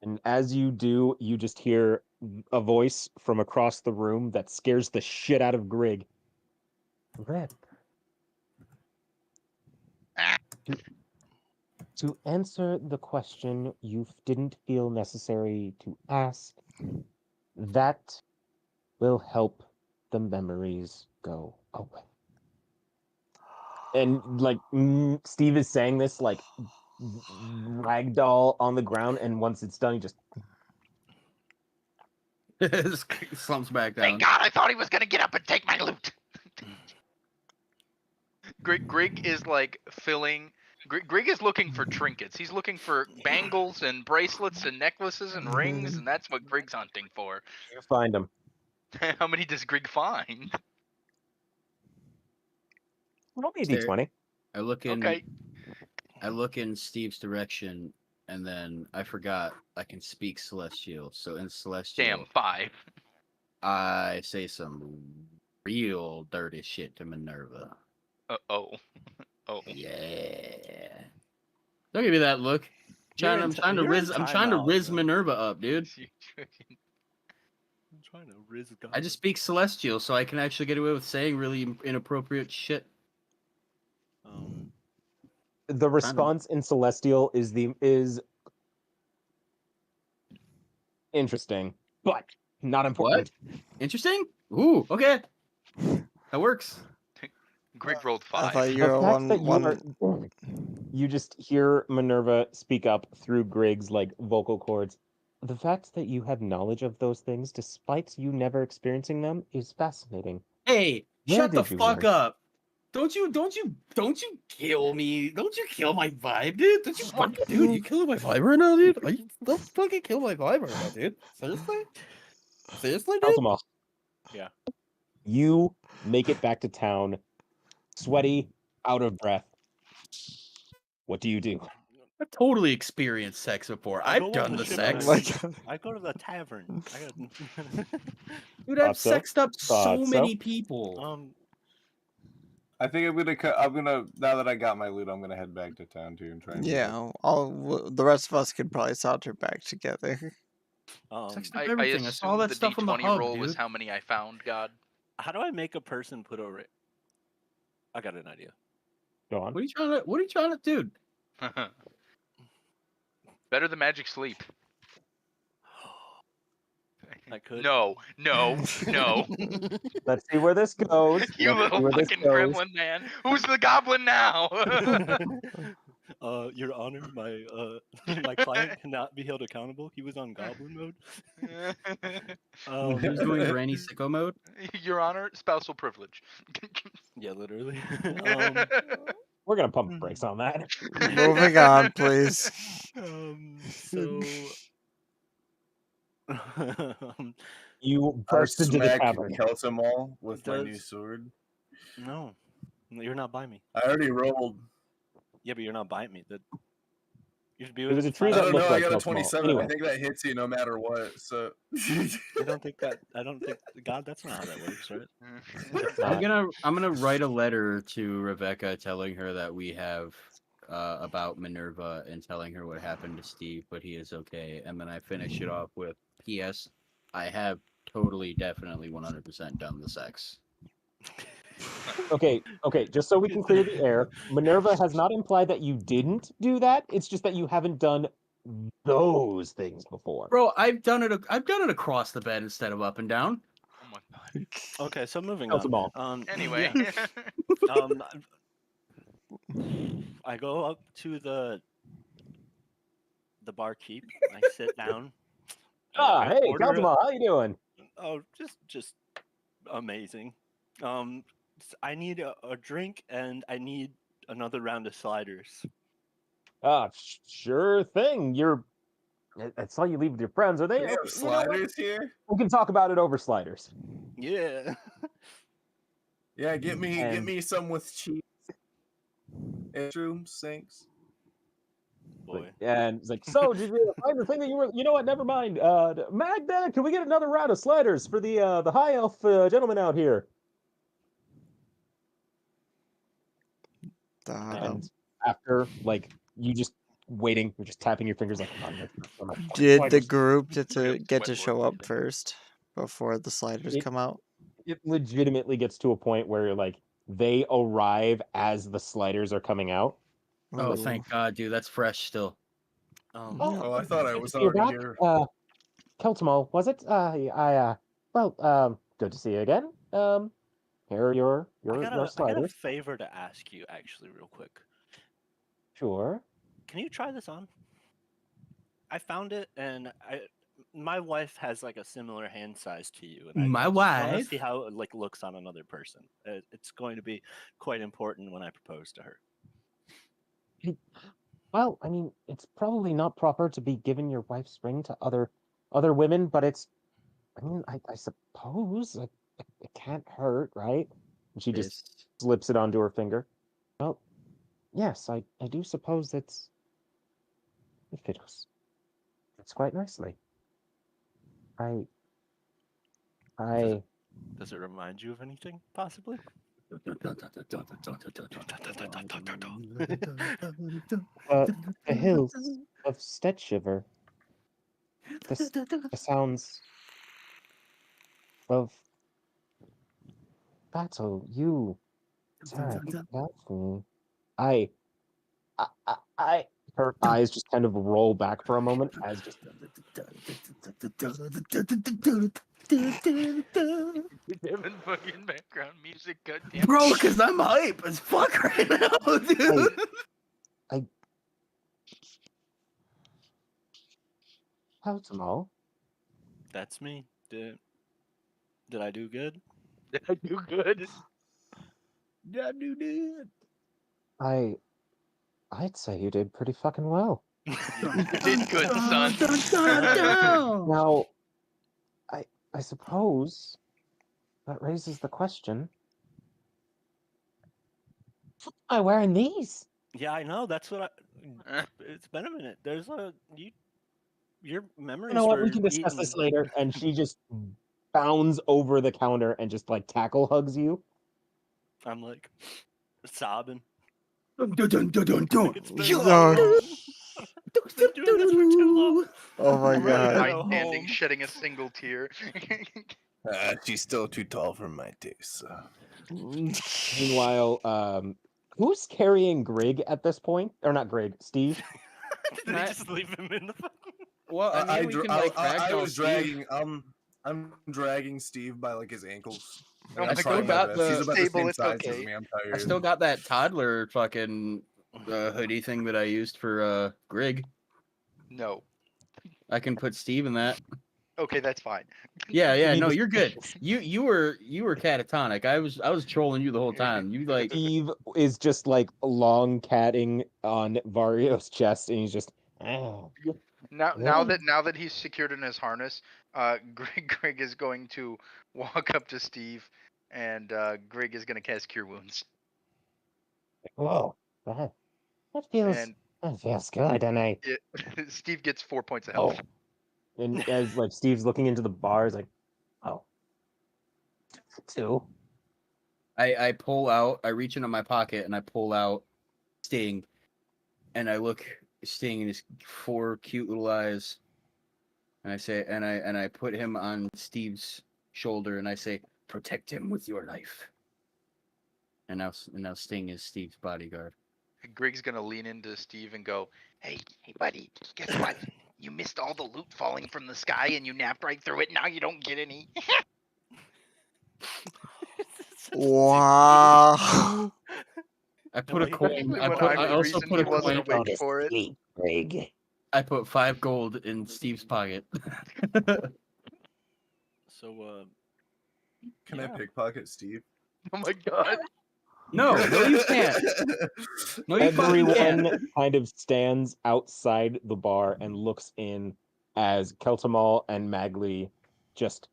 And as you do, you just hear a voice from across the room that scares the shit out of Grig. Rip. To answer the question you didn't feel necessary to ask, that will help the memories go away. And like Steve is saying this like ragdoll on the ground, and once it's done, he just slumps back down. Thank God, I thought he was gonna get up and take my loot. Grig is like filling. Grig is looking for trinkets. He's looking for bangles and bracelets and necklaces and rings, and that's what Grig's hunting for. you find him. How many does Grig find? Roll me a Stare- d20. I look in. Okay. I look in Steve's direction, and then I forgot I can speak Celestial. So in Celestial, Damn, 5. I say some real dirty shit to Minerva. Oh. Yeah. Don't give me that look. I'm trying to riz Minerva up, dude. I'm trying to riz God. I just speak Celestial, so I can actually get away with saying really inappropriate shit. The response in Celestial is interesting, but not important. What? Interesting? Ooh, okay. That works. Grig rolled I 5. thought you were The fact that one. you just hear Minerva speak up through Grig's like vocal cords. The fact that you have knowledge of those things, despite you never experiencing them, is fascinating. Hey, Where shut the did you fuck learn? up. Don't you kill me. Don't you kill my vibe, dude. Don't you fucking dude, you killing my vibe right now, dude? Don't fucking kill my vibe right now, dude. Seriously? Seriously, dude? Baltimore, Yeah. You make it back to town, sweaty, out of breath. What do you do? I've totally experienced sex before. I I've go on done the the ship sex. and God. I go to the tavern. Dude, I've Thought so. sexed up Thought so so. many people. I think I'm gonna now that I got my loot, I'm gonna head back to town too and try and meet up. Yeah, the rest of us could probably saunter back together. Sexed up I everything. I saw assume that the stuff on the D20 hub, roll was dude. how many I found, God. How do I make a person put a I got an idea. Go on. What are you trying to do? Better than magic sleep. I could. No. Let's see where this goes. You Let's see little where this fucking goes. gremlin man. Who's the goblin now? Your Honor, my my client cannot be held accountable. He was on goblin mode. He was going granny sicko mode. Your Honor, spousal privilege. Yeah, literally. We're gonna pump the brakes on that. Moving on, please. So You I burst into the smack tavern. Keltamal with my new Does- sword. no, you're not by me. I already rolled. Yeah, but you're not by me. You should be It was a with tree me. that Oh looked no, I like got a Keltamal. 27. Anyway. I think that hits you no matter what. So I don't think. God, that's not how that works, right? I'm gonna write a letter to Rebecca telling her that we have about Minerva and telling her what happened to Steve, but he is okay. And then I finish it off with P.S. I have totally, definitely, 100% done the sex. Okay, just so we can clear the air, Minerva has not implied that you didn't do that. It's just that you haven't done those things before. Bro, I've done it across the bed instead of up and down. Oh my god. Okay, so moving Keltamal. on. Anyway. Yeah. I go up to the barkeep. I sit down. I Hey, order Keltamal, how you doing? Oh, just amazing. I need a drink and I need another round of sliders. Sure thing. I saw you leave with your friends. Are they? we have You know what? sliders here. We can talk about it over sliders. Yeah. Yeah, get And- me some with cheese. Mushrooms, thanks. Boy. And it's like, so did you find the thing that you were? You know what? Never mind. Magda, can we get another round of sliders for the high elf gentleman out here? And after like you just waiting, you're just tapping your fingers like. Did the group get Real to sweat show lords, up first before the sliders It- come out? It legitimately gets to a point where like they arrive as the sliders are coming out. Oh, Ooh. thank God, dude. That's fresh still. Oh, I thought I was You're already back. here. Keltamal, was it? Good to see you again. Here are your I got a sliders. favor to ask you, actually, real quick. Sure. Can you try this on? I found it, and my wife has like a similar hand size to you, and My I want to wife? see how it like looks on another person. It's going to be quite important when I propose to her. Well, I mean, it's probably not proper to be giving your wife's ring to other women, but it's. I mean, I suppose it can't hurt, right? And she just slips it onto her finger. Well, yes, I do suppose it fits quite nicely. Does it remind you of anything, possibly? The hills of Stetshiver. The sounds of battle. You tell me. Her eyes just kind of roll back for a moment as just. Devin fucking background music, goddamn. Bro, because I'm hype as fuck right now, dude. Keltamal. That's me. Did I do good? Did I do good? Yeah, dude. I'd say you did pretty fucking well. You did good, son. Now, I suppose That raises the question. Why am I wearing these? Yeah, I know. That's what Eh. It's been a minute. There's your memories You know what? for We can discuss this eating. later. And she just bounds over the counter and just like tackle hugs you. I'm like sobbing. Dun, dun, dun, dun, dun, dun. Like, it's been so No. long. I've been doing this for too long. Oh my I'm ready to god. go Standing, home. shedding a single tear. She's still too tall for my taste. So. Meanwhile, who's carrying Grig at this point? Or not Grig, Steve? Did they just leave him in the fucking... Well, I mean, we can like I ragdoll was Steve. dragging. I'm dragging Steve by like his ankles. Oh I'm my trying God. my best. He's about the Stable, same it's size okay. as me. I'm I tired. still got that toddler fucking hoodie thing that I used for Grig. No. I can put Steve in that. Okay, that's fine. Yeah, You need no, to- you're good. You were catatonic. I was trolling you the whole time. You like Steve is just like long catting on Vario's chest, and he's just. Oh. Now that he's secured in his harness, Greg is going to walk up to Steve, and Greg is going to cast Cure Wounds. Whoa, that feels And good, and I. Steve gets 4 points of health. And as like Steve's looking into the bar, he's like, oh, 2. I pull out. I reach into my pocket and I pull out Sting, and I look Sting in his 4 cute little eyes, and I say, and I put him on Steve's shoulder, and I say, protect him with your life. And now Sting is Steve's bodyguard. Greg's going to lean into Steve and go, hey buddy, guess what? You missed all the loot falling from the sky, and you napped right through it. Now you don't get any. Wow. I put a like, coin. When I the also reason put he a wasn't coin. awake for it. Greg. I put 5 gold in Steve's pocket. So, Can yeah. I pickpocket Steve? Oh my god. No, you can't. No, you fucking Everyone can't. kind of stands outside the bar and looks in as Keltamal and Magli just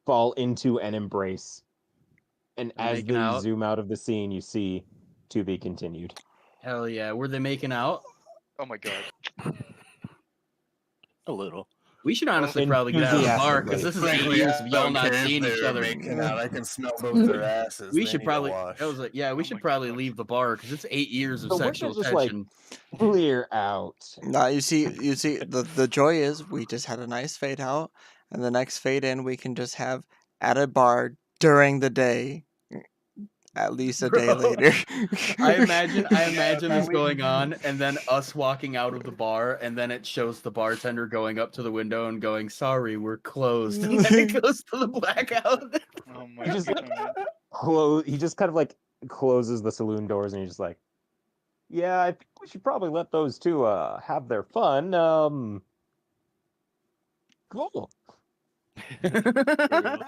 fall into an embrace. And They're as making they out? zoom out of the scene, you see to be continued. Hell yeah. Were they making out? Oh my god. A little. We should honestly probably get out of the bar because this is 8 years of y'all not seeing each other. Making out. I can smell both their asses. We They should need a probably. wash. I was like, yeah, we Oh should my probably God. leave the bar because it's 8 years of So we're sexual just like- tension. Clear out. Now you see the joy is we just had a nice fade out, and the next fade in we can just have at a bar during the day, at least a day Bro, later. I imagine this going on, and then us walking out of the bar, and then it shows the bartender going up to the window and going, "Sorry, we're closed," and then it goes to the blackout. Oh my He just god. He just kind of like closes the saloon doors, and he's just like, "Yeah, I think we should probably let those two have their fun." Cool. True.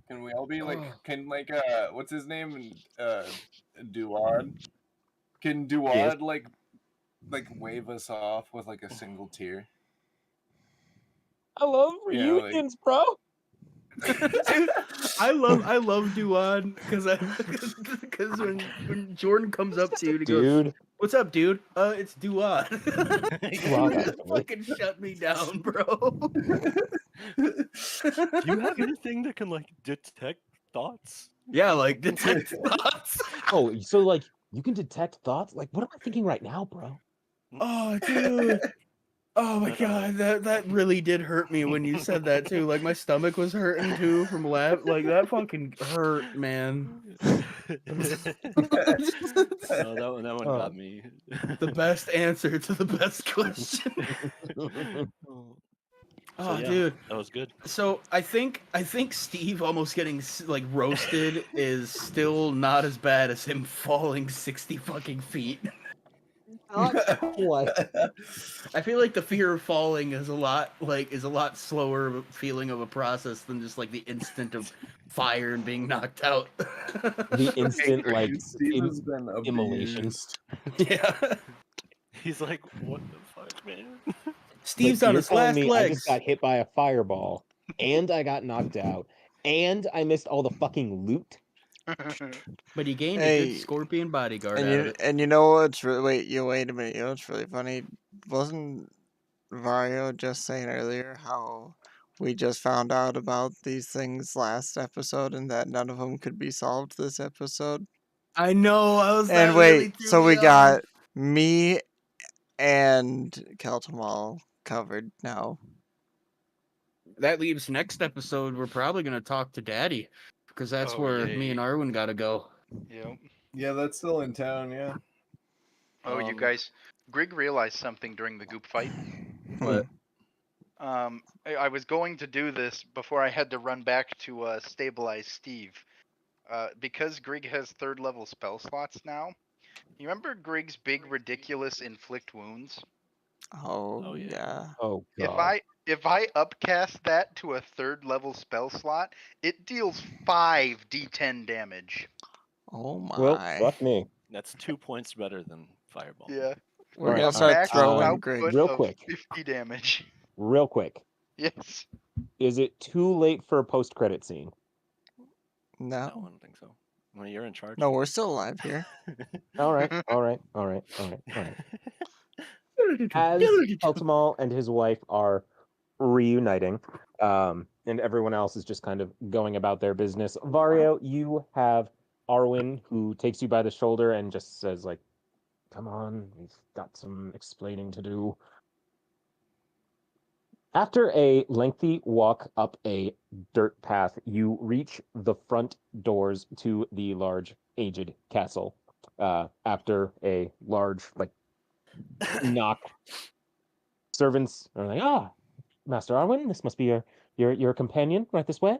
Can we all be like? Can like what's his name? Duad. Can Duad Yes. like wave us off with like a single tear? I love Yeah, like- reunions, bro. Dude, I love Duan because when Jordan comes up to you and he goes, Dude, "What's up, dude? It's Duan." Duan, You actually. fucking shut me down, bro. Do you have anything that can like detect thoughts? Yeah, like detect thoughts. oh, so like you can detect thoughts? Like, what am I thinking right now, bro? Oh, dude. Oh my god, that really did hurt me when you said that too. Like my stomach was hurting too from laugh. Like that fucking hurt, man. No, that one got me. The best answer to the best question. Oh, yeah, dude. that was good. So I think Steve almost getting like roasted is still not as bad as him falling 60 fucking feet. What? I feel like the fear of falling is a lot slower of a feeling of a process than just like the instant of fire and being knocked out. The instant like Steve has been immolation. abused. Yeah. He's like, what the fuck, man? Steve's Like, on you're his telling last me I legs. just got hit by a fireball and I got knocked out and I missed all the fucking loot. But he gained a Hey, good scorpion bodyguard And out of you it. and you know what's wait a minute, you know what's really funny? Wasn't Vario just saying earlier how we just found out about these things last episode and that none of them could be solved this episode? I know. And That really wait, threw so me we off. got me and Keltamal covered now. That leaves next episode. We're probably gonna talk to Daddy, because that's Oh, where me and yay. Arwen gotta go. Yep. Yeah, that's still in town. Yeah. Oh, you guys, Grig realized something during the goop fight. But I was going to do this before I had to run back to stabilize Steve. Because Grig has 3rd level spell slots now. You remember Grig's big ridiculous inflict wounds? Oh yeah. Oh god. If I upcast that to a 3rd level spell slot, it deals 5 d10 damage. Oh my. Well, fuck me. That's 2 points better than Fireball. Yeah. We're Alright, gonna A start max throwing output Greg. Real of quick. 50 damage. Real quick. Yes. Is it too late for a post-credit scene? No, I No. don't think so. Well, you're in charge. No, we're still alive here. All right. As Peltamal and his wife are reuniting, and everyone else is just kind of going about their business, Vario, you have Arwen, who takes you by the shoulder and just says, like, come on, we've got some explaining to do. After a lengthy walk up a dirt path, you reach the front doors to the large, aged castle. After a large, like, knock, servants are like, Master Arwen, this must be your companion right this way.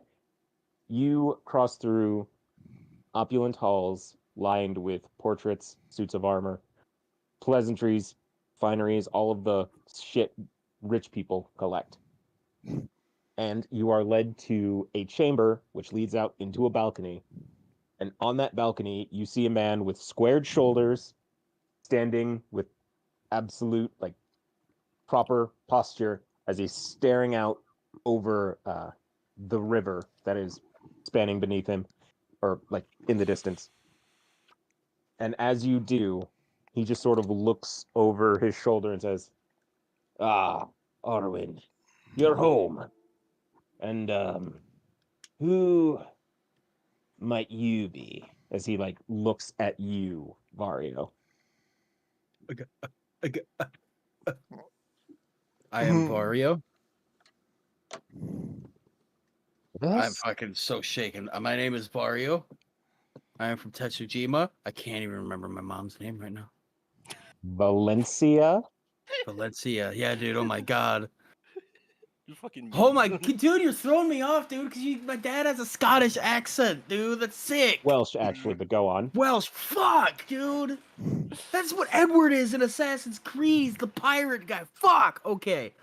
You cross through opulent halls lined with portraits, suits of armor, pleasantries, fineries, all of the shit rich people collect. And you are led to a chamber which leads out into a balcony. And on that balcony, you see a man with squared shoulders, standing with absolute, like, proper posture as he's staring out over the river that is spanning beneath him, or like in the distance. And as you do, he just sort of looks over his shoulder and says, Arwen, you're home. And who might you be? As he like looks at you, Vario. I am Vario. I'm Yes, fucking so shaken. My name is Vario. I am from Tetsujima. I can't even remember my mom's name right now. Valencia. Valencia. Yeah, dude. Oh my god. You fucking. Oh my, dude, you're throwing me off, dude. Because my dad has a Scottish accent, dude. That's sick. Welsh, actually, but go on. Welsh. Fuck, dude. That's what Edward is in Assassin's Creed. He's the pirate guy. Fuck. Okay.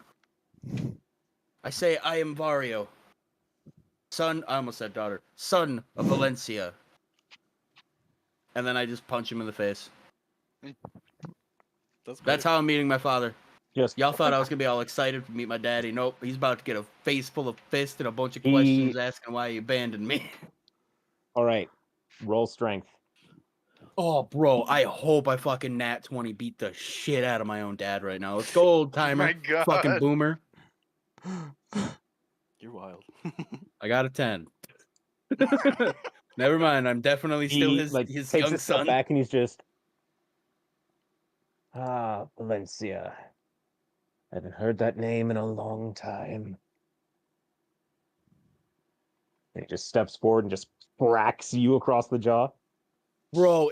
I say I am Vario. Son, I almost said daughter. Son of Valencia. And then I just punch him in the face. That's how I'm meeting my father. Just Y'all thought I was gonna be all excited to meet my daddy. Nope, he's about to get a face full of fists and a bunch of He- questions asking why he abandoned me. all right. Roll strength. Oh, bro, I hope I fucking nat 20 beat the shit out of my own dad right now. Let's go, old timer. My God. Fucking boomer. You're wild. I got a 10. Never mind, I'm definitely still He his takes young a step son. back and he's just Valencia. I haven't heard that name in a long time. And he just steps forward and just cracks you across the jaw. Bro,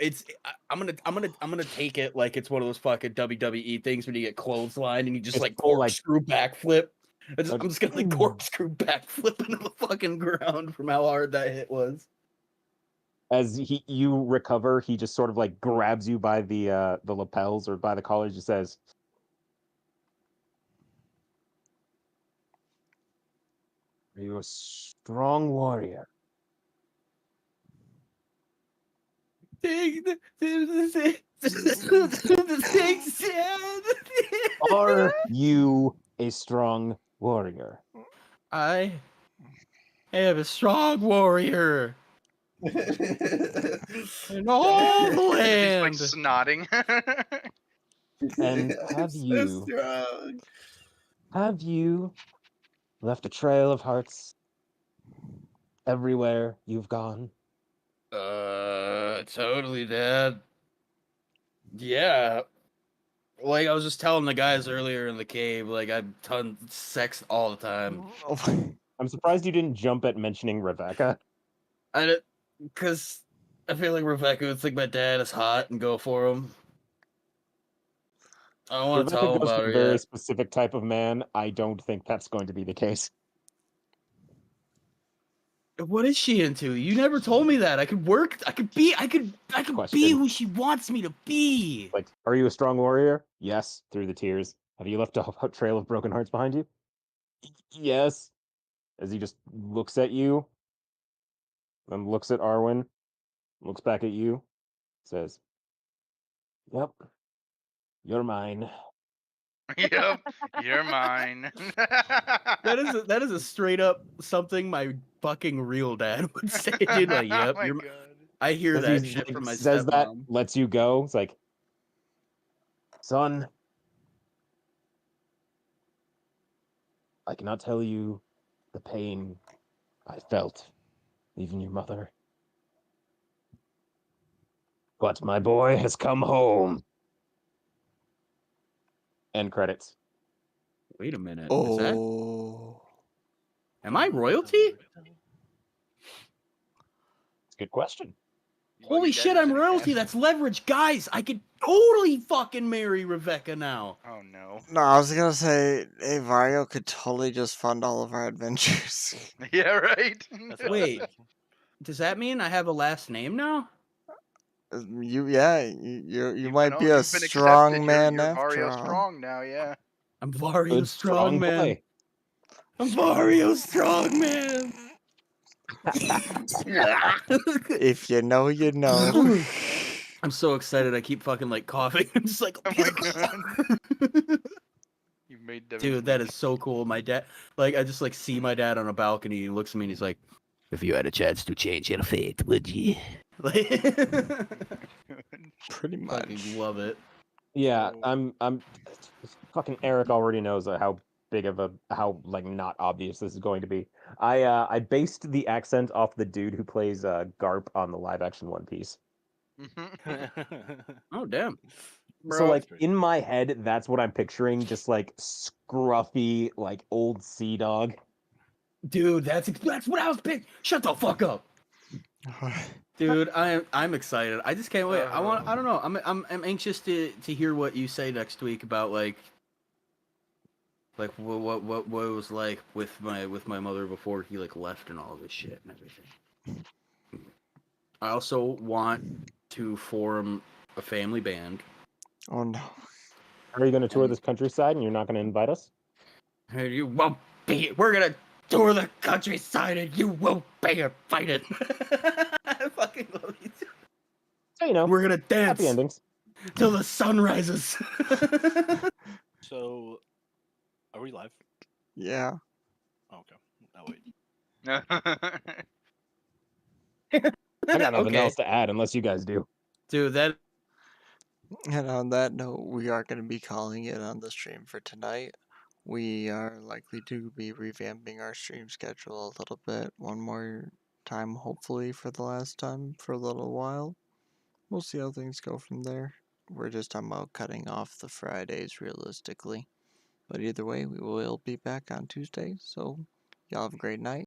I'm gonna take it like it's one of those fucking WWE things when you get clothesline and you just It's like full, like- corkscrew backflip. Like, I'm just gonna like corkscrew backflip into the fucking ground from how hard that hit was. As you recover, he just sort of like grabs you by the lapels or by the collar. He says, "Are you a strong warrior?" Are you a strong warrior? I I am a strong warrior in all the He's like land. snotting. And So strong. have you left a trail of hearts everywhere you've gone? Totally, Dad. Yeah. Like I was just telling the guys earlier in the cave, like I've done sex all the time. I'm surprised you didn't jump at mentioning Rebecca. Because I feel like Rebecca would think my dad is hot and go for him. I don't want to Rebecca tell him goes about for her a very yet. specific type of man. I don't think that's going to be the case. What is she into? You never told me that. I could be Question. who she wants me to be. Like, are you a strong warrior? Yes, through the tears. Have you left a trail of broken hearts behind you? Yes. As he just looks at you, then looks at Arwen, looks back at you, says, "Yep, you're mine." Yep, you're mine. That is a straight up something my fucking real dad would say, dude. Like, yep, Oh my you're. God. I hear As that he shit from my says that, stepmom. lets you go. It's like, son, I cannot tell you the pain I felt leaving your mother. But my boy has come home. End credits. Wait a minute. Is that? Oh. Am I royalty? It's a good question. Well, Holy your dad shit, was I'm in a royalty. casting. That's leverage, guys. I could totally fucking marry Rebecca now. Oh no. No, I was gonna say, hey, Vario could totally just fund all of our adventures. Yeah, right. That's what I was Wait. thinking. Does that mean I have a last name now? You You've might been, be a you've been accepted. strong man You're after Vario all. Strong now. Yeah. I'm Vario Good, strong Strongman. boy. I'm Vario Strongman. If you know, you know. I'm so excited. I keep fucking like coughing. I'm just like, Oh my God. You made Devin. dude, that is so cool. My dad, like, I just like see my dad on a balcony. He looks at me and he's like, "If you had a chance to change your fate, would you?" Like, Pretty much. fucking love it. Yeah, Oh. I'm fucking Eric already knows how big of a how like not obvious this is going to be. I based the accent off the dude who plays Garp on the live action One Piece. Oh damn. So Bro. like in my head, that's what I'm picturing, just like scruffy, like old sea dog. Dude, that's what I was picking. Shut the fuck up. Dude, I'm excited. I just can't wait. I don't know. I'm anxious to hear what you say next week about like what it was like with my mother before he like left and all this shit and everything. I also want to form a family band. Oh no. Are you going to tour And- this countryside and you're not going to invite us? Hey, you won't be. We're gonna tour the countryside and you won't be invited. I fucking love you. So you know, We're gonna dance happy endings. till the sun rises. So, are we live? Yeah. Oh, okay. Oh wait. I got nothing Okay. else to add unless you guys do. Dude, that And on that note, we are going to be calling it on the stream for tonight. We are likely to be revamping our stream schedule a little bit one more time, hopefully for the last time for a little while. We'll see how things go from there. We're just talking about cutting off the Fridays realistically. But either way, we will be back on Tuesday, so y'all have a great night.